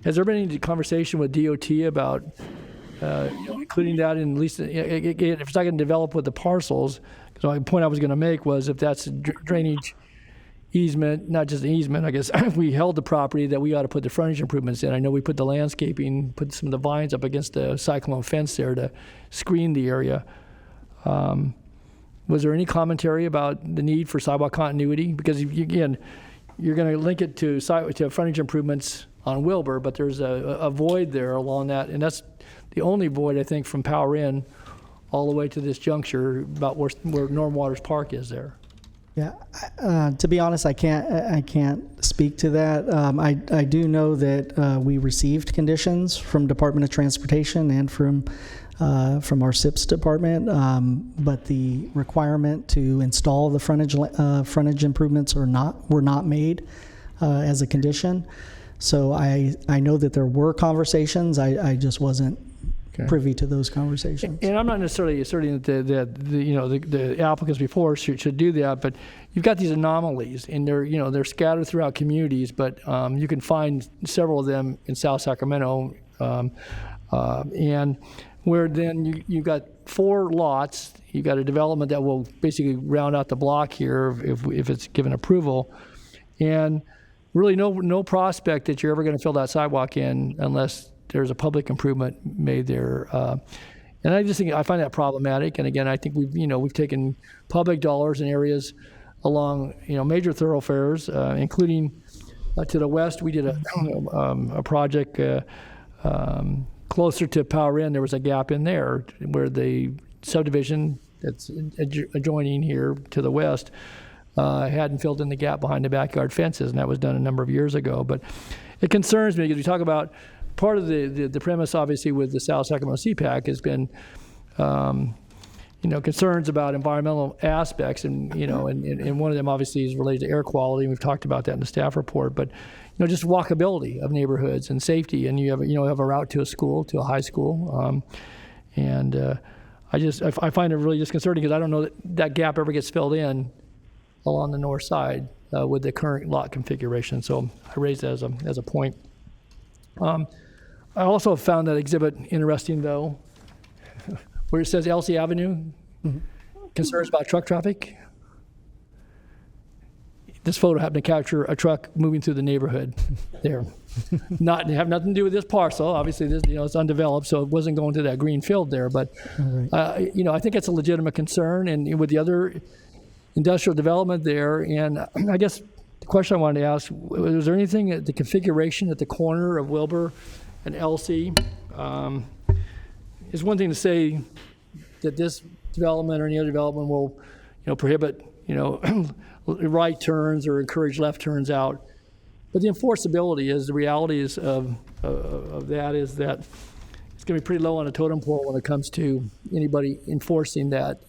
Has there been any conversation with DOT about including that in at least, if it's not going to develop with the parcels, because the point I was going to make was if that's a drainage easement, not just an easement, I guess if we held the property, that we ought to put the frontage improvements in. I know we put the landscaping, put some of the vines up against the cyclone fence there to screen the area. Was there any commentary about the need for sidewalk continuity? Because again, you're going to link it to frontage improvements on Wilbur, but there's a void there along that, and that's the only void, I think, from Power Inn all the way to this juncture about where Norm Waters Park is there. Yeah, to be honest, I can't speak to that. I do know that we received conditions from Department of Transportation and from our SIPS department, but the requirement to install the frontage improvements were not made as a condition. So I know that there were conversations. I just wasn't privy to those conversations. And I'm not necessarily asserting that the applicants before should do that, but you've got these anomalies, and they're scattered throughout communities, but you can find several of them in South Sacramento, and where then you've got 4 lots. You've got a development that will basically round out the block here if it's given approval, and really no prospect that you're ever going to fill that sidewalk in unless there's a public improvement made there. And I just think I find that problematic. And again, I think we've taken public dollars in areas along major thoroughfares, including to the west. We did a project closer to Power Inn. There was a gap in there where the subdivision that's adjoining here to the west hadn't filled in the gap behind the backyard fences, and that was done a number of years ago. But it concerns me because we talk about part of the premise, obviously, with the South Sacramento CPAC has been, concerns about environmental aspects, and one of them obviously is related to air quality. And we've talked about that in the staff report, but just walkability of neighborhoods and safety. And you have a route to a school, to a high school, I find it really disconcerting because I don't know that gap ever gets filled in along the north side with the current lot configuration. So I raised that as a point. I also found that exhibit interesting, though, where it says Elsie Avenue, concerns about truck traffic. This photo happened to capture a truck moving through the neighborhood there. Have nothing to do with this parcel. Obviously, this it's undeveloped, so it wasn't going to that green field there. But I think it's a legitimate concern, and with the other industrial development there, and I guess the question I wanted to ask, was there anything at the configuration at the corner of Wilbur and Elsie? It's one thing to say that this development or any other development will, prohibit, right turns or encourage left turns out. But the enforceability is, the reality is of that is that it's going to be pretty low on a totem pole when it comes to anybody enforcing that.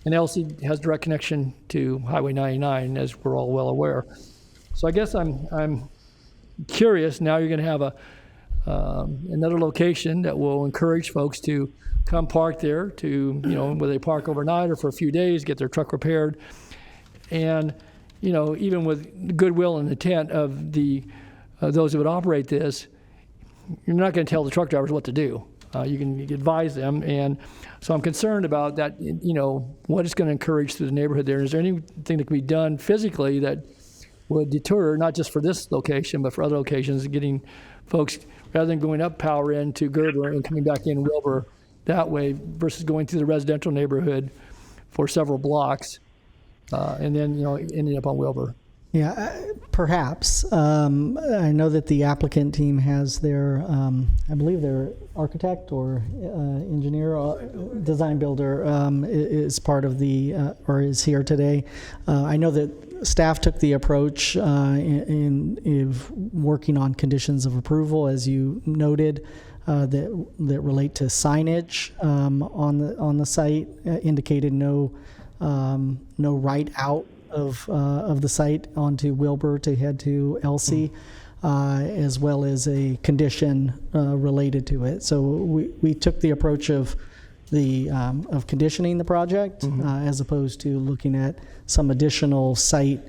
And Elsie has direct connection to Highway 99, as we're all well aware. So I guess I'm curious. Now you're going to have another location that will encourage folks to come park there, to whether they park overnight or for a few days, get their truck repaired, and even with goodwill and intent of those who would operate this, you're not going to tell the truck drivers what to do. You can advise them, and so I'm concerned about that. What it's going to encourage through the neighborhood there. Is there anything that can be done physically that would deter, not just for this location, but for other locations, getting folks, rather than going up Power Inn to Gerber and coming back in Wilbur that way, versus going through the residential neighborhood for several blocks, and then ending up on Wilbur? Yeah, perhaps. I know that the applicant team has their, I believe their architect or engineer, design builder is part of or is here today. I know that staff took the approach in working on conditions of approval, as you noted, that relate to signage on the site, indicated no right out of the site onto Wilbur to head to Elsie, as well as a condition related to it. So we took the approach of conditioning the project as opposed to looking at some additional site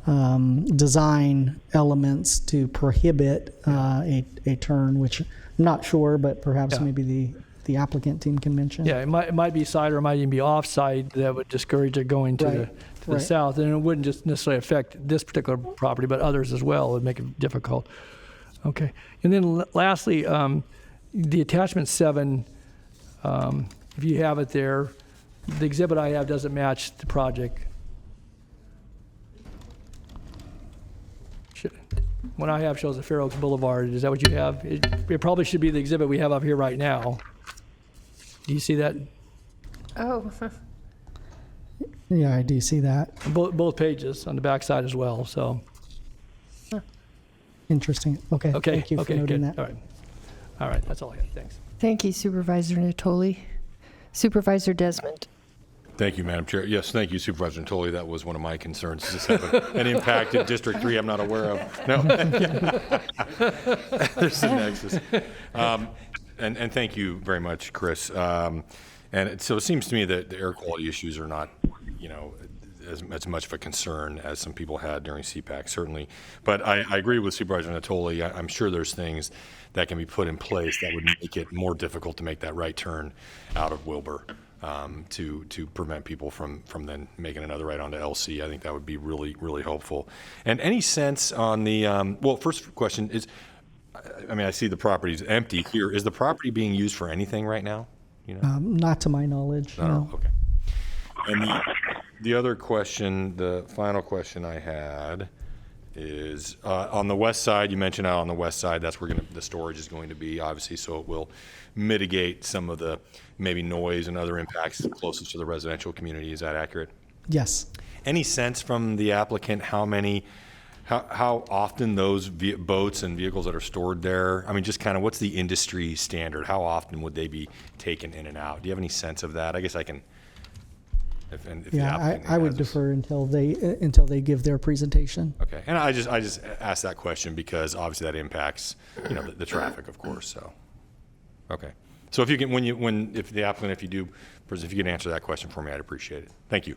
design elements to prohibit a turn, which Not sure, but perhaps Yeah. maybe the applicant team can mention. Yeah, it might be site or it might even be off-site that would discourage it going to Right, the right. south. And it wouldn't just necessarily affect this particular property, but others as well. It would make it difficult. Okay. And then lastly, the attachment 7, if you have it there, the exhibit I have doesn't match the project. What I have shows the Fair Oaks Boulevard. Is that what you have? It probably should be the exhibit we have up here right now. Do you see that? Oh, Yeah, I do see that. Both pages on the back side as well, so. Interesting. Okay. Okay, Thank you for okay, noting good. that. All right, that's all I have. Thanks. thank you, Supervisor Natoli. Supervisor Desmond. Thank you, Madam Chair. Yes, thank you, Supervisor Natoli. That was one of my concerns. Does this have an impact in District 3 I'm not aware of? No. There's a nexus. And thank you very much, Chris. So it seems to me that the air quality issues are not, as much of a concern as some people had during CPAC, certainly. But I agree with Supervisor Natoli. I'm sure there's things that can be put in place that would make it more difficult to make that right turn out of Wilbur. To prevent people from then making another right onto LC. I think that would be really, really helpful. And any sense on the, first question is, I see the property's empty here. Is the property being used for anything right now? Not to my knowledge. No. Okay. And the other question, the final question I had is on the west side, you mentioned out on the west side, that's where the storage is going to be, obviously, so it will mitigate some of the maybe noise and other impacts closest to the residential community. Is that accurate? Yes. Any sense from the applicant how often those boats and vehicles that are stored there, just kind of what's the industry standard? How often would they be taken in and out? Do you have any sense of that? I guess I can. If the applicant I would has this. defer until they give their presentation. Okay, and I just asked that question because obviously that impacts the traffic, of course. So, okay. So if you can, if you can answer that question for me, I'd appreciate it. Thank you.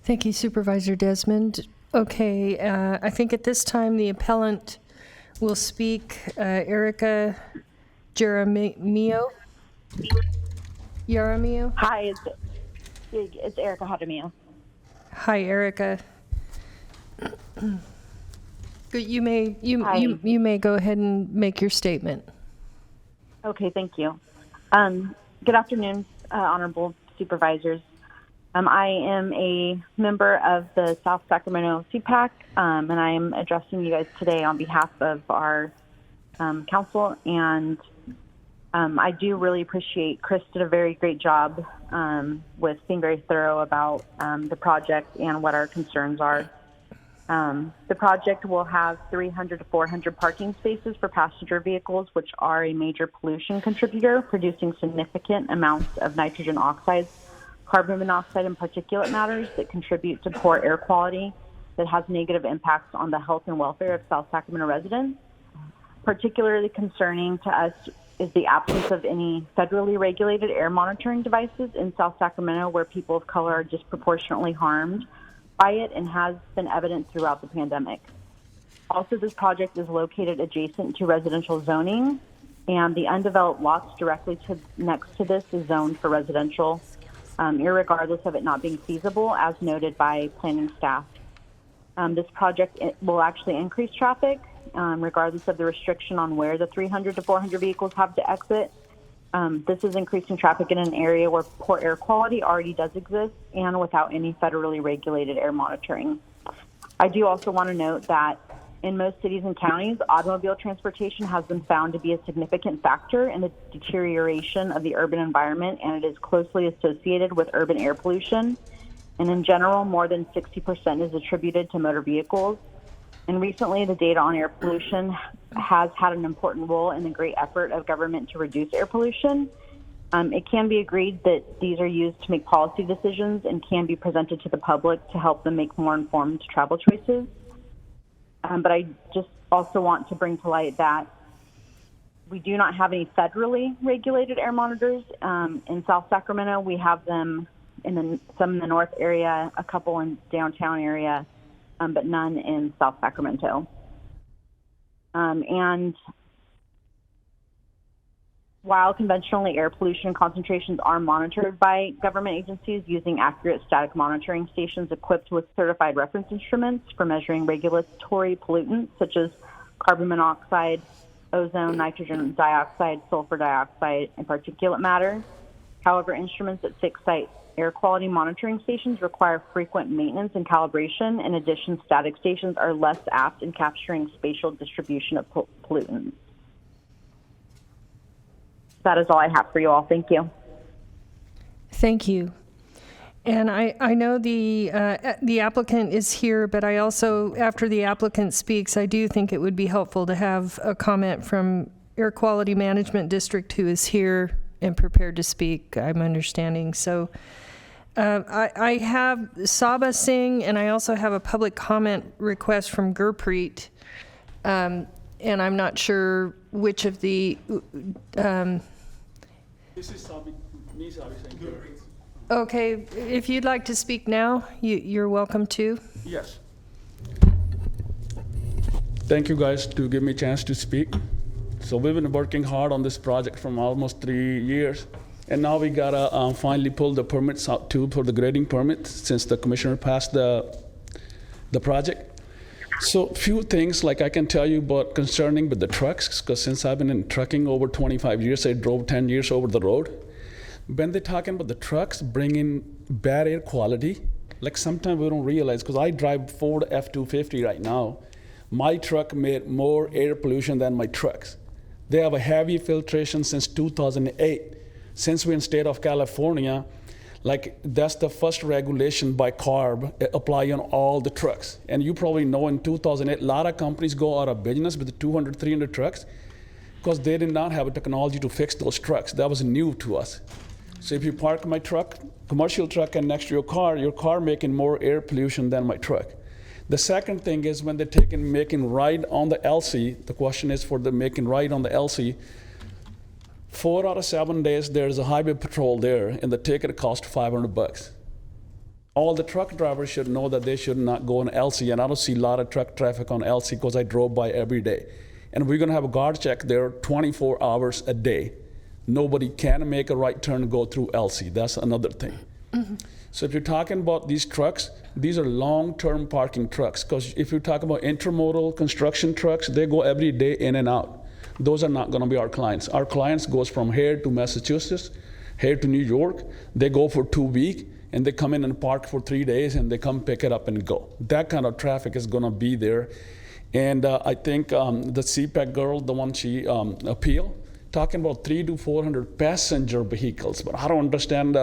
Thank you, Supervisor Desmond. Okay, I think at this time the appellant will speak. Erica Jaramillo. Hi, it's Erica Jaramillo. Hi, Erica. You may go ahead and make your statement. Okay, thank you. Good afternoon, honorable supervisors. I am a member of the South Sacramento CPAC, and I am addressing you guys today on behalf of our council. And I do really appreciate Chris did a very great job with being very thorough about the project and what our concerns are. The project will have 300 to 400 parking spaces for passenger vehicles, which are a major pollution contributor, producing significant amounts of nitrogen oxides, carbon monoxide, and particulate matters that contribute to poor air quality that has negative impacts on the health and welfare of South Sacramento residents. Particularly concerning to us is the absence of any federally regulated air monitoring devices in South Sacramento, where people of color are disproportionately harmed by it and has been evident throughout the pandemic. Also, this project is located adjacent to residential zoning, and the undeveloped lots directly next to this is zoned for residential, irregardless of it not being feasible, as noted by planning staff. This project will actually increase traffic, regardless of the restriction on where the 300 to 400 vehicles have to exit. This is increasing traffic in an area where poor air quality already does exist and without any federally regulated air monitoring. I do also want to note that in most cities and counties, automobile transportation has been found to be a significant factor in the deterioration of the urban environment, and it is closely associated with urban air pollution. And in general, more than 60% is attributed to motor vehicles. And recently, the data on air pollution has had an important role in the great effort of government to reduce air pollution. It can be agreed that these are used to make policy decisions and can be presented to the public to help them make more informed travel choices. But I just also want to bring to light that we do not have any federally regulated air monitors in South Sacramento. We have them some in the north area, a couple in downtown area, but none in South Sacramento. And while conventionally air pollution concentrations are monitored by government agencies using accurate static monitoring stations equipped with certified reference instruments for measuring regulatory pollutants such as carbon monoxide, ozone, nitrogen dioxide, sulfur dioxide, and particulate matter. However, instruments at 6 site air quality monitoring stations require frequent maintenance and calibration. In addition, static stations are less apt in capturing spatial distribution of pollutants. That is all I have for you all. Thank you. Thank you. And I know the applicant is here, but I also, after the applicant speaks, I do think it would be helpful to have a comment from Air Quality Management District, who is here and prepared to speak, I'm understanding. So I have Saba Singh, and I also have a public comment request from Gurpreet. And I'm not sure which of the... This is Sabi Singh. Okay, if you'd like to speak now, you're welcome to. Yes. Thank you guys to give me a chance to speak. So we've been working hard on this project from almost 3 years. And now we gotta finally pull the permits out too for the grading permit since the commissioner passed the project. So few things like I can tell you about concerning with the trucks, because since I've been in trucking over 25 years, I drove 10 years over the road. When they're talking about the trucks bringing bad air quality, like sometimes we don't realize, because I drive Ford F-250 right now, my truck made more air pollution than my trucks. They have a heavy filtration since 2008. Since we're in state of California, like that's the first regulation by CARB apply on all the trucks. And you probably know in 2008, a lot of companies go out of business with the 200, 300 trucks because they did not have a technology to fix those trucks. That was new to us. So if you park my truck, commercial truck, and next to your car making more air pollution than my truck. The second thing is when they're making ride on the LC, the question is for the making ride on the LC, 4 out of 7 days, there's a highway patrol there, and the ticket costs $500. All the truck drivers should know that they should not go on LC, and I don't see a lot of truck traffic on LC because I drove by every day. And we're gonna have a guard check there 24 hours a day. Nobody can make a right turn and go through LC. That's another thing. Mm-hmm. So if you're talking about these trucks, these are long-term parking trucks, because if you talk about intermodal construction trucks, they go every day in and out. Those are not gonna be our clients. Our clients goes from here to Massachusetts, here to New York. They go for 2 weeks, and they come in and park for 3 days, and they come pick it up and go. That kind of traffic is gonna be there. And I think the CPAC girl, the one she appealed, talking about 300 to 400 passenger vehicles, but I don't understand,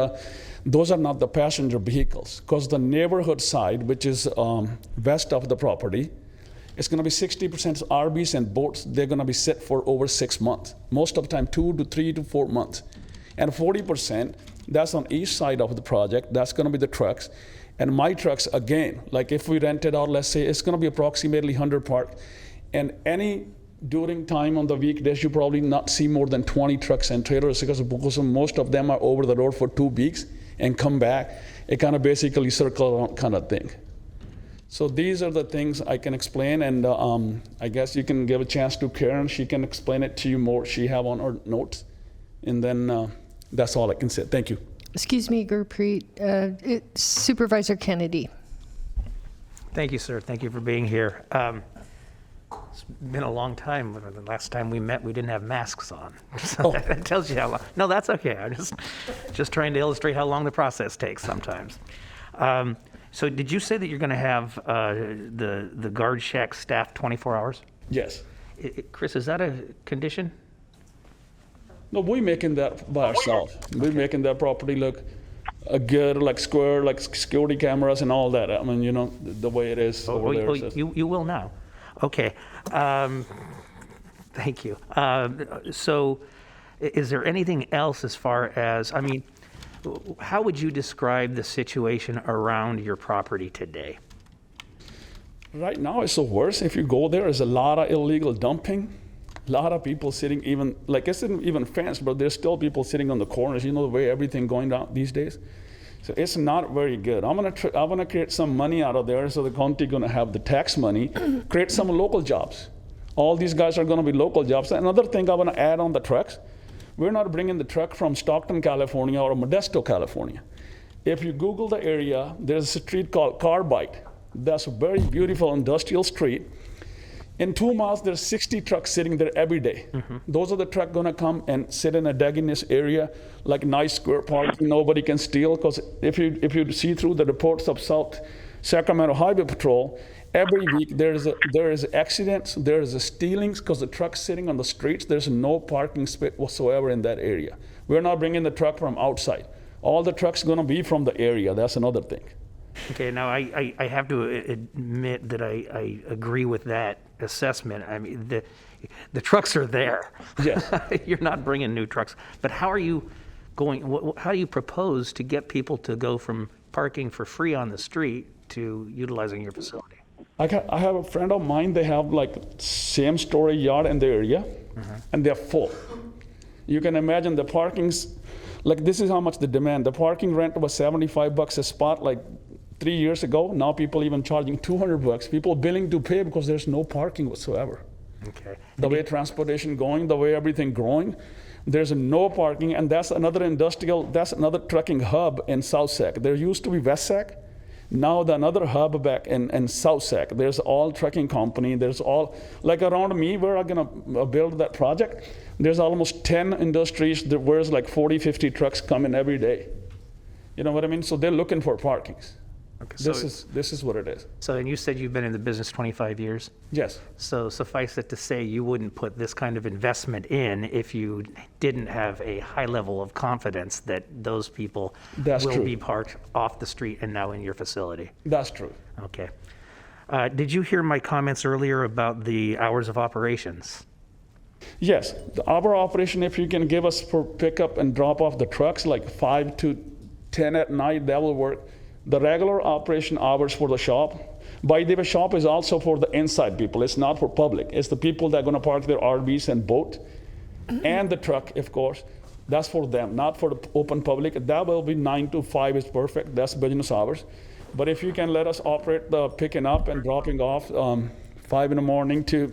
those are not the passenger vehicles, because the neighborhood side, which is west of the property, it's gonna be 60% RVs and boats. They're gonna be set for over 6 months. Most of the time, 2 to 3 to 4 months. And 40%, that's on east side of the project. That's gonna be the trucks. And my trucks, again, like if we rent it out, let's say it's gonna be approximately 100 parked. And during time on the weekdays, you probably not see more than 20 trucks and trailers because most of them are over the road for 2 weeks and come back. It kind of basically circle around kind of thing. So these are the things I can explain, and I guess you can give a chance to Karen. She can explain it to you more. She have on her notes, and then that's all I can say. Thank you. Excuse me, Gurpreet. It's Supervisor Kennedy. Thank you, sir. Thank you for being here. It's been a long time. The last time we met, we didn't have masks on. So that tells you how long. No, that's okay. I'm just trying to illustrate how long the process takes sometimes. So did you say that you're going to have the guard shack staffed 24 hours? Yes. Chris, is that a condition? No, we're making that by ourselves. We're making that property look good, like square, like security cameras and all that. I mean, you know, the way it is over there. You will now. Okay. Thank you. So is there anything else as far as, I mean, how would you describe the situation around your property today? Right now it's the worst. If you go there's a lot of illegal dumping, a lot of people sitting even, like it's not even fenced, but there's still people sitting on the corners, you know, the way everything going down these days. So it's not very good. I'm gonna create some money out of there, so the county gonna have the tax money, create some local jobs. All these guys are gonna be local jobs. Another thing I wanna add on the trucks, We're not bringing the truck from Stockton, California or Modesto, California. If you Google the area, there's a street called Carbide. That's a very beautiful industrial street. In 2 miles, there's 60 trucks sitting there every day. Those are the trucks gonna come and sit in a Dageness area, like nice square parking, nobody can steal, because if you see through the reports of South Sacramento Highway Patrol, every week there is accidents, there is stealings, because the truck's sitting on the streets, there's no parking space whatsoever in that area. We're not bringing the truck from outside. All the trucks gonna be from the area, that's another thing. Okay, now I have to admit that I agree with that assessment. I mean, the trucks are there. Yes. You're not bringing new trucks. But how are you going, how do you propose to get people to go from parking for free on the street to utilizing your facility? I have a friend of mine, they have like same story yard in the area, and they're full. You can imagine the parking's, like this is how much the demand. The parking rent was $75 a spot like 3 years ago. Now people even charging $200. People willing to pay because there's no parking whatsoever. Okay. The way transportation going, the way everything growing, there's no parking, and that's another trucking hub in South Sac. There used to be West Sac. Now another hub back in South Sac. There's all trucking company. There's all, like around me where I'm gonna build that project, there's almost 10 industries where's like 40, 50 trucks coming every day. You know what I mean? So they're looking for parkings. Okay, This is what it is. So, and you said you've been in the business 25 years? Yes. So suffice it to say, you wouldn't put this kind of investment in if you didn't have a high level of confidence that those people will be parked off the street and now in your facility. That's true. Okay. Did you hear my comments earlier about the hours of operations? Yes, our operation, if you can give us for pickup and drop off the trucks, like 5 to 10 at night, that will work. The regular operation hours for the shop, by the way, shop is also for the inside people. It's not for public. It's the people that are going to park their RVs and boat, and the truck, of course. That's for them, not for the open public. That will be 9 to 5 is perfect. That's business hours. But if you can let us operate the picking up and dropping off 5 in the morning to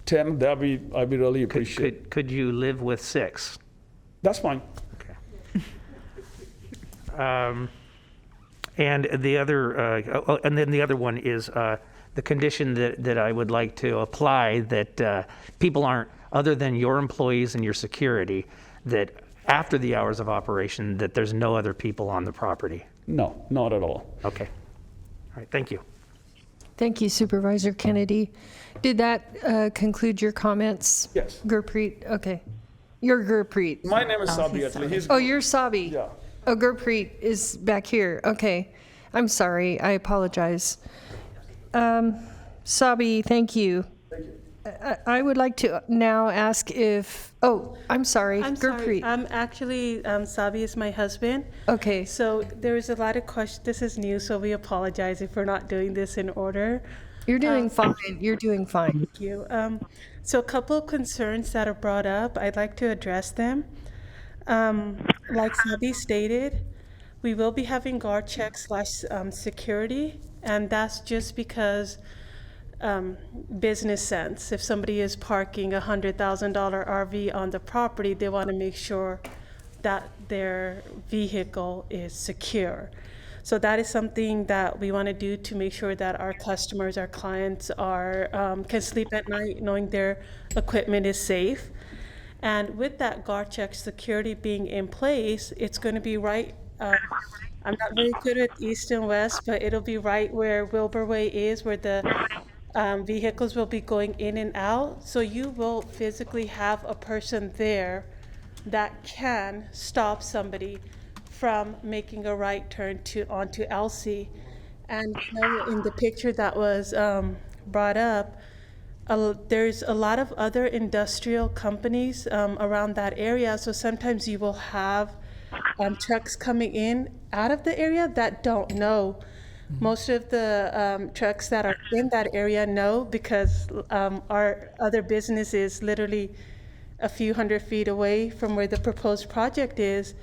10, I'd be really appreciate. Could you live with 6? That's fine. Okay. And the other, and then the other one is the condition that I would like to apply that people aren't, other than your employees and your security, that after the hours of operation, that there's no other people on the property. No, not at all. Okay. All right. Thank you. Thank you, Supervisor Kennedy. Did that conclude your comments? Yes. Gurpreet, okay. You're Gurpreet. My name is Sabi actually. Oh, you're Sabi? Yeah. Oh, Gurpreet is back here. Okay. I'm sorry. I apologize. Sabi, thank you. Thank you. I would like to now ask if, oh, I'm sorry. I'm Gurpreet. sorry. I'm actually, Sabi is my husband. Okay. So there's a lot of questions. This is new, so we apologize if we're not doing this in order. You're doing fine. You're doing fine. Thank you. So a couple of concerns that are brought up, I'd like to address them. Like Sabi stated, we will be having guard checks / security, and that's just because business sense. If somebody is parking a $100,000 RV on the property, they want to make sure that their vehicle is secure. So that is something that we want to do to make sure that our customers, our clients are can sleep at night knowing their equipment is safe. And with that guard check security being in place, it's going to be right. I'm not very good at east and west, but it'll be right where Wilbur Way is, where the vehicles will be going in and out. So you will physically have a person there that can stop somebody from making a right turn onto Elsie. And in the picture that was brought up, there's a lot of other industrial companies around that area. So sometimes you will have trucks coming in out of the area that don't know. Most of the trucks that are in that area know, because our other business is literally a few hundred feet away from where the proposed project is,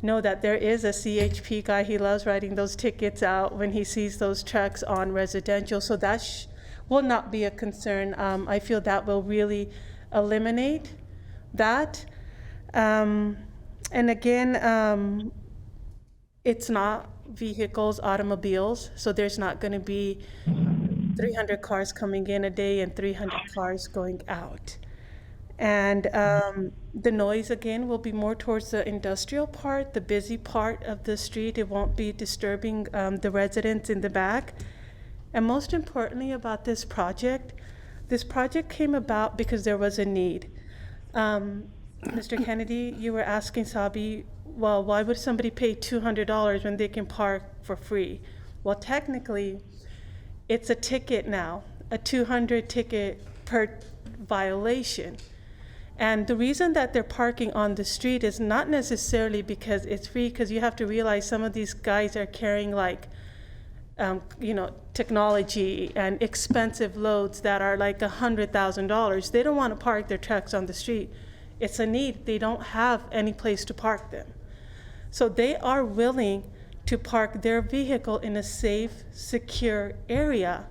know that there is a CHP guy. He loves writing those tickets out when he sees those trucks on residential. So that will not be a concern. I feel that will really eliminate that. And again, it's not vehicles, automobiles, so there's not going to be 300 cars coming in a day and 300 cars going out. And the noise, again, will be more towards the industrial part, the busy part of the street. It won't be disturbing the residents in the back. And most importantly about this project came about because there was a need. Mr. Kennedy, you were asking Sabi, well, why would somebody pay $200 when they can park for free? Well, technically, it's a ticket now, a 200 ticket per violation. And the reason that they're parking on the street is not necessarily because it's free, because you have to realize some of these guys are carrying like, technology and expensive loads that are like $100,000. They don't want to park their trucks on the street. It's a need. They don't have any place to park them. So they are willing to park their vehicle in a safe, secure area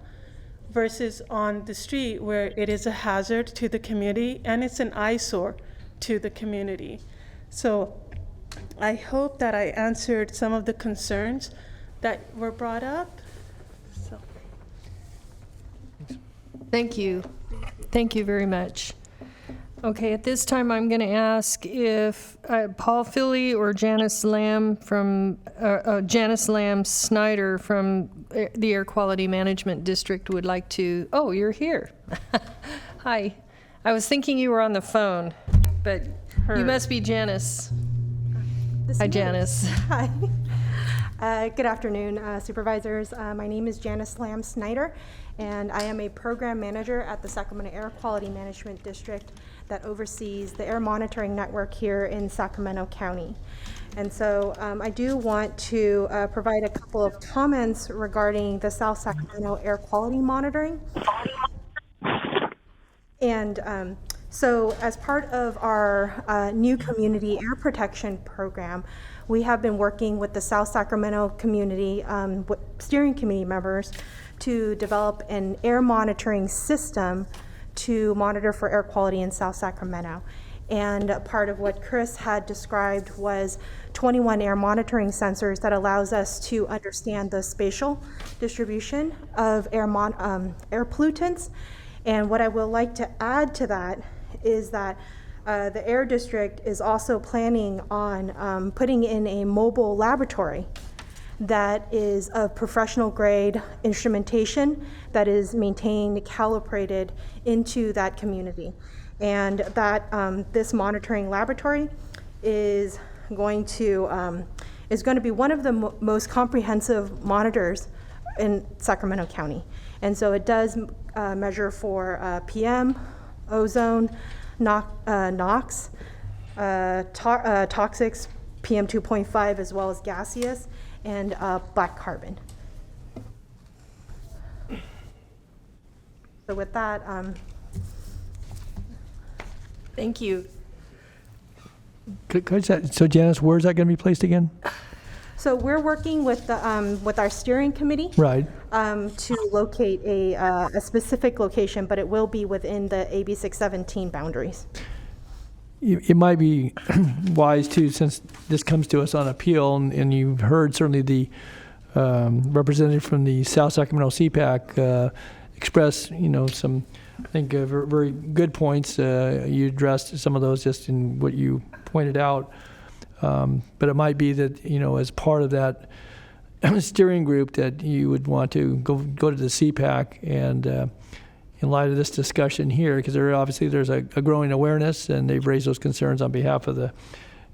versus on the street where it is a hazard to the community and it's an eyesore to the community. So I hope that I answered some of the concerns that were brought up. So. Thank you. Thank you very much. Okay, at this time, I'm going to ask if Paul Philly or Janice Lamb Snyder from the Air Quality Management District would like to. Oh, you're here. Hi. I was thinking you were on the phone, but you must be Janice. Hi, Janice. Hi. Good afternoon, supervisors. My name is Janice Lamb Snyder, and I am a program manager at the Sacramento Air Quality Management District that oversees the air monitoring network here in Sacramento County. And so I do want to provide a couple of comments regarding the South Sacramento air quality monitoring. And so as part of our new community air protection program, we have been working with the South Sacramento community, steering committee members, to develop an air monitoring system to monitor for air quality in South Sacramento. And part of what Chris had described was 21 air monitoring sensors that allows us to understand the spatial distribution of air pollutants. And what I would like to add to that is that the Air District is also planning on putting in a mobile laboratory that is of professional grade instrumentation that is maintained, calibrated into that community. And that this monitoring laboratory is going to be one of the most comprehensive monitors in Sacramento County. And so it does measure for PM, ozone, NOx, toxics, PM 2.5, as well as gaseous, and black carbon. So with that, thank you. So Janice, where is that going to be placed again? so we're working with the with our steering committee, Right. to locate a specific location, but it will be within the AB 617 boundaries. It might be wise too, since this comes to us on appeal, and you've heard certainly the representative from the South Sacramento CPAC express, some, I think, very good points. You addressed some of those just in what you pointed out, but it might be that as part of that steering group that you would want to go to the CPAC and. In light of this discussion here, because there's a growing awareness, and they've raised those concerns on behalf of the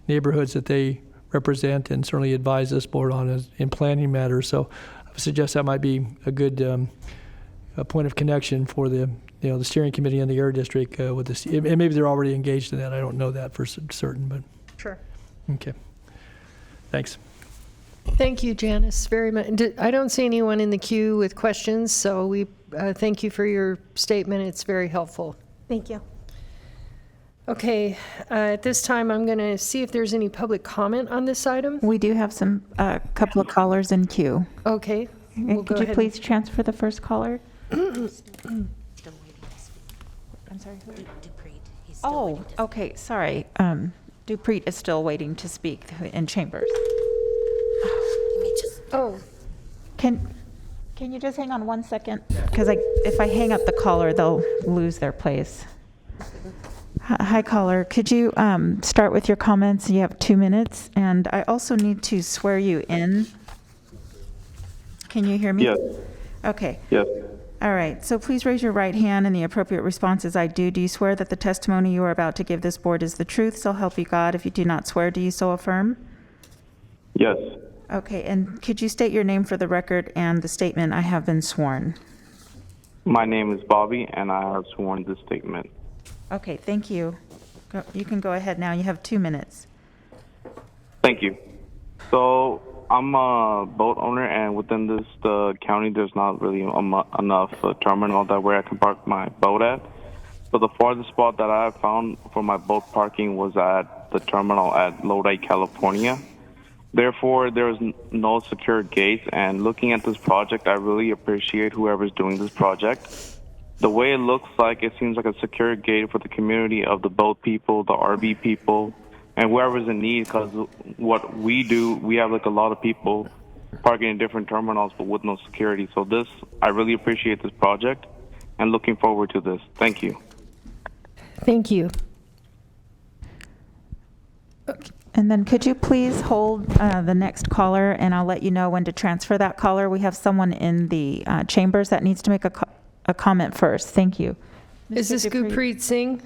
neighborhoods that they represent, and certainly advise this board on in planning matters. So I would suggest that might be a good a point of connection for the the steering committee and the Air District with this. And maybe they're already engaged in that. I don't know that for certain, but sure. Okay. Thanks. Thank you, Janice, very much. I don't see anyone in the queue with questions, so we thank you for your statement. It's very helpful. Thank you. Okay, at this time, I'm going to see if there's any public comment on this item. We do have a couple of callers in queue. Okay. Could you please transfer the first caller? I'm sorry. Oh, okay. Sorry. Dupreet is still waiting to speak in chambers. Oh, Can you just hang on 1 second? Because if I hang up the caller, they'll lose their place. Hi, caller. Could you start with your comments? You have 2 minutes, and I also need to swear you in. Can you hear me? Yes. Okay. Yes. All right. So please raise your right hand, and the appropriate response is I do. Do you swear that the testimony you are about to give this board is the truth? So help you God. If you do not swear, do you so affirm? Yes. Okay. And could you state your name for the record and the statement, I have been sworn? My name is Bobby, and I have sworn this statement. Okay. Thank you. You can go ahead now. You have 2 minutes. Thank you. So I'm a boat owner, and within the county, there's not really enough terminal that where I can park my boat at. So the farthest spot that I found for my boat parking was at the terminal at Lodi, California. Therefore, there's no secure gates. And looking at this project, I really appreciate whoever's doing this project. The way it looks like, it seems like a secure gate for the community of the boat people, the RV people, and whoever's in need, because what we do, we have like a lot of people parking in different terminals but with no security. So this, I really appreciate this project and looking forward to this. Thank you. thank you. And then could you please hold the next caller, and I'll let you know when to transfer that caller. We have someone in the chambers that needs to make a comment first. Thank you. Is this Dupreet? Gurpreet Singh?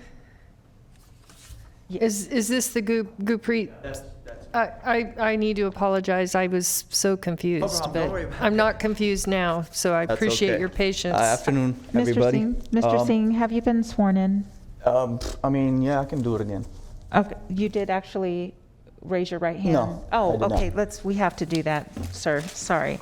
Is this the Gurpreet? I need to apologize. I was so confused, but I'm not confused now, so I appreciate your patience. Afternoon, Mr. everybody. Singh, Mr. Singh, have you been sworn in? I mean, yeah, I can do it again. Okay, you did actually raise your right hand? No, Oh, I did okay, not. we have to do that, sir, sorry.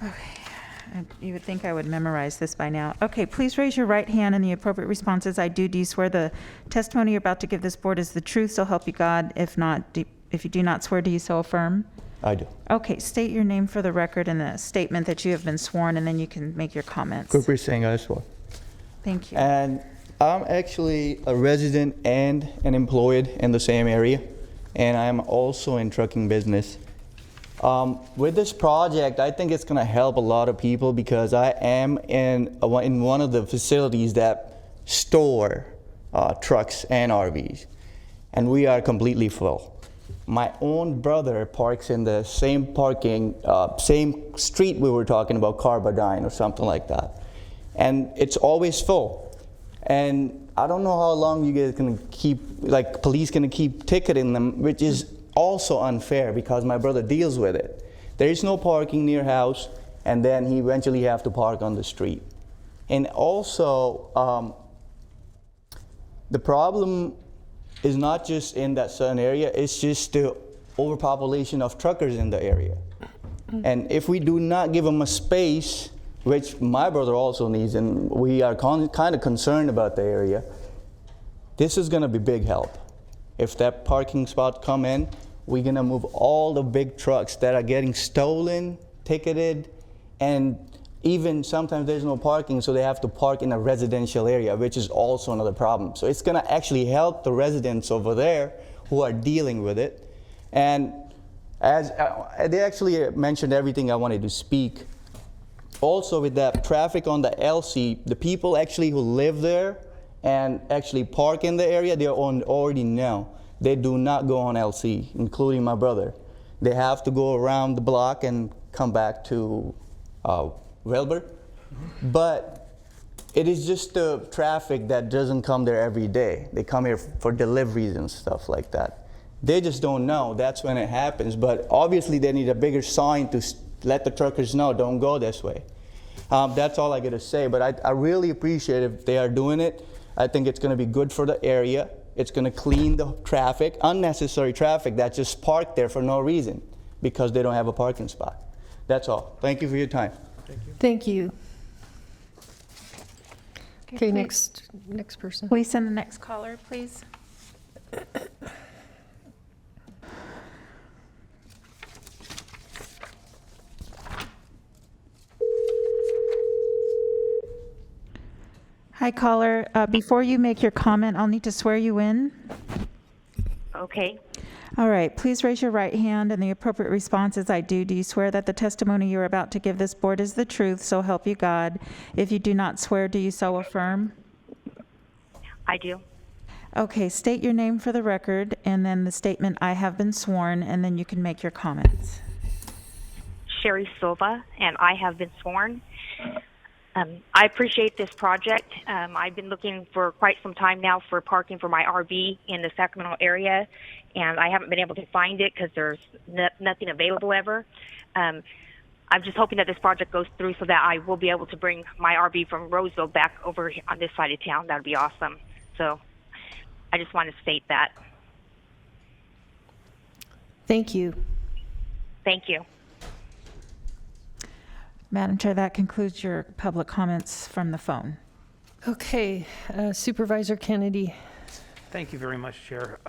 Okay, you would think I would memorize this by now. Okay, please raise your right hand, and the appropriate response is I do. Do you swear the testimony you're about to give this board is the truth, so help you God? If not, if you do not swear, do you so affirm? I do. Okay, state your name for the record and the statement that you have been sworn, and then you can make your comments. Gurpreet Singh, I swear. Thank you. And I'm actually a resident and an employed in the same area, and I'm also in trucking business. With this project, I think it's going to help a lot of people because I am in one of the facilities that store trucks and RVs, and we are completely full. My own brother parks in the same same street we were talking about, Carbadine or something like that, and it's always full. And I don't know how long you guys can keep, like police gonna keep ticketing them, which is also unfair because my brother deals with it. There is no parking near house, and then he eventually have to park on the street. And also, the problem is not just in that certain area, it's just the overpopulation of truckers in the area. And if we do not give them a space, which my brother also needs, and we are kind of concerned about the area, this is going to be big help. If that parking spot come in, we're going to move all the big trucks that are getting stolen, ticketed, and even sometimes there's no parking, so they have to park in a residential area, which is also another problem. So it's going to actually help the residents over there who are dealing with it. And as they actually mentioned everything I wanted to speak. Also with that traffic on the LC, the people actually who live there and actually park in the area, they already know. They do not go on LC, including my brother. They have to go around the block and come back to Wilbur. But it is just the traffic that doesn't come there every day. They come here for deliveries and stuff like that. They just don't know. That's when it happens. But obviously they need a bigger sign to let the truckers know, don't go this way. That's all I got to say. But I really appreciate if they are doing it. I think it's going to be good for the area. It's going to clean the traffic, unnecessary traffic that's just parked there for no reason because they don't have a parking spot. That's all. Thank you for your time. Thank you. Okay, next person. Please send the next caller, please. Hi, caller. Before you make your comment, I'll need to swear you in. Okay. All right, please raise your right hand, and the appropriate response is I do. Do you swear that the testimony you're about to give this board is the truth, so help you God? If you do not swear, do you so affirm? I do. Okay, state your name for the record, and then the statement, I have been sworn, and then you can make your comments. Sherry Silva, and I have been sworn. I appreciate this project. I've been looking for quite some time now for parking for my RV in the Sacramento area, and I haven't been able to find it because there's nothing available ever. I'm just hoping that this project goes through so that I will be able to bring my RV from Roseville back over on this side of town. That would be awesome. So I just want to state that. Thank you. Thank you. Madam Chair, that concludes your public comments from the phone. Okay, Supervisor Kennedy. Thank you very much, Chair.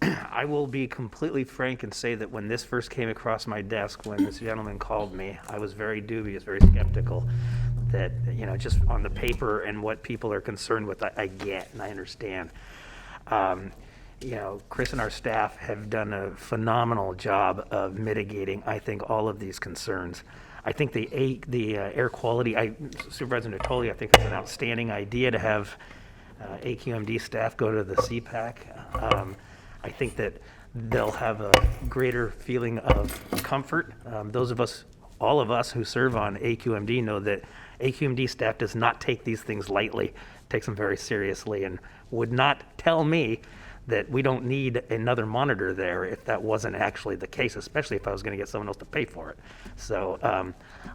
I will be completely frank and say that when this first came across my desk, when this gentleman called me, I was very dubious, very skeptical that, you know, just on the paper and what people are concerned with, I get and I understand. You know, Chris and our staff have done a phenomenal job of mitigating, I think, all of these concerns. I think the air quality, Supervisor Natoli, I think it's an outstanding idea to have AQMD staff go to the CPAC. I think that they'll have a greater feeling of comfort. Those of us, all of us who serve on AQMD know that AQMD staff does not take these things lightly, takes them very seriously, and would not tell me that we don't need another monitor there if that wasn't actually the case, especially if I was going to get someone else to pay for it. So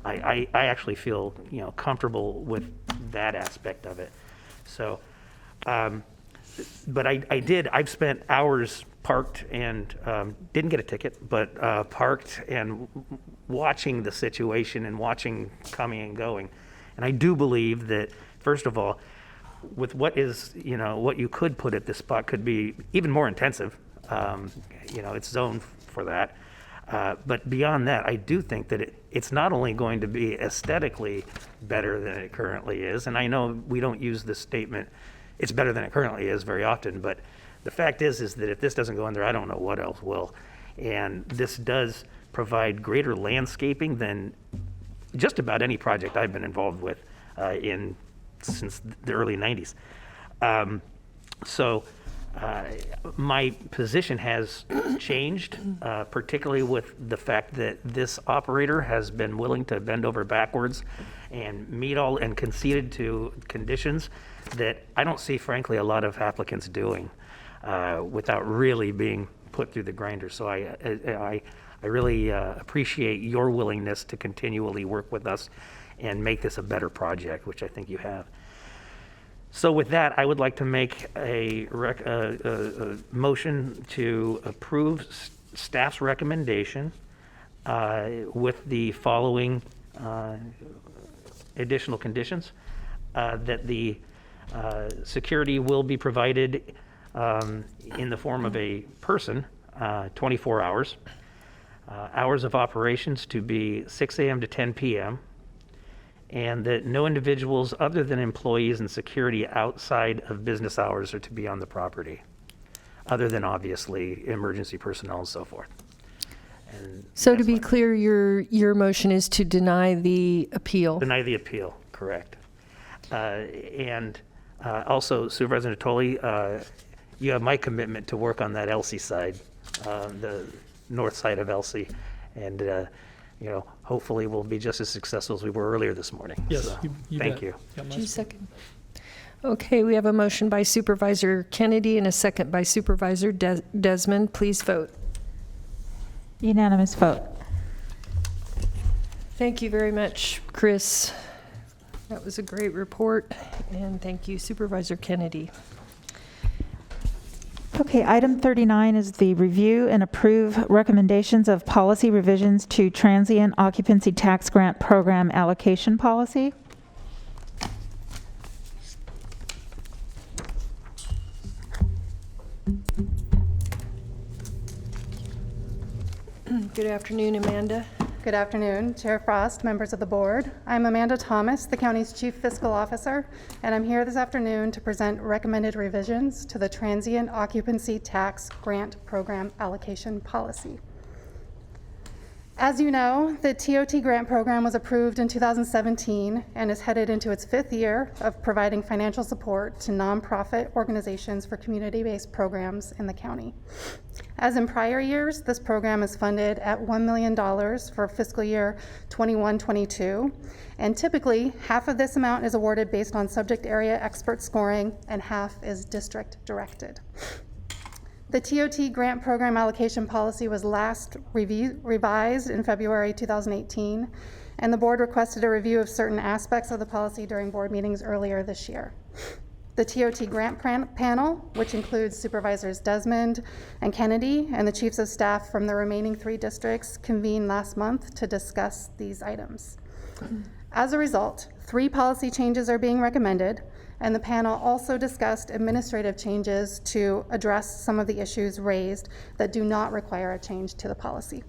I actually feel, you know, comfortable with that aspect of it. So, but I've spent hours parked and didn't get a ticket, but parked and watching the situation and watching coming and going. And I do believe that, first of all, with what is, you know, what you could put at this spot could be even more intensive. You know, it's zoned for that. But beyond that, I do think that it's not only going to be aesthetically better than it currently is, and I know we don't use this statement, it's better than it currently is very often, but the fact is that if this doesn't go in there, I don't know what else will. And this does provide greater landscaping than just about any project I've been involved with since the early 90s. So my position has changed, particularly with the fact that this operator has been willing to bend over backwards and meet all and conceded to conditions that I don't see, frankly, a lot of applicants doing without really being put through the grinder. So I really appreciate your willingness to continually work with us and make this a better project, which I think you have. So with that, I would like to make a motion to approve staff's recommendation with the following additional conditions. That the security will be provided in the form of a person, 24 hours. Hours of operations to be 6 a.m. to 10 p.m. and that no individuals other than employees and security outside of business hours are to be on the property, other than obviously emergency personnel and so forth. And so to be clear, your motion is to deny the appeal. Deny the appeal, correct. And also, Supervisor Natoli, you have my commitment to work on that Elsie side, the north side of Elsie, and you know, hopefully we'll be just as successful as we were earlier this morning. Yes, so, you thank bet. you. Just a second. Okay, we have a motion by Supervisor Kennedy and a second by Supervisor Desmond. Please vote. Unanimous vote. Thank you very much, Chris. That was a great report, and thank you, Supervisor Kennedy. Okay, item 39 is the review and approve recommendations of policy revisions to transient occupancy tax grant program allocation policy. Good afternoon, Amanda. Good afternoon, Chair Frost, members of the board. I'm Amanda Thomas, the county's Chief Fiscal Officer, and I'm here this afternoon to present recommended revisions to the Transient Occupancy Tax Grant Program Allocation Policy. As you know, the TOT grant program was approved in 2017 and is headed into its 5th year of providing financial support to nonprofit organizations for community-based programs in the county. As in prior years, this program is funded at $1 million for fiscal year 21-22, and typically half of this amount is awarded based on subject area expert scoring and half is district directed. The TOT grant program allocation policy was last revised in February 2018, and the board requested a review of certain aspects of the policy during board meetings earlier this year. The TOT grant panel, which includes Supervisors Desmond and Kennedy and the chiefs of staff from the remaining 3 districts, convened last month to discuss these items. As a result, 3 policy changes are being recommended, and the panel also discussed administrative changes to address some of the issues raised that do not require a change to the policy.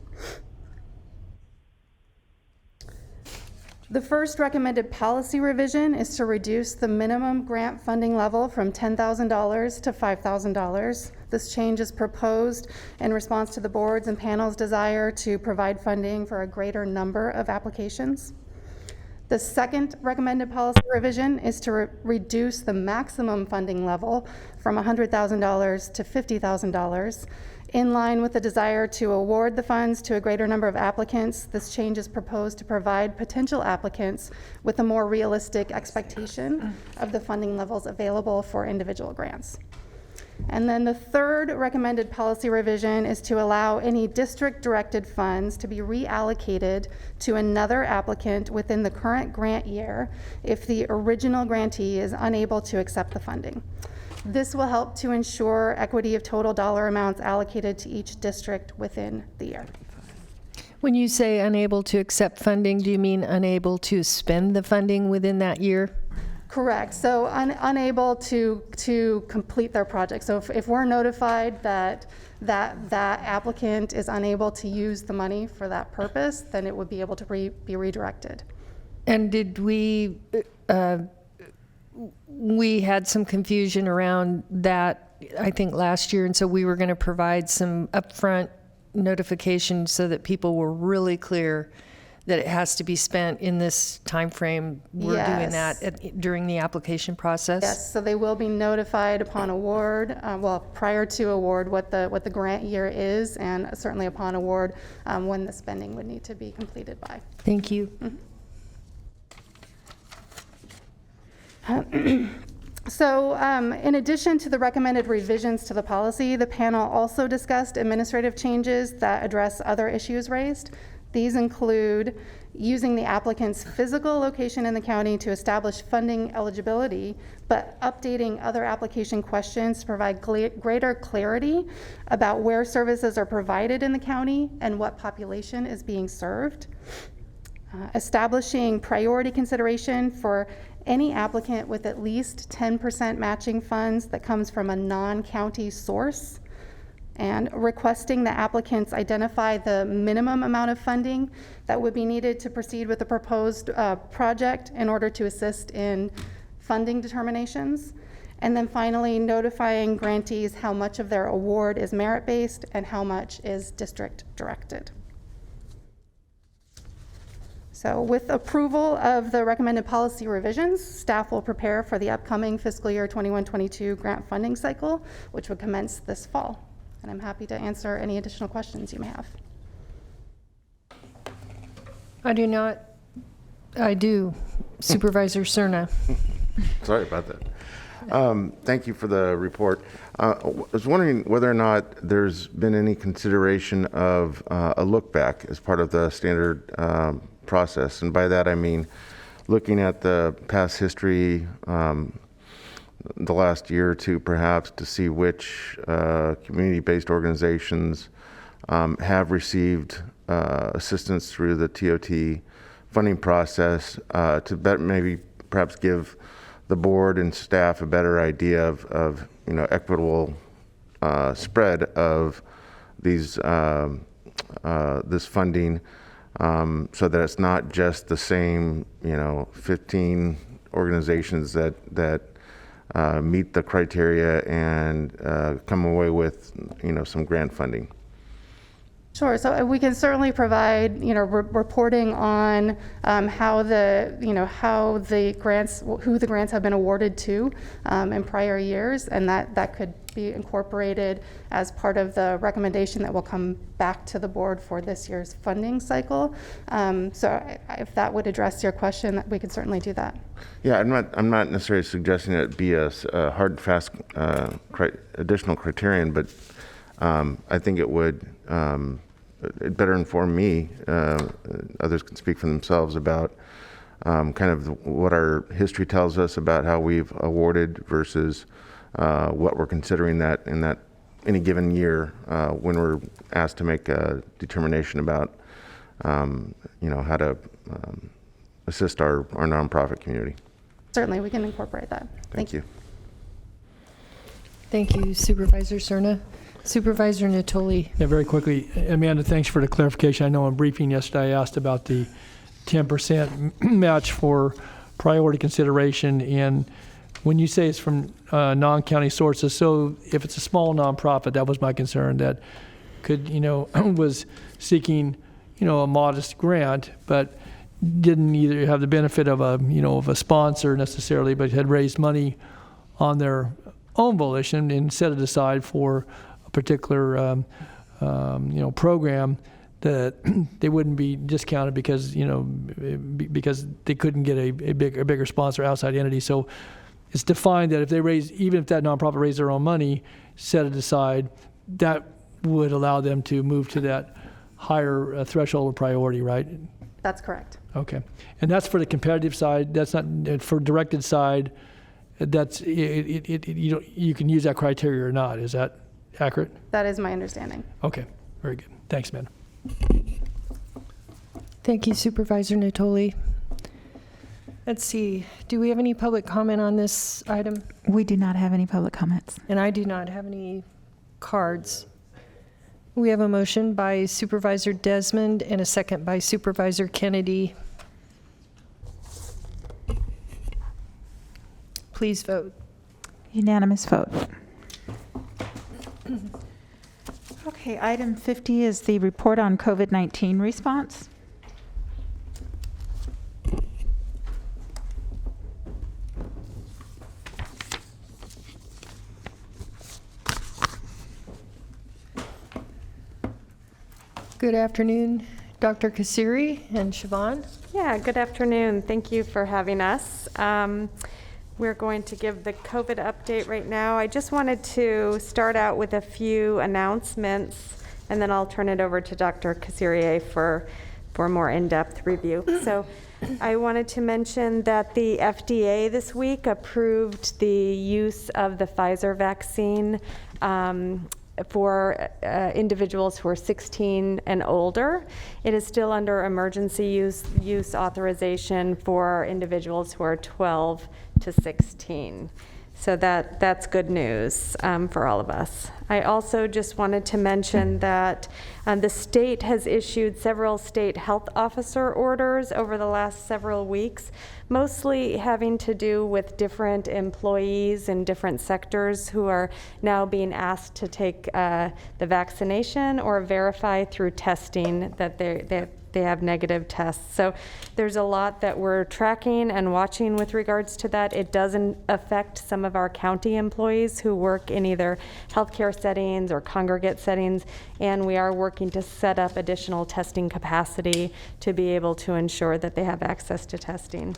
The first recommended policy revision is to reduce the minimum grant funding level from $10,000 to $5,000. This change is proposed in response to the board's and panel's desire to provide funding for a greater number of applications. The second recommended policy revision is to reduce the maximum funding level from $100,000 to $50,000. In line with the desire to award the funds to a greater number of applicants, this change is proposed to provide potential applicants with a more realistic expectation of the funding levels available for individual grants. And then the third recommended policy revision is to allow any district-directed funds to be reallocated to another applicant within the current grant year if the original grantee is unable to accept the funding. This will help to ensure equity of total dollar amounts allocated to each district within the year. When you say unable to accept funding, do you mean unable to spend the funding within that year? Correct. So unable to complete their project. So if we're notified that applicant is unable to use the money for that purpose, then it would be able to be redirected. And did we had some confusion around that, I think, last year, and so we were going to provide some upfront notification so that people were really clear that it has to be spent in this time frame. We're doing that during the application process? Yes, so they will be notified upon award, prior to award, what the grant year is, and certainly upon award, when the spending would need to be completed by. Thank you. So in addition to the recommended revisions to the policy, the panel also discussed administrative changes that address other issues raised. These include using the applicant's physical location in the county to establish funding eligibility, but updating other application questions to provide greater clarity about where services are provided in the county and what population is being served. Establishing priority consideration for any applicant with at least 10% matching funds that comes from a non-county source, and requesting the applicants identify the minimum amount of funding that would be needed to proceed with the proposed project in order to assist in funding determinations. And then finally, notifying grantees how much of their award is merit-based and how much is district-directed. So with approval of the recommended policy revisions, staff will prepare for the upcoming fiscal year 21-22 grant funding cycle, which would commence this fall. And I'm happy to answer any additional questions you may have. I do not. I do. Supervisor Cerna. Sorry about that. Thank you for the report. I was wondering whether or not there's been any consideration of a look back as part of the standard process. And by that I mean looking at the past history, the last year or two perhaps, to see which community-based organizations have received assistance through the TOT funding process, to maybe perhaps give the board and staff a better idea of equitable spread of these this funding so that it's not just the same, 15 organizations that meet the criteria and come away with, some grant funding. Sure. So we can certainly provide, reporting on how the grants, who the grants have been awarded to in prior years, and that could be incorporated as part of the recommendation that will come back to the board for this year's funding cycle. So if that would address your question, we could certainly do that. Yeah, I'm not necessarily suggesting it be a hard and fast additional criterion, but I think it would better inform me. Others can speak for themselves about kind of what our history tells us about how we've awarded versus what we're considering that in that any given year when we're asked to make a determination about how to assist our nonprofit community. Certainly, we can incorporate that. Thank you. Thank you, Supervisor Cerna. Supervisor Natoli. Yeah, very quickly, Amanda, thanks for the clarification. I know in briefing yesterday I asked about the 10% match for priority consideration, and when you say it's from non-county sources, so if it's a small nonprofit, that was my concern, that could, was seeking, a modest grant, but didn't either have the benefit of a sponsor necessarily, but had raised money on their own volition and set it aside for a particular program, that they wouldn't be discounted because because they couldn't get a bigger sponsor outside entity. So it's defined that if they raise, even if that nonprofit raised their own money, set it aside, that would allow them to move to that higher threshold of priority, right? That's correct. Okay, and that's for the competitive side. That's not for directed side. That's you can use that criteria or not. Is that accurate? That is my understanding. Okay, very good. Thanks, man. Thank you, Supervisor Natoli. Let's see, do we have any public comment on this item? We do not have any public comments. And I do not have any cards. We have a motion by Supervisor Desmond and a second by Supervisor Kennedy. Please vote. Unanimous vote. Okay, item 50 is the report on COVID-19 response. Good afternoon, Dr. Kasiri and Siobhan. Yeah, good afternoon. Thank you for having us. We're going to give the COVID update right now. I just wanted to start out with a few announcements, and then I'll turn it over to Dr. Kasiri for a more in-depth review. So I wanted to mention that the FDA this week approved the use of the Pfizer vaccine for individuals who are 16 and older. It is still under emergency use authorization for individuals who are 12 to 16. So that's good news for all of us. I also just wanted to mention that the state has issued several state health officer orders over the last several weeks, mostly having to do with different employees in different sectors who are now being asked to take the vaccination or verify through testing that they have negative tests. So there's a lot that we're tracking and watching with regards to that. It doesn't affect some of our county employees who work in either healthcare settings or congregate settings, and we are working to set up additional testing capacity to be able to ensure that they have access to testing.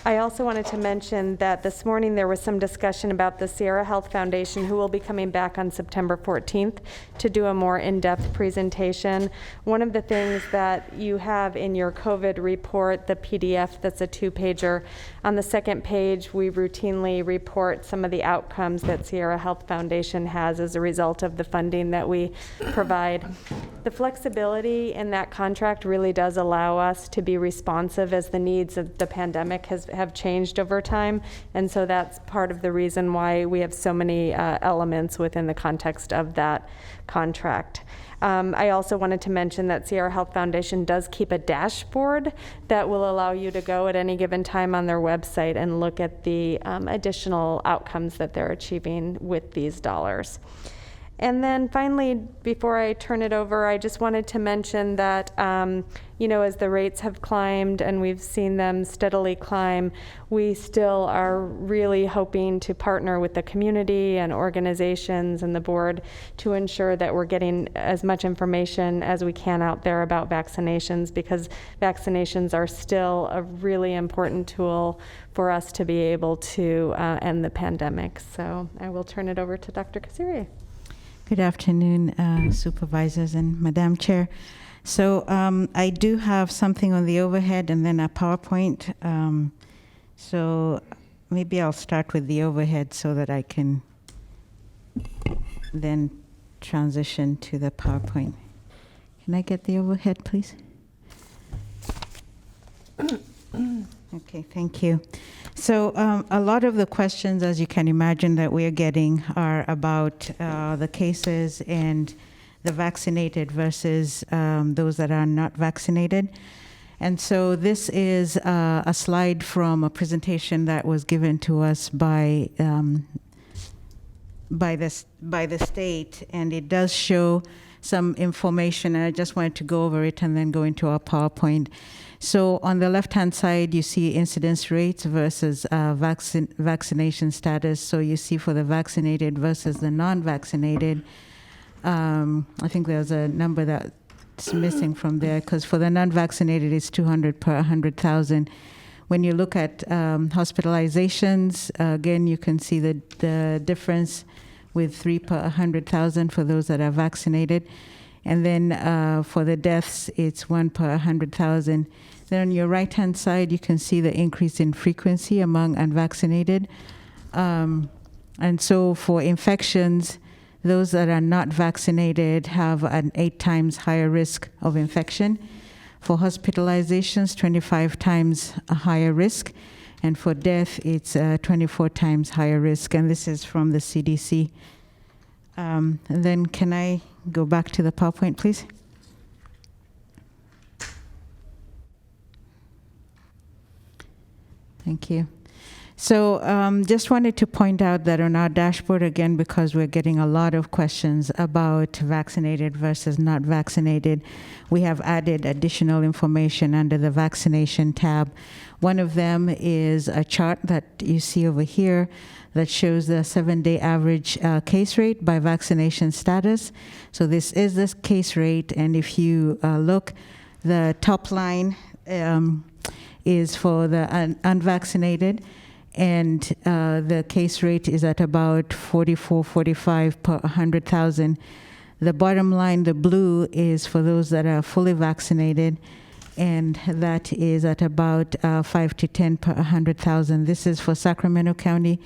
I also wanted to mention that this morning there was some discussion about the Sierra Health Foundation, who will be coming back on September 14th to do a more in-depth presentation. One of the things that you have in your COVID report, the PDF that's a 2-pager, on the second page we routinely report some of the outcomes that Sierra Health Foundation has as a result of the funding that we provide. The flexibility in that contract really does allow us to be responsive as the needs of the pandemic has have changed over time. And so that's part of the reason why we have so many elements within the context of that contract. I also wanted to mention that Sierra Health Foundation does keep a dashboard that will allow you to go at any given time on their website and look at the additional outcomes that they're achieving with these dollars. And then finally, before I turn it over, I just wanted to mention that, as the rates have climbed and we've seen them steadily climb, we still are really hoping to partner with the community and organizations and the board to ensure that we're getting as much information as we can out there about vaccinations, because vaccinations are still a really important tool for us to be able to end the pandemic. So I will turn it over to Dr. Kasiri. Good afternoon, Supervisors and Madam Chair. So I do have something on the overhead and then a PowerPoint. So maybe I'll start with the overhead so that I can then transition to the PowerPoint. Can I get the overhead, please? Okay, thank you. So a lot of the questions, as you can imagine, that we are getting are about the cases and the vaccinated versus those that are not vaccinated. And so this is a slide from a presentation that was given to us by the state, and it does show some information, and I just wanted to go over it and then go into our PowerPoint. So on the left-hand side, you see incidence rates versus vaccination status. So you see for the vaccinated versus the non-vaccinated. I think there's a number that's missing from there, because for the non-vaccinated, it's 200 per 100,000. When you look at hospitalizations, again, you can see the difference with 3 per 100,000 for those that are vaccinated. And then for the deaths, it's 1 per 100,000. Then on your right-hand side, you can see the increase in frequency among unvaccinated. And so for infections, those that are not vaccinated have an 8 times higher risk of infection. For hospitalizations, 25 times a higher risk. And for death, it's 24 times higher risk. And this is from the CDC. And then can I go back to the PowerPoint, please? Thank you. So just wanted to point out that on our dashboard, again, because we're getting a lot of questions about vaccinated versus not vaccinated, we have added additional information under the vaccination tab. One of them is a chart that you see over here that shows the 7-day average case rate by vaccination status. So this is the case rate, and if you look, the top line is for the unvaccinated, and the case rate is at about 44, 45 per 100,000. The bottom line, the blue, is for those that are fully vaccinated, and that is at about 5 to 10 per 100,000. This is for Sacramento County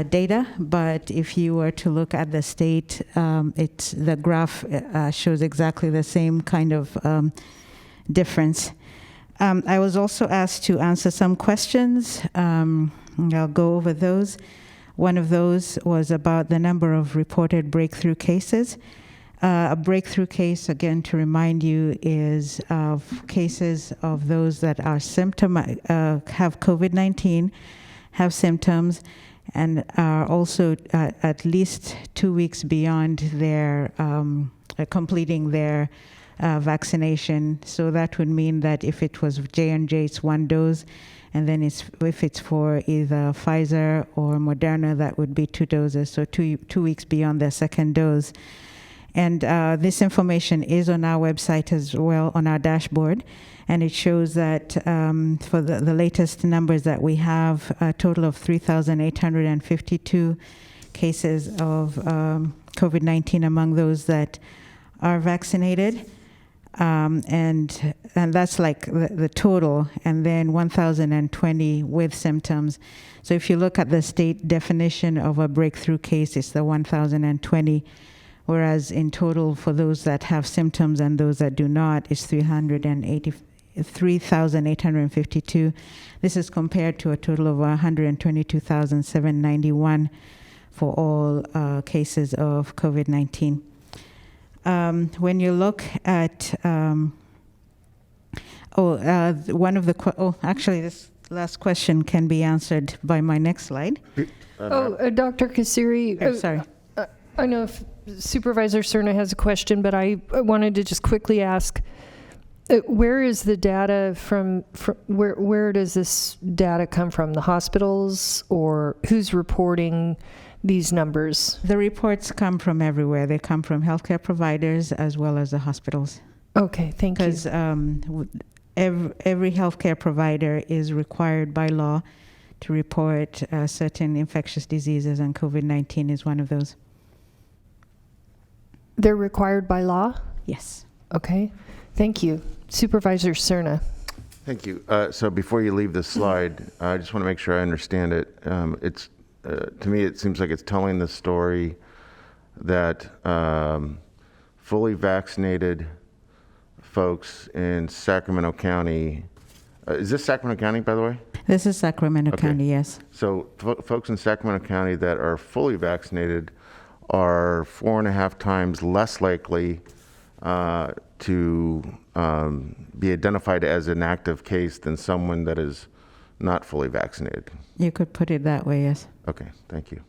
data, but if you were to look at the state, the graph shows exactly the same kind of difference. I was also asked to answer some questions. I'll go over those. One of those was about the number of reported breakthrough cases. A breakthrough case, again, to remind you, is of cases of those that are have COVID-19, have symptoms, and are also at least 2 weeks beyond their completing their vaccination. So that would mean that if it was J&J, it's 1 dose, and then if it's for either Pfizer or Moderna, that would be 2 doses, so 2 weeks beyond their second dose. And this information is on our website as well, on our dashboard, and it shows that for the latest numbers that we have, a total of 3,852 cases of COVID-19 among those that are vaccinated. And that's like the total, and then 1,020 with symptoms. So if you look at the state definition of a breakthrough case, it's the 1,020, whereas in total for those that have symptoms and those that do not, it's 380, 3,852. This is compared to a total of 122,791 for all cases of COVID-19. When you look at, actually this last question can be answered by my next slide. Dr. Kasiri. Sorry. I know if Supervisor Cerna has a question, but I wanted to just quickly ask, where is the data from where does this data come from? The hospitals, or who's reporting these numbers? The reports come from everywhere. They come from healthcare providers as well as the hospitals. Okay, thank you. Because every healthcare provider is required by law to report certain infectious diseases, and COVID-19 is one of those. They're required by law? Yes. Okay, thank you. Supervisor Cerna. Thank you. So before you leave this slide, I just want to make sure I understand it. It's to me, it seems like it's telling the story that fully vaccinated folks in Sacramento County, is this Sacramento County, by the way? This is Sacramento County, yes. So folks in Sacramento County that are fully vaccinated are 4.5 times less likely to be identified as an active case than someone that is not fully vaccinated. You could put it that way, yes. Okay, thank you.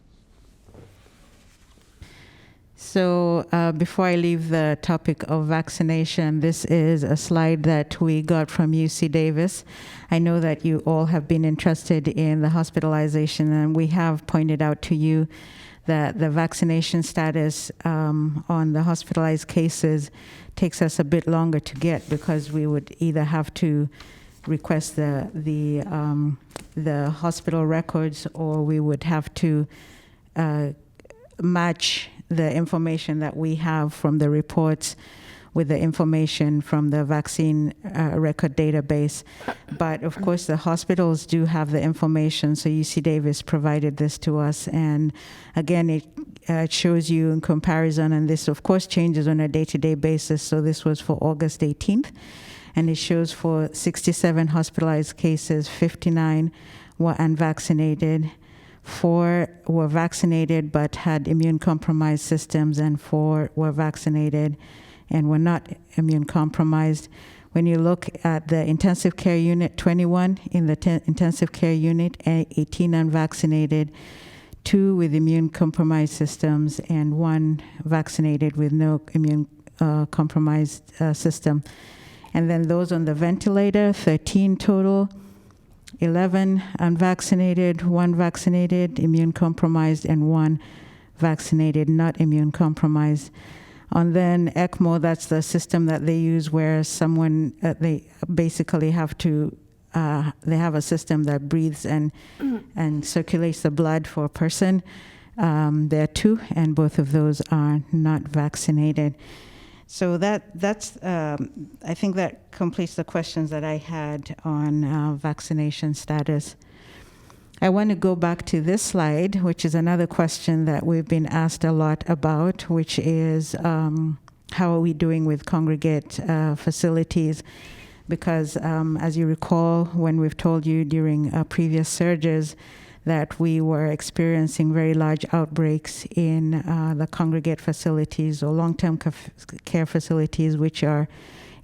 So before I leave the topic of vaccination, this is a slide that we got from UC Davis. I know that you all have been interested in the hospitalization, and we have pointed out to you that the vaccination status on the hospitalized cases takes us a bit longer to get, because we would either have to request the hospital records, or we would have to match the information that we have from the reports with the information from the vaccine record database. But of course, the hospitals do have the information. So UC Davis provided this to us. And again, it shows you in comparison, and this of course changes on a day-to-day basis. So this was for August 18th. And it shows for 67 hospitalized cases, 59 were unvaccinated, 4 were vaccinated but had immune-compromised systems, and 4 were vaccinated and were not immune-compromised. When you look at the intensive care unit, 21 in the intensive care unit, 18 unvaccinated, 2 with immune-compromised systems, and 1 vaccinated with no immune-compromised system. And then those on the ventilator, 13 total, 11 unvaccinated, 1 vaccinated, immune-compromised, and 1 vaccinated, not immune-compromised. And then ECMO, that's the system that they use where someone, they basically have to, they have a system that breathes and circulates the blood for a person. There are 2, and both of those are not vaccinated. So that's I think that completes the questions that I had on vaccination status. I want to go back to this slide, which is another question that we've been asked a lot about, which is how are we doing with congregate facilities? Because as you recall, when we've told you during previous surges that we were experiencing very large outbreaks in the congregate facilities or long-term care facilities, which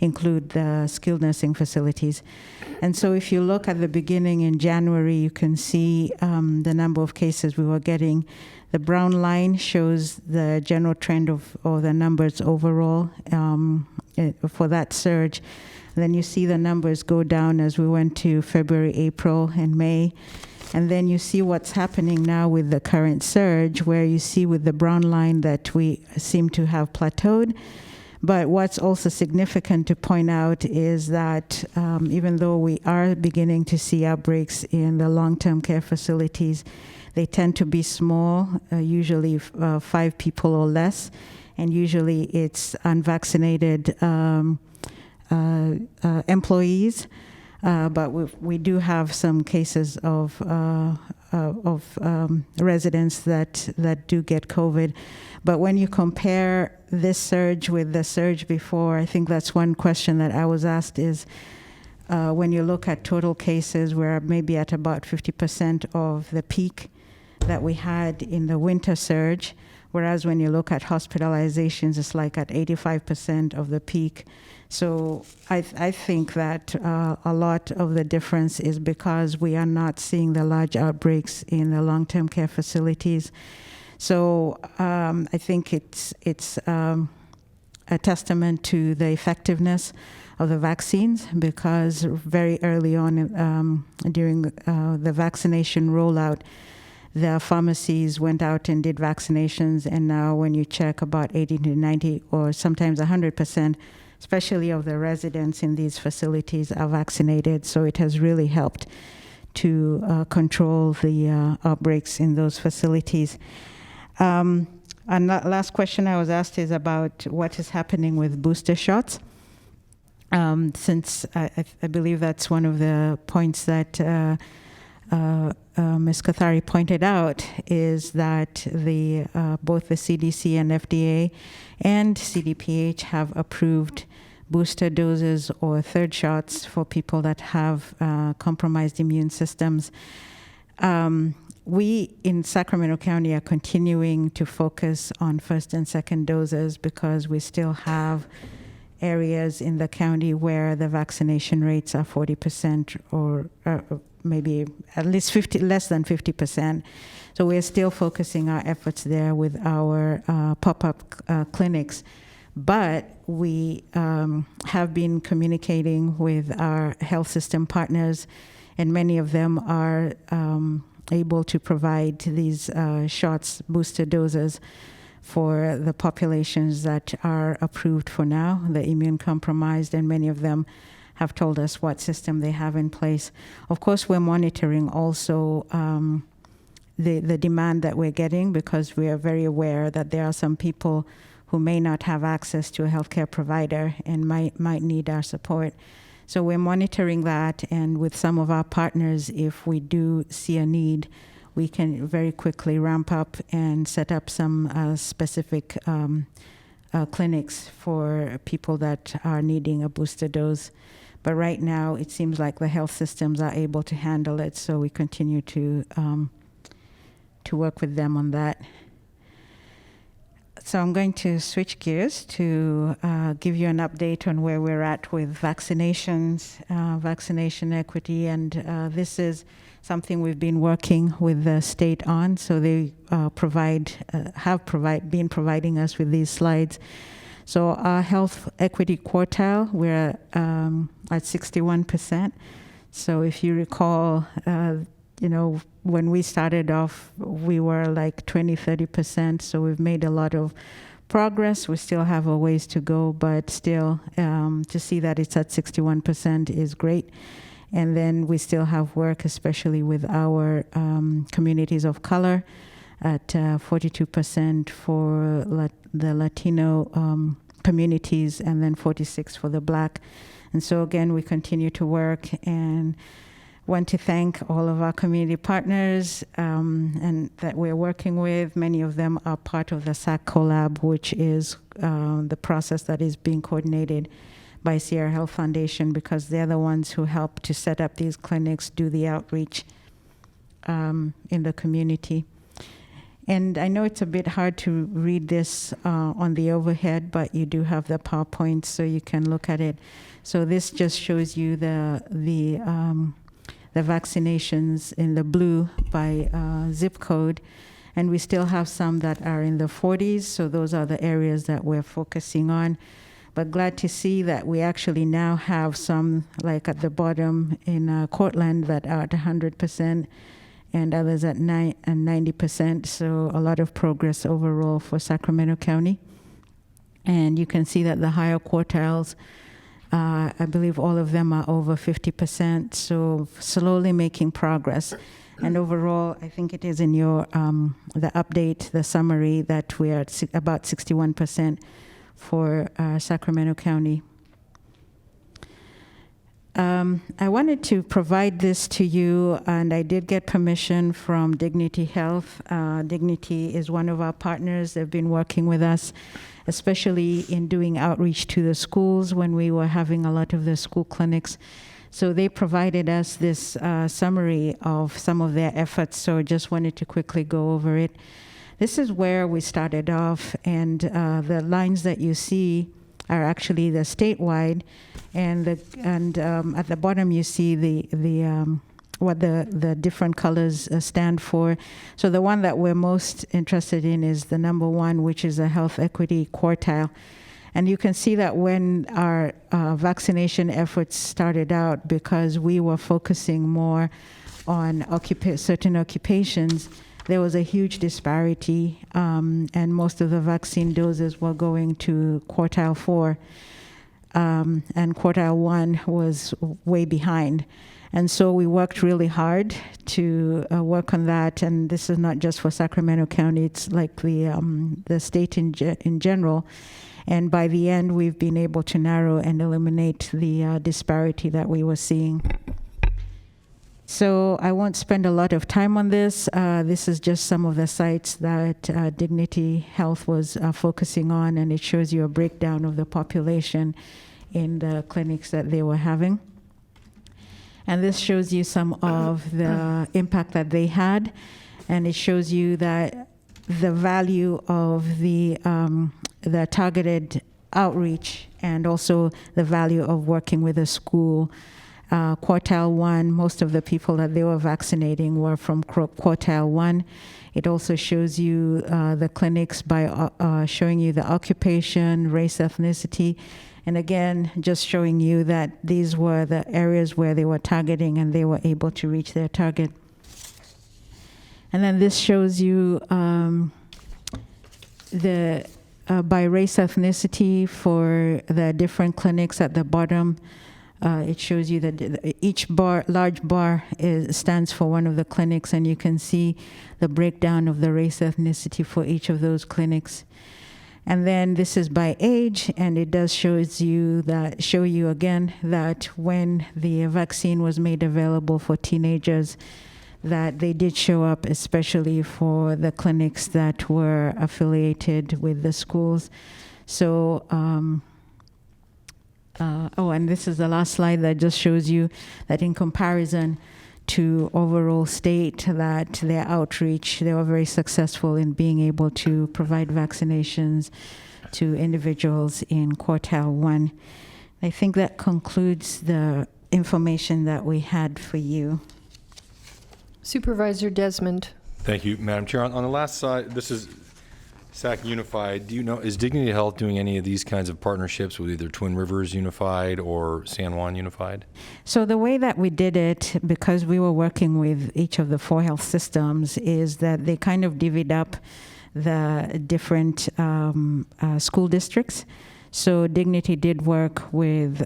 include the skilled nursing facilities. And so if you look at the beginning in January, you can see the number of cases we were getting. The brown line shows the general trend of the numbers overall for that surge. Then you see the numbers go down as we went to February, April, and May. And then you see what's happening now with the current surge, where you see with the brown line that we seem to have plateaued. But what's also significant to point out is that even though we are beginning to see outbreaks in the long-term care facilities, they tend to be small, usually 5 people or less, and usually it's unvaccinated employees. But we do have some cases of residents that do get COVID. But when you compare this surge with the surge before, I think that's one question that I was asked is, when you look at total cases, we're maybe at about 50% of the peak that we had in the winter surge, whereas when you look at hospitalizations, it's like at 85% of the peak. So I think that a lot of the difference is because we are not seeing the large outbreaks in the long-term care facilities. So I think it's a testament to the effectiveness of the vaccines, because very early on during the vaccination rollout, the pharmacies went out and did vaccinations, and now when you check, about 80 to 90 or sometimes 100%, especially of the residents in these facilities, are vaccinated. So it has really helped to control the outbreaks in those facilities. And the last question I was asked is about what is happening with booster shots. Since I believe that's one of the points that Ms. Kathari pointed out, is that both the CDC and FDA and CDPH have approved booster doses or third shots for people that have compromised immune systems. We in Sacramento County are continuing to focus on first and second doses because we still have areas in the county where the vaccination rates are 40% or maybe at least less than 50%. So we're still focusing our efforts there with our pop-up clinics. But we have been communicating with our health system partners, and many of them are able to provide these shots, booster doses, for the populations that are approved for now, the immune compromised, and many of them have told us what system they have in place. Of course, we're monitoring also the demand that we're getting, because we are very aware that there are some people who may not have access to a healthcare provider and might need our support. So we're monitoring that, and with some of our partners, if we do see a need, we can very quickly ramp up and set up some specific clinics for people that are needing a booster dose. But right now, it seems like the health systems are able to handle it, so we continue to work with them on that. So I'm going to switch gears to give you an update on where we're at with vaccinations, vaccination equity, and this is something we've been working with the state on. So they been providing us with these slides. So our health equity quartile, we're at 61%. So if you recall, when we started off, we were like 20-30%. So we've made a lot of progress. We still have a ways to go, but still to see that it's at 61% is great. And then we still have work, especially with our communities of color, at 42% for the Latino communities, and then 46% for the Black. And so again, we continue to work, and want to thank all of our community partners and that we're working with. Many of them are part of the SAC Collab, which is the process that is being coordinated by Sierra Health Foundation, because they're the ones who help to set up these clinics, do the outreach in the community. And I know it's a bit hard to read this on the overhead, but you do have the PowerPoint, so you can look at it. So this just shows you the vaccinations in the blue by zip code, and we still have some that are in the 40s, so those are the areas that we're focusing on. But glad to see that we actually now have some, like at the bottom in Cortland, that are at 100%, and others at 90%, so a lot of progress overall for Sacramento County. And you can see that the higher quartiles, I believe all of them are over 50%, so slowly making progress. And overall, I think it is in your the update, the summary, that we are at about 61% for Sacramento County. I wanted to provide this to you, and I did get permission from Dignity Health. Dignity is one of our partners. They've been working with us, especially in doing outreach to the schools when we were having a lot of the school clinics. So they provided us this summary of some of their efforts, so I just wanted to quickly go over it. This is where we started off, and the lines that you see are actually the statewide, and at the bottom you see what the different colors stand for. So the one that we're most interested in is the number one, which is a health equity quartile. And you can see that when our vaccination efforts started out, because we were focusing more on certain occupations, there was a huge disparity, and most of the vaccine doses were going to quartile 4, and quartile 1 was way behind. And so we worked really hard to work on that, and this is not just for Sacramento County, it's like the state in general. And by the end, we've been able to narrow and eliminate the disparity that we were seeing. So I won't spend a lot of time on this. This is just some of the sites that Dignity Health was focusing on, and it shows you a breakdown of the population in the clinics that they were having. And this shows you some of the impact that they had, and it shows you that the value of the targeted outreach and also the value of working with a school. Quartile 1, most of the people that they were vaccinating were from quartile 1. It also shows you the clinics by showing you the occupation, race, ethnicity, and again, just showing you that these were the areas where they were targeting and they were able to reach their target. And then this shows you the by race, ethnicity for the different clinics at the bottom. It shows you that each large bar stands for one of the clinics, and you can see the breakdown of the race ethnicity for each of those clinics. And then this is by age, and it does show you again that when the vaccine was made available for teenagers, that they did show up, especially for the clinics that were affiliated with the schools. So, and this is the last slide that just shows you that in comparison to overall state, that their outreach, they were very successful in being able to provide vaccinations to individuals in quartile 1. I think that concludes the information that we had for you. Supervisor Desmond. Thank you, Madam Chair. On the last slide, this is SAC Unified. Do you know, is Dignity Health doing any of these kinds of partnerships with either Twin Rivers Unified or San Juan Unified? So the way that we did it, because we were working with each of the 4 health systems, is that they kind of divvied up the different school districts. So Dignity did work with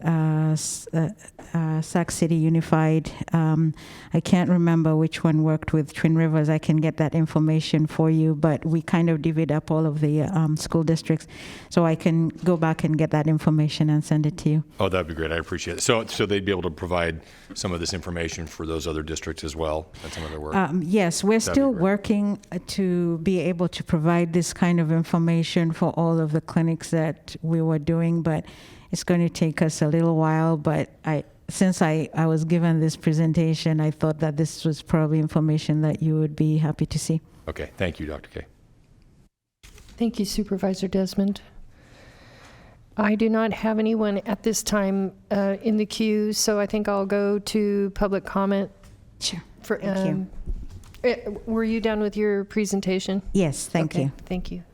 Sac City Unified. I can't remember which one worked with Twin Rivers. I can get that information for you, but we kind of divvied up all of the school districts. So I can go back and get that information and send it to you. Oh, that'd be great. I appreciate it. So they'd be able to provide some of this information for those other districts as well and some of their work? Yes, we're still working to be able to provide this kind of information for all of the clinics that we were doing, but it's going to take us a little while. But since I was given this presentation, I thought that this was probably information that you would be happy to see. Okay, thank you, Dr. K. Thank you, Supervisor Desmond. I do not have anyone at this time in the queue, so I think I'll go to public comment. Sure. Thank you. Were you done with your presentation? Yes, thank you. Thank you.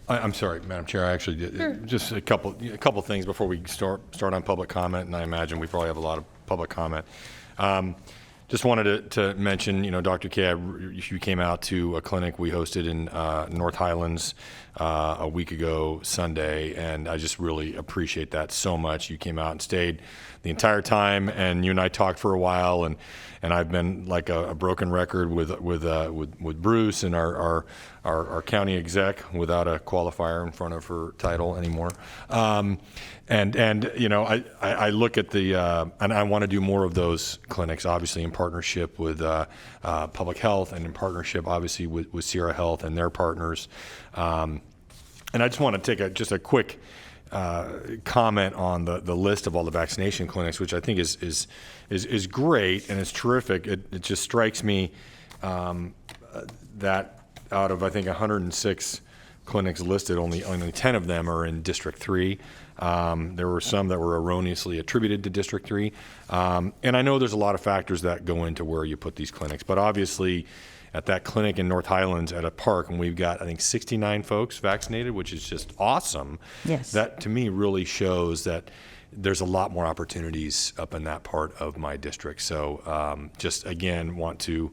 I'm sorry, Madam Chair. I actually did Sure. just a couple things before we start on public comment, and I imagine we probably have a lot of public comment. Just wanted to mention, Dr. K, you came out to a clinic we hosted in North Highlands a week ago Sunday, and I just really appreciate that so much. You came out and stayed the entire time, and you and I talked for a while, and I've been like a broken record with Bruce and our county exec without a qualifier in front of her title anymore. I look at and I want to do more of those clinics, obviously in partnership with public health and in partnership, obviously, with Sierra Health and their partners. And I just want to take a quick comment on the list of all the vaccination clinics, which I think is great and it's terrific. It just strikes me that out of, I think, 106 clinics listed, only 10 of them are in District 3. There were some that were erroneously attributed to District 3. And I know there's a lot of factors that go into where you put these clinics, but obviously at that clinic in North Highlands at a park, and we've got, I think, 69 folks vaccinated, which is just awesome. Yes. That, to me, really shows that there's a lot more opportunities up in that part of my district. So just, again, want to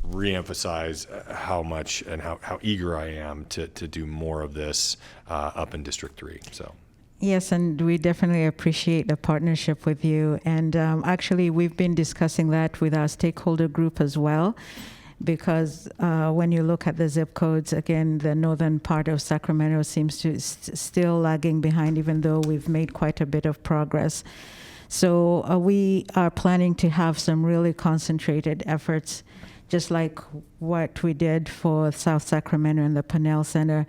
reemphasize how much and how eager I am to do more of this up in District 3. So. Yes, and we definitely appreciate the partnership with you. And actually, we've been discussing that with our stakeholder group as well, because when you look at the zip codes, again, the northern part of Sacramento seems to still lagging behind, even though we've made quite a bit of progress. So we are planning to have some really concentrated efforts, just like what we did for South Sacramento and the Pannell Center,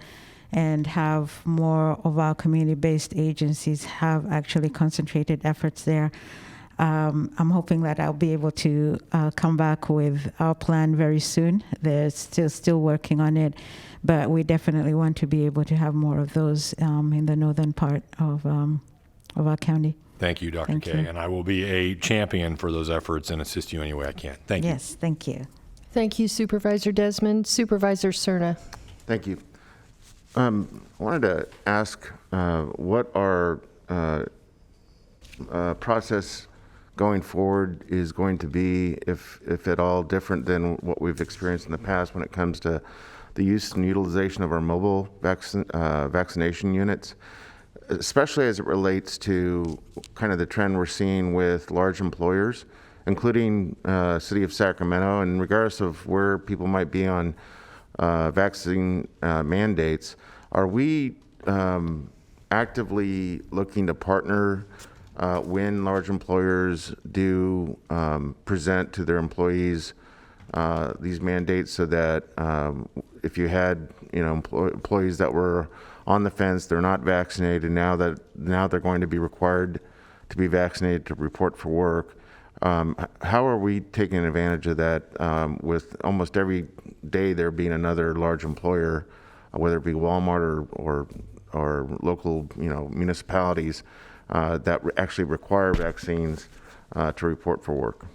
and have more of our community-based agencies have actually concentrated efforts there. I'm hoping that I'll be able to come back with our plan very soon. They're still working on it, but we definitely want to be able to have more of those in the northern part of our county. Thank you, Dr. K. And I will be a champion for those efforts and assist you any way I can. Thank you. Yes, thank you. Thank you, Supervisor Desmond. Supervisor Cerna. Thank you. I wanted to ask what our process going forward is going to be, if at all different than what we've experienced in the past when it comes to the use and utilization of our mobile vaccination units, especially as it relates to kind of the trend we're seeing with large employers, including City of Sacramento, and regardless of where people might be on vaccine mandates. Are we actively looking to partner when large employers do present to their employees these mandates, so that if you had employees that were on the fence, they're not vaccinated, now they're going to be required to be vaccinated to report for work? How are we taking advantage of that with almost every day there being another large employer, whether it be Walmart or local municipalities that actually require vaccines to report for work?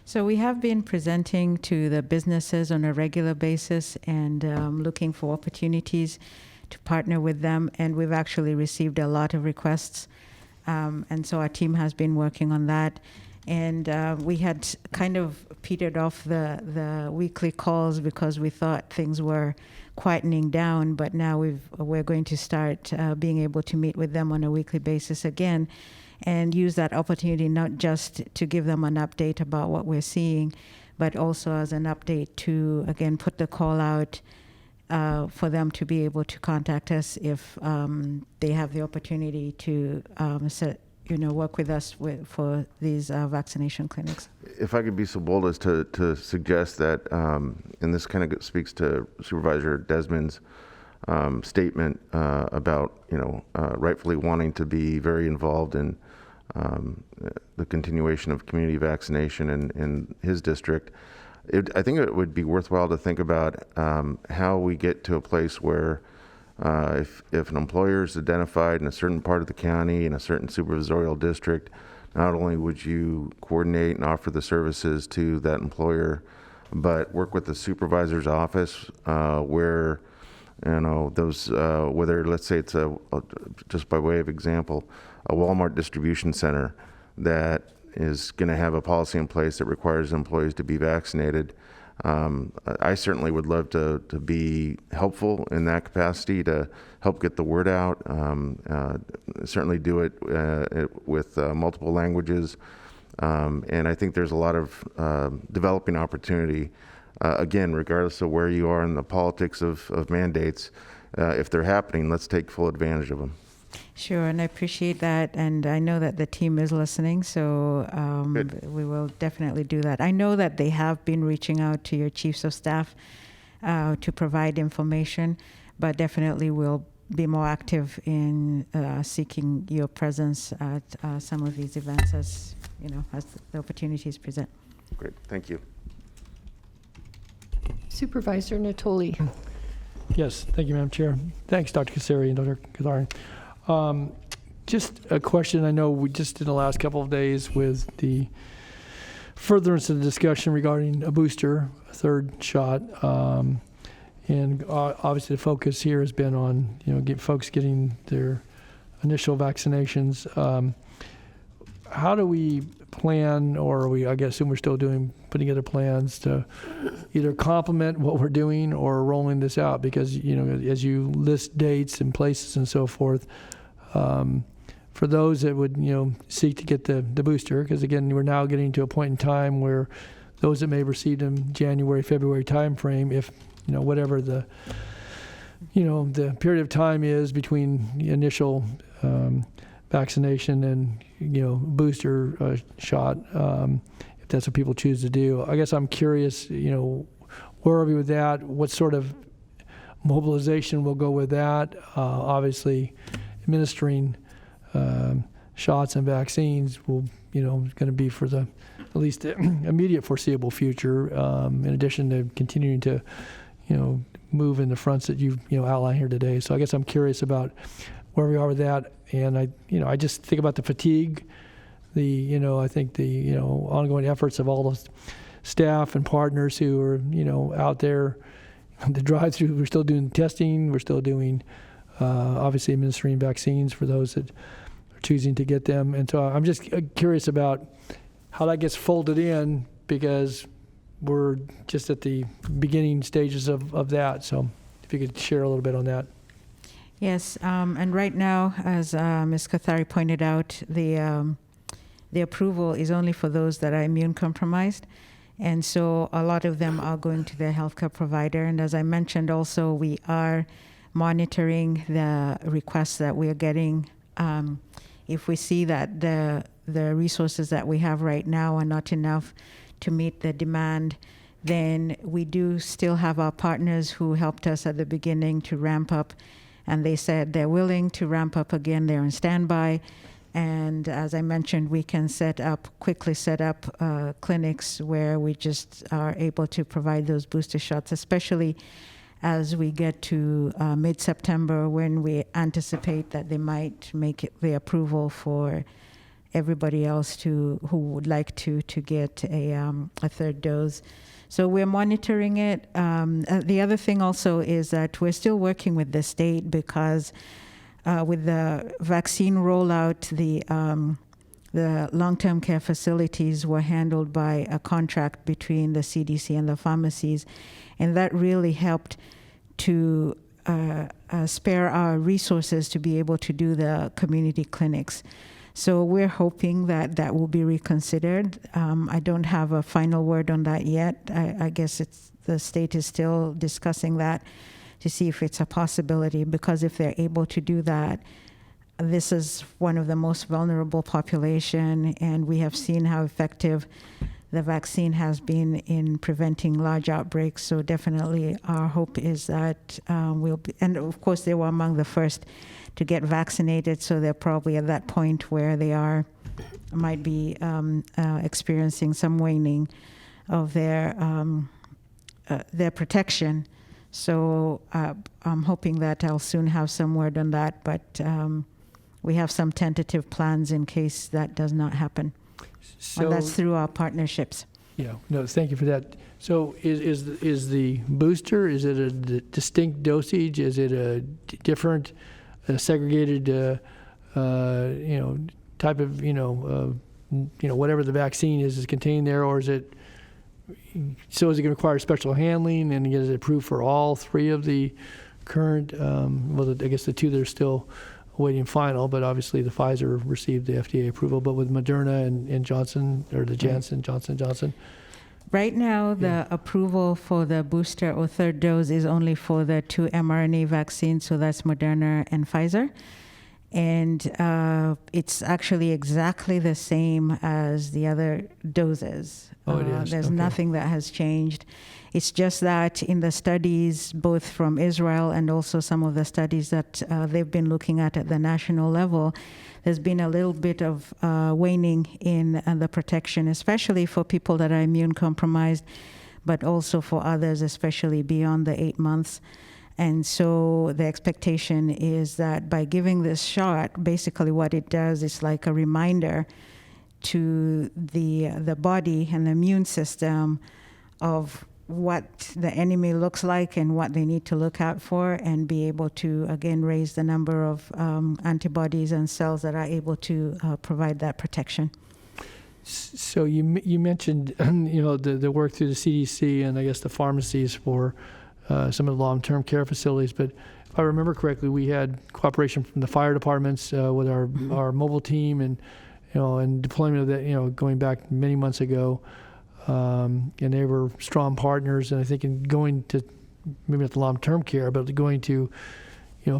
So we have been presenting to the businesses on a regular basis and looking for opportunities to partner with them, and we've actually received a lot of requests, and so our team has been working on that. And we had kind of petered off the weekly calls because we thought things were quietening down, but now we're going to start being able to meet with them on a weekly basis again, and use that opportunity not just to give them an update about what we're seeing, but also as an update to, again, put the call out for them to be able to contact us if they have the opportunity to work with us for these vaccination clinics. If I could be so bold as to suggest that, and this kind of speaks to Supervisor Desmond's statement about rightfully wanting to be very involved in the continuation of community vaccination in his district. I think it would be worthwhile to think about how we get to a place where if an employer is identified in a certain part of the county, in a certain supervisorial district, not only would you coordinate and offer the services to that employer, but work with the supervisor's office where those, whether, let's say it's just by way of example, a Walmart distribution center that is going to have a policy in place that requires employees to be vaccinated. I certainly would love to be helpful in that capacity to help get the word out. Certainly do it with multiple languages. And I think there's a lot of developing opportunity. Again, regardless of where you are in the politics of mandates, if they're happening, let's take full advantage of them. Sure, and I appreciate that, and I know that the team is listening, so we will definitely do that. I know that they have been reaching out to your chiefs of staff to provide information, but definitely will be more active in seeking your presence at some of these events as the opportunities present. Great, thank you. Supervisor Natoli. Yes, thank you, Madam Chair. Thanks, Dr. Kassari and Dr. Kadari. Just a question. I know we just in the last couple of days with the furtherance of the discussion regarding a booster, a third shot, and obviously the focus here has been on folks getting their initial vaccinations. How do we plan, or I assume we're still putting together plans to either complement what we're doing or rolling this out? Because as you list dates and places and so forth, for those that would seek to get the booster, because again we're now getting to a point in time where those that may have received them January, February timeframe, if whatever the the period of time is between the initial vaccination and booster shot, if that's what people choose to do. I guess I'm curious, where are we with that? What sort of mobilization will go with that? Obviously, administering shots and vaccines will, going to be for the at least the immediate foreseeable future. In addition to continuing to, move in the fronts that you've outlined here today. So I guess I'm curious about where we are with that. And I just think about the fatigue, I think the ongoing efforts of all the staff and partners who are out there. The drive-through, we're still doing testing. We're still doing obviously administering vaccines for those that are choosing to get them. And so I'm just curious about how that gets folded in, because we're just at the beginning stages of that. So if you could share a little bit on that. Yes, and right now, as Ms. Kathari pointed out, the approval is only for those that are immune compromised. And so a lot of them are going to their healthcare provider. And as I mentioned also, we are monitoring the requests that we are getting. If we see that the resources that we have right now are not enough to meet the demand, then we do still have our partners who helped us at the beginning to ramp up. And they said they're willing to ramp up again. They're on standby. And as I mentioned, we can quickly set up clinics where we just are able to provide those booster shots, especially as we get to mid-September, when we anticipate that they might make the approval for everybody else who would like to get a third dose. So we're monitoring it. The other thing also is that we're still working with the state, because with the vaccine rollout, the long-term care facilities were handled by a contract between the CDC and the pharmacies, and that really helped to spare our resources to be able to do the community clinics. So we're hoping that that will be reconsidered. I don't have a final word on that yet. I guess the state is still discussing that to see if it's a possibility, because if they're able to do that, this is one of the most vulnerable population, and we have seen how effective the vaccine has been in preventing large outbreaks. So definitely our hope is that we'll be, and of course they were among the first to get vaccinated, so they're probably at that point where they might be experiencing some waning of their protection. So I'm hoping that I'll soon have some word on that, but we have some tentative plans in case that does not happen. So And that's through our partnerships. Yeah, no, thank you for that. So is the booster, is it a distinct dosage? Is it a different segregated, type of, whatever the vaccine is contained there, or is it going to require special handling, and is it approved for all 3 of the current, I guess the 2 that are still awaiting final, but obviously the Pfizer received the FDA approval, but with Moderna and Johnson, or the Janssen, Johnson. Right now, the approval for the booster or third dose is only for the 2 mRNA vaccines, so that's Moderna and Pfizer. And it's actually exactly the same as the other doses. Oh, it is? There's Okay. nothing that has changed. It's just that in the studies, both from Israel and also some of the studies that they've been looking at the national level, there's been a little bit of waning in the protection, especially for people that are immune compromised, but also for others, especially beyond the 8 months. And so the expectation is that by giving this shot, basically what it does is like a reminder to the body and the immune system of what the enemy looks like and what they need to look out for, and be able to again raise the number of antibodies and cells that are able to provide that protection. So you mentioned the work through the CDC and I guess the pharmacies for some of the long-term care facilities, but if I remember correctly, we had cooperation from the fire departments with our mobile team, and deployment of that going back many months ago. And they were strong partners, and I think in going to maybe not the long-term care, but going to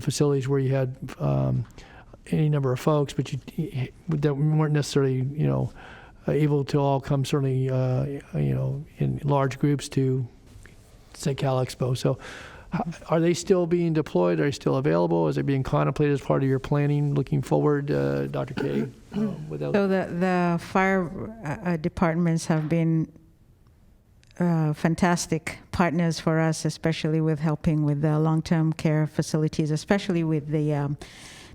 facilities where you had any number of folks, but that weren't necessarily able to all come certainly in large groups to say Cal Expo. So are they still being deployed? Are they still available? Is it being contemplated as part of your planning looking forward, Dr. K? So the fire departments have been fantastic partners for us, especially with helping with the long-term care facilities, especially with the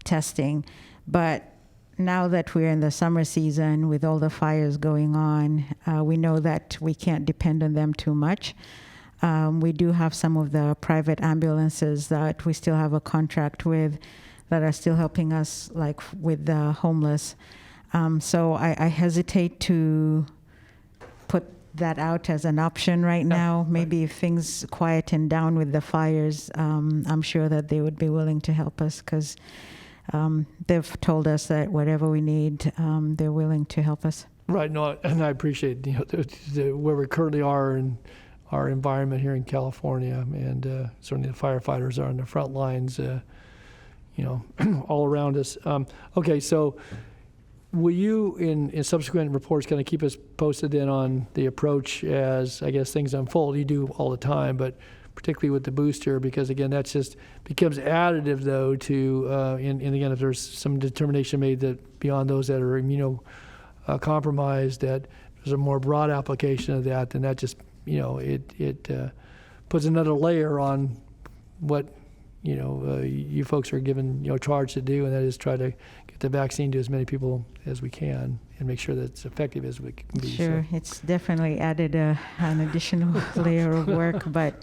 testing. But now that we're in the summer season with all the fires going on, we know that we can't depend on them too much. We do have some of the private ambulances that we still have a contract with that are still helping us, like with the homeless. So I hesitate to put that out as an option right now. Maybe if things quieten down with the fires, I'm sure that they would be willing to help us, because they've told us that whatever we need, they're willing to help us. Right. No, and I appreciate where we currently are in our environment here in California, and certainly the firefighters are on the front lines, all around us. Okay, so will you, in subsequent reports, kind of keep us posted then on the approach as, I guess, things unfold? You do all the time, but particularly with the booster, because again, that just becomes additive, though, to, and again, if there's some determination made that beyond those that are immunocompromised, that there's a more broad application of that, then that just it puts another layer on what you folks are given charge to do, and that is try to get the vaccine to as many people as we can and make sure that it's effective as we can be. Sure, so it's definitely added an additional layer of work, but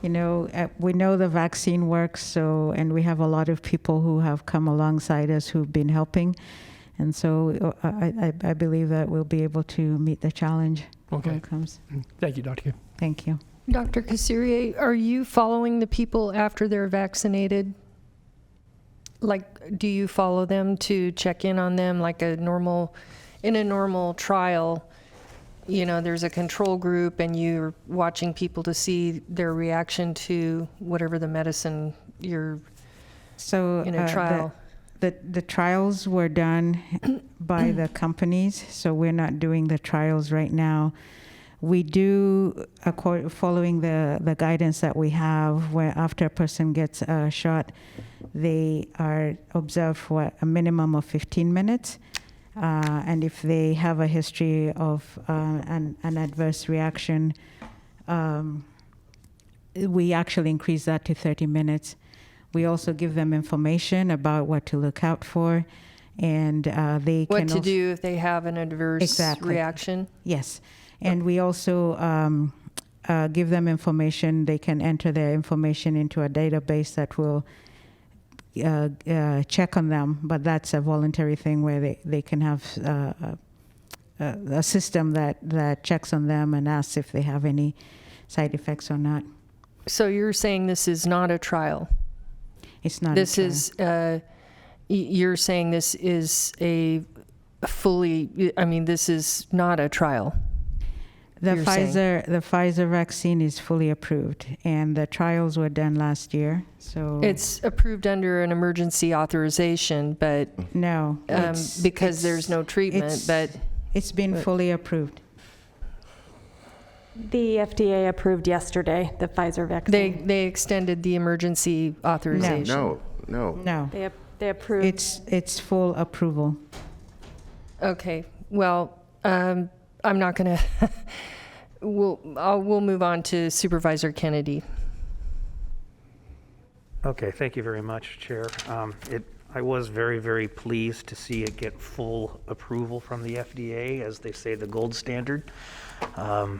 we know the vaccine works, and we have a lot of people who have come alongside us who've been helping, and so I believe that we'll be able to meet the challenge. Okay. When it comes. Thank you, Dr. K. Thank you. Dr. Kasirier, are you following the people after they're vaccinated? Like, do you follow them to check in on them like in a normal trial? There's a control group and you're watching people to see their reaction to whatever the medicine you're in a trial. The trials were done by the companies, so we're not doing the trials right now. We do, following the guidance that we have, where after a person gets a shot, they are observed for a minimum of 15 minutes. And if they have a history of an adverse reaction, we actually increase that to 30 minutes. We also give them information about what to look out for, and they can what to do if they have an adverse reaction. Yes, and we also give them information. They can enter their information into a database that will check on them, but that's a voluntary thing where they can have a system that checks on them and asks if they have any side effects or not. So you're saying this is not a trial? It's not This a trial. is, you're saying this is a fully, I mean, this is not a trial? The you're saying. Pfizer vaccine is fully approved, and the trials were done last year. So It's approved under an emergency authorization, but no, because there's no treatment, but it's been fully approved. The FDA approved yesterday the Pfizer vaccine. they extended the emergency authorization. No. They approved. It's full approval. Okay, well, I'm not gonna, we'll move on to Supervisor Kennedy. Okay, thank you very much, Chair. I was very, very pleased to see it get full approval from the FDA, as they say, the gold standard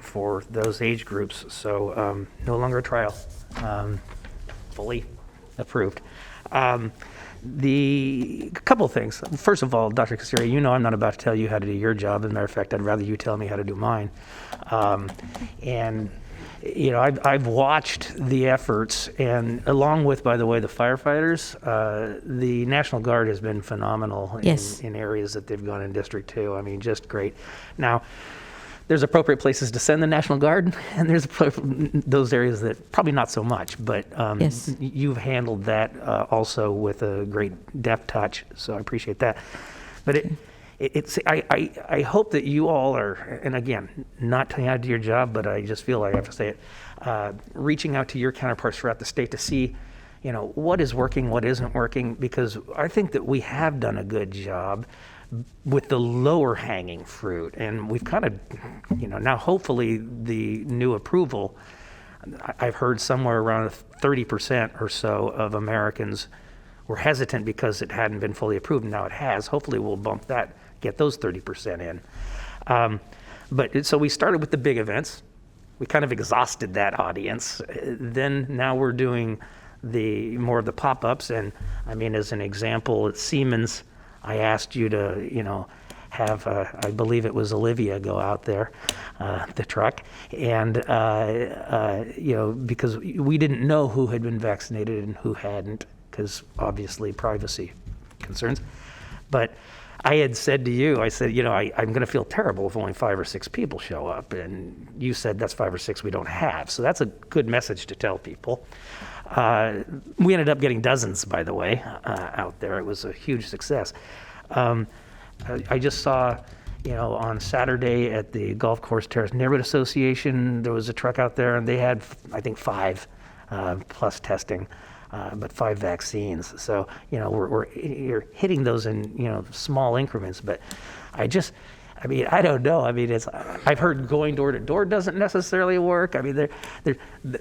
for those age groups. So no longer a trial, fully approved. The couple things. First of all, Dr. Cassieri, you know I'm not about to tell you how to do your job. As a matter of fact, I'd rather you tell me how to do mine. And you know, I've watched the efforts, and along with, by the way, the firefighters, the National Guard has been phenomenal in areas that they've gone in District 2. I mean, just great. Now, there's appropriate places to send the National Guard, and there's those areas that probably not so much, but you've handled that also with a great deft touch, so I appreciate that. But I hope that you all are, and again, not telling you how to do your job, but I just feel like I have to say it, reaching out to your counterparts throughout the state to see, you know, what is working, what isn't working, because I think that we have done a good job with the lower hanging fruit, and we've kind of, you know, now hopefully the new approval, I've heard somewhere around 30% or so of Americans were hesitant because it hadn't been fully approved. Now it has. Hopefully we'll bump that, get those 30% in. But so we started with the big events. We kind of exhausted that audience. Then now we're doing more of the pop-ups, and I mean, as an example, at Siemens, I asked you to, you know, have, I believe it was Olivia, go out there, the truck, and, you know, because we didn't know who had been vaccinated and who hadn't, because obviously privacy concerns. But I had said to you, I said, you know, I'm going to feel terrible if only 5 or 6 people show up. And you said that's 5 or 6 we don't have. So that's a good message to tell people. We ended up getting dozens, by the way, out there. It was a huge success. I just saw, you know, on Saturday at the Golf Course Terrace Neighborhood Association, there was a truck out there, and they had, I think, 5 plus testing, but 5 vaccines. So, you know, you're hitting those in, you know, small increments. But I mean, I don't know. I mean, I've heard going door to door doesn't necessarily work. I mean,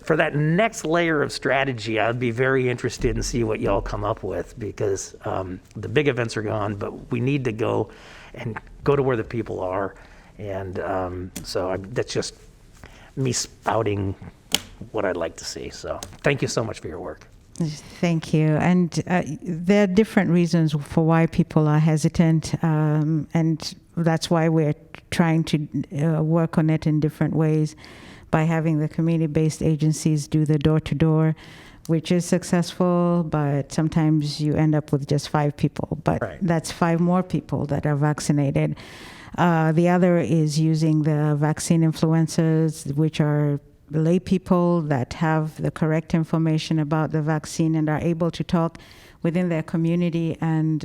for that next layer of strategy, I'd be very interested in see what y'all come up with, because the big events are gone, but we need to go to where the people are. And so that's just me spouting what I'd like to see. So thank you so much for your work. Thank you. And there are different reasons for why people are hesitant, and that's why we're trying to work on it in different ways by having the community-based agencies do the door-to-door, which is successful, but sometimes you end up with just 5 people. But that's 5 more people that are vaccinated. The other is using the vaccine influencers, which are lay people that have the correct information about the vaccine and are able to talk within their community and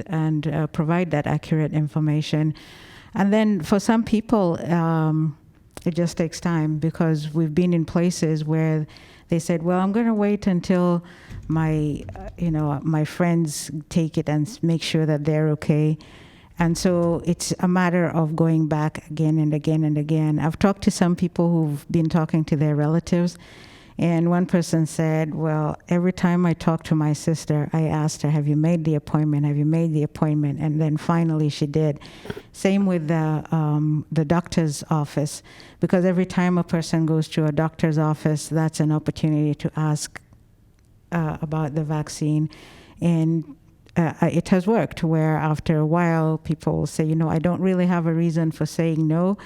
provide that accurate information. And then for some people, it just takes time, because we've been in places where they said, well, I'm going to wait until my friends take it and make sure that they're okay. And so it's a matter of going back again and again and again. I've talked to some people who've been talking to their relatives, and one person said, well, every time I talk to my sister, I asked her, have you made the appointment? Have you made the appointment? And then finally she did. Same with the doctor's office, because every time a person goes to a doctor's office, that's an opportunity to ask about the vaccine. And it has worked, where after a while people will say, I don't really have a reason for saying no,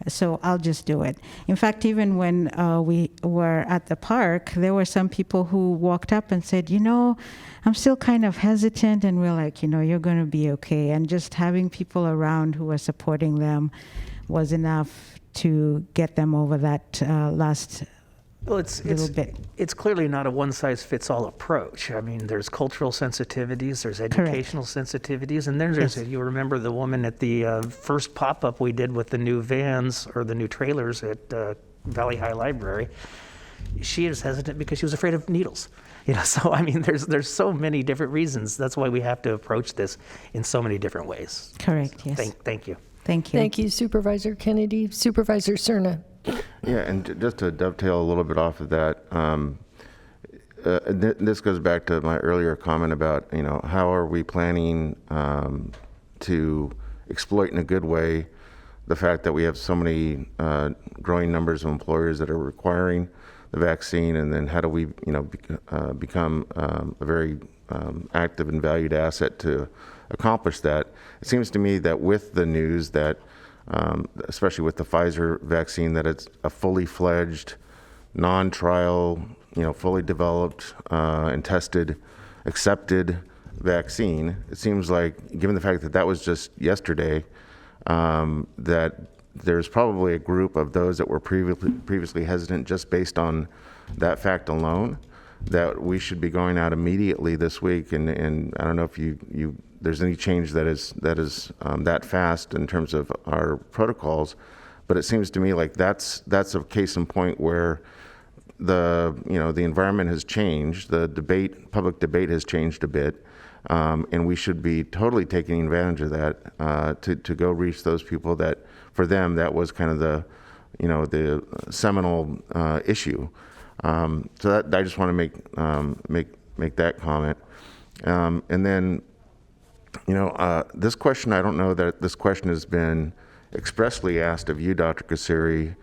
so I'll just do it. In fact, even when we were at the park, there were some people who walked up and said, I'm still kind of hesitant, and we're like, you're going to be okay. And just having people around who were supporting them was enough to get them over that last Well, little bit. it's clearly not a one-size-fits-all approach. I mean, there's cultural sensitivities, there's educational sensitivities, and then there's, you remember the woman at the first pop-up we did with the new vans or the new trailers at Valley High Library. She was hesitant because she was afraid of needles. So I mean, there's so many different reasons. That's why we have to approach this in so many different ways. Correct, yes. Thank you. Thank you. Thank you, Supervisor Kennedy. Supervisor Cerna. Yeah, and just to dovetail a little bit off of that, this goes back to my earlier comment about, how are we planning to exploit in a good way the fact that we have so many growing numbers of employers that are requiring the vaccine, and then how do we, become a very active and valued asset to accomplish that? It seems to me that with the news that especially with the Pfizer vaccine, that it's a fully fledged, non-trial, fully developed and tested, accepted vaccine. It seems like, given the fact that that was just yesterday, that there's probably a group of those that were previously hesitant just based on that fact alone, that we should be going out immediately this week. And I don't know if there's any change that is that fast in terms of our protocols, but it seems to me like that's a case in point where the environment has changed, the public debate has changed a bit, and we should be totally taking advantage of that to go reach those people that, for them, that was kind of the seminal issue. So that I just want to make that comment, and then. This question, I don't know that this question has been expressly asked of you, Dr. Kassiri.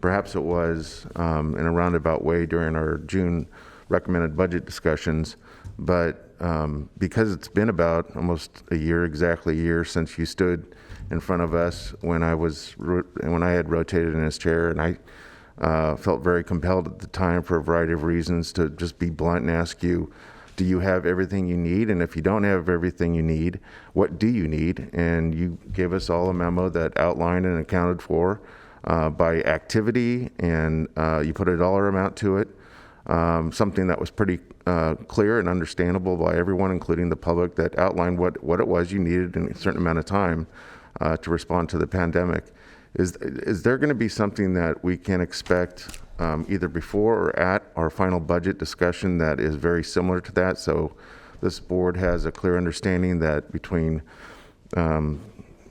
Perhaps it was in a roundabout way during our June recommended budget discussions, but because it's been about almost exactly a year since you stood in front of us when I had rotated in his chair, and I felt very compelled at the time for a variety of reasons to just be blunt and ask you, do you have everything you need? And if you don't have everything you need, what do you need? And you gave us all a memo that outlined and accounted for by activity, and you put a dollar amount to it, something that was pretty clear and understandable by everyone, including the public, that outlined what it was you needed in a certain amount of time to respond to the pandemic. Is there going to be something that we can expect either before or at our final budget discussion that is very similar to that, so this board has a clear understanding that between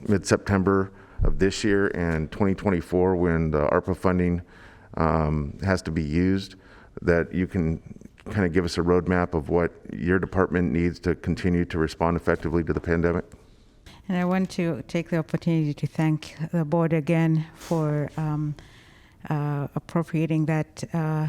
mid-September of this year and 2024, when the ARPA funding has to be used, that you can kind of give us a roadmap of what your department needs to continue to respond effectively to the pandemic? And I want to take the opportunity to thank the board again for appropriating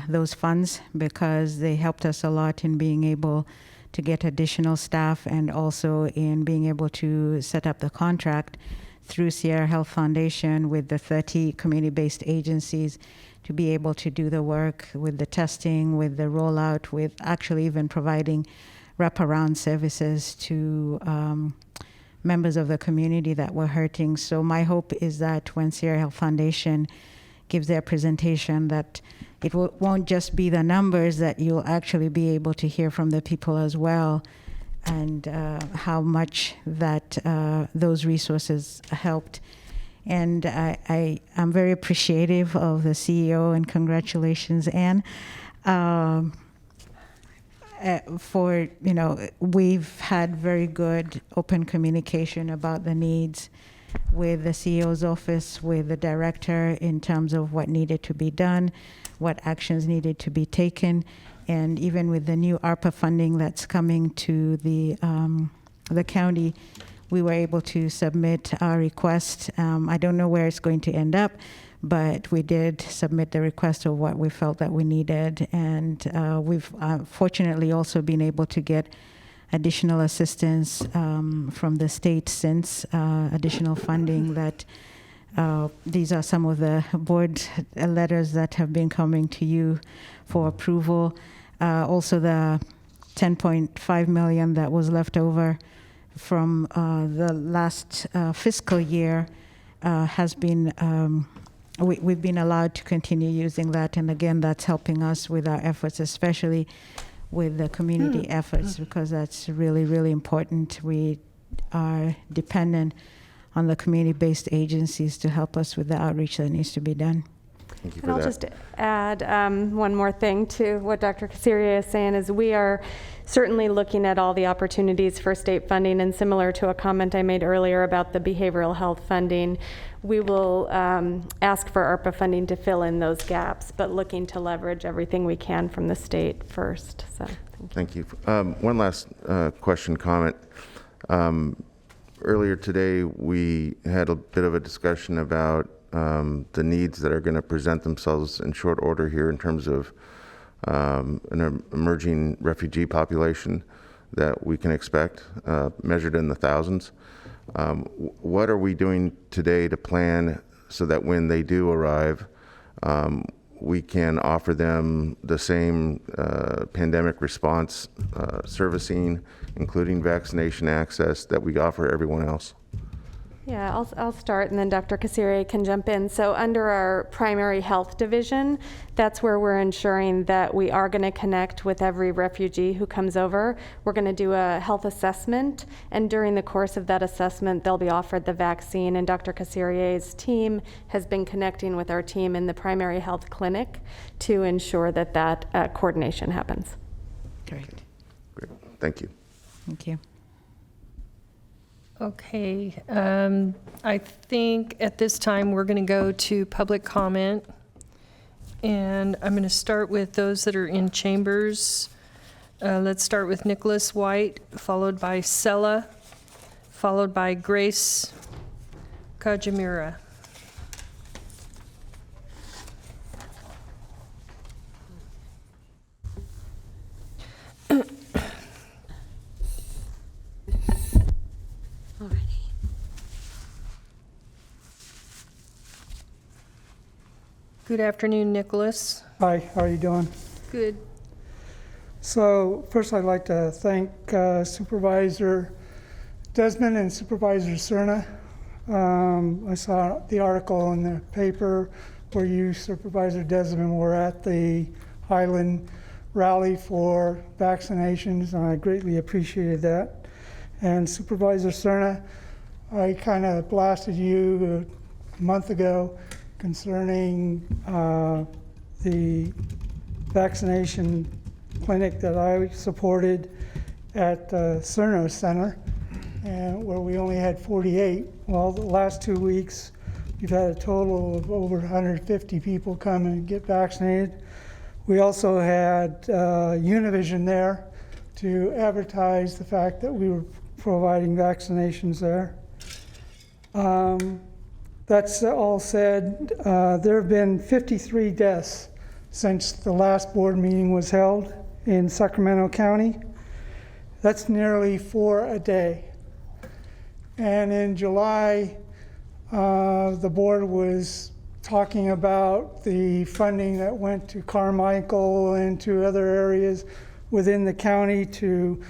those funds, because they helped us a lot in being able to get additional staff, and also in being able to set up the contract through Sierra Health Foundation with the 30 community-based agencies to be able to do the work with the testing, with the rollout, with actually even providing wraparound services to members of the community that were hurting. So my hope is that when Sierra Health Foundation gives their presentation, that it won't just be the numbers, that you'll actually be able to hear from the people as well, and how much that those resources helped. And I'm very appreciative of the CEO, and congratulations, Anne. For, we've had very good open communication about the needs with the CEO's office, with the director, in terms of what needed to be done, what actions needed to be taken, and even with the new ARPA funding that's coming to the county, we were able to submit our request. I don't know where it's going to end up, but we did submit the request of what we felt that we needed, and we've fortunately also been able to get additional assistance from the state since additional funding that these are some of the board letters that have been coming to you for approval. Also the 10.5 million that was left over from the last fiscal year has been, we've been allowed to continue using that. And again, that's helping us with our efforts, especially with the community efforts, because that's really, really important. We are dependent on the community-based agencies to help us with the outreach that needs to be done. Thank you And for I'll that. just add one more thing to what Dr. Kasiria is saying, is we are certainly looking at all the opportunities for state funding, and similar to a comment I made earlier about the behavioral health funding, we will ask for ARPA funding to fill in those gaps, but looking to leverage everything we can from the state first. So Thank you. One last question, comment. Earlier today, we had a bit of a discussion about the needs that are going to present themselves in short order here in terms of an emerging refugee population that we can expect, measured in the thousands. What are we doing today to plan so that when they do arrive, we can offer them the same pandemic response servicing, including vaccination access, that we offer everyone else? yeah, I'll start, and then Dr. Kasiri can jump in. So under our primary health division, that's where we're ensuring that we are going to connect with every refugee who comes over. We're going to do a health assessment, and during the course of that assessment, they'll be offered the vaccine. And Dr. Kasirie's team has been connecting with our team in the primary health clinic to ensure that that coordination happens. Great. Great. Thank you. Thank you. Okay, I think at this time we're going to go to public comment. And I'm going to start with those that are in chambers. Let's start with Nicholas White, followed by Sella, followed by Grace Kajimura. Good afternoon, Nicholas. Hi, how are you doing? Good. So first I'd like to thank Supervisor Desmond and Supervisor Cerna. I saw the article in the paper where you, Supervisor Desmond, were at the Highland rally for vaccinations, and I greatly appreciated that. And Supervisor Cerna, I kind of blasted you a month ago concerning the vaccination clinic that I supported at Cerno Center, and where we only had 48. Well, the last 2 weeks, we've had a total of over 150 people come and get vaccinated. We also had Univision there to advertise the fact that we were providing vaccinations there. That's all said. There have been 53 deaths since the last board meeting was held in Sacramento County. That's nearly 4 a day. And in July, the board was talking about the funding that went to Carmichael and to other areas within the county to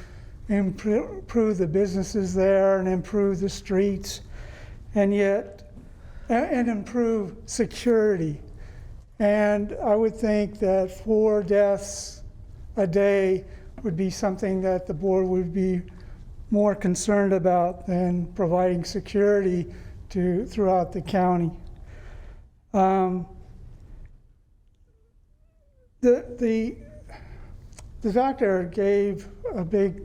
improve the businesses there and improve the streets, and improve security. And I would think that 4 deaths a day would be something that the board would be more concerned about than providing security throughout the county. The doctor gave a big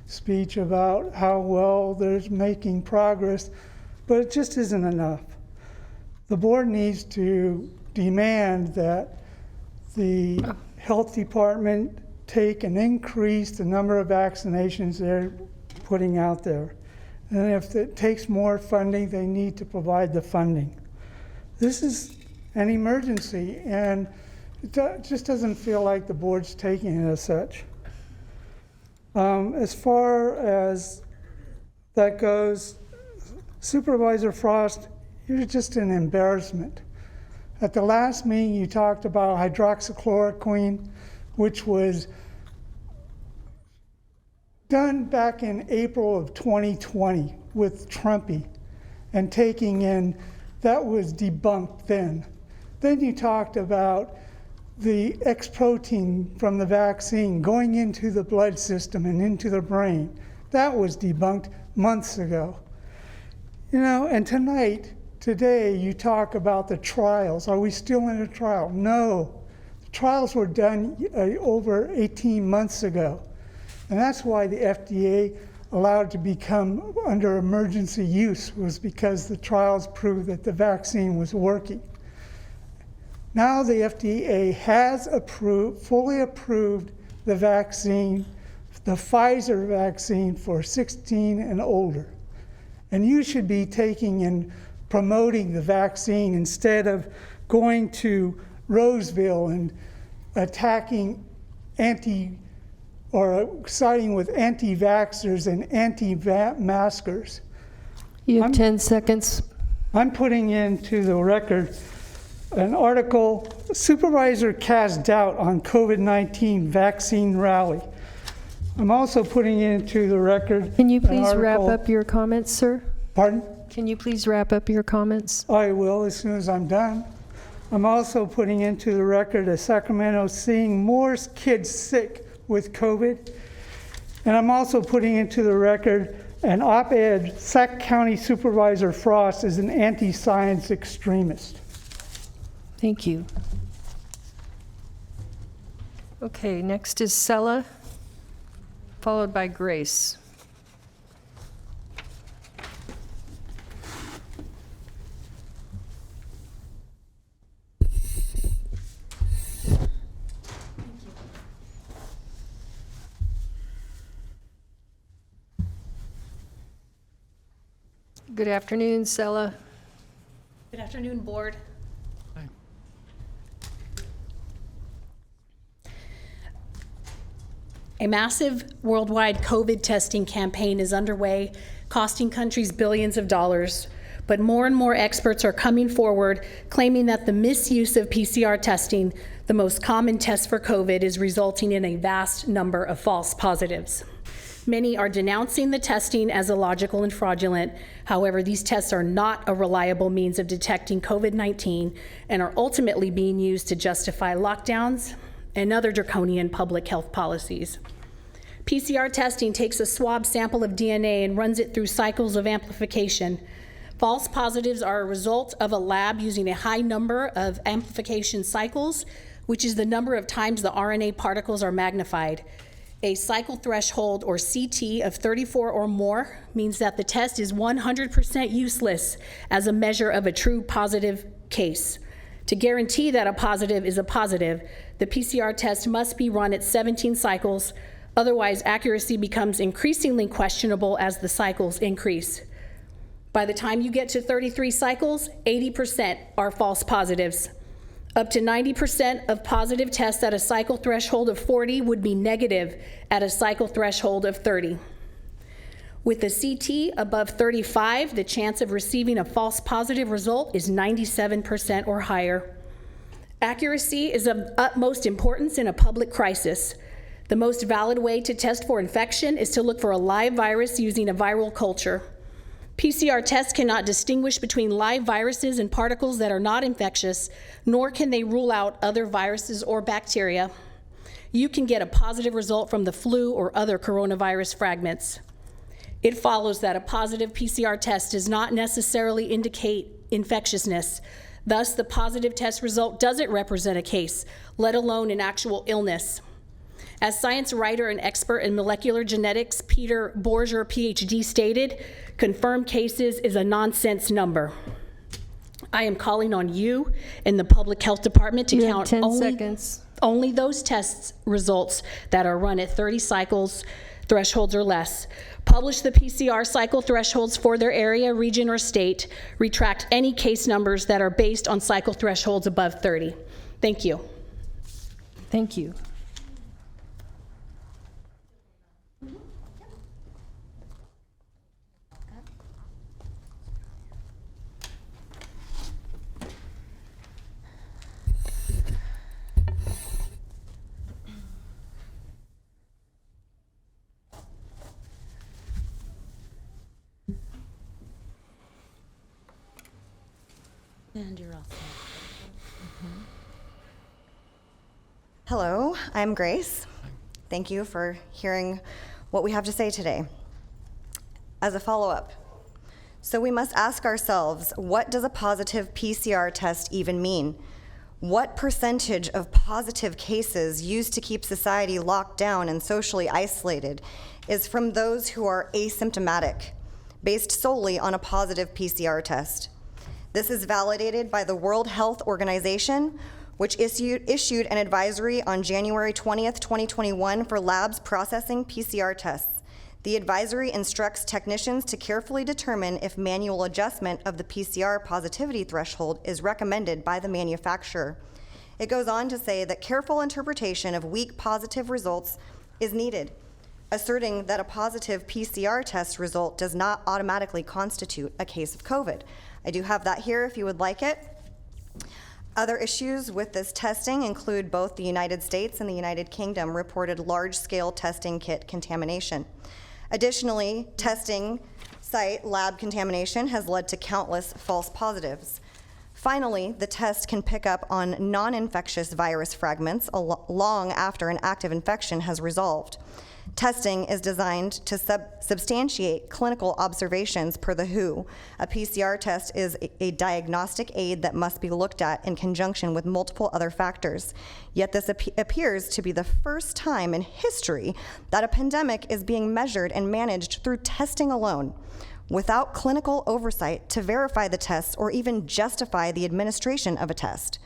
speech about how well there's making progress, but it just isn't enough. The board needs to demand that the health department take and increase the number of vaccinations they're putting out there. And if it takes more funding, they need to provide the funding. This is an emergency, and it just doesn't feel like the board's taking it as such. As far as that goes, Supervisor Frost, you're just an embarrassment. At the last meeting, you talked about hydroxychloroquine, which was done back in April of 2020 with Trumpy, and taking in, that was debunked then. Then you talked about the X protein from the vaccine going into the blood system and into the brain. That was debunked months ago. You know, and today you talk about the trials. Are we still in a trial? No. The trials were done over 18 months ago. And that's why the FDA allowed it to become under emergency use, was because the trials proved that the vaccine was working. Now the FDA has fully approved the vaccine, the Pfizer vaccine for 16 and older. And you should be taking and promoting the vaccine instead of going to Roseville and attacking siding with anti-vaxxers and anti-maskers. You have 10 seconds. I'm putting into the record an article, Supervisor cast doubt on COVID-19 vaccine rally. I'm also putting into the record. Can you please wrap up your comments, sir? Pardon? Can you please wrap up your comments? I will as soon as I'm done. I'm also putting into the record a Sacramento seeing more kids sick with COVID. And I'm also putting into the record an op-ed, Sac County Supervisor Frost is an anti-science extremist. Thank you. Okay, next is Sella, followed by Grace. Good afternoon, Sella. Good afternoon, Board. A massive worldwide COVID testing campaign is underway, costing countries billions of dollars. But more and more experts are coming forward, claiming that the misuse of PCR testing, the most common test for COVID, is resulting in a vast number of false positives. Many are denouncing the testing as illogical and fraudulent. However, these tests are not a reliable means of detecting COVID-19 and are ultimately being used to justify lockdowns and other draconian public health policies. PCR testing takes a swab sample of DNA and runs it through cycles of amplification. False positives are a result of a lab using a high number of amplification cycles, which is the number of times the RNA particles are magnified. A cycle threshold, or CT, of 34 or more means that the test is 100% useless as a measure of a true positive case. To guarantee that a positive is a positive, the PCR test must be run at 17 cycles, otherwise accuracy becomes increasingly questionable as the cycles increase. By the time you get to 33 cycles, 80% are false positives. Up to 90% of positive tests at a cycle threshold of 40 would be negative at a cycle threshold of 30. With a CT above 35, the chance of receiving a false positive result is 97% or higher. Accuracy is of utmost importance in a public crisis. The most valid way to test for infection is to look for a live virus using a viral culture. PCR tests cannot distinguish between live viruses and particles that are not infectious, nor can they rule out other viruses or bacteria. You can get a positive result from the flu or other coronavirus fragments. It follows that a positive PCR test does not necessarily indicate infectiousness. Thus, the positive test result doesn't represent a case, let alone an actual illness. As science writer and expert in molecular genetics Peter Borger, PhD, stated, confirmed cases is a nonsense number. I am calling on you and the Public Health Department to count only those test results that are run at 30 cycles thresholds or less. Publish the PCR cycle thresholds for their area, region, or state. Retract any case numbers that are based on cycle thresholds above 30. Thank you. Thank you. And you're all set. Hello, I'm Grace. Thank you for hearing what we have to say today. As a follow-up, so we must ask ourselves, what does a positive PCR test even mean? What percentage of positive cases used to keep society locked down and socially isolated is from those who are asymptomatic, based solely on a positive PCR test? This is validated by the World Health Organization, which issued an advisory on January 20th, 2021 for labs processing PCR tests. The advisory instructs technicians to carefully determine if manual adjustment of the PCR positivity threshold is recommended by the manufacturer. It goes on to say that careful interpretation of weak positive results is needed, asserting that a positive PCR test result does not automatically constitute a case of COVID. I do have that here if you would like it. Other issues with this testing include both the United States and the United Kingdom reported large-scale testing kit contamination. Additionally, testing site lab contamination has led to countless false positives. Finally, the test can pick up on non-infectious virus fragments long after an active infection has resolved. Testing is designed to substantiate clinical observations per the WHO. A PCR test is a diagnostic aid that must be looked at in conjunction with multiple other factors. Yet this appears to be the first time in history that a pandemic is being measured and managed through testing alone, without clinical oversight to verify the tests or even justify the administration of a test.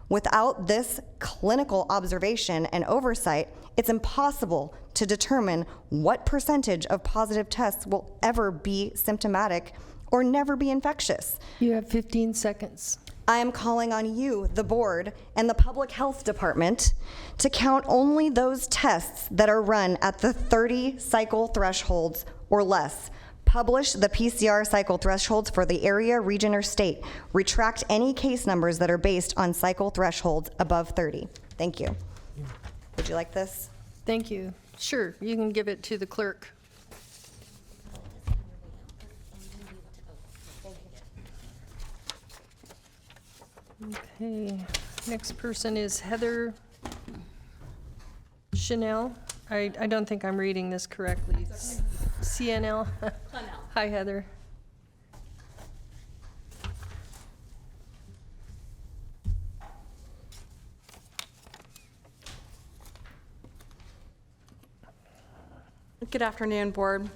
Without this clinical observation and oversight, it's impossible to determine what percentage of positive tests will ever be symptomatic or never be infectious. You have 15 seconds. I am calling on you, the board, and the Public Health Department to count only those tests that are run at the 30 cycle thresholds or less. Publish the PCR cycle thresholds for the area, region, or state. Retract any case numbers that are based on cycle thresholds above 30. Thank you. Would you like this? Thank you. Sure, you can give it to the clerk. Okay, next person is Heather Chanel. I don't think I'm reading this correctly. CNL. Hi, Heather. Good afternoon, board.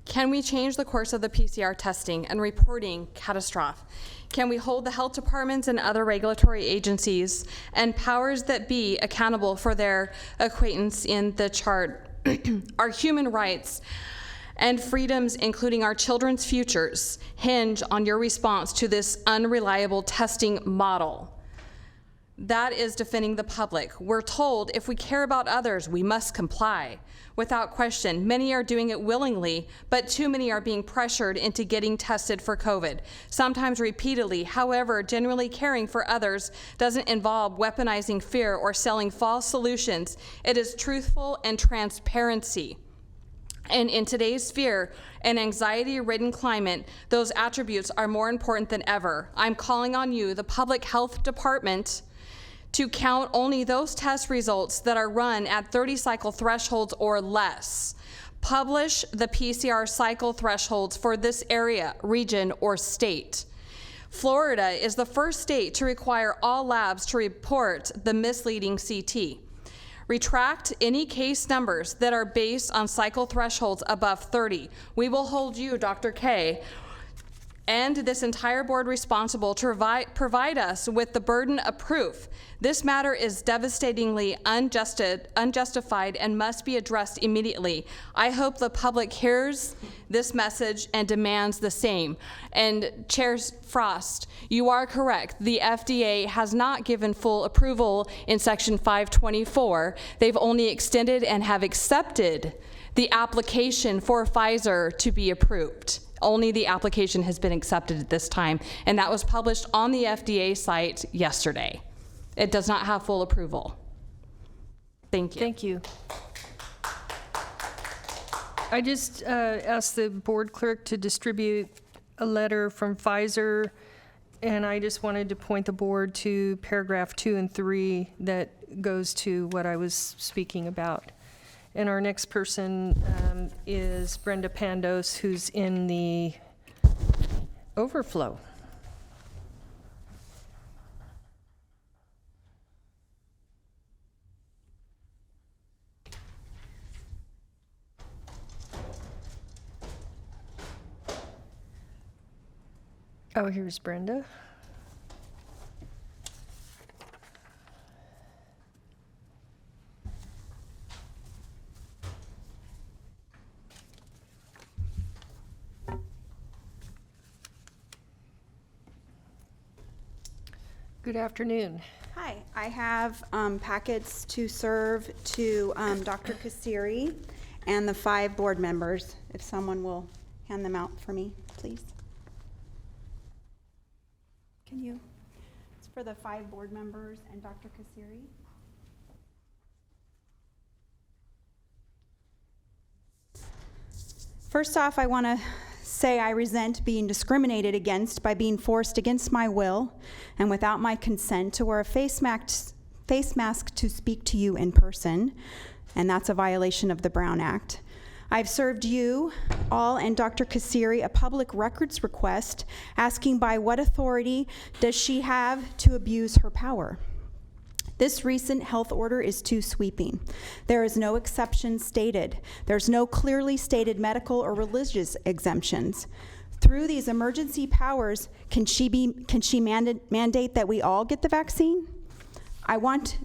Can we change the course of the PCR testing and reporting catastrophe? Can we hold the health departments and other regulatory agencies and powers that be accountable for their acquaintance in the chart? Our human rights and freedoms, including our children's futures, hinge on your response to this unreliable testing model. That is defending the public. We're told if we care about others, we must comply. Without question, many are doing it willingly, but too many are being pressured into getting tested for COVID, sometimes repeatedly. However, genuinely caring for others doesn't involve weaponizing fear or selling false solutions. It is truthful and transparency. And in today's fear and anxiety-ridden climate, those attributes are more important than ever. I'm calling on you, the Public Health Department, to count only those test results that are run at 30 cycle thresholds or less. Publish the PCR cycle thresholds for this area, region, or state. Florida is the first state to require all labs to report the misleading CT. Retract any case numbers that are based on cycle thresholds above 30. We will hold you, Dr. K, and this entire board responsible to provide us with the burden of proof. This matter is devastatingly unjustified and must be addressed immediately. I hope the public hears this message and demands the same. And Chair Frost, you are correct. The FDA has not given full approval in Section 524. They've only extended and have accepted the application for Pfizer to be approved. Only the application has been accepted at this time, and that was published on the FDA site yesterday. It does not have full approval. Thank you. Thank you. I just asked the board clerk to distribute a letter from Pfizer, and I just wanted to point the board to paragraph 2 and 3 that goes to what I was speaking about. And our next person is Brenda Pandos, who's in the overflow. Oh, here's Brenda. Good afternoon. Hi, I have packets to serve to Dr. Kasiri and the 5 board members. If someone will hand them out for me, please. Can you? It's for the 5 board members and Dr. Kasiri. First off, I want to say I resent being discriminated against by being forced against my will and without my consent to wear a face mask to speak to you in person, and that's a violation of the Brown Act. I've served you all and Dr. Kasiri a public records request asking by what authority does she have to abuse her power. This recent health order is too sweeping. There is no exception stated. There's no clearly stated medical or religious exemptions. Through these emergency powers, can she mandate that we all get the vaccine? I want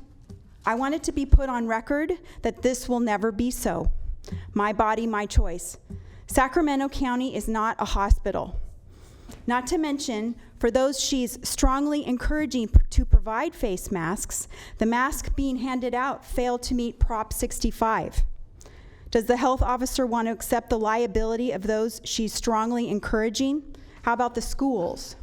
it to be put on record that this will never be so. My body, my choice. Sacramento County is not a hospital. Not to mention, for those she's strongly encouraging to provide face masks, the mask being handed out failed to meet Prop 65. Does the health officer want to accept the liability of those she's strongly encouraging? How about the schools?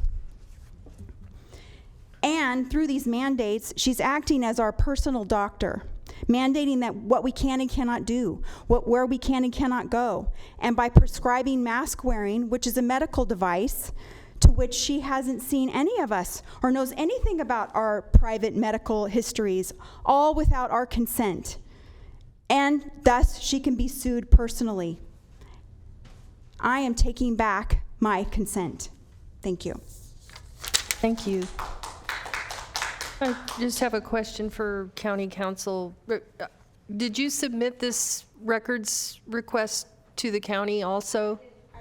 And through these mandates, she's acting as our personal doctor, mandating that what we can and cannot do, where we can and cannot go. And by prescribing mask wearing, which is a medical device, to which she hasn't seen any of us or knows anything about our private medical histories, all without our consent. And thus, she can be sued personally. I am taking back my consent. Thank you. Thank you. I just have a question for County Council. Did you submit this records request to the county also? I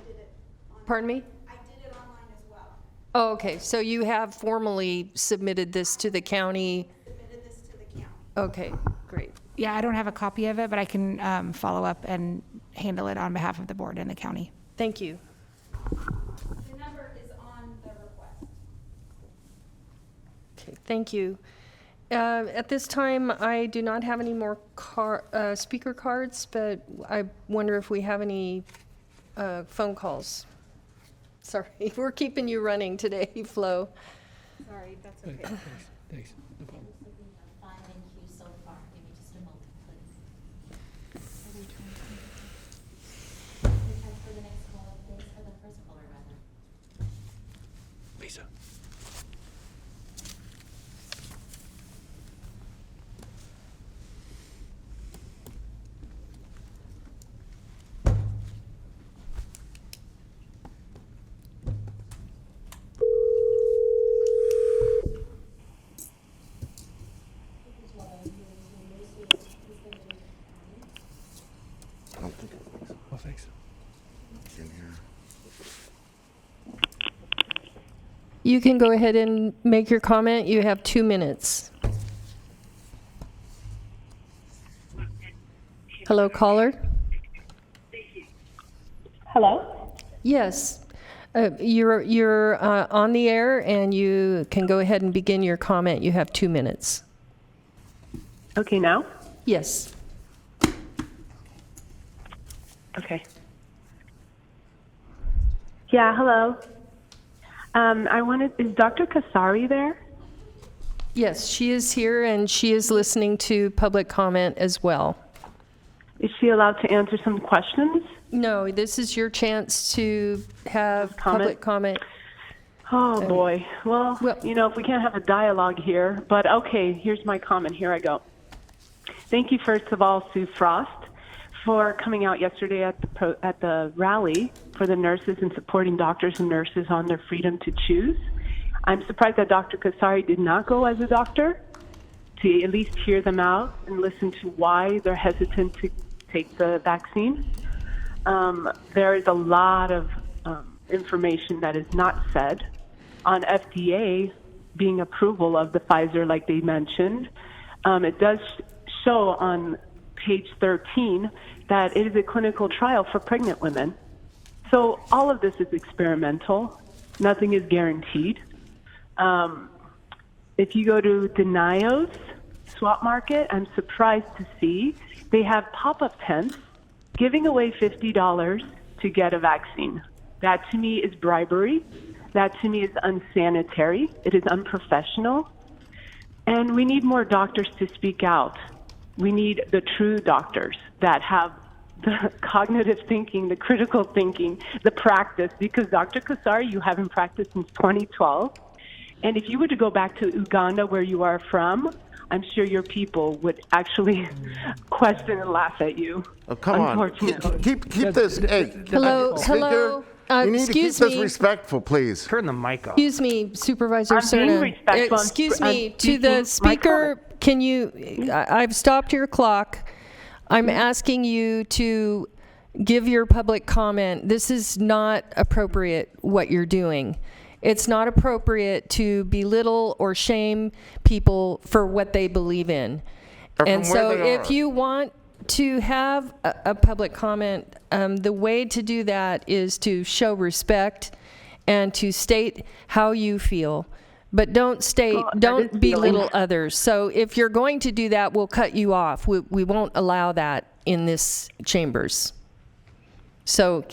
did it online. Pardon me? I did it online as well. Oh, okay. So you have formally submitted this to the county? Submitted this to the county. Okay, great. Yeah, I don't have a copy of it, but I can follow up and handle it on behalf of the board and the county. Thank you. The number is on the request. Okay, thank you. At this time, I do not have any more speaker cards, but I wonder if we have any phone calls. Sorry, we're keeping you running today, Flo. Sorry, that's okay. Thanks. No problem. Lisa. Oh, thanks. You can go ahead and make your comment. You have 2 minutes. Hello, caller? Hello? Yes. You're on the air, and you can go ahead and begin your comment. You have 2 minutes. Okay, now? Yes. Okay. Yeah, hello. Is Dr. Kasari there? Yes, she is here, and she is listening to public comment as well. Is she allowed to answer some questions? No, this is your chance to have public comment. Oh, boy. Well, you know, if we can't have a dialogue here, but okay, here's my comment. Here I go. Thank you, first of all, Sue Frost, for coming out yesterday at the rally for the nurses and supporting doctors and nurses on their freedom to choose. I'm surprised that Dr. Kasari did not go as a doctor to at least hear them out and listen to why they're hesitant to take the vaccine. There is a lot of information that is not said on FDA being approval of the Pfizer, like they mentioned. It does show on page 13 that it is a clinical trial for pregnant women. So all of this is experimental. Nothing is guaranteed. If you go to Denio's swap market, I'm surprised to see they have pop-up tents giving away $50 to get a vaccine. That to me is bribery. That to me is unsanitary. It is unprofessional. And we need more doctors to speak out. We need the true doctors that have the cognitive thinking, the critical thinking, the practice, because Dr. Kasari, you haven't practiced since 2012. And if you were to go back to Uganda, where you are from, I'm sure your people would actually question and laugh at you. Oh, come on. Keep this. Hey, Hello. Speaker, you need to keep Excuse this me. respectful, please. Turn the mic off. Excuse me, Supervisor I'm being Cerna. respectful. Excuse me, I'm to the speaking my speaker, can you, I've stopped your clock. I'm asking you to give your public comment. This is not appropriate, what you're doing. It's not appropriate to belittle or shame people for what they believe in. And so if you want to have a public comment, the way to do that is to show respect and to state how you feel. But don't belittle others. So if you're going to do that, we'll cut you off. We won't allow that in this chambers. So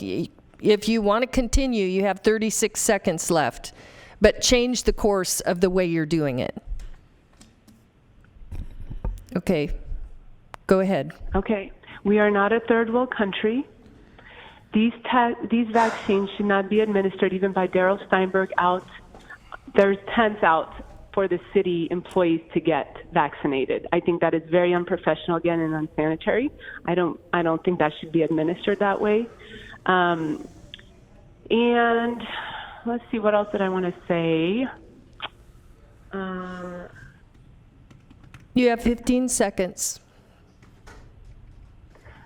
if you want to continue, you have 36 seconds left, but change the course of the way you're doing it. Okay, go ahead. Okay, we are not a third world country. These vaccines should not be administered even by Darrell Steinberg out. There's tents out for the city employees to get vaccinated. I think that is very unprofessional, again, and unsanitary. I don't think that should be administered that way. And let's see, what else did I want to say? You have 15 seconds.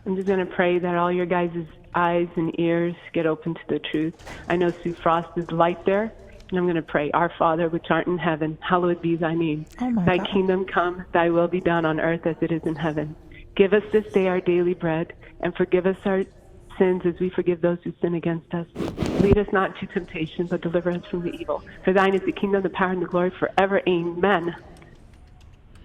I'm just going to pray that all your guys' eyes and ears get open to the truth. I know Sue Frost is light there, and I'm going to pray, Our Father, which art in heaven, hallowed be thy name. Thy kingdom come, thy will be done on earth as it is in heaven. Give us this day our daily bread, and forgive us our sins as we forgive those who sin against us. Lead us not into temptation, but deliver us from the evil. For thine is the kingdom, the power, and the glory forever. Amen.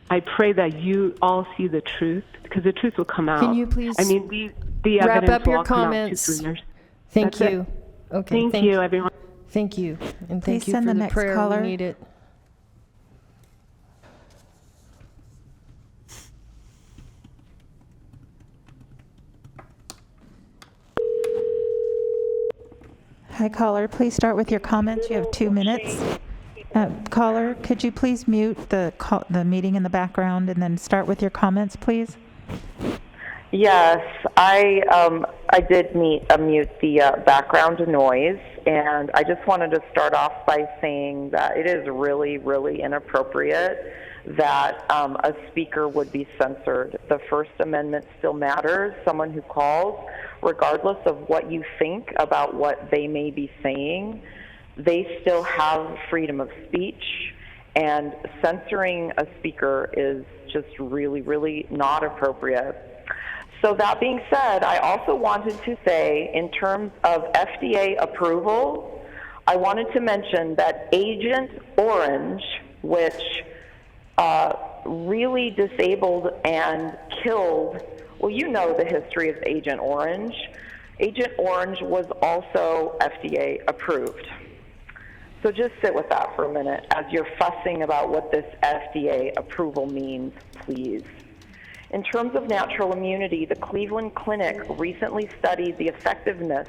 I pray that you all see the truth, because the truth will come out. Can you please the wrap evidence up will your all come out in comments? 2-3 years. Thank That's you. it. Okay. Thank you, everyone. Thank you. And Please thank you send for the the next prayer. caller. We need it. Hi, caller. Please start with your comments. You have 2 minutes. Caller, could you please mute the meeting in the background and then start with your comments, please? Yes, I did mute the background noise, and I just wanted to start off by saying that it is really, really inappropriate that a speaker would be censored. The First Amendment still matters. Someone who calls, regardless of what you think about what they may be saying, they still have freedom of speech, and censoring a speaker is just really, really not appropriate. So that being said, I also wanted to say, in terms of FDA approval, I wanted to mention that Agent Orange, which really disabled and killed, well, you know the history of Agent Orange. Agent Orange was also FDA approved. So just sit with that for a minute as you're fussing about what this FDA approval means, please. In terms of natural immunity, the Cleveland Clinic recently studied the effectiveness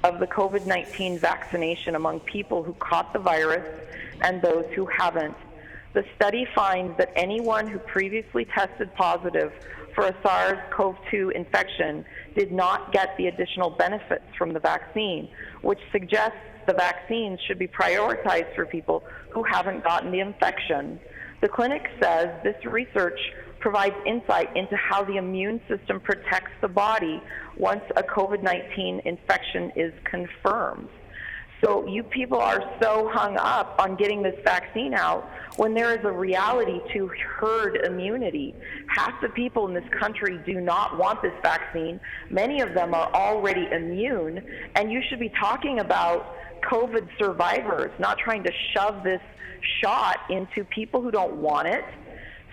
of the COVID-19 vaccination among people who caught the virus and those who haven't. The study finds that anyone who previously tested positive for a SARS-CoV-2 infection did not get the additional benefits from the vaccine, which suggests the vaccines should be prioritized for people who haven't gotten the infection. The clinic says this research provides insight into how the immune system protects the body once a COVID-19 infection is confirmed. So you people are so hung up on getting this vaccine out when there is a reality to herd immunity. Half the people in this country do not want this vaccine. Many of them are already immune, and you should be talking about COVID survivors, not trying to shove this shot into people who don't want it.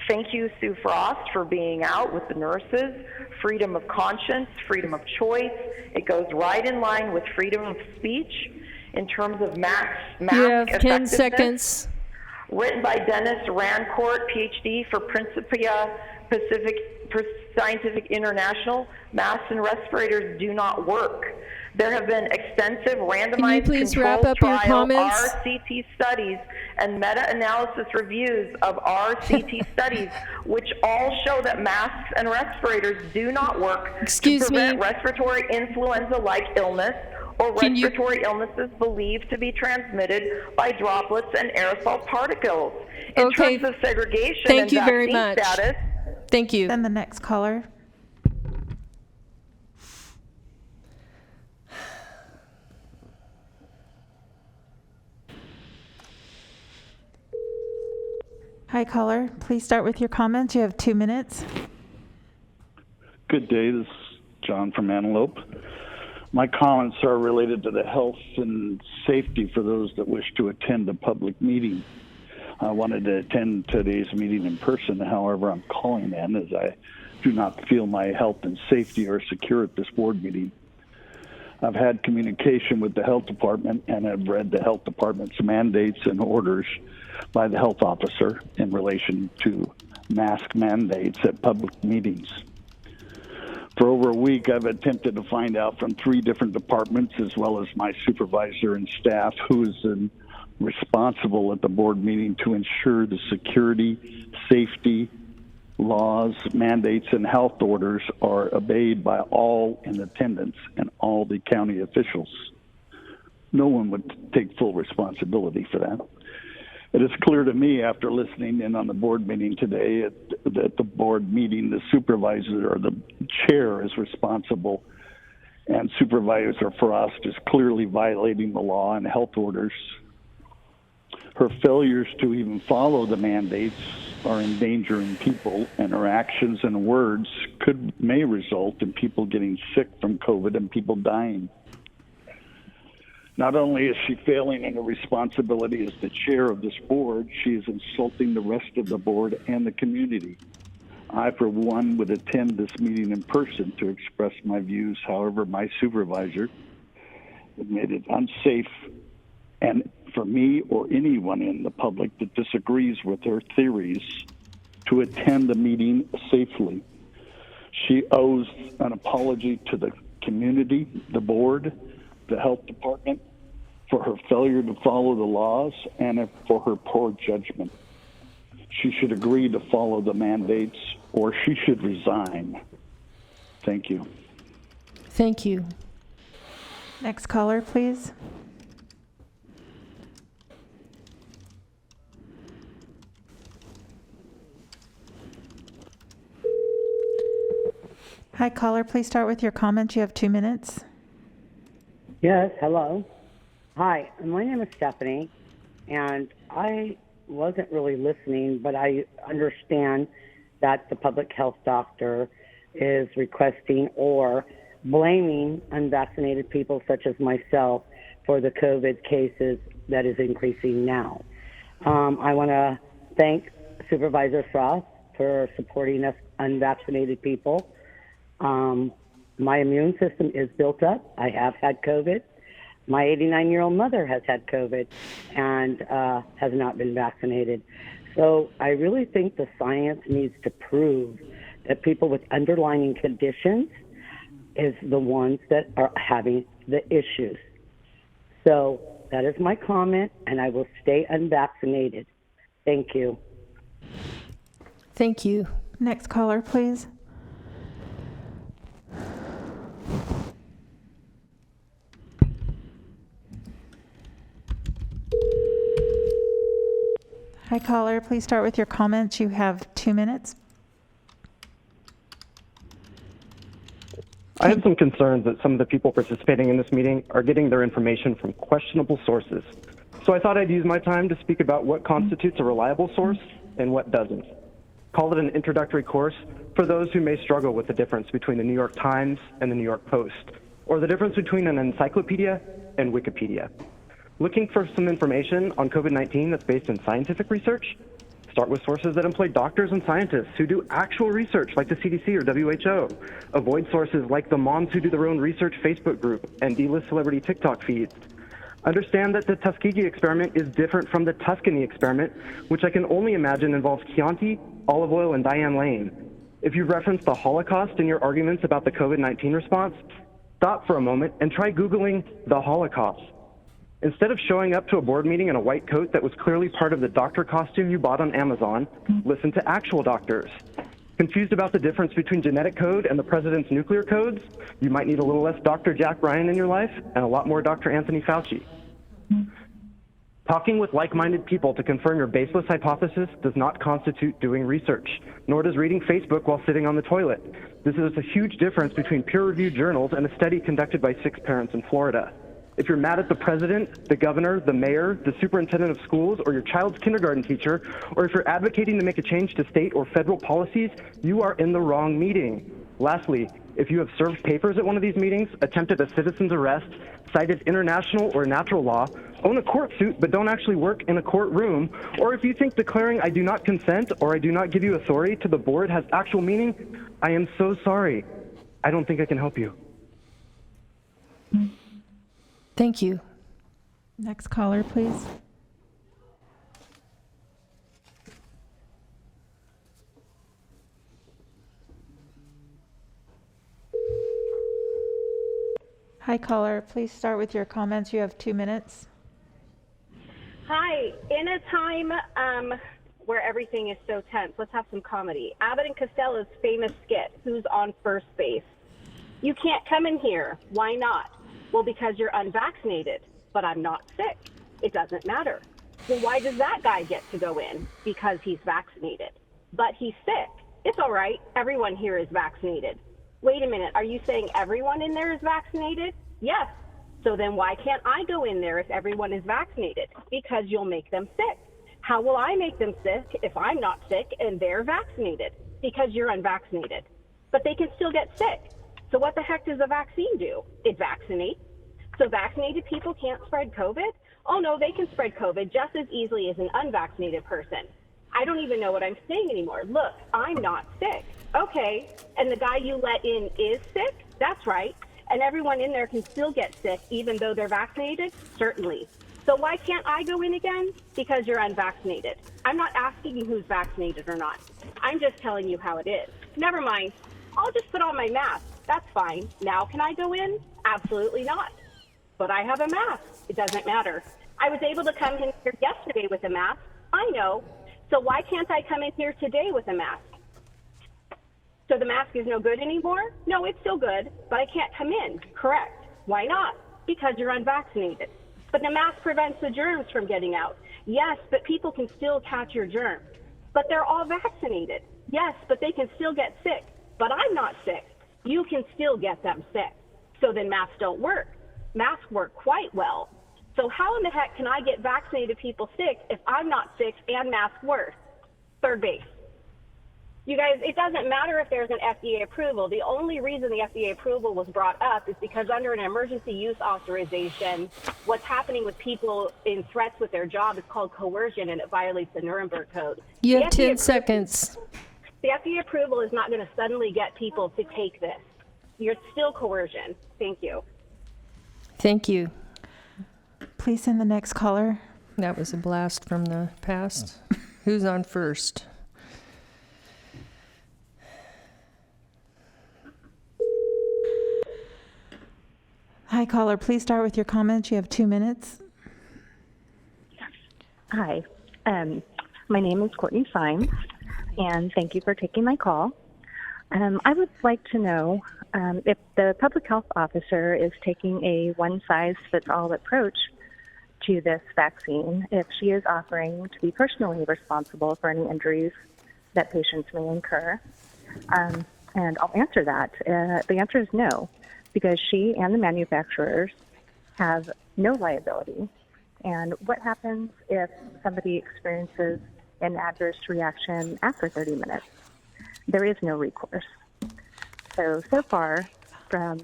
Thank you, Sue Frost, for being out with the nurses. Freedom of conscience, freedom of choice. It goes right in line with freedom of speech. In terms of mask You have 10 effectiveness, seconds. written by Dennis Rancourt, PhD, for Principia Scientific International, masks and respirators do not work. There have been extensive randomized please controlled wrap up your trial comments? RCT studies and meta-analysis reviews of RCT studies, which all show that masks and respirators do not work Excuse to prevent me. respiratory influenza-like illness or Can you- respiratory illnesses believed to be transmitted by droplets and aerosol particles. In Okay. terms of segregation Thank and you very vaccine much. status, Thank you. Then the next caller. Hi, caller. Please start with your comments. You have 2 minutes. Good day. This is John from Antelope. My comments are related to the health and safety for those that wish to attend a public meeting. I wanted to attend today's meeting in person. However, I'm calling in as I do not feel my health and safety are secure at this board meeting. I've had communication with the health department and have read the health department's mandates and orders by the health officer in relation to mask mandates at public meetings. For over a week, I've attempted to find out from 3 different departments, as well as my supervisor and staff, who is responsible at the board meeting to ensure the security, safety, laws, mandates, and health orders are obeyed by all in attendance and all the county officials. No one would take full responsibility for that. It is clear to me after listening in on the board meeting today that the board meeting, the supervisor or the chair is responsible, and Supervisor Frost is clearly violating the law and health orders. Her failures to even follow the mandates are endangering people, and her actions and words may result in people getting sick from COVID and people dying. Not only is she failing in her responsibility as the chair of this board, she is insulting the rest of the board and the community. I, for one, would attend this meeting in person to express my views. However, my supervisor made it unsafe, and for me or anyone in the public that disagrees with her theories, to attend the meeting safely. She owes an apology to the community, the board, the health department, for her failure to follow the laws and for her poor judgment. She should agree to follow the mandates or she should resign. Thank you. Thank you. Next caller, please. Hi, caller. Please start with your comments. You have 2 minutes. Yes, hello. Hi, my name is Stephanie, and I wasn't really listening, but I understand that the public health doctor is requesting or blaming unvaccinated people such as myself for the COVID cases that is increasing now. I want to thank Supervisor Frost for supporting us unvaccinated people. My immune system is built up. I have had COVID. My 89-year-old mother has had COVID and has not been vaccinated. So I really think the science needs to prove that people with underlying conditions is the ones that are having the issues. So that is my comment, and I will stay unvaccinated. Thank you. Thank you. Next caller, please. Hi, caller. Please start with your comments. You have 2 minutes. I have some concerns that some of the people participating in this meeting are getting their information from questionable sources. So I thought I'd use my time to speak about what constitutes a reliable source and what doesn't. Call it an introductory course for those who may struggle with the difference between the New York Times and the New York Post, or the difference between an encyclopedia and Wikipedia. Looking for some information on COVID-19 that's based in scientific research? Start with sources that employ doctors and scientists who do actual research like the CDC or WHO. Avoid sources like the moms who do their own research Facebook group and D-list celebrity TikTok feeds. Understand that the Tuskegee experiment is different from the Tuscany experiment, which I can only imagine involves Chianti, olive oil, and Diane Lane. If you reference the Holocaust in your arguments about the COVID-19 response, stop for a moment and try Googling the Holocaust. Instead of showing up to a board meeting in a white coat that was clearly part of the doctor costume you bought on Amazon, listen to actual doctors. Confused about the difference between genetic code and the president's nuclear codes? You might need a little less Dr. Jack Ryan in your life and a lot more Dr. Anthony Fauci. Talking with like-minded people to confirm your baseless hypothesis does not constitute doing research, nor does reading Facebook while sitting on the toilet. This is a huge difference between peer-reviewed journals and a study conducted by 6 parents in Florida. If you're mad at the president, the governor, the mayor, the superintendent of schools, or your child's kindergarten teacher, or if you're advocating to make a change to state or federal policies, you are in the wrong meeting. Lastly, if you have served papers at one of these meetings, attempted a citizen's arrest, cited international or natural law, own a court suit but don't actually work in a courtroom, or if you think declaring I do not consent or I do not give you authority to the board has actual meaning, I am so sorry. I don't think I can help you. Thank you. Next caller, please. Hi, caller. Please start with your comments. You have 2 minutes. Hi. In a time where everything is so tense, let's have some comedy. Abbott and Costello's famous skit, Who's on First Base? You can't come in here. Why not? Well, because you're unvaccinated, but I'm not sick. It doesn't matter. Well, why does that guy get to go in? Because he's vaccinated. But he's sick. It's all right. Everyone here is vaccinated. Wait a minute. Are you saying everyone in there is vaccinated? Yes. So then why can't I go in there if everyone is vaccinated? Because you'll make them sick. How will I make them sick if I'm not sick and they're vaccinated? Because you're unvaccinated. But they can still get sick. So what the heck does a vaccine do? It vaccinates. So vaccinated people can't spread COVID? Oh no, they can spread COVID just as easily as an unvaccinated person. I don't even know what I'm saying anymore. Look, I'm not sick. Okay, and the guy you let in is sick? That's right. And everyone in there can still get sick even though they're vaccinated? Certainly. So why can't I go in again? Because you're unvaccinated. I'm not asking you who's vaccinated or not. I'm just telling you how it is. Never mind. I'll just put on my mask. That's fine. Now can I go in? Absolutely not. But I have a mask. It doesn't matter. I was able to come in here yesterday with a mask. I know. So why can't I come in here today with a mask? So the mask is no good anymore? No, it's still good, but I can't come in. Correct. Why not? Because you're unvaccinated. But the mask prevents the germs from getting out. Yes, but people can still catch your germs. But they're all vaccinated. Yes, but they can still get sick. But I'm not sick. You can still get them sick. So then masks don't work. Masks work quite well. So how in the heck can I get vaccinated people sick if I'm not sick and masks work? Third base. You guys, it doesn't matter if there's an FDA approval. The only reason the FDA approval was brought up is because under an emergency use authorization, what's happening with people in threats with their job is called coercion, and it violates the Nuremberg Code. You have 10 seconds. The FDA approval is not going to suddenly get people to take this. You're still coercion. Thank you. Thank you. Please send the next caller. That was a blast from the past. Who's on first? Hi, caller. Please start with your comments. You have 2 minutes. Hi, my name is Courtney Symes, and thank you for taking my call. I would like to know if the public health officer is taking a one-size-fits-all approach to this vaccine, if she is offering to be personally responsible for any injuries that patients may incur. And I'll answer that. The answer is no, because she and the manufacturers have no liability. And what happens if somebody experiences an adverse reaction after 30 minutes? There is no recourse. So far from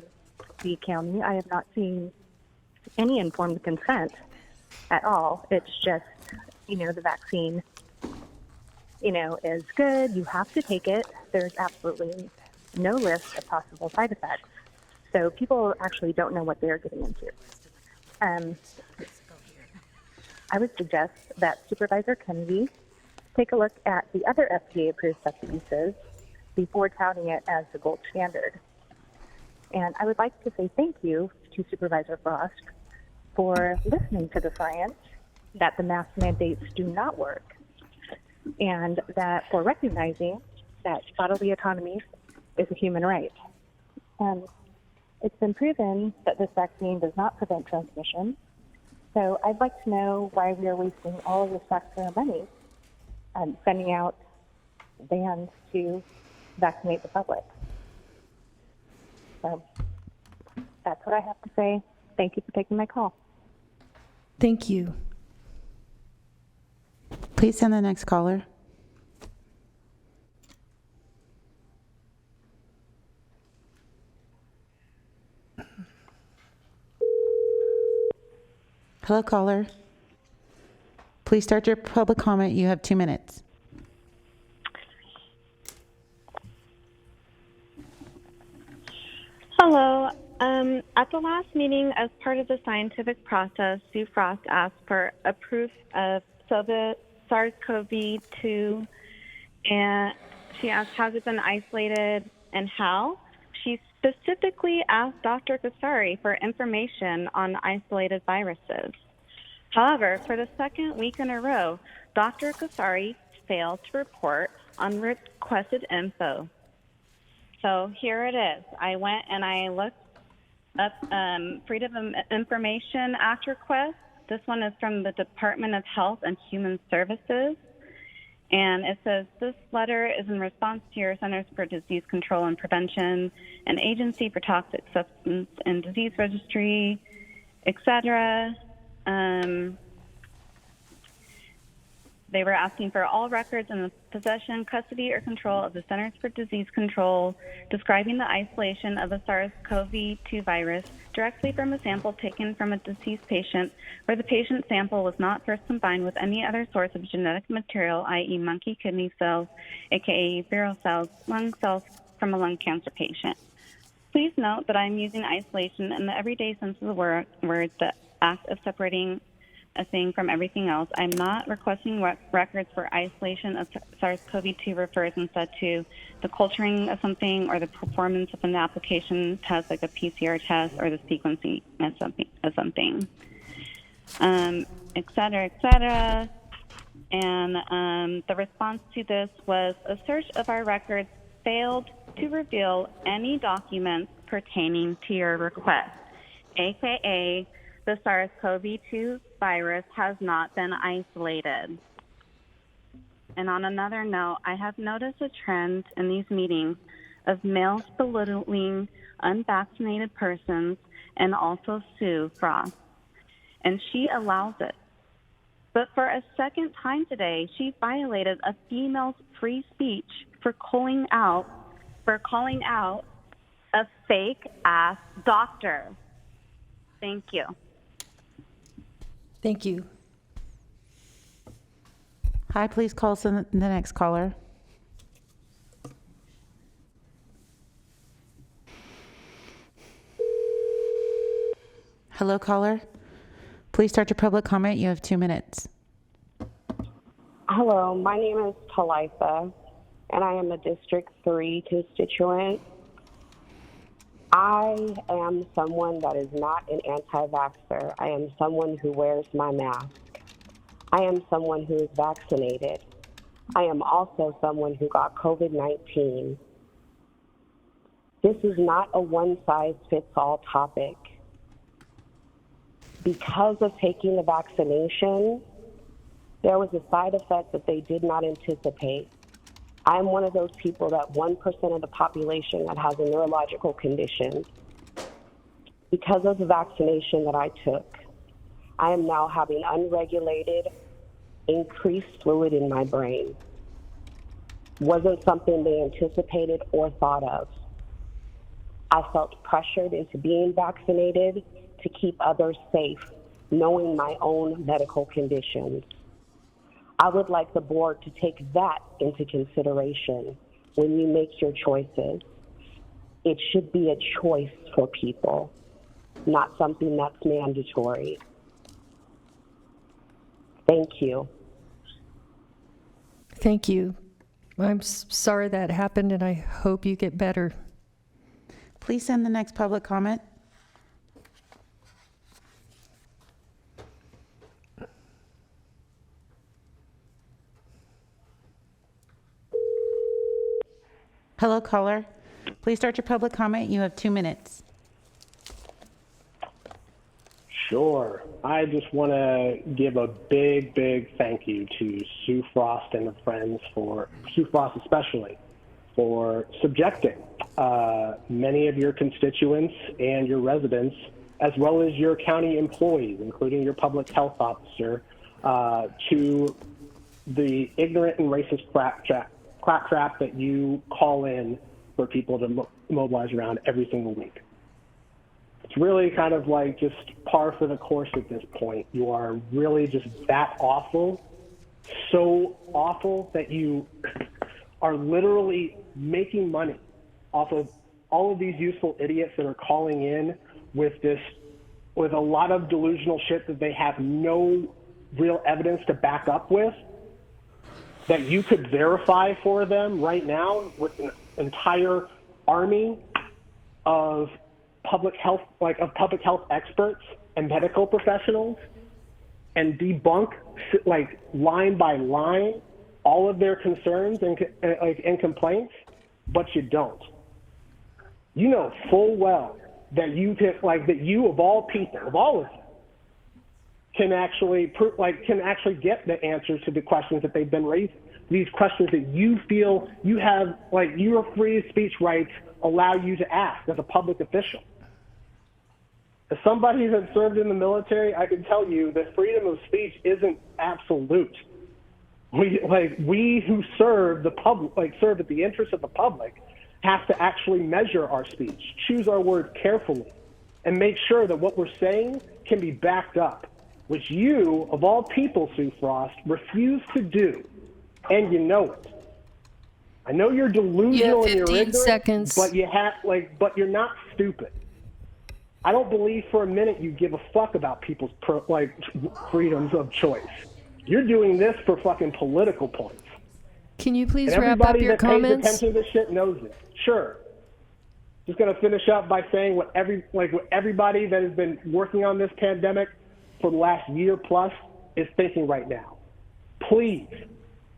the county, I have not seen any informed consent at all. It's just, the vaccine, is good. You have to take it. There's absolutely no list of possible side effects. So people actually don't know what they're getting into. I would suggest that Supervisor Kennedy take a look at the other FDA-approved substances before touting it as the gold standard. And I would like to say thank you to Supervisor Frost for listening to the science that the mask mandates do not work, and that for recognizing that bodily autonomy is a human right. It's been proven that this vaccine does not prevent transmission. So I'd like to know why we are wasting all of this taxpayer money sending out vans to vaccinate the public. So that's what I have to say. Thank you for taking my call. Thank you. Please send the next caller. Hello, caller. Please start your public comment. You have 2 minutes. Hello. At the last meeting, as part of the scientific process, Sue Frost asked for a proof of SARS-CoV-2, and she asked, has it been isolated and how? She specifically asked Dr. Kasari for information on isolated viruses. However, for the second week in a row, Dr. Kasari failed to report on requested info. So here it is. I went and I looked up Freedom of Information Act request. This one is from the Department of Health and Human Services. And it says, this letter is in response to your Centers for Disease Control and Prevention, an agency for toxic substance and disease registry, etc. They were asking for all records in the possession, custody, or control of the Centers for Disease Control describing the isolation of the SARS-CoV-2 virus directly from a sample taken from a deceased patient where the patient sample was not first combined with any other source of genetic material, i.e. monkey kidney cells, aka viral cells, lung cells from a lung cancer patient. Please note that I am using isolation in the everyday sense of the word, the act of separating a thing from everything else. I'm not requesting records for isolation of SARS-CoV-2 refers instead to the culturing of something or the performance of an application test like a PCR test or the sequencing of something, et cetera, et cetera. And the response to this was a search of our records failed to reveal any documents pertaining to your request, aka the SARS-CoV-2 virus has not been isolated. And on another note, I have noticed a trend in these meetings of males belittling unvaccinated persons and also Sue Frost. And she allows it. But for a second time today, she violated a female's free speech for calling out a fake-ass doctor. Thank you. Thank you. Hi, please call the next caller. Hello, caller. Please start your public comment. You have 2 minutes. Hello, my name is Talitha, and I am a District 3 constituent. I am someone that is not an anti-vaxxer. I am someone who wears my mask. I am someone who is vaccinated. I am also someone who got COVID-19. This is not a one-size-fits-all topic. Because of taking the vaccination, there was a side effect that they did not anticipate. I'm one of those people that 1% of the population that has a neurological condition. Because of the vaccination that I took, I am now having unregulated, increased fluid in my brain. Wasn't something they anticipated or thought of. I felt pressured into being vaccinated to keep others safe, knowing my own medical conditions. I would like the board to take that into consideration when you make your choices. It should be a choice for people, not something that's mandatory. Thank you. Thank you. I'm sorry that happened, and I hope you get better. Please send the next public comment. Hello, caller. Please start your public comment. You have 2 minutes. Sure. I just want to give a big thank you to Sue Frost and the Friends, for Sue Frost especially, for subjecting many of your constituents and your residents, as well as your county employees, including your public health officer, to the ignorant and racist crap that you call in for people to mobilize around every single week. It's really kind of like just par for the course at this point. You are really just that awful, so awful that you are literally making money off of all of these useful idiots that are calling in with a lot of delusional shit that they have no real evidence to back up with, that you could verify for them right now with an entire army of public health experts and medical professionals, and debunk line by line all of their concerns and complaints, but you don't. You know full well that you of all people, of all of you, can actually get the answers to the questions that they've been raising. These questions that you feel you have, your free speech rights allow you to ask as a public official. As somebody that served in the military, I can tell you that freedom of speech isn't absolute. We who serve the public, serve at the interest of the public, have to actually measure our speech, choose our words carefully, and make sure that what we're saying can be backed up, which you, of all people, Sue Frost, refuse to do, and you know it. I know you're delusional and you're ignorant, seconds. but but you're not stupid. I don't believe for a minute you give a fuck about people's freedoms of choice. You're doing this for fucking political points. Can you please And wrap up your everybody that comments? pays attention to this shit knows it. Sure. Just gonna finish up by saying what everybody that has been working on this pandemic for the last year plus is thinking right now. Please,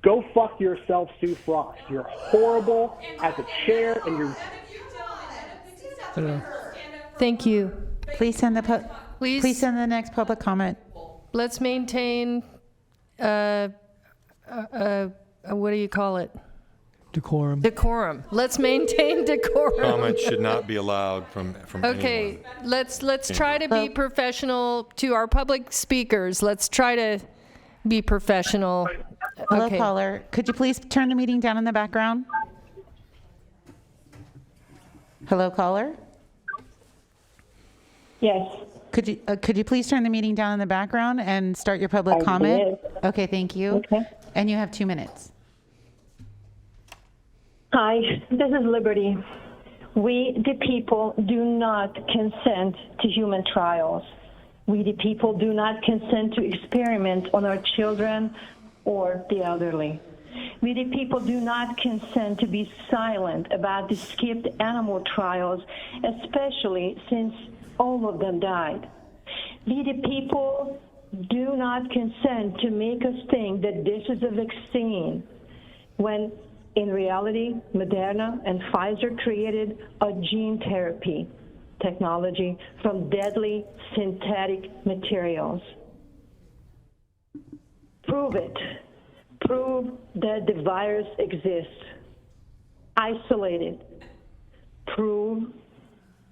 go fuck yourself, Sue Frost. You're horrible as a chair, and you're... Thank you. Please send the next public comment. Let's maintain, what do you call it? Decorum. Decorum. Let's maintain decorum. Comments should not be allowed from Okay, anyone. let's try to be professional to our public speakers. Let's try to be professional. Hello, Okay. caller. Could you please turn the meeting down in the background? Hello, caller? Yes. Could you please turn the meeting down in the background and start your public comment? did. Okay, thank you. Okay. And you have 2 minutes. Hi, this is Liberty. We, the people, do not consent to human trials. We, the people, do not consent to experiment on our children or the elderly. We the people do not consent to be silent about the skipped animal trials, especially since all of them died. We the people do not consent to make us think that this is a vaccine, when in reality, Moderna and Pfizer created a gene therapy technology from deadly synthetic materials. Prove it. Prove that the virus exists. Isolate it. Prove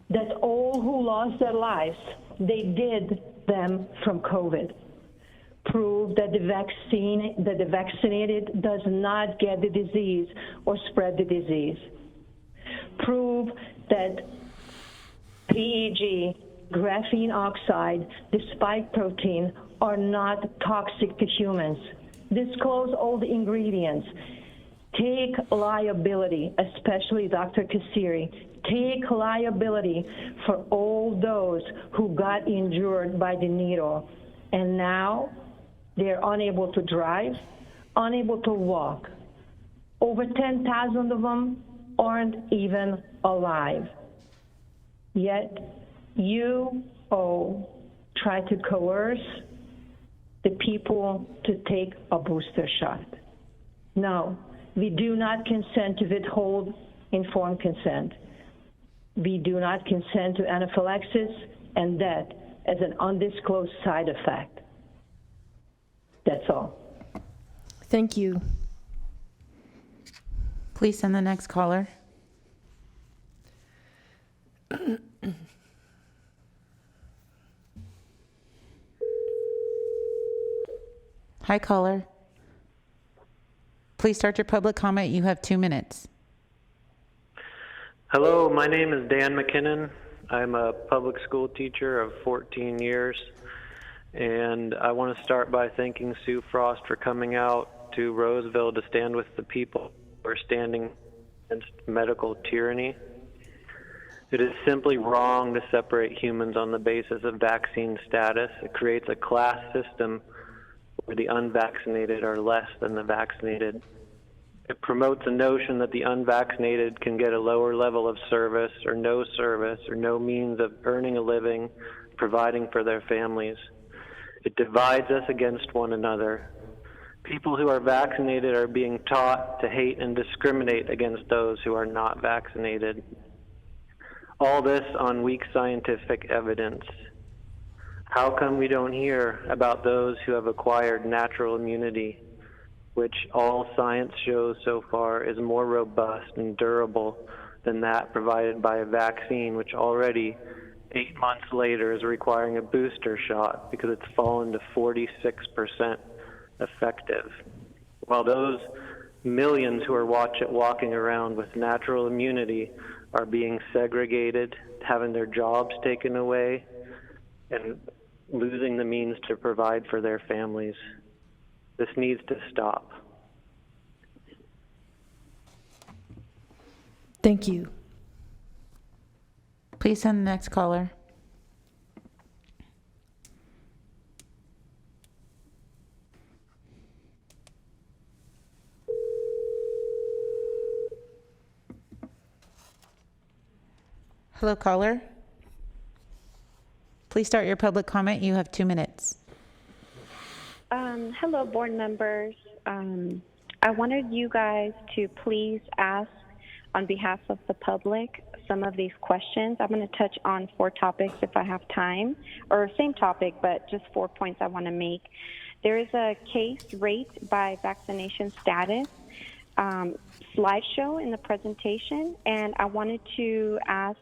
that all who lost their lives, they did them from COVID. Prove that the vaccinated does not get the disease or spread the disease. Prove that PEG, graphene oxide, the spike protein are not toxic to humans. Disclose all the ingredients. Take liability, especially Dr. Kassiri. Take liability for all those who got injured by the needle. And now they're unable to drive, unable to walk. Over 10,000 of them aren't even alive. Yet you try to coerce the people to take a booster shot. No, we do not consent to withhold informed consent. We do not consent to anaphylaxis and death as an undisclosed side effect. That's all. Thank you. Please send the next caller. Hi, caller. Please start your public comment. You have 2 minutes. Hello, my name is Dan McKinnon. I'm a public school teacher of 14 years, and I want to start by thanking Sue Frost for coming out to Roseville to stand with the people who are standing against medical tyranny. It is simply wrong to separate humans on the basis of vaccine status. It creates a class system where the unvaccinated are less than the vaccinated. It promotes a notion that the unvaccinated can get a lower level of service or no means of earning a living, providing for their families. It divides us against one another. People who are vaccinated are being taught to hate and discriminate against those who are not vaccinated. All this on weak scientific evidence. How come we don't hear about those who have acquired natural immunity, which all science shows so far is more robust and durable than that provided by a vaccine, which already 8 months later is requiring a booster shot because it's fallen to 46% effective. While those millions who are walking around with natural immunity are being segregated, having their jobs taken away, and losing the means to provide for their families. This needs to stop. Thank you. Please send the next caller. Hello, caller. Please start your public comment. You have 2 minutes. Hello, board members. I wanted you guys to please ask on behalf of the public some of these questions. I'm going to touch on 4 topics if I have time, or same topic, but just 4 points I want to make. There is a case rate by vaccination status slideshow in the presentation, and I wanted to ask,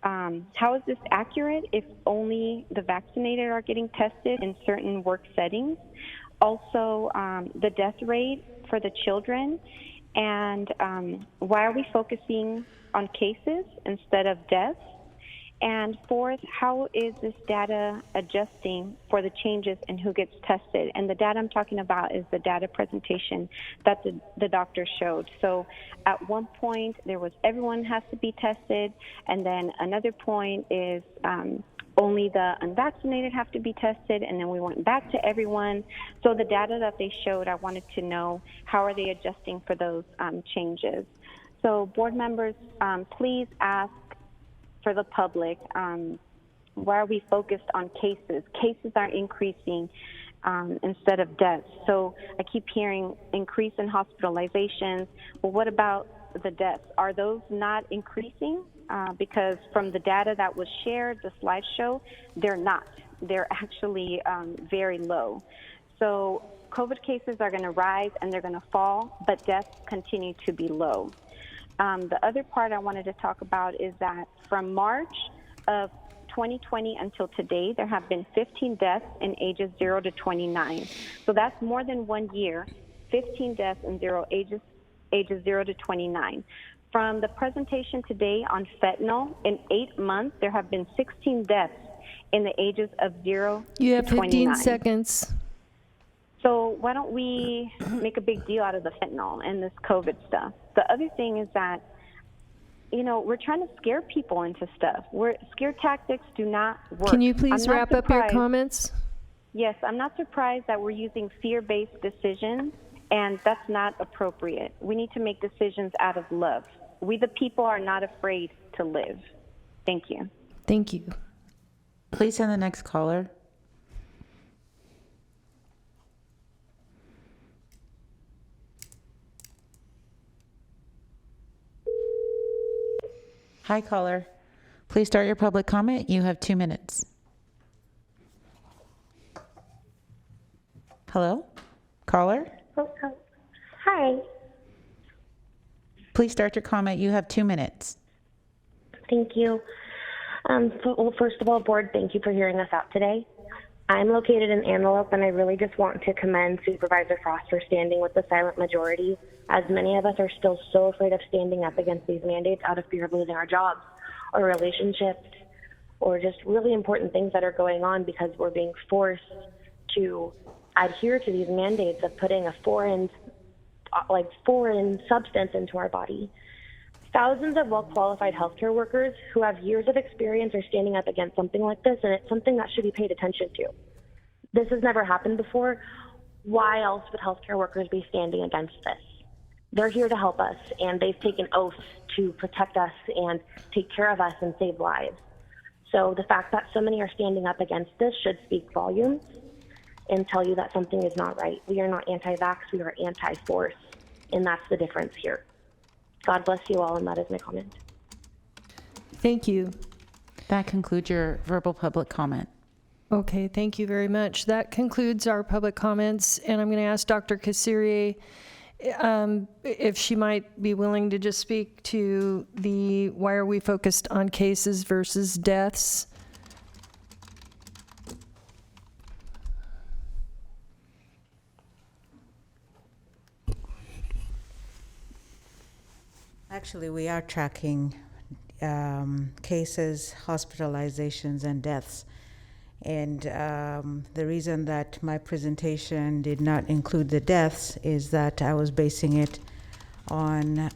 how is this accurate if only the vaccinated are getting tested in certain work settings? Also, the death rate for the children, and why are we focusing on cases instead of deaths? And fourth, how is this data adjusting for the changes in who gets tested? And the data I'm talking about is the data presentation that the doctor showed. So at one point, there was everyone has to be tested, and then another point is only the unvaccinated have to be tested, and then we went back to everyone. So the data that they showed, I wanted to know how are they adjusting for those changes. So board members, please ask for the public, why are we focused on cases? Cases are increasing instead of deaths. So I keep hearing increase in hospitalizations. Well, what about the deaths? Are those not increasing? Because from the data that was shared, the slideshow, they're not. They're actually very low. So COVID cases are going to rise and they're going to fall, but deaths continue to be low. The other part I wanted to talk about is that from March of 2020 until today, there have been 15 deaths in ages 0 to 29. So that's more than 1 year, 15 deaths in ages 0 to 29. From the presentation today on fentanyl, in 8 months, there have been 16 deaths in the ages of 0 You have to 29. 15 seconds. So why don't we make a big deal out of the fentanyl and this COVID stuff? The other thing is that, you know, we're trying to scare people into stuff. Scare tactics do not work. Can you please I'm not wrap up your surprised- comments? Yes, I'm not surprised that we're using fear-based decisions, and that's not appropriate. We need to make decisions out of love. We the people are not afraid to live. Thank you. Thank you. Please send the next caller. Hi, caller. Please start your public comment. You have 2 minutes. Hello? Caller? Hi. Please start your comment. You have 2 minutes. Thank you. Well, first of all, board, thank you for hearing us out today. I'm located in Antelope, and I really just want to commend Supervisor Frost for standing with the silent majority, as many of us are still so afraid of standing up against these mandates out of fear of losing our jobs or relationships or just really important things that are going on because we're being forced to adhere to these mandates of putting a foreign substance into our body. Thousands of well-qualified healthcare workers who have years of experience are standing up against something like this, and it's something that should be paid attention to. This has never happened before. Why else would healthcare workers be standing against this? They're here to help us, and they've taken oaths to protect us and take care of us and save lives. So the fact that so many are standing up against this should speak volumes and tell you that something is not right. We are not anti-vax, we are anti-force, and that's the difference here. God bless you all, and that is my comment. Thank you. That concludes your verbal public comment. Okay, thank you very much. That concludes our public comments, and I'm going to ask Dr. Kasiri if she might be willing to just speak to the why are we focused on cases versus deaths. Actually, we are tracking cases, hospitalizations, and deaths. And the reason that my presentation did not include the deaths is that I was basing it on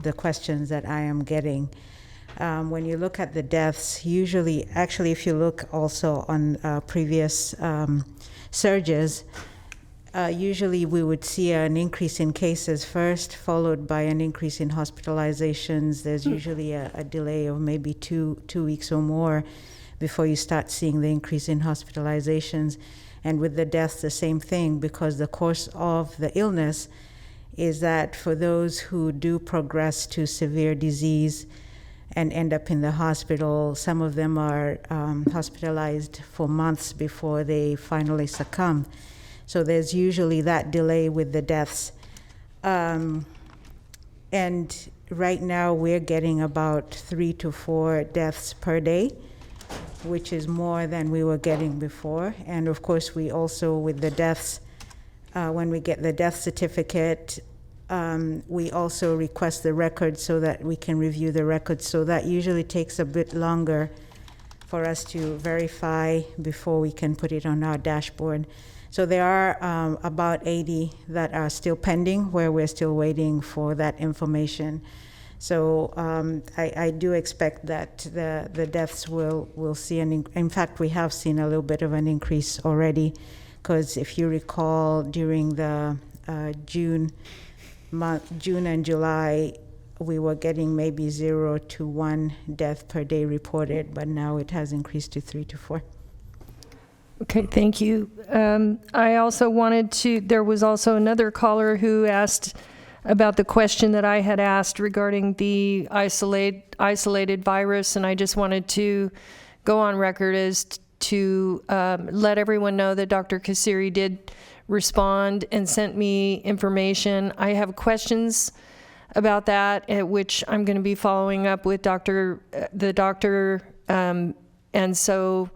the questions that I am getting. When you look at the deaths, usually, actually, if you look also on previous surges, usually we would see an increase in cases first, followed by an increase in hospitalizations. There's usually a delay of maybe two weeks or more before you start seeing the increase in hospitalizations. And with the deaths, the same thing, because the course of the illness is that for those who do progress to severe disease and end up in the hospital, some of them are hospitalized for months before they finally succumb. So there's usually that delay with the deaths. And right now we're getting about 3 to 4 deaths per day, which is more than we were getting before. And of course, we also, with the deaths, when we get the death certificate, we also request the records so that we can review the records. So that usually takes a bit longer for us to verify before we can put it on our dashboard. So there are about 80 that are still pending, where we're still waiting for that information. So I do expect that the deaths will see in fact, we have seen a little bit of an increase already, because if you recall, during the June and July, we were getting maybe 0 to 1 death per day reported, but now it has increased to 3 to 4. Okay, thank you. I also wanted to, there was also another caller who asked about the question that I had asked regarding the isolated virus, and I just wanted to go on record as to let everyone know that Dr. Kasiri did respond and sent me information. I have questions about that, which I'm going to be following up with the doctor, and so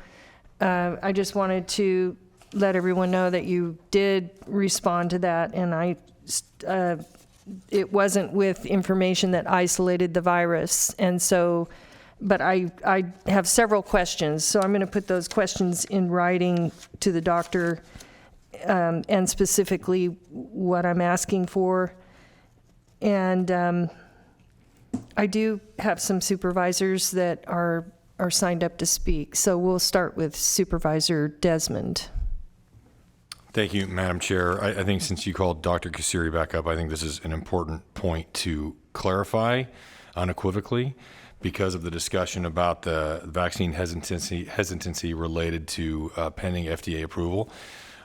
I just wanted to let everyone know that you did respond to that, and it wasn't with information that isolated the virus, and so, but I have several questions, so I'm going to put those questions in writing to the doctor, and specifically what I'm asking for. And I do have some supervisors that are signed up to speak. So we'll start with Supervisor Desmond. Thank you, Madam Chair. I think since you called Dr. Kasiri back up, I think this is an important point to clarify unequivocally because of the discussion about the vaccine hesitancy related to pending FDA approval.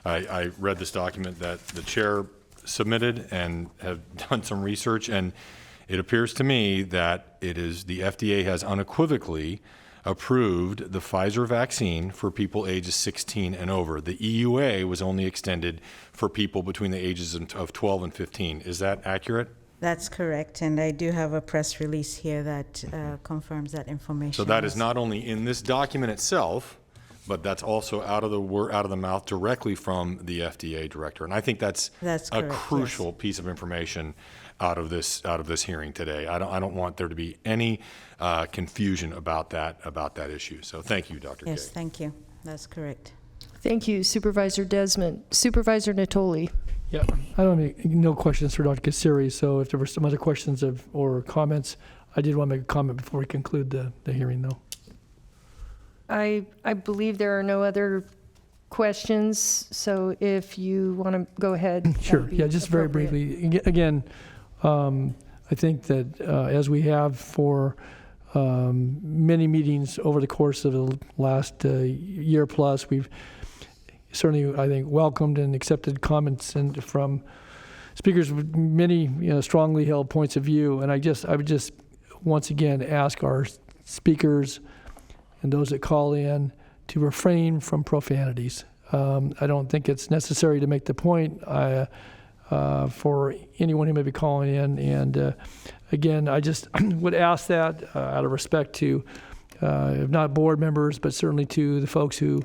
I read this document that the chair submitted and have done some research, and it appears to me that it is the FDA has unequivocally approved the Pfizer vaccine for people ages 16 and over. The EUA was only extended for people between the ages of 12 and 15. Is that accurate? That's correct, and I do have a press release here that confirms that information. So that is not only in this document itself, but that's also out of the mouth directly from the FDA director, and I think that's correct, a crucial piece of information out of this hearing today. I don't want there to be any confusion about that issue. So thank you, Dr. Yes, Kay. thank you. That's correct. Thank you, Supervisor Desmond. Supervisor Natoli. Yeah, I don't have no questions for Dr. Kasiri. So if there were some other questions or comments, I did want to make a comment before we conclude the hearing, though. I believe there are no other questions, so if you want to go ahead. Sure, yeah, just very briefly. Again, I think that as we have for many meetings over the course of the last year plus, we've certainly, I think, welcomed and accepted comments from speakers with many strongly held points of view. And I would just once again ask our speakers and those that call in to refrain from profanities. I don't think it's necessary to make the point for anyone who may be calling in. And again, I just would ask that out of respect to, if not board members, but certainly to the folks who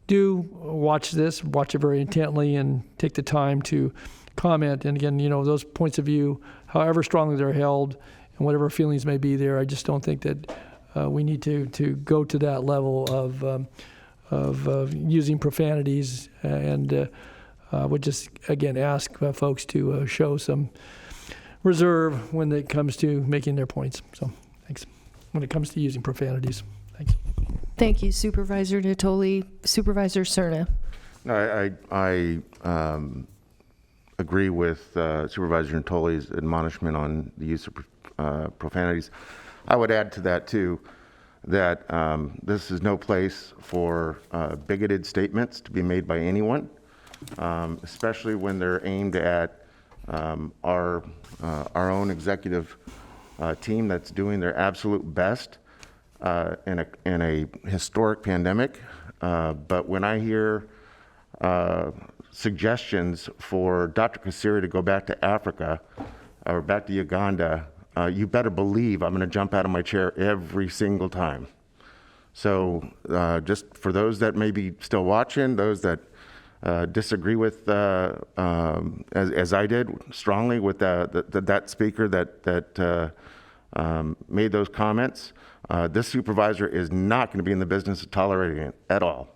do watch it very intently and take the time to comment. And again, those points of view, however strongly they're held and whatever feelings may be there, I just don't think that we need to go to that level of using profanities, and would just again ask folks to show some reserve when it comes to making their points. So thanks. When it comes to using profanities, thanks. Thank you, Supervisor Natoli. Supervisor Cerna. No, I agree with Supervisor Natoli's admonishment on the use of profanities. I would add to that, too, that this is no place for bigoted statements to be made by anyone, especially when they're aimed at our own executive team that's doing their absolute best in a historic pandemic. But when I hear suggestions for Dr. Kasiri to go back to Africa or back to Uganda, you better believe I'm going to jump out of my chair every single time. So just for those that may be still watching, those that disagree with, as I did, strongly with that speaker that made those comments, this supervisor is not going to be in the business of tolerating it at all.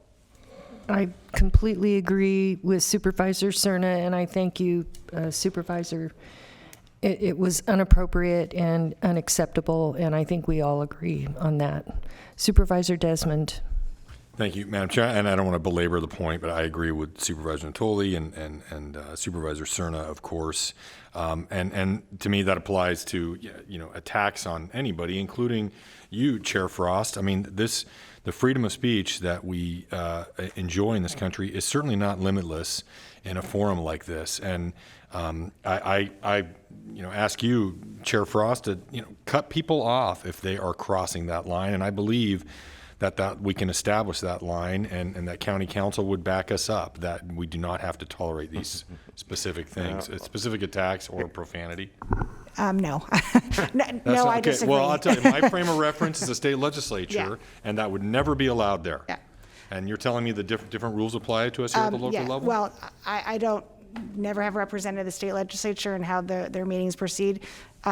I completely agree with Supervisor Cerna, and I thank you, Supervisor. it was inappropriate and unacceptable, and I think we all agree on that. Supervisor Desmond. Thank you, Madam Chair. And I don't want to belabor the point, but I agree with Supervisor Natoli and Supervisor Cerna, of course. And to me, that applies to attacks on anybody, including you, Chair Frost. I mean, the freedom of speech that we enjoy in this country is certainly not limitless in a forum like this. And I ask you, Chair Frost, to cut people off if they are crossing that line. And I believe that we can establish that line, and that county council would back us up, that we do not have to tolerate these specific things, specific attacks or profanity. No. No, I disagree. Well, I'll tell you, my frame of reference is the state legislature, Yeah. and that would never be allowed there. Yeah. And you're telling me the different rules apply to us here at the local level? Well, I don't never have represented the state legislature and how their meetings proceed.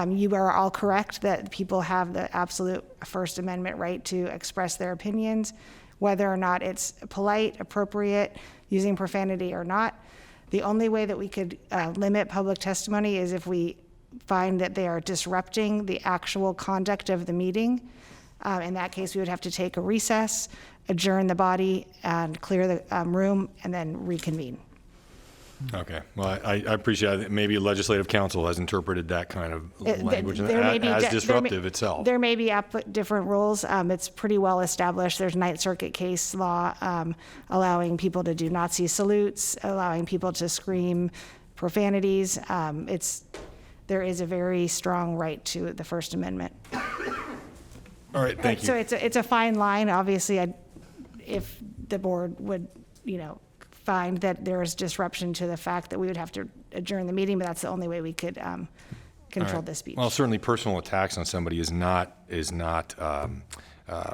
You are all correct that people have the absolute First Amendment right to express their opinions, whether or not it's polite, appropriate, using profanity or not. The only way that we could limit public testimony is if we find that they are disrupting the actual conduct of the meeting. In that case, we would have to take a recess, adjourn the body, and clear the room, and then reconvene. Okay. Well, I appreciate it. Maybe Legislative Council has interpreted that kind of language as disruptive itself. There may be different rules. It's pretty well established. There's Ninth Circuit case law allowing people to do Nazi salutes, allowing people to scream profanities. There is a very strong right to the First Amendment. All right. Thank you. So it's a fine line. Obviously, if the board would, find that there is disruption to the fact that we would have to adjourn the meeting, but that's the only way we could control the speech. Well, certainly personal attacks on somebody is not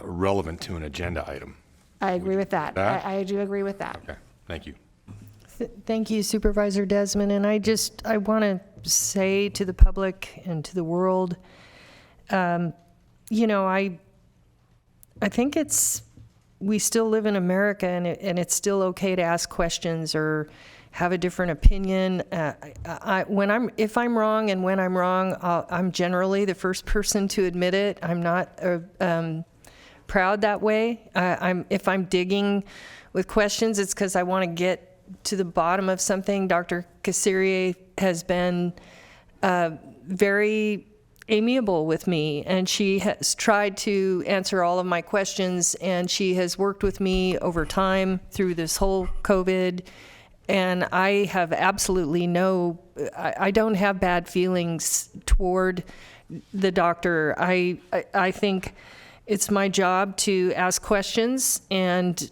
relevant to an agenda item. I agree with that. I do agree with that. Okay, thank you. Thank you, Supervisor Desmond. And I want to say to the public and to the world, I think we still live in America, and it's still okay to ask questions or have a different opinion. If I'm wrong, and when I'm wrong, I'm generally the first person to admit it. I'm not proud that way. If I'm digging with questions, it's because I want to get to the bottom of something. Dr. Kasiri has been very amiable with me, and she has tried to answer all of my questions, and she has worked with me over time through this whole COVID, and I have absolutely I don't have bad feelings toward the doctor. I think it's my job to ask questions and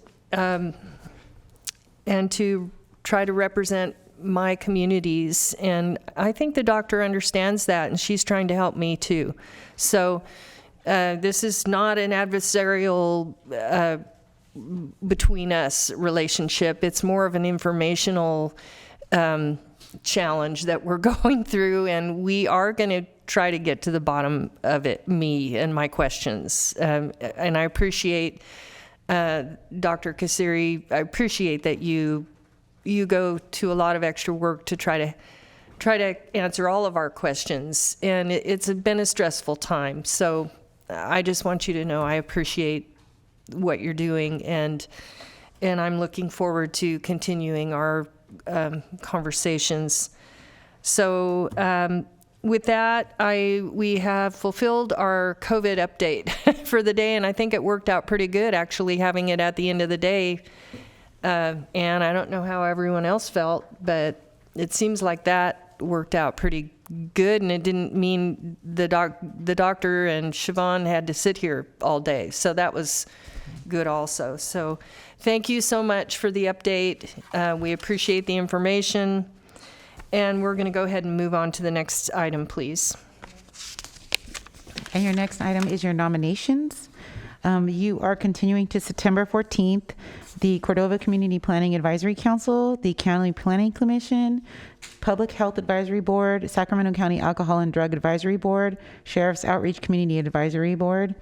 to try to represent my communities, and I think the doctor understands that, and she's trying to help me too. So this is not an adversarial between us relationship. It's more of an informational challenge that we're going through, and we are going to try to get to the bottom of it, me and my questions. And I appreciate Dr. Kasiri. I appreciate that you go to a lot of extra work to try to answer all of our questions, and it's been a stressful time. So I just want you to know I appreciate what you're doing, and I'm looking forward to continuing our conversations. So with that, we have fulfilled our COVID update for the day, and I think it worked out pretty good, actually, having it at the end of the day. And I don't know how everyone else felt, but it seems like that worked out pretty good, and it didn't mean the doctor and Siobhan had to sit here all day. So that was good also. So thank you so much for the update. We appreciate the information, and we're going to go ahead and move on to the next item, please. And your next item is your nominations. You are continuing to September 14th. The Cordova Community Planning Advisory Council, the County Planning Commission, Public Health Advisory Board, Sacramento County Alcohol and Drug Advisory Board, Sheriff's Outreach Community Advisory Board.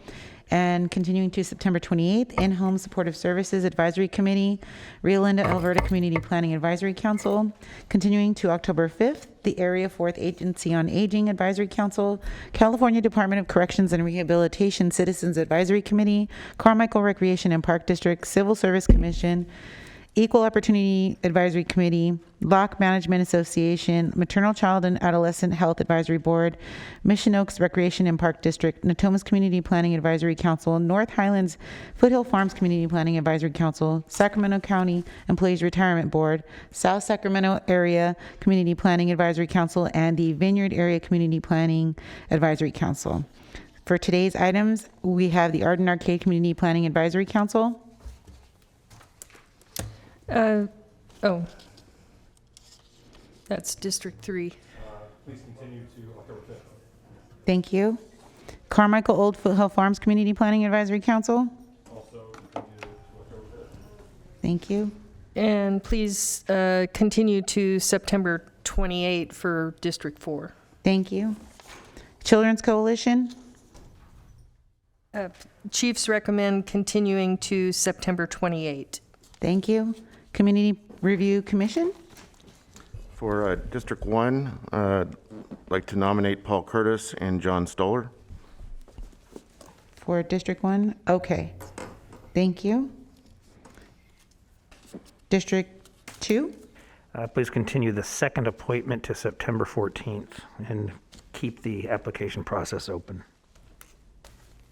And continuing to September 28th, In-Home Supportive Services Advisory Committee, Rio Linda Alberta Community Planning Advisory Council. Continuing to October 5th, the Area 4th Agency on Aging Advisory Council, California Department of Corrections and Rehabilitation Citizens Advisory Committee, Carmichael Recreation and Park District Civil Service Commission, Equal Opportunity Advisory Committee, Lock Management Association, Maternal Child and Adolescent Health Advisory Board, Mission Oaks Recreation and Park District, Natomas Community Planning Advisory Council, North Highlands Foothill Farms Community Planning Advisory Council, Sacramento County Employees Retirement Board, South Sacramento Area Community Planning Advisory Council, and the Vineyard Area Community Planning Advisory Council. For today's items, we have the Arden Arcade Community Planning Advisory Council. That's District 3. Please continue to October 5th. Thank you. Carmichael Old Foothill Farms Community Planning Advisory Council. Also continue to October 5th. Thank you. And please continue to September 28 for District 4. Thank you. Children's Coalition. Chiefs recommend continuing to September 28. Thank you. Community Review Commission. For District 1, I'd like to nominate Paul Curtis and John Stoller. For District 1, okay. Thank you. District 2. Please continue the second appointment to September 14th and keep the application process open.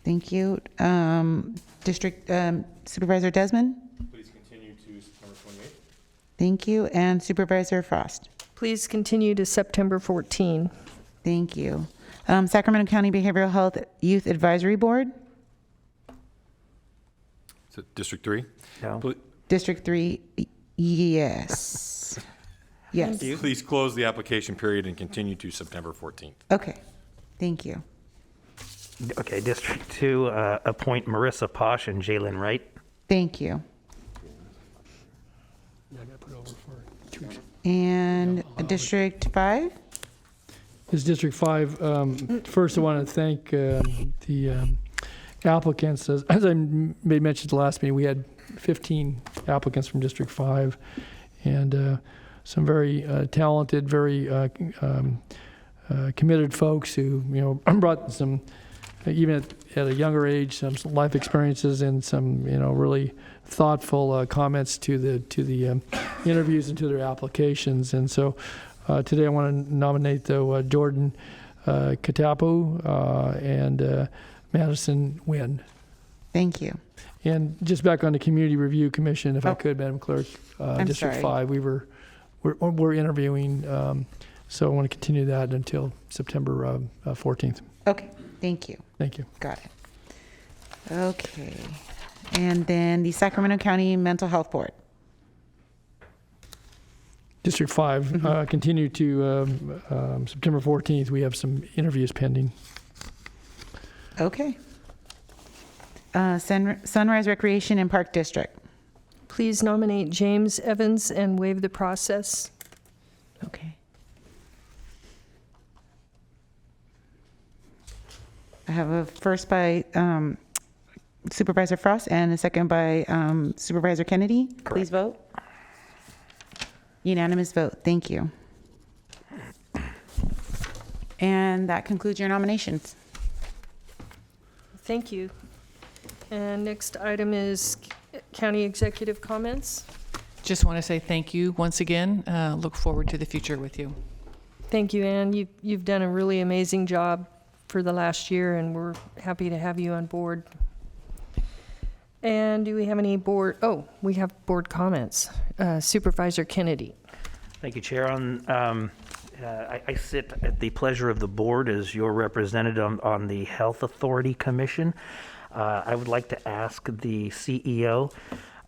Thank you. District Supervisor Desmond. Please continue to September 28th. Thank you. And Supervisor Frost. Please continue to September 14. Thank you. Sacramento County Behavioral Health Youth Advisory Board. Is it District 3? No. District 3, yes. Yes. Please close the application period and continue to September 14th. Okay. Thank you. Okay, District 2, appoint Marissa Posh and Jalen Wright. Thank you. Yeah, I got to put over for 2 weeks. And District 5? This is District 5. First, I want to thank the applicants. As I may mentioned the last meeting, we had 15 applicants from District 5, and some very talented, very committed folks who, brought some, even at a younger age, some life experiences and some, really thoughtful comments to the interviews and to their applications. And so today I want to nominate Jordan Katapu and Madison Wynn. Thank you. And just back on the Community Review Commission, if I could, Madam Clerk, District sorry. 5, we're interviewing, so I want to continue that until September 14th. Okay, thank you. Thank you. Got it. Okay. And then the Sacramento County Mental Health Board. District 5, continue to September 14th. We have some interviews pending. Okay. Sunrise Recreation and Park District. Please nominate James Evans and waive the process. Okay. I have a first by Supervisor Frost and a second by Supervisor Kennedy. Correct. Please vote. Unanimous vote. Thank you. And that concludes your nominations. Thank you. And next item is county executive comments. Just want to say thank you once again. Look forward to the future with you. Thank you, Ann. You've done a really amazing job for the last year, and we're happy to have you on board. And do we have any board? Oh, we have board comments. Supervisor Kennedy. Thank you, Chair. I sit at the pleasure of the board as your representative on the Health Authority Commission. I would like to ask the CEO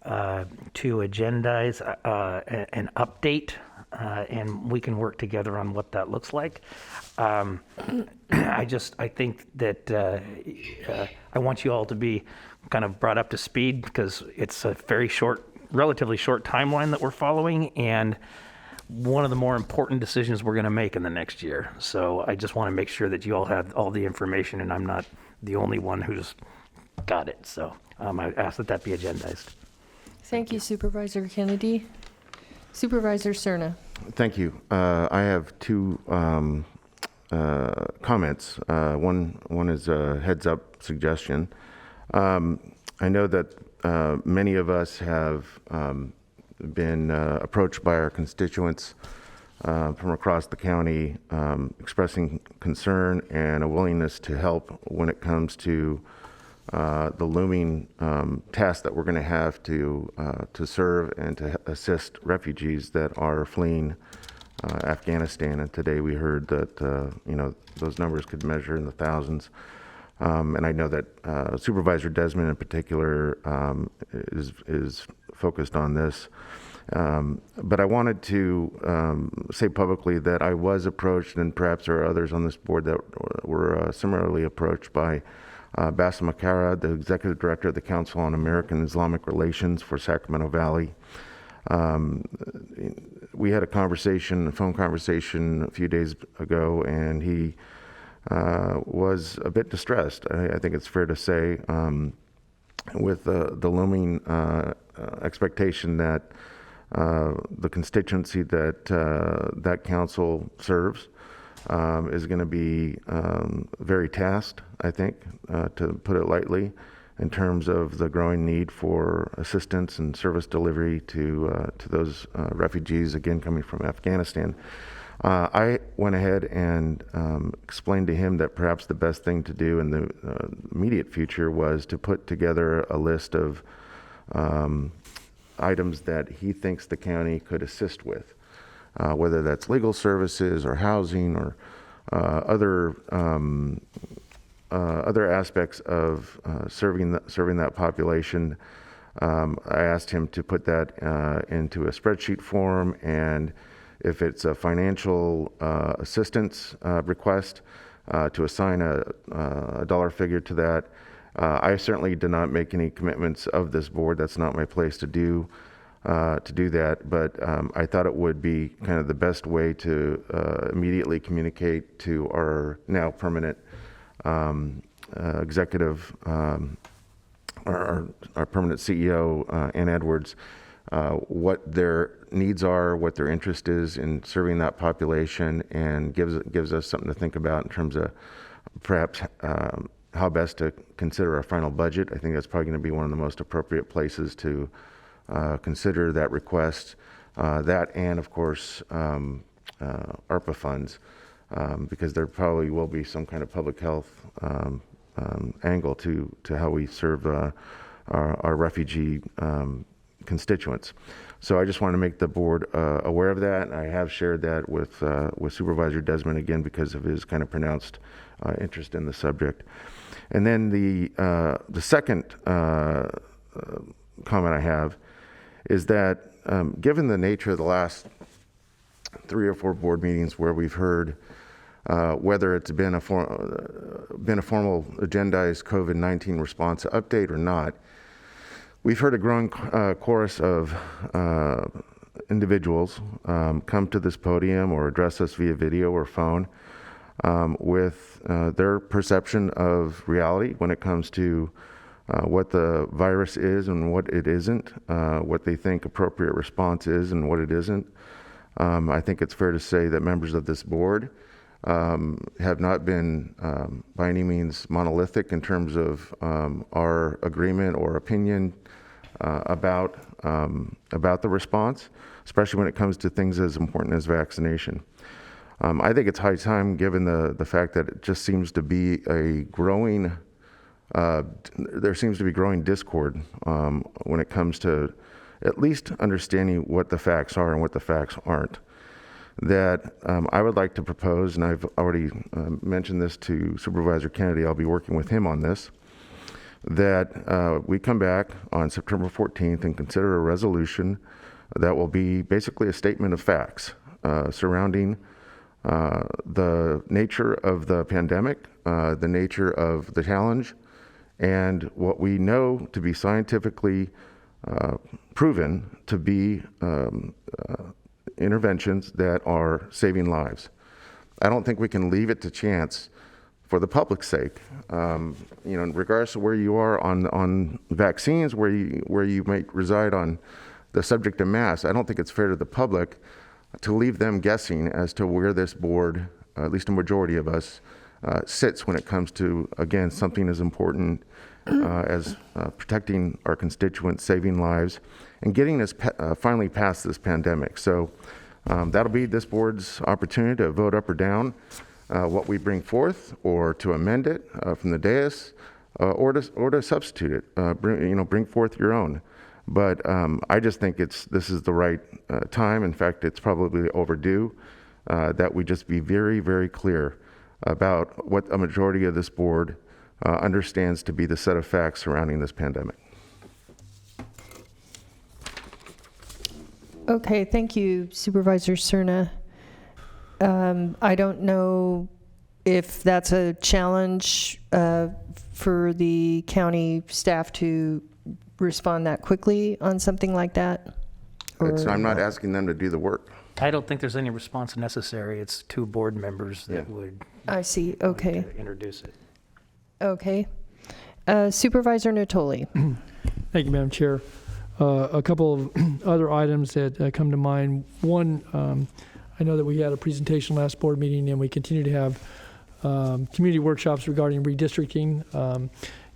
to agendize an update, and we can work together on what that looks like. I think that I want you all to be kind of brought up to speed because it's a relatively short timeline that we're following, and one of the more important decisions we're going to make in the next year. So I just want to make sure that you all have all the information and I'm not the only one who's got it. So I ask that be agendized. Thank you, Supervisor Kennedy. Supervisor Cerna. Thank you. I have two comments. One is a heads-up suggestion. I know that many of us have been approached by our constituents from across the county expressing concern and a willingness to help when it comes to the looming task that we're going to have to serve and to assist refugees that are fleeing Afghanistan. And today we heard that those numbers could measure in the thousands. And I know that Supervisor Desmond in particular is focused on this. But I wanted to say publicly that I was approached, and perhaps there are others on this board that were similarly approached by Bassem Makara, the Executive Director of the Council on American Islamic Relations for Sacramento Valley. We had a phone conversation a few days ago, and he was a bit distressed, I think it's fair to say, with the looming expectation that the constituency that that council serves is going to be very tasked, I think, to put it lightly, in terms of the growing need for assistance and service delivery to those refugees, again, coming from Afghanistan. I went ahead and explained to him that perhaps the best thing to do in the immediate future was to put together a list of items that he thinks the county could assist with, whether that's legal services or housing or other aspects of serving that population. I asked him to put that into a spreadsheet form, and if it's a financial assistance request, to assign a dollar figure to that. I certainly did not make any commitments of this board. That's not my place to do that. But I thought it would be kind of the best way to immediately communicate to our now permanent executive, our permanent CEO, Ann Edwards, what their needs are, what their interest is in serving that population, and gives us something to think about in terms of perhaps how best to consider our final budget. I think that's probably going to be one of the most appropriate places to consider that request. That and, of course, ARPA funds, because there probably will be some kind of public health angle to how we serve our refugee constituents. So I just want to make the board aware of that. I have shared that with Supervisor Desmond, again, because of his kind of pronounced interest in the subject. And then the second comment I have is that given the nature of the last 3 or 4 board meetings where we've heard whether it's been a formal agendized COVID-19 response update or not, we've heard a growing chorus of individuals come to this podium or address us via video or phone with their perception of reality when it comes to what the virus is and what it isn't, what they think appropriate response is and what it isn't. I think it's fair to say that members of this board have not been by any means monolithic in terms of our agreement or opinion about the response, especially when it comes to things as important as vaccination. I think it's high time, given the fact that it just seems to be a growing, there seems to be growing discord when it comes to at least understanding what the facts are and what the facts aren't. That I would like to propose, and I've already mentioned this to Supervisor Kennedy, I'll be working with him on this, that we come back on September 14th and consider a resolution that will be basically a statement of facts surrounding the nature of the pandemic, the nature of the challenge, and what we know to be scientifically proven to be interventions that are saving lives. I don't think we can leave it to chance for the public's sake. You know, regardless of where you are on vaccines, where you might reside on the subject of masks, I don't think it's fair to the public to leave them guessing as to where this board, at least a majority of us, sits when it comes to, again, something as important as protecting our constituents, saving lives, and getting us finally past this pandemic. So that'll be this board's opportunity to vote up or down what we bring forth, or to amend it from the dais, or to substitute it. Bring forth your own. But I just think this is the right time. In fact, it's probably overdue that we just be very, very clear about what a majority of this board understands to be the set of facts surrounding this pandemic. Okay, thank you, Supervisor Cerna. I don't know if that's a challenge for the county staff to respond that quickly on something like that. I'm not asking them to do the work. I don't think there's any response necessary. It's two board members that would. I see. Okay. Introduce it. Okay. Supervisor Natoli. Thank you, Madam Chair. A couple of other items that come to mind. One, I know that we had a presentation last board meeting, and we continue to have community workshops regarding redistricting.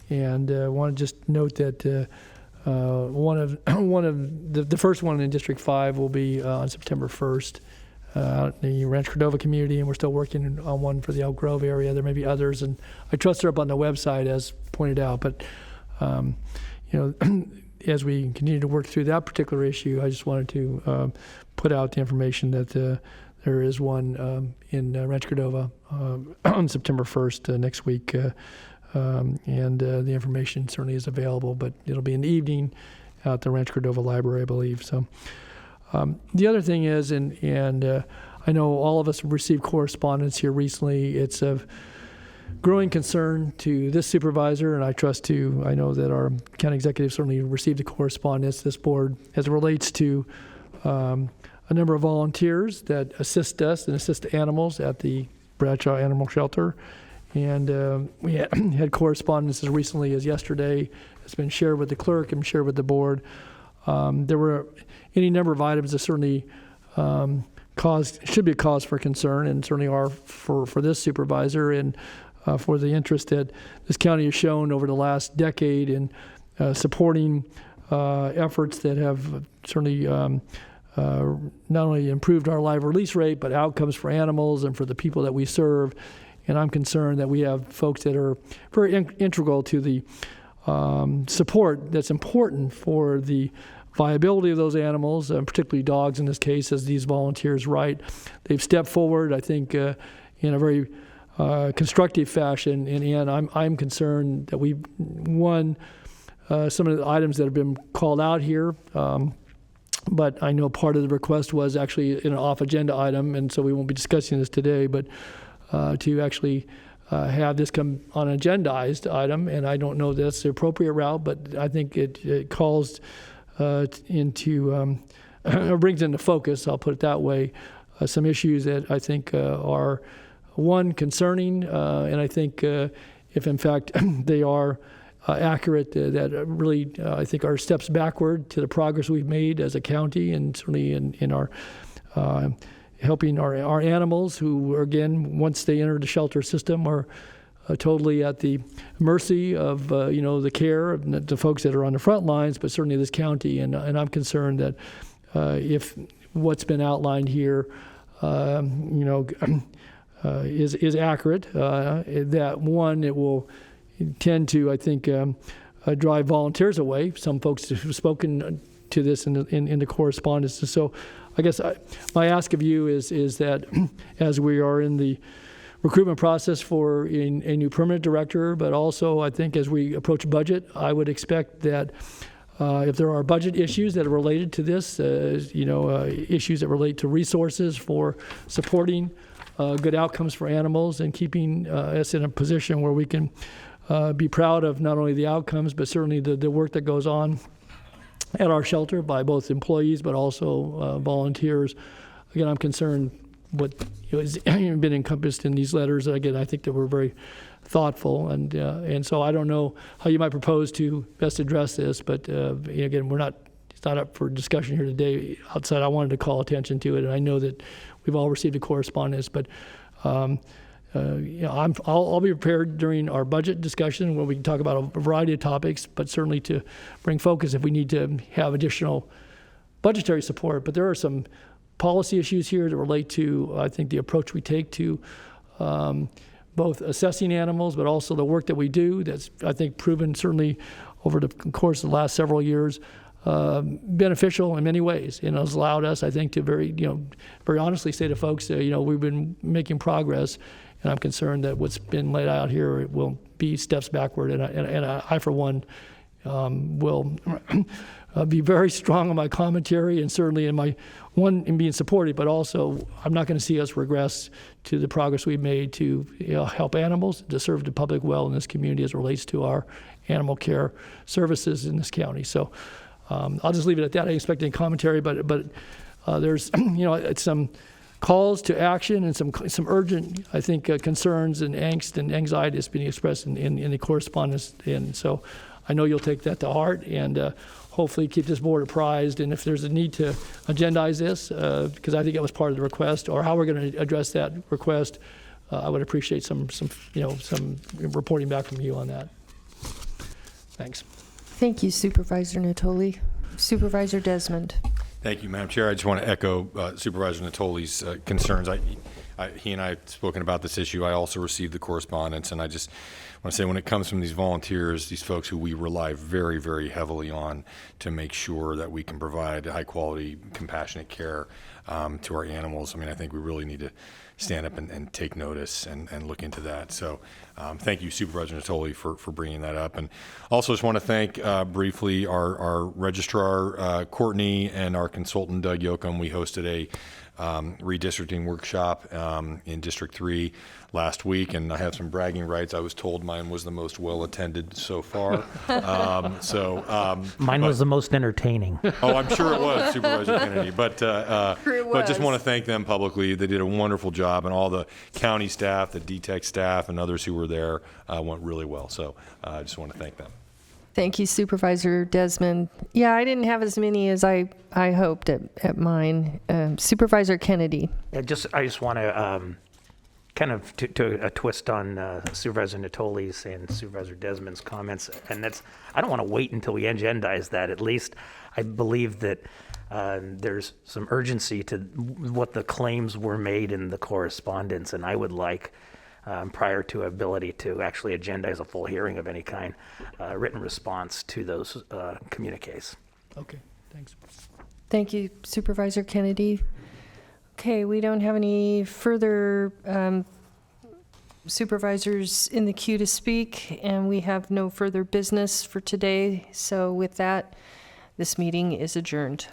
And I want to just note that one of the first one in District 5 will be on September 1st out in the Rancho Cordova community, and we're still working on one for the Elk Grove area. There may be others, and I trust they're up on the website as pointed out. But as we continue to work through that particular issue, I just wanted to put out the information that there is one in Rancho Cordova on September 1st next week. And the information certainly is available, but it'll be in the evening at the Rancho Cordova Library, I believe. So the other thing is, and I know all of us have received correspondence here recently. It's of growing concern to this supervisor, and I know that our county executive certainly received the correspondence, this board, as it relates to a number of volunteers that assist us and assist animals at the Bradshaw Animal Shelter. And we had correspondence as recently as yesterday. It's been shared with the clerk and shared with the board. There were any number of items that certainly should be a cause for concern, and certainly are for this supervisor, and for the interest that this county has shown over the last decade in supporting efforts that have certainly not only improved our live release rate, but outcomes for animals and for the people that we serve. And I'm concerned that we have folks that are very integral to the support that's important for the viability of those animals, particularly dogs in this case, as these volunteers write. They've stepped forward, I think, in a very constructive fashion. And I'm concerned that we, some of the items that have been called out here, but I know part of the request was actually an off-agenda item, and so we won't be discussing this today, but to actually have this come on an agendized item, and I don't know that's the appropriate route, but I think it calls into, or brings into focus, I'll put it that way, some issues that I think are, one, concerning, and I think if in fact they are accurate, that really, I think, are steps backward to the progress we've made as a county, and certainly in our helping our animals who, again, once they enter the shelter system, are totally at the mercy of the care of the folks that are on the front lines, but certainly this county. And I'm concerned that if what's been outlined here, is accurate, that one, it will tend to, I think, drive volunteers away. Some folks have spoken to this in the correspondence. So I guess my ask of you is that as we are in the recruitment process for a new permanent director, but also I think as we approach budget, I would expect that if there are budget issues that are related to this, issues that relate to resources for supporting good outcomes for animals and keeping us in a position where we can be proud of not only the outcomes, but certainly the work that goes on at our shelter by both employees but also volunteers. Again, I'm concerned what has been encompassed in these letters. Again, I think that we're very thoughtful, and so I don't know how you might propose to best address this, but again, it's not up for discussion here today. Outside, I wanted to call attention to it, and I know that we've all received the correspondence, but I'll be prepared during our budget discussion when we can talk about a variety of topics, but certainly to bring focus if we need to have additional budgetary support. But there are some policy issues here that relate to, I think, the approach we take to both assessing animals, but also the work that we do. That's, I think, proven certainly over the course of the last several years beneficial in many ways, and has allowed us, I think, to very honestly say to folks, we've been making progress, and I'm concerned that what's been laid out here will be steps backward. And I for one, will be very strong on my commentary, and certainly in being supportive, but also I'm not going to see us regress to the progress we've made to help animals, to serve the public well in this community as it relates to our animal care services in this county. So I'll just leave it at that. I expect any commentary, but there's some calls to action and some urgent, I think, concerns and angst and anxiety that's being expressed in the correspondence, and so I know you'll take that to heart and hopefully keep this board apprised. And if there's a need to agendize this, because I think it was part of the request, or how we're going to address that request, I would appreciate some reporting back from you on that. Thanks. Thank you, Supervisor Natoli. Supervisor Desmond. Thank you, Madam Chair. I just want to echo Supervisor Natoli's concerns. He and I have spoken about this issue. I also received the correspondence, and I just want to say, when it comes from these volunteers, these folks who we rely very, very heavily on to make sure that we can provide high-quality, compassionate care to our animals, I think we really need to stand up and take notice and look into that. So thank you, Supervisor Natoli, for bringing that up. And also just want to thank briefly our registrar, Courtney, and our consultant, Doug Yoakum. We hosted a redistricting workshop in District 3 last week, and I have some bragging rights. I was told mine was the most well-attended so far. Mine was the most entertaining. Oh, I'm sure it was, Supervisor Kennedy. But just want to thank them publicly. They did a wonderful job, and all the county staff, the DTEC staff, and others who were there went really well. So I just want to thank them. Thank you, Supervisor Desmond. Yeah, I didn't have as many as I hoped at mine. Supervisor Kennedy. I just want to kind of to a twist on Supervisor Natoli's and Supervisor Desmond's comments, and I don't want to wait until we agendize that. At least I believe that there's some urgency to what the claims were made in the correspondence, and I would like, prior to ability to actually agendize a full hearing of any kind, written response to those communiques. Okay, thanks. Thank you, Supervisor Kennedy. Okay, we don't have any further supervisors in the queue to speak, and we have no further business for today. So with that, this meeting is adjourned.